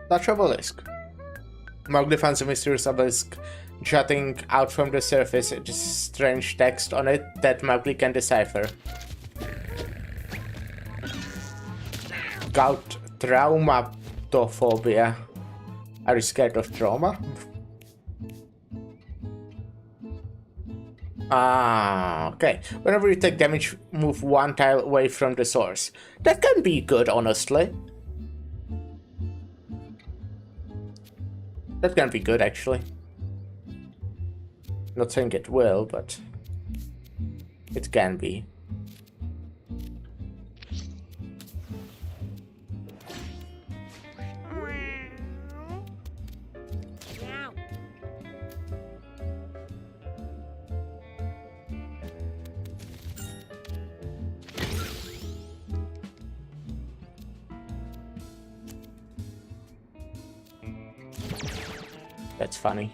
Touch obelisk. Mowgli finds a mysterious obelisk jutting out from the surface. It is strange text on it that Mowgli can decipher. Gout traumatophobia. Are you scared of trauma? Ah, okay. Whenever you take damage, move one tile away from the source. That can be good, honestly. That can be good, actually. Not saying it will, but it can be. That's funny.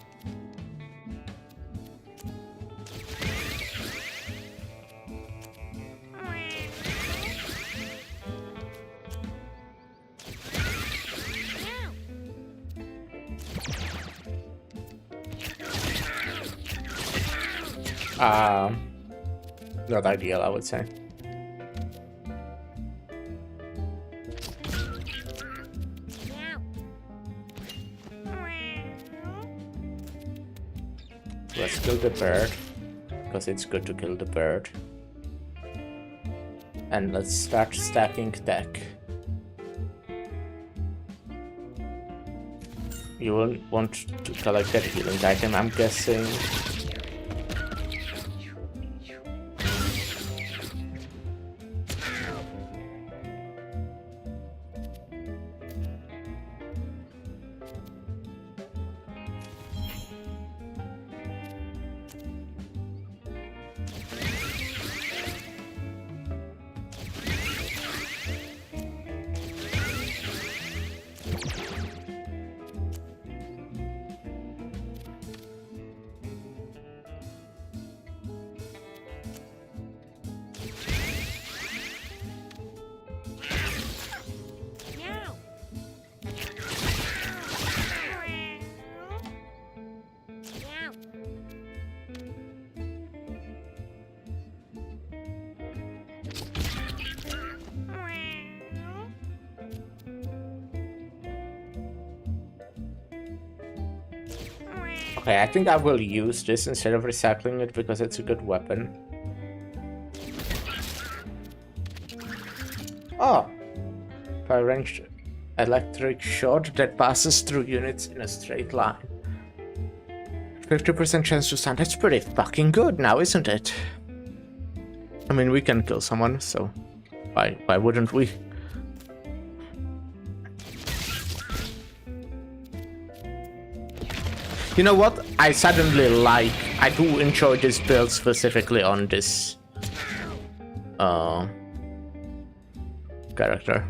Not ideal, I would say. Let's kill the bird, because it's good to kill the bird. And let's start stacking tech. You won't want to collect that healing item, I'm guessing. Okay, I think I will use this instead of recycling it because it's a good weapon. Oh! Fire ranged electric shot that passes through units in a straight line. 50% chance to stun. That's pretty fucking good now, isn't it? I mean, we can kill someone, so why wouldn't we? You know what? I suddenly like... I do enjoy this build specifically on this... character.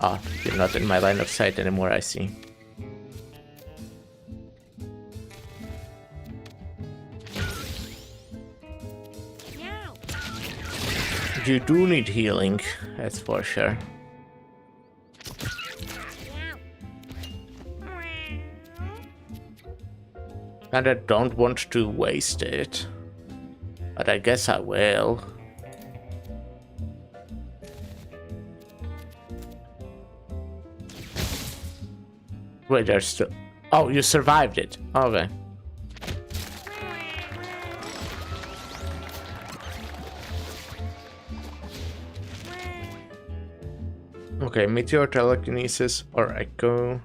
Ah, you're not in my line of sight anymore, I see. You do need healing, that's for sure. And I don't want to waste it, but I guess I will. Wait, there's still... Oh, you survived it. Okay. Okay, Meteor, Telekinesis, or Echo.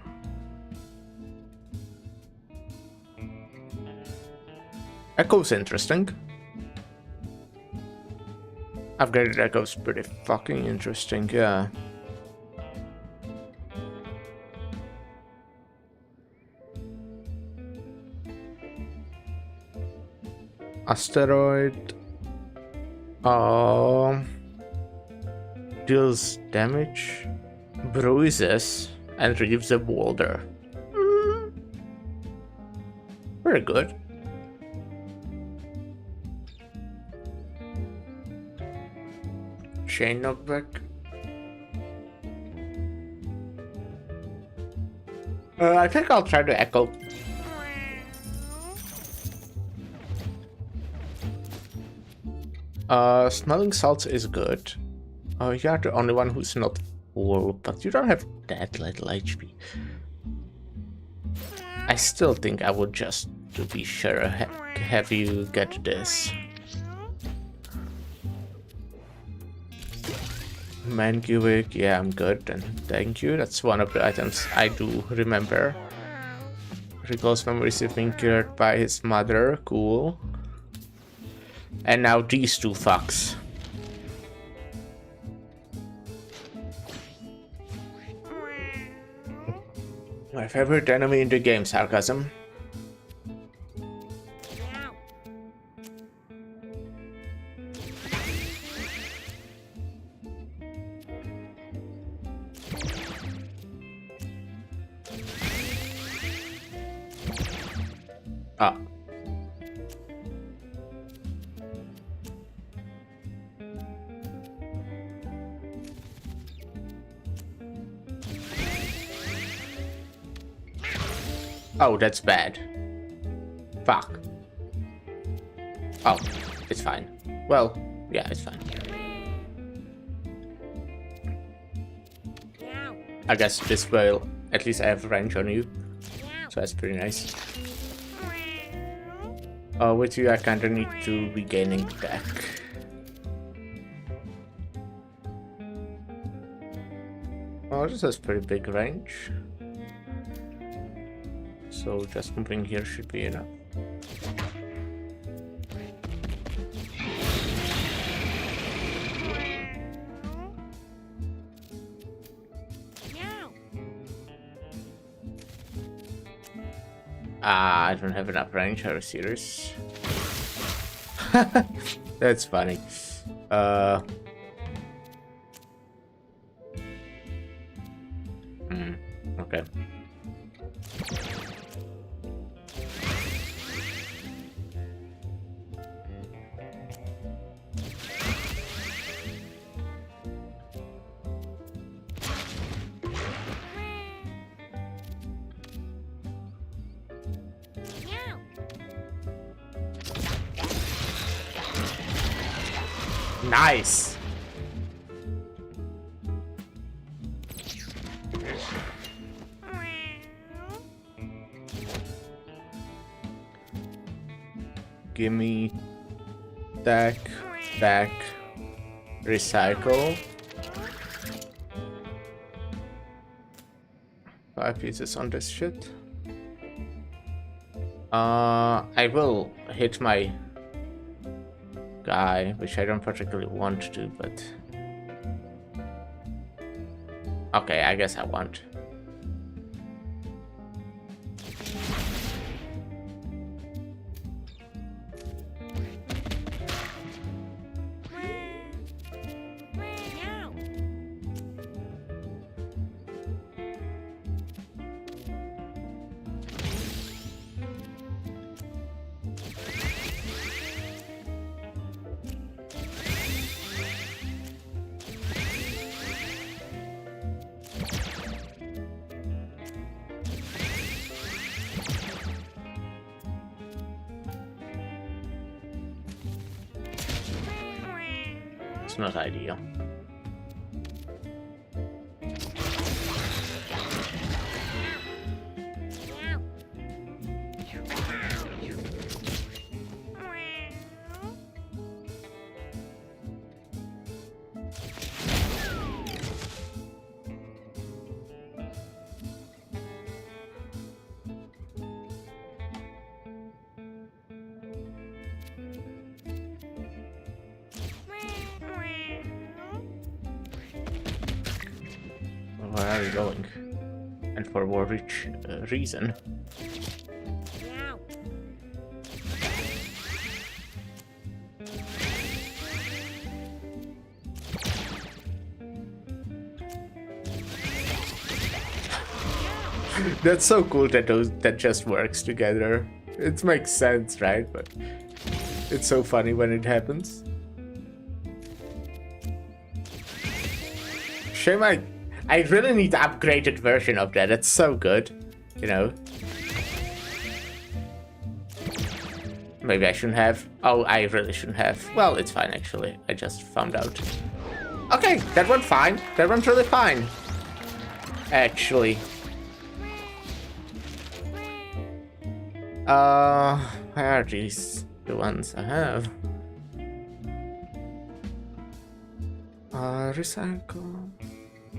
Echo's interesting. Upgraded Echo's pretty fucking interesting, yeah. Asteroid. Deals damage, bruises, and relieves a boulder. Very good. Chain knockback. I think I'll try to echo. Smelling salts is good. Oh, you're the only one who's not full, but you don't have that little HP. I still think I would just, to be sure, have you get this. Mewgenics, yeah, I'm good, and thank you. That's one of the items I do remember. Recalls memories of being cured by his mother, cool. And now these two fucks. My favorite enemy in the game, sarcasm. Ah. Oh, that's bad. Fuck. Oh, it's fine. Well, yeah, it's fine. I guess this will at least have range on you. So that's pretty nice. With you I kinda need to be gaining back. Oh, this has pretty big range. So just moving here should be enough. Ah, I don't have enough range. Are you serious? That's funny. Okay. Nice. Gimme back, recycle. 5 pieces on this shit. I will hit my guy, which I don't particularly want to, but okay, I guess I want. It's not ideal. Where are you going? And for what reason? That's so cool that that just works together. It makes sense, right? But it's so funny when it happens. Shame I really need the upgraded version of that. It's so good, you know. Maybe I shouldn't have. Oh, I really shouldn't have. Well, it's fine actually. I just found out. Okay, that went fine. That went really fine. Actually. Where are these? The ones I have. Recycle.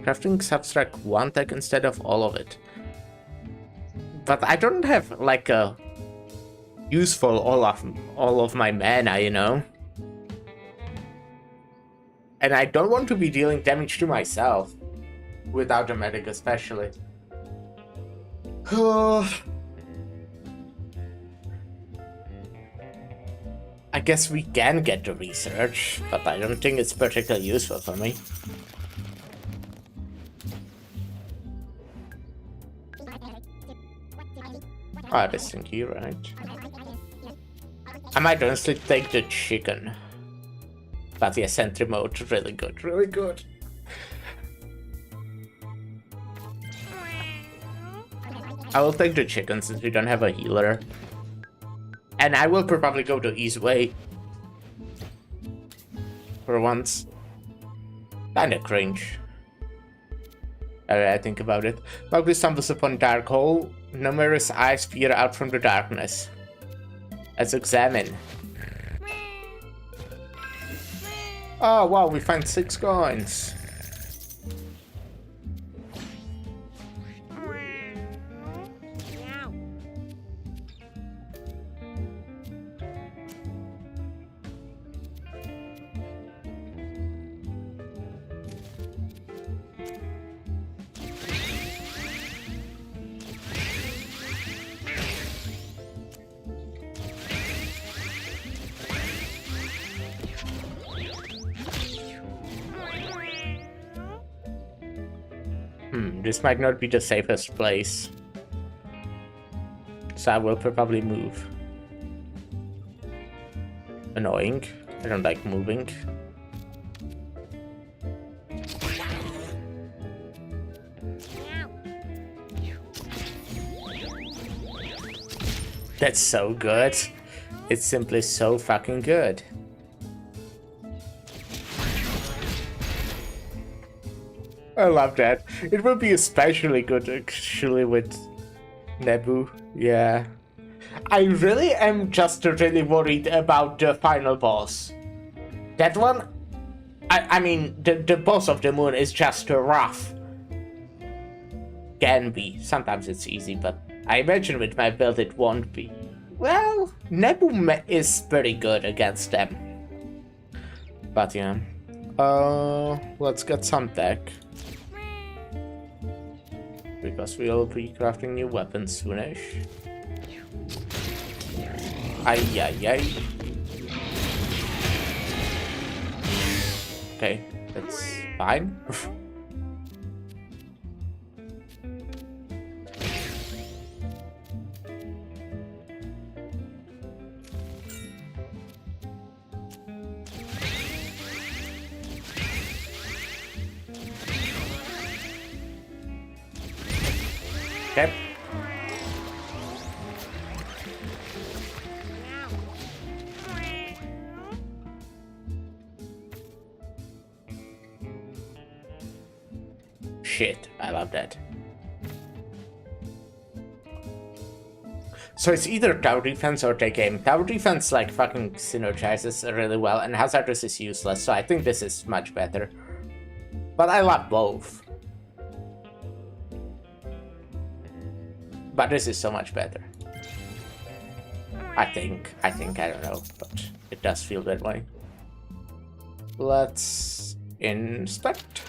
Crafting subtract one tech instead of all of it. But I don't have like a useful all of my mana, you know? And I don't want to be dealing damage to myself. Without a medic especially. I guess we can get the research, but I don't think it's particularly useful for me. Ah, this thing here, right? I might honestly take the chicken. But yeah, sentry mode, really good, really good. I will take the chicken since we don't have a healer. And I will probably go to East Way. For once. Kinda cringe. I think about it. Mowgli stumbles upon dark hole. Numerous eyes peer out from the darkness. Let's examine. Oh wow, we find 6 coins. This might not be the safest place. So I will probably move. Annoying. I don't like moving. That's so good. It's simply so fucking good. I love that. It will be especially good actually with Nebu. Yeah. I really am just really worried about the final boss. That one, I mean, the boss of the moon is just rough. Can be. Sometimes it's easy, but I imagine with my build it won't be. Well, Nebu is pretty good against them. But yeah. Let's get some tech. Because we'll be crafting new weapons soonish. Ay ay ay. Okay, that's fine. Okay. Shit, I love that. So it's either tower defense or take aim. Tower defense like fucking synergizes really well, and hazardous is useless, so I think this is much better. But I love both. But this is so much better. I think, I don't know, but it does feel that way. Let's inspect.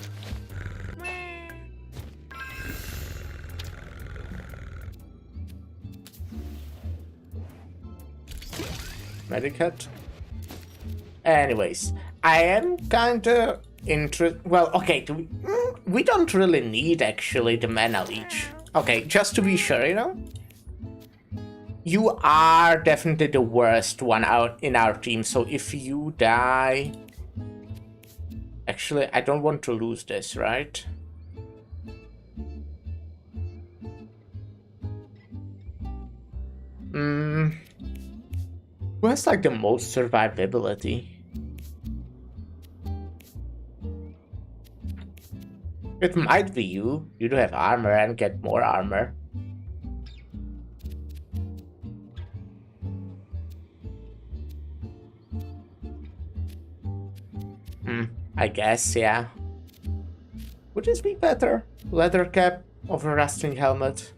Medikit. Anyways, I am kinda interested. Well, okay, we don't really need actually the mana leech. Okay, just to be sure, you know? You are definitely the worst one out in our team, so if you die... Actually, I don't want to lose this, right? Who has like the most survivability? It might be you. You do have armor and get more armor. I guess, yeah. Would this be better? Leather cap over rusting helmet?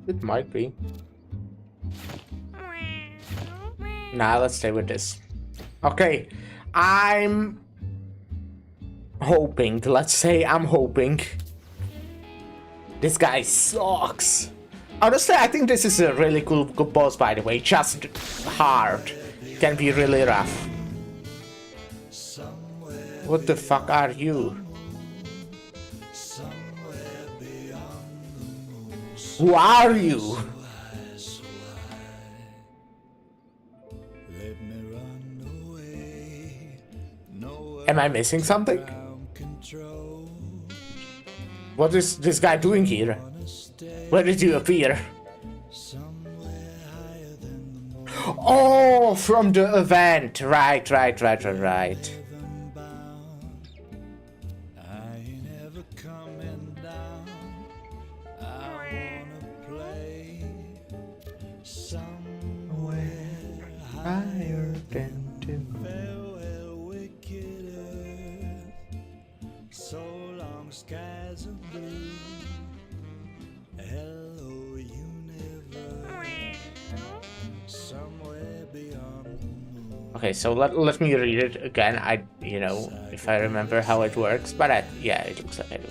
It might be. Nah, let's stay with this. Okay, I'm hoping, let's say I'm hoping. This guy sucks. Honestly, I think this is a really cool boss, by the way. Just hard. Can be really rough. What the fuck are you? Who are you? Am I missing something? What is this guy doing here? Where did you appear? Oh, from the event. Right. Higher than so long skies of blue. Hello, universe. Somewhere beyond the moon. Okay, so let me read it again. You know, if I remember how it works, but yeah, it looks like I do.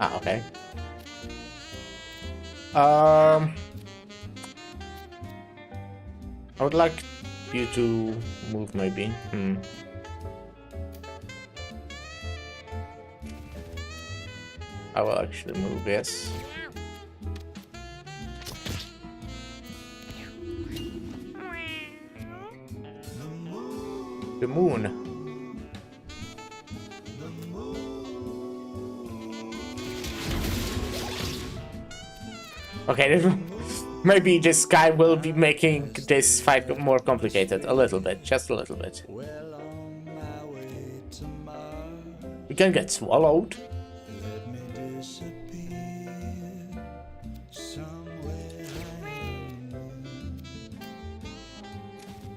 Okay. I would like you to move, maybe. I will actually move, yes. The moon. Okay, maybe this guy will be making this fight more complicated a little bit, just a little bit. We can get swallowed.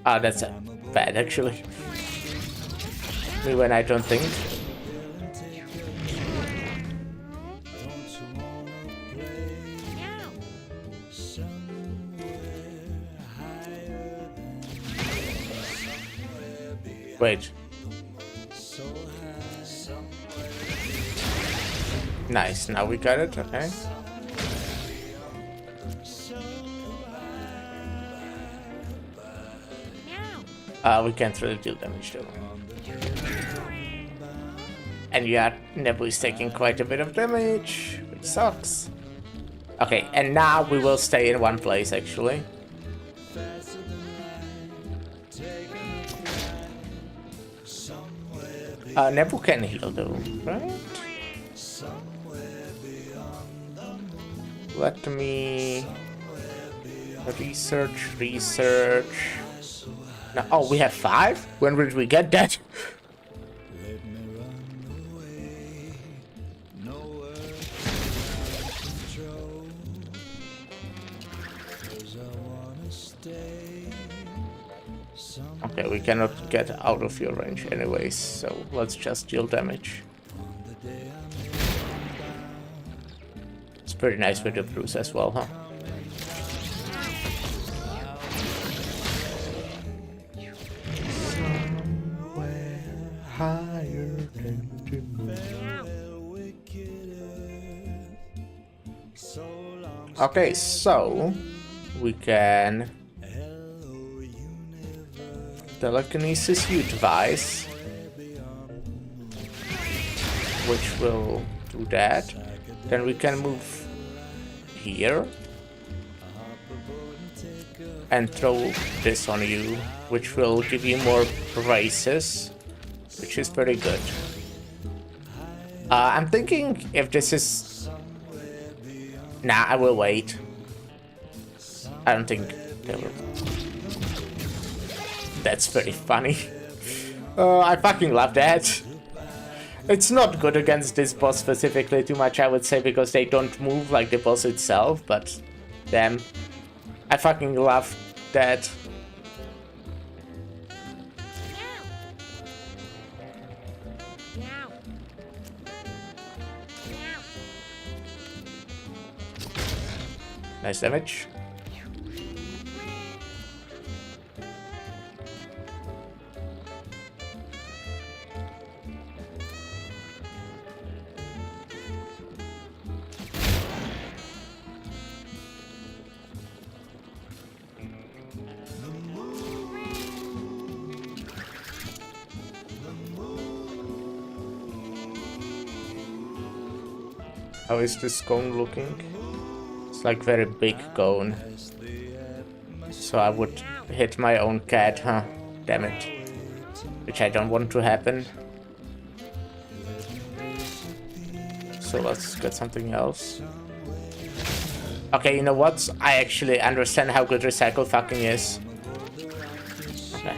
Ah, that's bad actually. When I don't think. Wait. Nice, now we got it, okay. We can't really deal damage though. And yeah, Nebu is taking quite a bit of damage, which sucks. Okay, and now we will stay in one place actually. Nebu can heal though, right? Let me research. Now, oh, we have 5? When did we get that? Okay, we cannot get out of your range anyways, so let's just deal damage. It's pretty nice with the bruise as well, huh? Okay, so we can telekinesis U device, which will do that. Then we can move here and throw this on you, which will give you more braces, which is pretty good. I'm thinking if this is... Nah, I will wait. I don't think they will. That's pretty funny. I fucking love that. It's not good against this boss specifically too much, I would say, because they don't move like the boss itself, but damn. I fucking love that. Nice damage. How is this cone looking? It's like very big cone. So I would hit my own cat, huh? Damn it. Which I don't want to happen. So let's get something else. Okay, you know what? I actually understand how good recycle fucking is. Okay.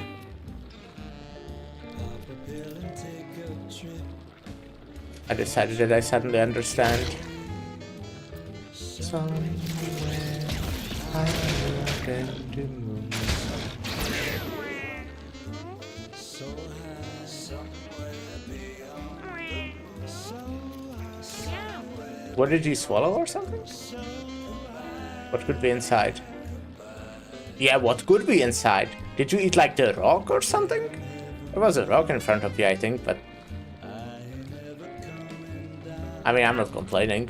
I decided that I suddenly understand. Somewhere higher than the moon. What did you swallow or something? What could be inside? Yeah, what could be inside? Did you eat like the rock or something? There was a rock in front of you, I think, but... I mean, I'm not complaining.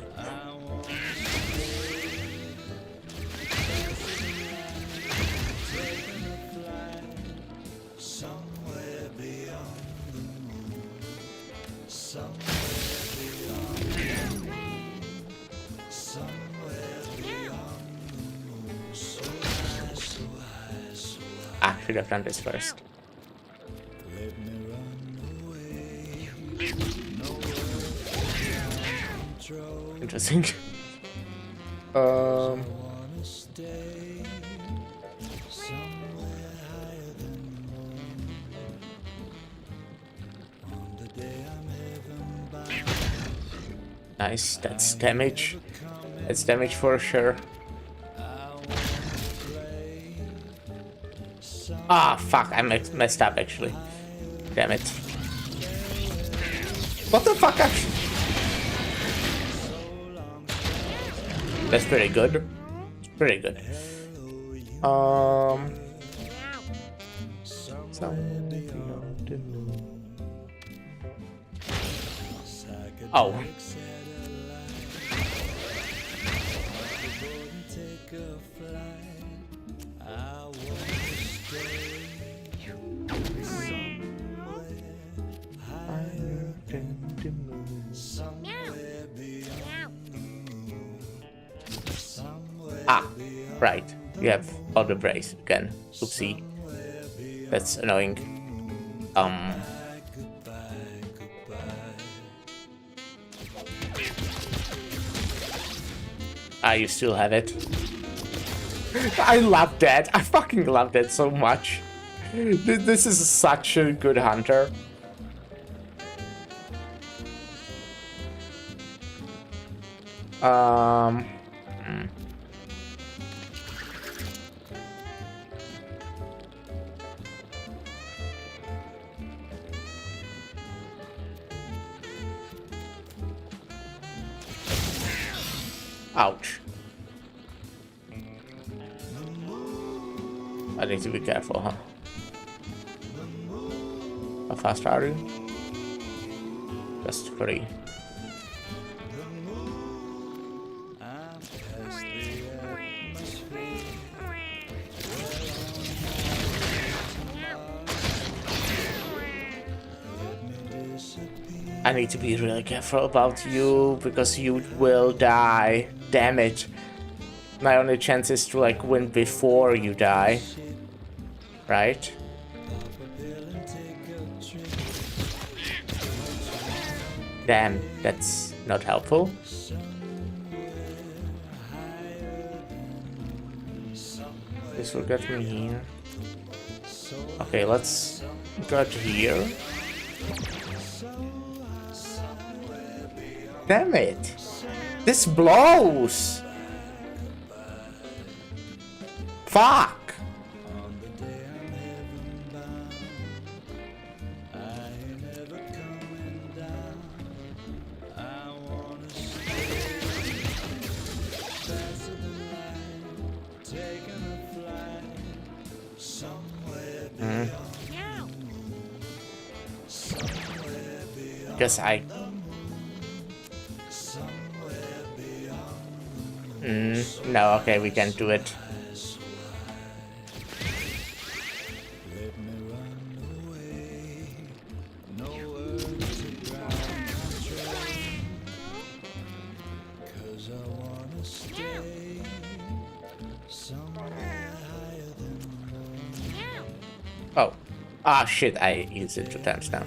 Ah, should have done this first. Interesting. Nice, that's damage. That's damage for sure. Ah, fuck, I messed up actually. Damn it. What the fuck actually? That's pretty good. Pretty good. Oh. Ah, right. You have all the brace again. Oopsie. That's annoying. Ah, you still have it. I love that. I fucking love that so much. This is such a good hunter. Ouch. I need to be careful, huh? How fast are you? Just 3. I need to be really careful about you because you will die. Damn it. My only chance is to like win before you die. Right? Damn, that's not helpful. This will get me here. Okay, let's go to here. Damn it! This blows! Fuck! Guess I... no, okay, we can do it. Oh. Ah, shit, I used it 2 times now.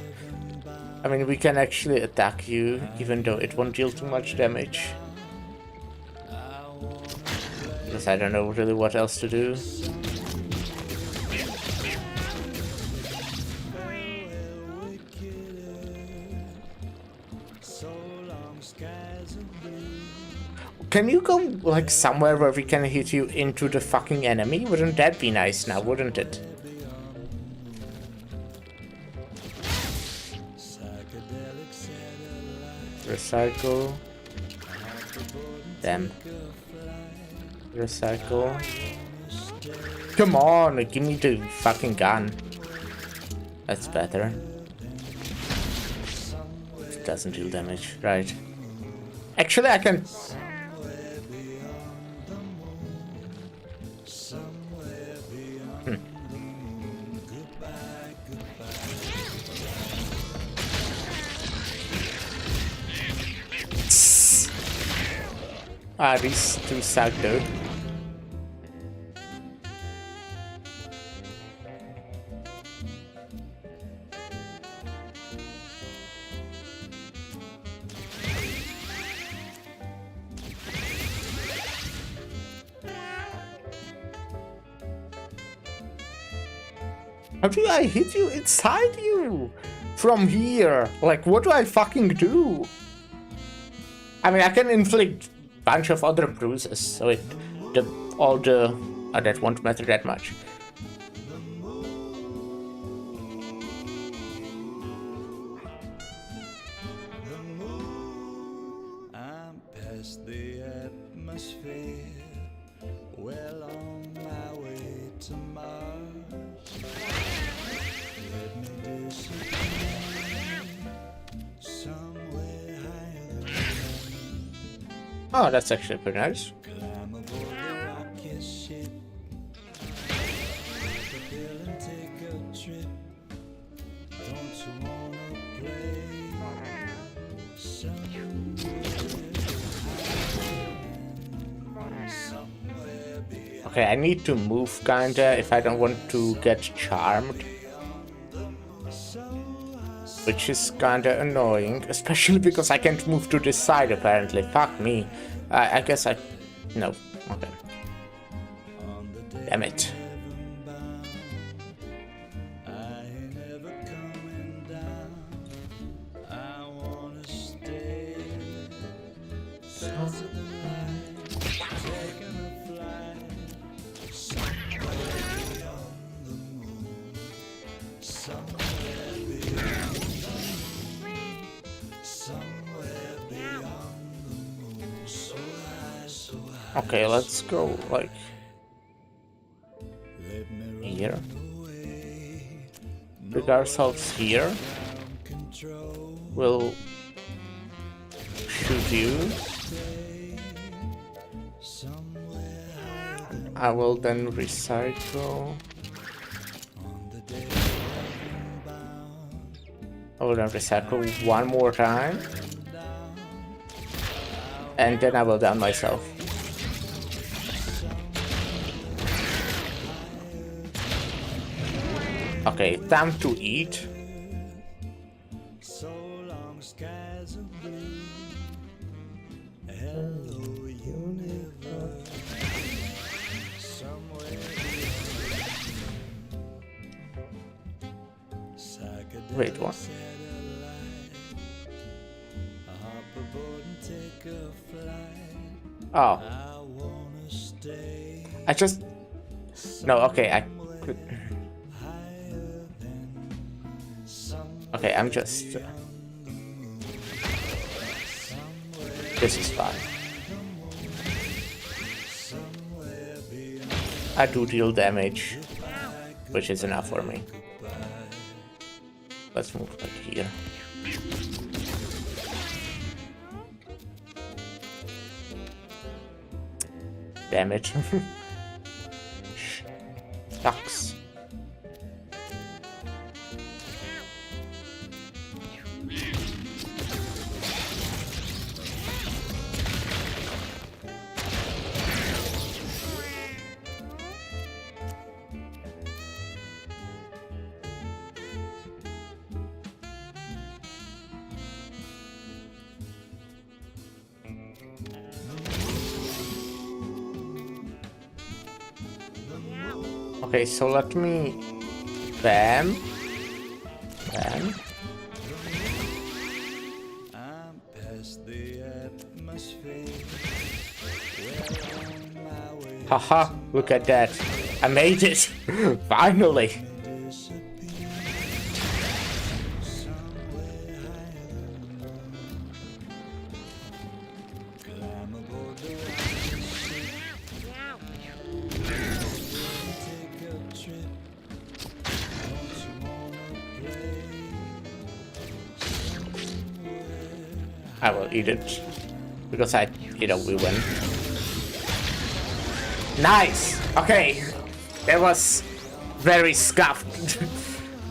I mean, we can actually attack you, even though it won't deal too much damage. Because I don't know really what else to do. Can you go, like, somewhere where we can hit you into the fucking enemy? Wouldn't that be nice now, wouldn't it? Recycle. Damn. Recycle. Come on, give me the fucking gun. That's better. It doesn't deal damage, right? Actually, I can... Ah, these two suck, dude. How do I hit you inside you? From here? Like, what do I fucking do? I mean, I can inflict bunch of other bruises, so that won't matter that much. I'm past the atmosphere, well on my way to Mars. Let me disappear somewhere higher than Oh, that's actually pretty nice. climb aboard a rocket ship, fulfill and take a trip. Don't you wanna play somewhere beyond? Okay, I need to move kinda if I don't want to get charmed. Which is kinda annoying, especially because I can't move to this side apparently. Fuck me. I guess I... No. Okay. Damn it. Okay, let's go, like, here. Pick ourselves here. We'll shoot you. I will then recycle. Hold on the circle one more time. And then I will down myself. Okay, time to eat. So long skies are blue. Hello, universe. Somewhere Wait, what? hop aboard and take a flight. Oh, I wanna stay I just... No, okay, I could... higher than Okay, I'm just... This is fine. I do deal damage, which is enough for me. Let's move back here. Damn it. Shucks. Okay, so let me... Bam. Bam. I'm past the atmosphere. We're on my way. Haha, look at that. I made it. Finally. Climb aboard the rocket ship. Take a trip. Don't you wanna play? I will eat it. Because we win. Nice! Okay. That was very scuffed.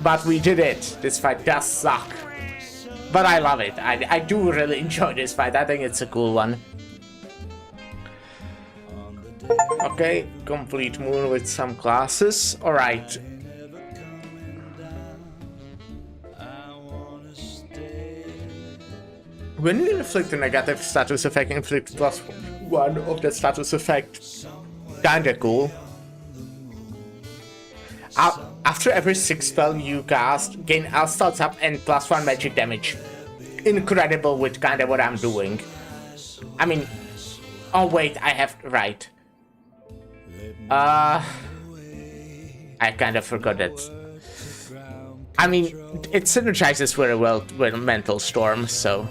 But we did it. This fight does suck. But I love it. I do really enjoy this fight. I think it's a cool one. Okay, complete moon with some classes. Alright. When you inflict a negative status effect, inflict +1 of that status effect. Kinda cool. After every 6 spell you cast, gain Alstal's up and +1 magic damage. Incredible with kinda what I'm doing. I mean... Oh wait, I have... Right. I kinda forgot that. I mean, it synergizes very well with Mental Storm, so...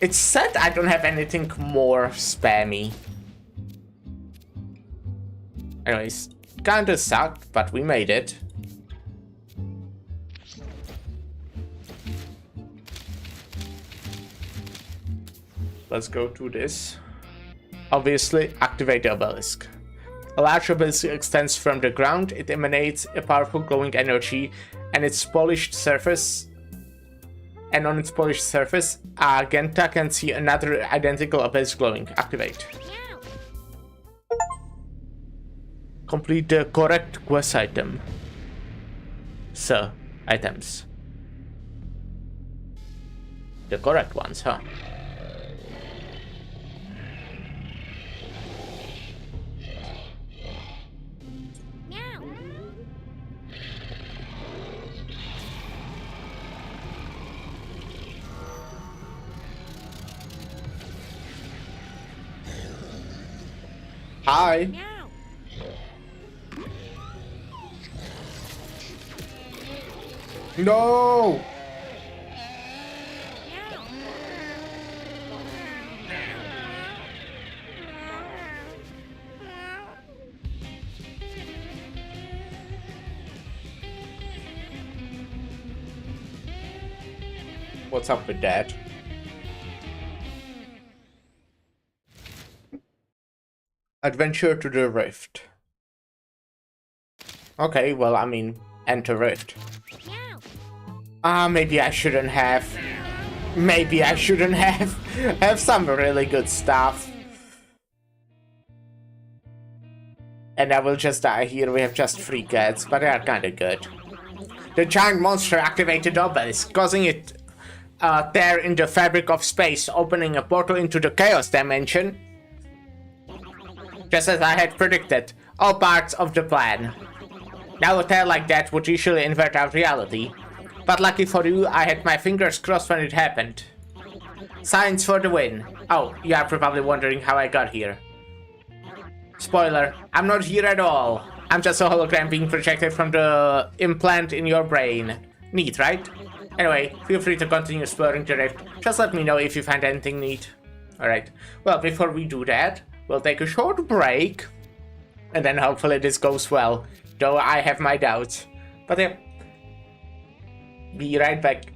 It's said I don't have anything more spammy. Anyways, kinda sucked, but we made it. Let's go to this. Obviously, activate the obelisk. A large obelisk extends from the ground. It emanates a powerful glowing energy, and its polished surface. And on its polished surface, Genta can see another identical obelisk glowing. Activate. Complete the correct quest item. So, items. The correct ones, huh? Hi. No. What's up with that? Adventure to the Rift. Okay, well, I mean, enter Rift. Maybe I shouldn't have. Maybe I shouldn't have. Have some really good stuff. And I will just die here. We have just 3 cats, but they are kinda good. The giant monster activated obelisk, causing it tear in the fabric of space, opening a portal into the chaos dimension. Just as I had predicted, all parts of the plan. Now a tear like that would usually invert our reality. But lucky for you, I had my fingers crossed when it happened. Science for the win. Oh, you are probably wondering how I got here. Spoiler, I'm not here at all. I'm just a hologram being projected from the implant in your brain. Neat, right? Anyway, feel free to continue exploring the rift. Just let me know if you find anything neat. Alright, well, before we do that, we'll take a short break. And then hopefully this goes well. Though I have my doubts. But yeah. Be right back.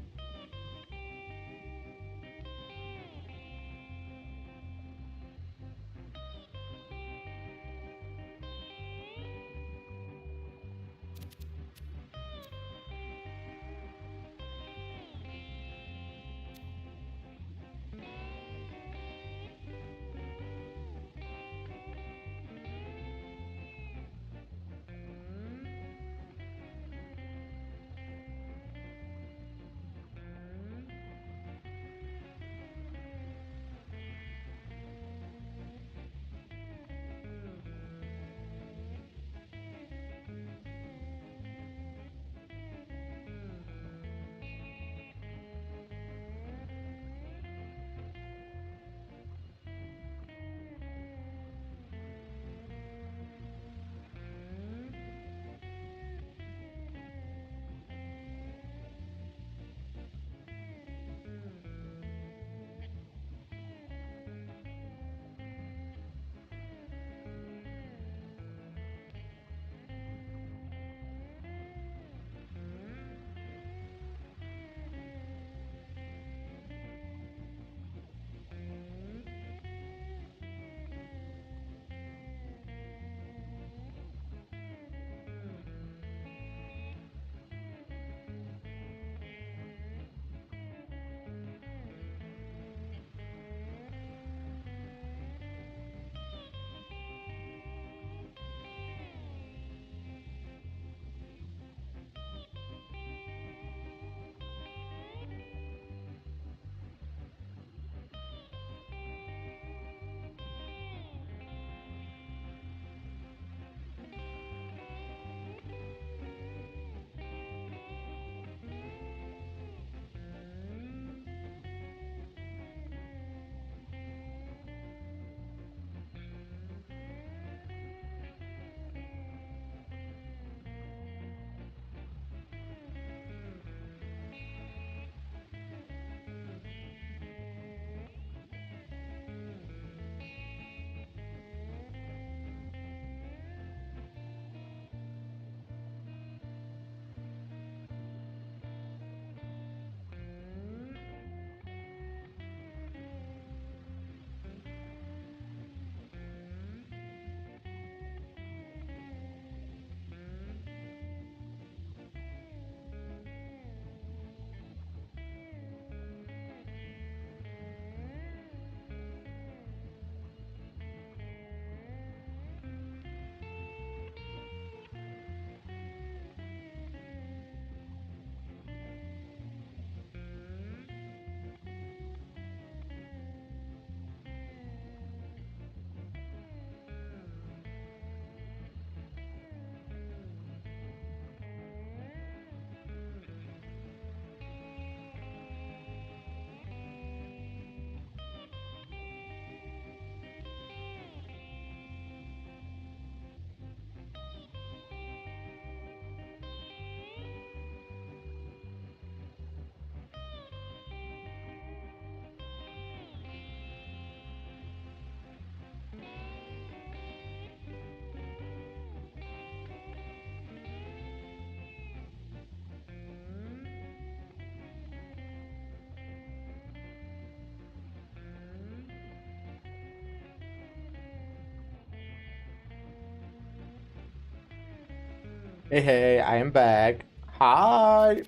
Hey, I am back. Hi.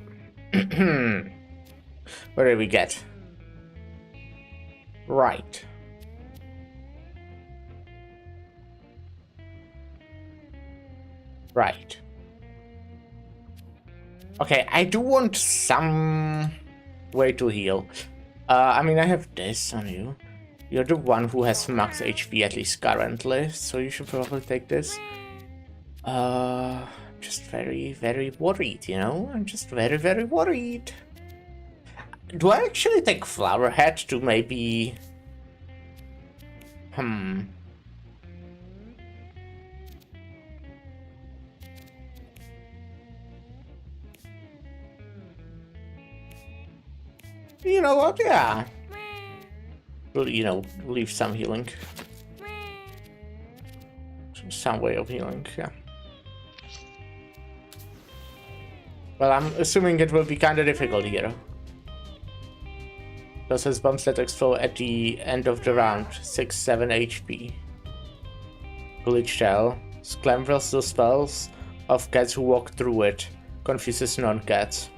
What did we get? Right. Right. Okay, I do want some way to heal. I mean, I have this on you. You're the one who has max HP, at least currently, so you should probably take this. Just very, very worried, you know? I'm just very, very worried. Do I actually take Flower Head to maybe... You know what? Yeah. You know, leave some healing. Some way of healing, yeah. Well, I'm assuming it will be kind of difficult here. Because his bombs that explode at the end of the round, 6-7 HP. Glitch Shell. Scrambles the spells of cats who walk through it. Confuses non-cats.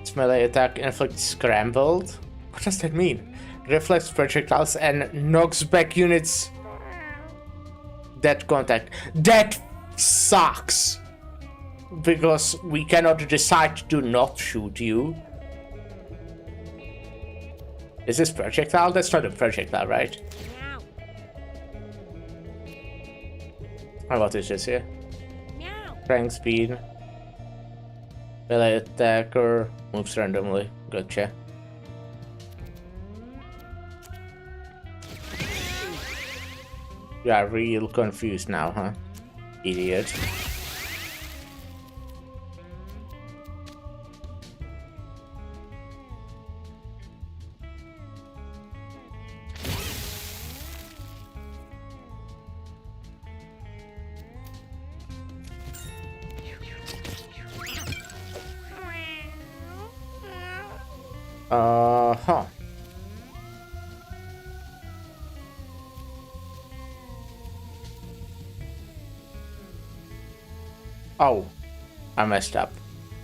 Its melee attack inflicts scrambled. What does that mean? Reflects projectiles and knocks back units. That contact. That sucks! Because we cannot decide to not shoot you. Is this projectile? That's not a projectile, right? Oh, what is this here? Strength speed. Melee attacker moves randomly. Gotcha. You are real confused now, huh? Idiot. Huh. Oh, I messed up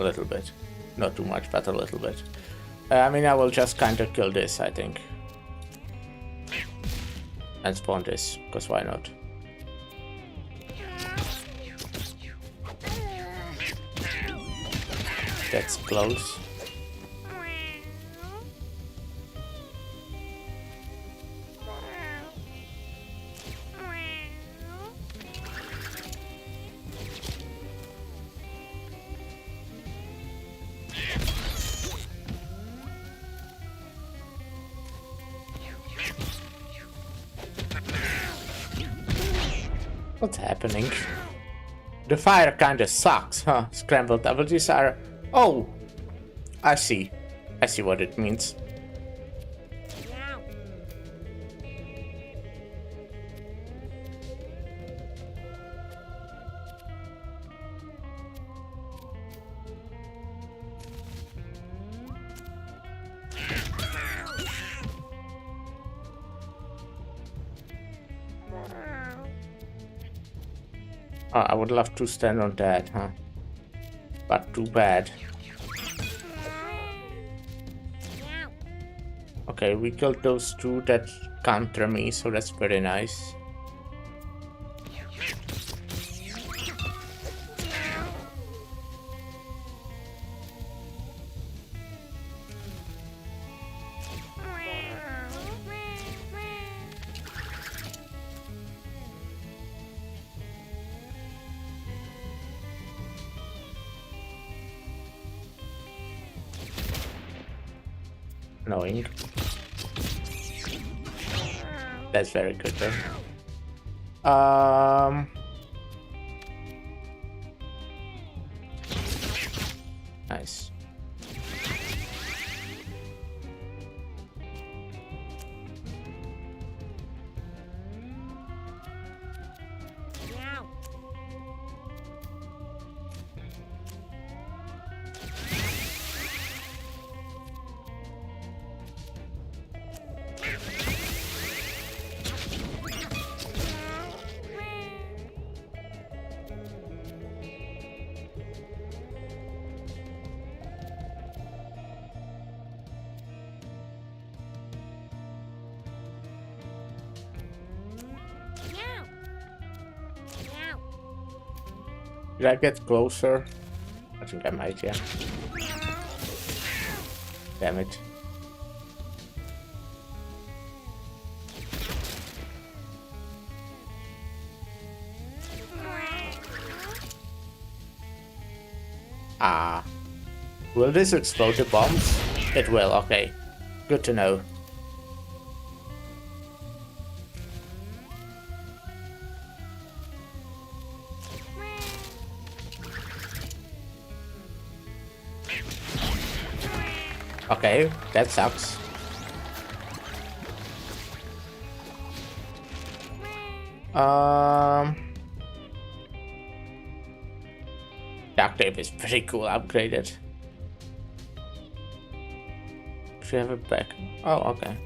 a little bit. Not too much, but a little bit. I mean, I will just kind of kill this, I think. And spawn this, because why not? That's close. What's happening? The fire kinda sucks, huh? Scrambled abilities are... Oh! I see. I see what it means. Oh, I would love to stand on that, huh? But too bad. Okay, we killed those two that counter me, so that's very nice. Annoying. That's very good though. Nice. Did I get closer? I think I might, yeah. Damn it. Ah. Will this explode the bombs? It will, okay. Good to know. Okay, that sucks. Duct tape is pretty cool upgraded. Should have it back. Oh, okay.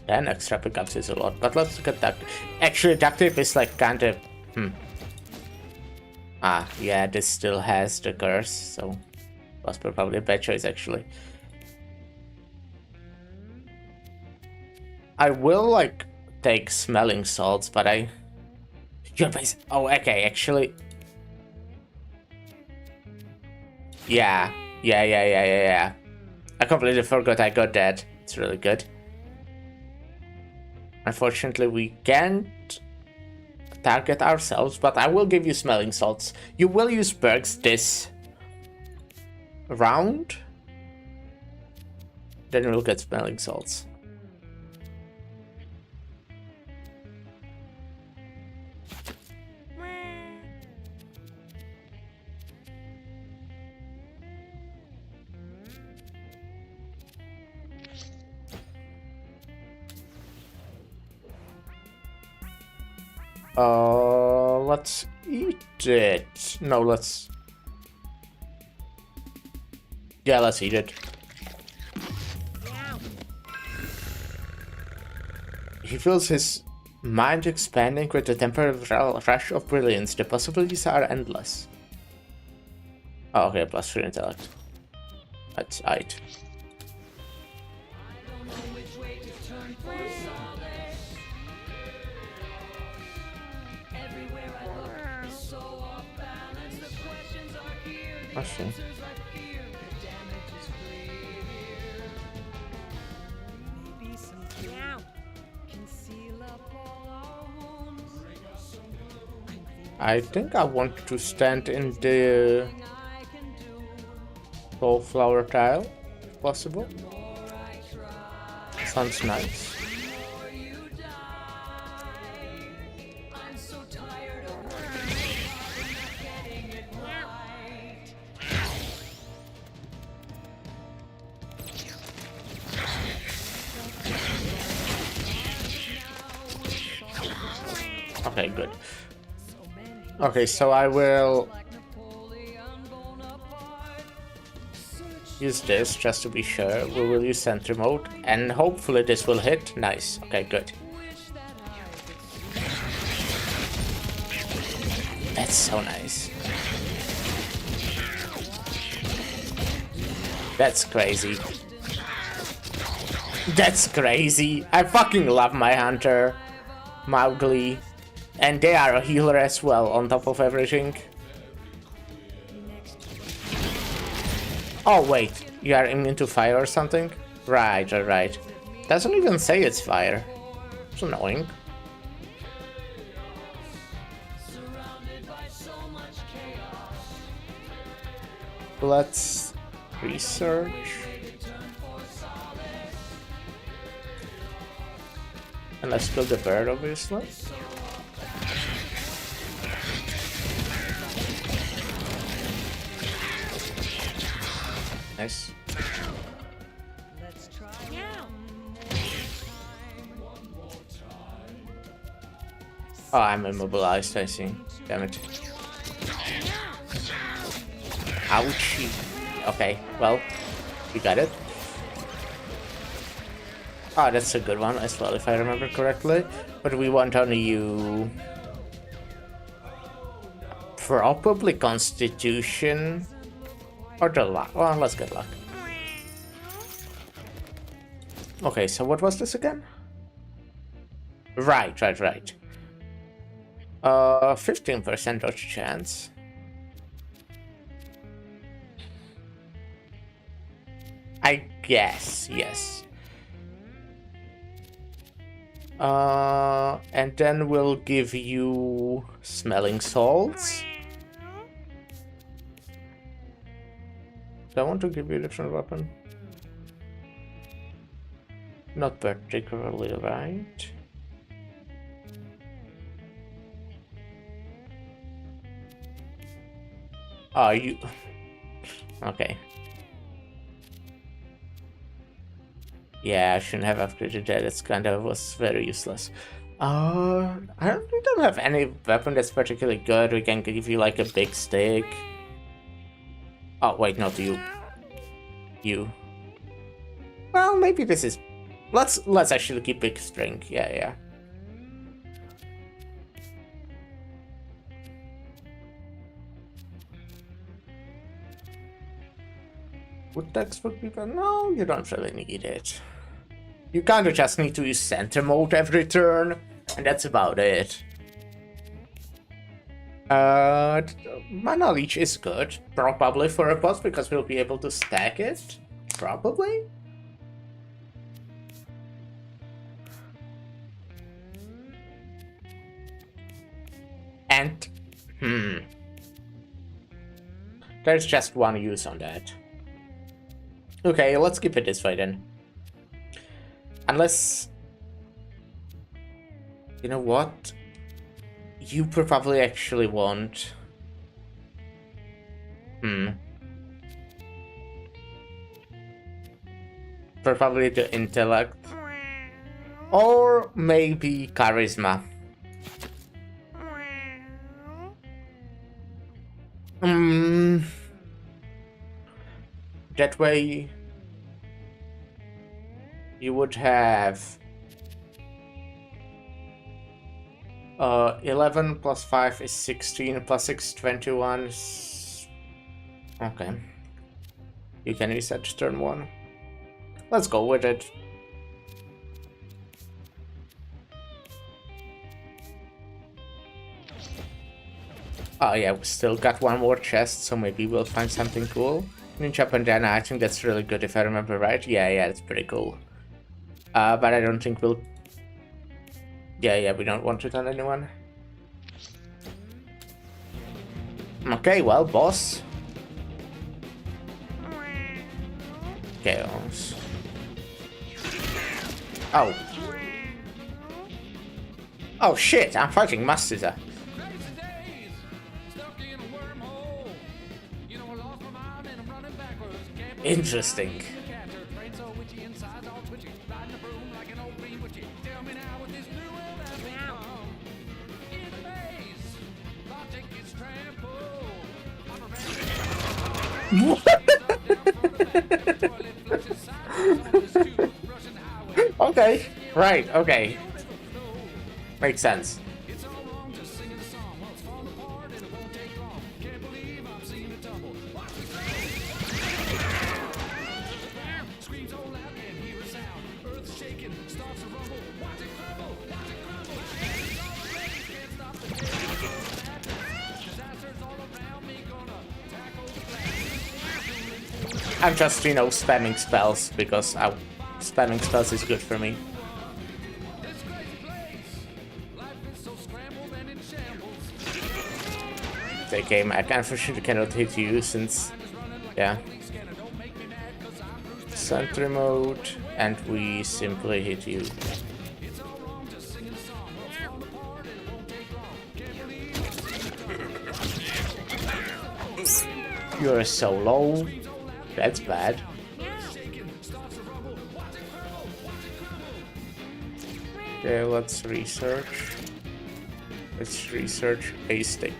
And extra pickups is a lot, but let's look at that. Actually, duct tape is like kind of. Ah, yeah, this still has the curse, so was probably a bad choice actually. I will like take smelling salts, but your base. Oh, okay, actually. Yeah. I completely forgot I got that. It's really good. Unfortunately, we can't target ourselves, but I will give you smelling salts. You will use perks this round, then we'll get smelling salts. Let's eat it. No, let's... Yeah, let's eat it. He feels his mind expanding with a temporary rush of brilliance. The possibilities are endless. Oh, okay, plus 3 intellect. That's it. I see. I think I want to stand in the flower tile, if possible. Sounds nice. Okay, good. Okay, so I will use this just to be sure. We will use sentry mode and hopefully this will hit. Nice. Okay, good. That's so nice. That's crazy. That's crazy. I fucking love my hunter, Mowgli. And they are a healer as well, on top of everything. Oh wait, you are immune to fire or something? Right. Doesn't even say it's fire. It's annoying. Let's research. And let's kill the bird, obviously. Nice. Oh, I'm immobilized, I see. Damn it. Ouchie. Okay, well, we got it. Oh, that's a good one as well, if I remember correctly. But we want only you... Probably Constitution... Or the luck. Well, let's get luck. Okay, so what was this again? Right. 15% dodge chance. I guess, yes. And then we'll give you smelling salts. Do I want to give you a different weapon? Not particularly, right? Are you... Okay. Yeah, I shouldn't have upgraded that. It's kind of was very useless. We don't have any weapon that's particularly good. We can give you like a big stick. Oh wait, not you. You. Well, maybe this is. Let's actually keep big string. Yeah. Wood text would be better. No, you don't really need it. You kind of just need to use center mode every turn, and that's about it. Mana Leech is good, probably for a boss because we'll be able to stack it. Probably. And there's just one use on that. Okay, let's keep it this way then. Unless... You know what? You probably actually want... Probably the intellect. Or maybe charisma. That way... You would have 11 plus 5 is 16 plus 6 21. Okay. You can reset turn 1. Let's go with it. Oh yeah, we still got one more chest, so maybe we'll find something cool. Ninja Bandana, I think that's really good if I remember right. Yeah, that's pretty cool. But I don't think we'll... Yeah, we don't want it on anyone. Okay, well, boss. Chaos. Oh. Oh shit, I'm fighting Mastiza. Interesting. Okay, right, okay. Makes sense. I'm just, you know, spamming spells because spamming spells is good for me. The game, I unfortunately cannot hit you since, yeah. Sentry mode, and we simply hit you. You're so low. That's bad. Okay, let's research. Let's research a stick.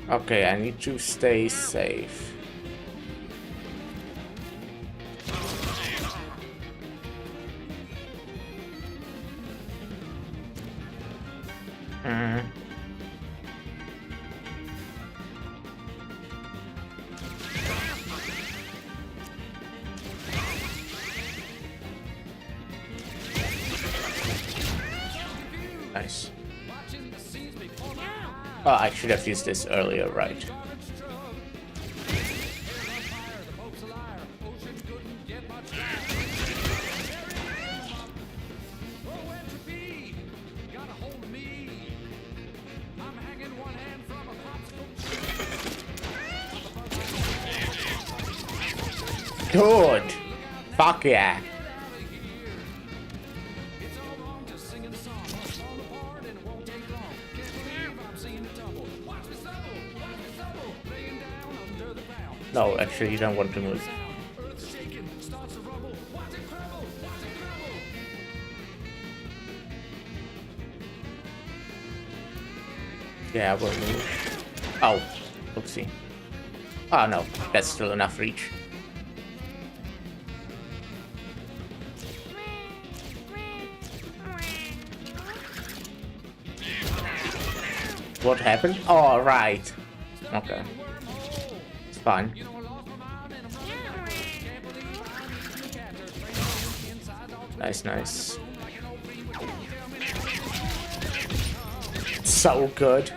Okay, I need to stay safe. Nice. Oh, I should have used this earlier, right? Good. Fuck yeah. No, actually, you don't want to move. Yeah, we'll move. Oh, oopsie. Oh no, that's still enough reach. What happened? Oh, right. Okay. It's fine. Nice, nice. So good.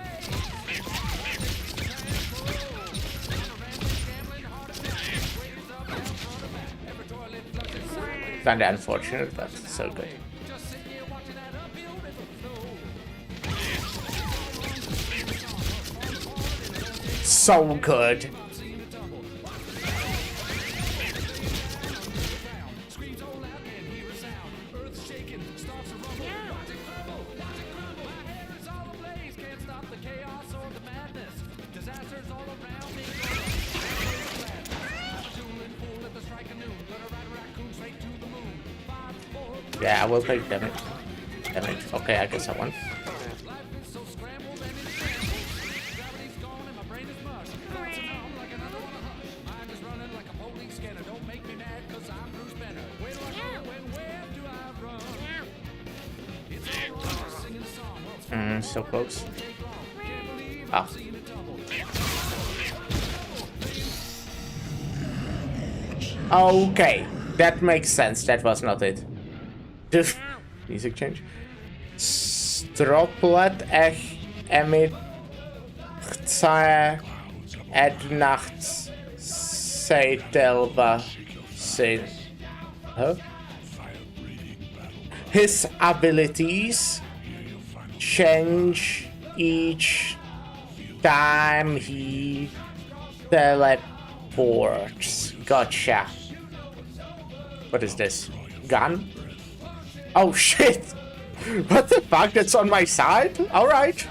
Kinda unfortunate, but so good. So good. Yeah, I will take damage. Okay, I guess I won. So close. Ah. Okay, that makes sense. That was not it. Music change. Stroplet ech emit chce ednachts sejtelva sin. Huh? His abilities change each time he teleports. Gotcha. What is this? Gun? Oh shit! What the fuck? That's on my side? Alright.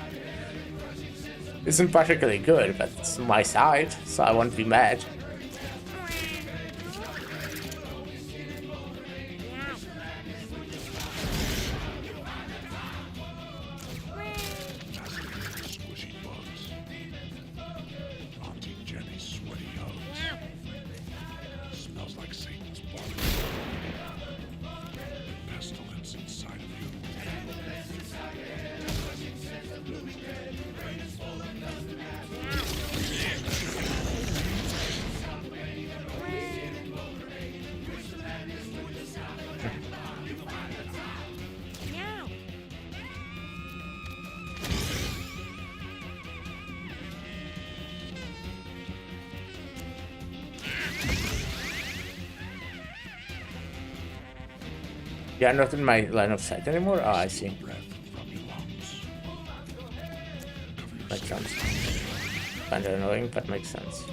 Isn't particularly good, but it's on my side, so I won't be mad. You're not in my line of sight anymore? Oh, I see. Makes sense. Kinda annoying, but makes sense.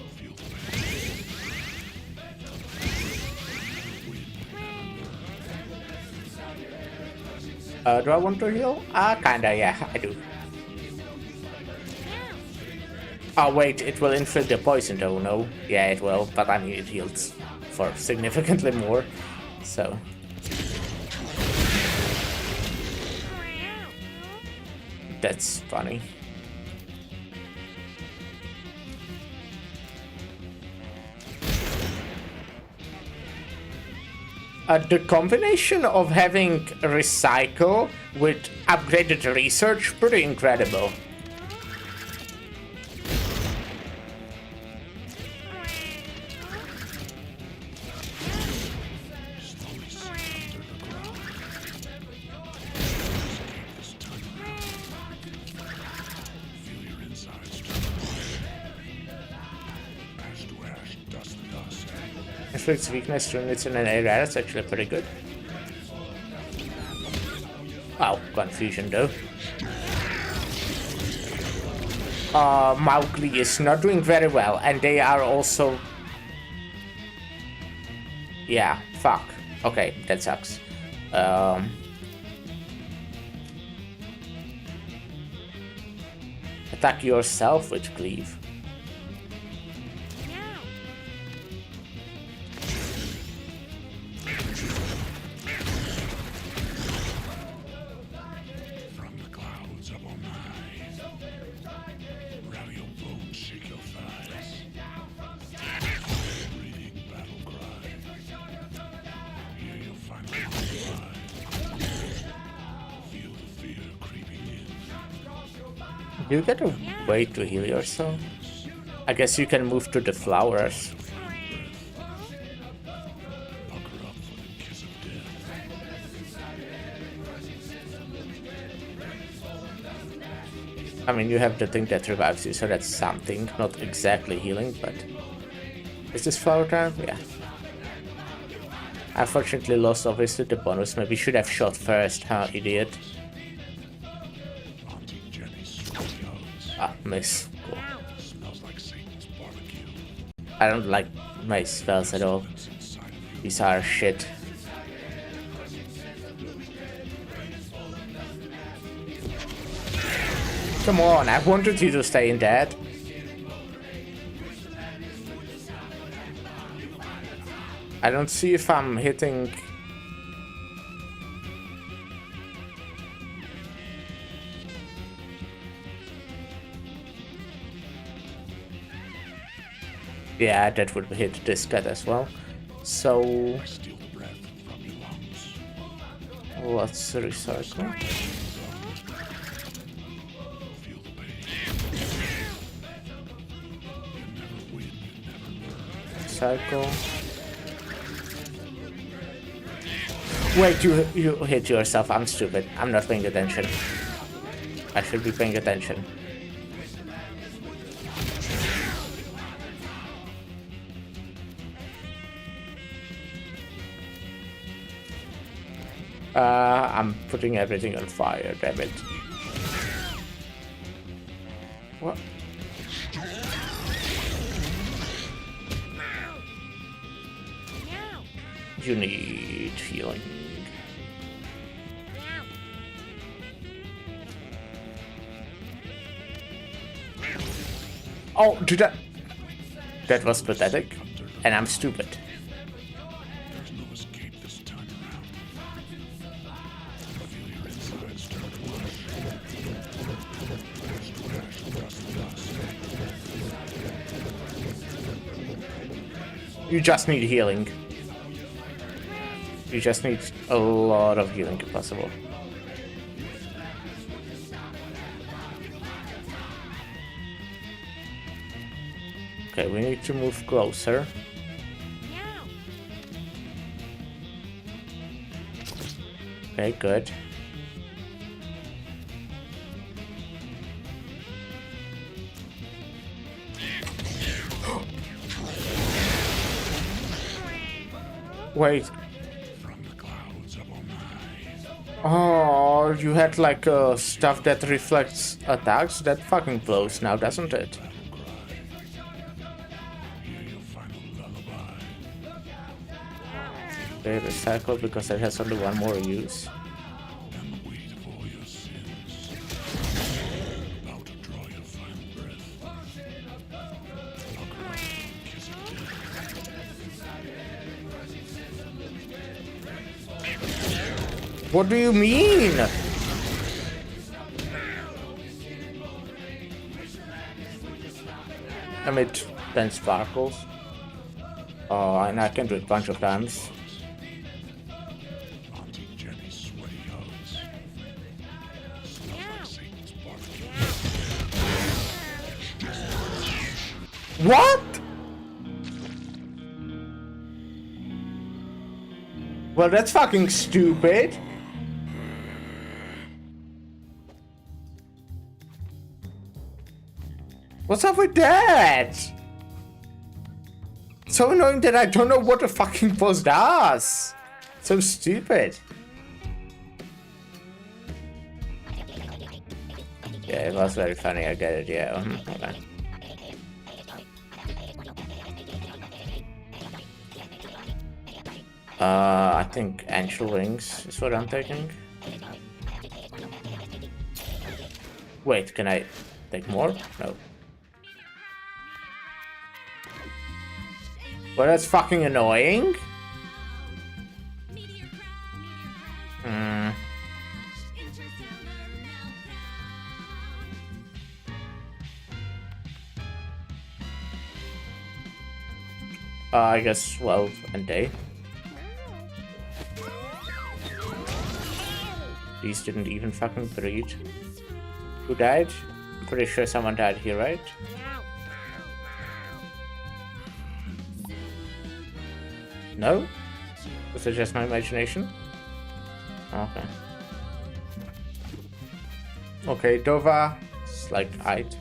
Do I want to heal? Kinda, yeah, I do. Oh wait, it will inflict the poison though, no? Yeah, it will, but I mean it heals for significantly more, so... That's funny. The combination of having recycle with upgraded research, pretty incredible. inflicts weakness to units in an area. That's actually pretty good. Oh, confusion though. Mowgli is not doing very well, and they are also... Yeah, fuck. Okay, that sucks. Attack yourself with cleave. Do you get a way to heal yourself? I guess you can move to the flowers. I mean, you have the thing that revives you, so that's something. Not exactly healing, but... Is this flower time? Yeah. Unfortunately lost obviously the bonus. Maybe should have shot first, huh, idiot? Ah, miss. Cool. I don't like my spells at all. These are shit. Come on, I wanted you to stay in that. I don't see if I'm hitting... Yeah, that would hit this cut as well. So... Let's recycle. Cycle. Wait, you hit yourself. I'm stupid. I'm not paying attention. I should be paying attention. I'm putting everything on fire, damn it. What? You need healing. Oh, did that? That was pathetic, and I'm stupid. You just need healing. You just need a lot of healing if possible. Okay, we need to move closer. Okay, good. Wait. Oh, you had like stuff that reflects attacks? That fucking blows now, doesn't it? Okay, recycle because it has only one more use. What do you mean? I made 10 sparkles. And I can do it a bunch of times. What? Well, that's fucking stupid. What's up with that? so annoying that I don't know what the fucking boss does. So stupid. Yeah, it was very funny, I get it, yeah. Okay. I think angel wings is what I'm taking. Wait, can I take more? No. Well, that's fucking annoying. I guess 12 and day. These didn't even fucking breed. Who died? I'm pretty sure someone died here, right? No? Was it just my imagination? Okay. Okay, Dova is like height.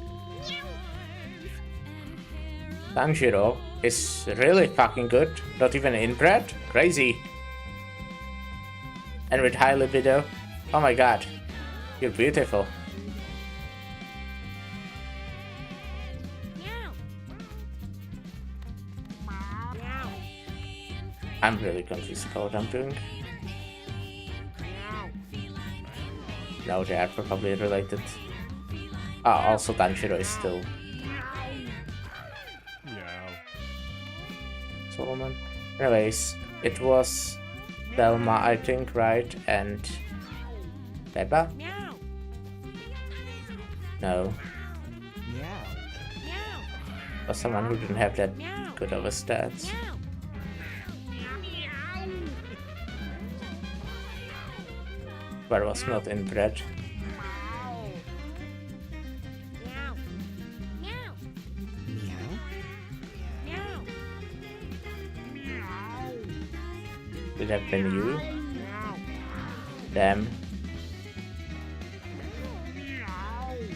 Tanjiro is really fucking good. Not even inbred? Crazy. And with high libido. Oh my god. You're beautiful. I'm really confused about what I'm doing. No, they are probably related. Ah, also Tanjiro is still Solomon. Anyways, it was Delma, I think, right? And Beba? No. Or someone who didn't have that good of a stats. But was not inbred. Did have been you? Damn.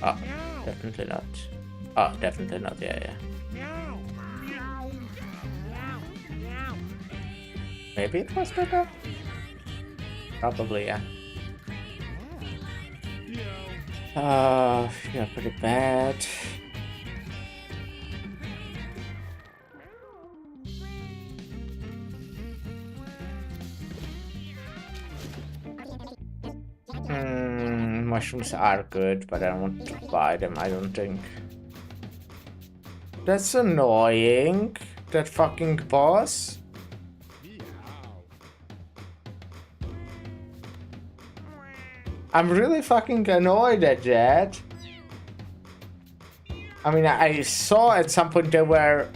Oh, definitely not. Oh, definitely not, yeah. Maybe it was better? Probably, yeah. Yeah, pretty bad. Mushrooms are good, but I don't want to buy them, I don't think. That's annoying. That fucking boss. I'm really fucking annoyed at that. I mean, I saw at some point there were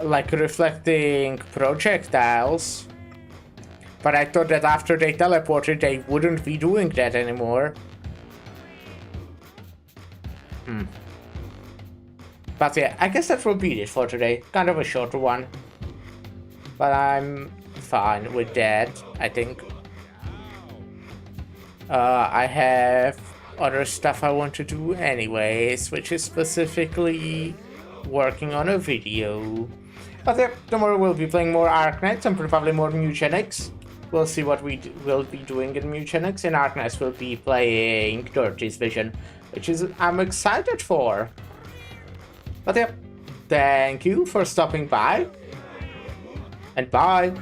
like reflecting projectiles, but I thought that after they teleported they wouldn't be doing that anymore. But yeah, I guess that will be it for today. Kind of a shorter one, but I'm fine with that, I think. I have other stuff I want to do anyways, which is specifically working on a video. But yeah, tomorrow we'll be playing more Arknights and probably more Mewgenics. We'll see what we will be doing in Mewgenics. In Arknights we'll be playing Dirty's Vision, which is I'm excited for. But yeah, thank you for stopping by, and bye.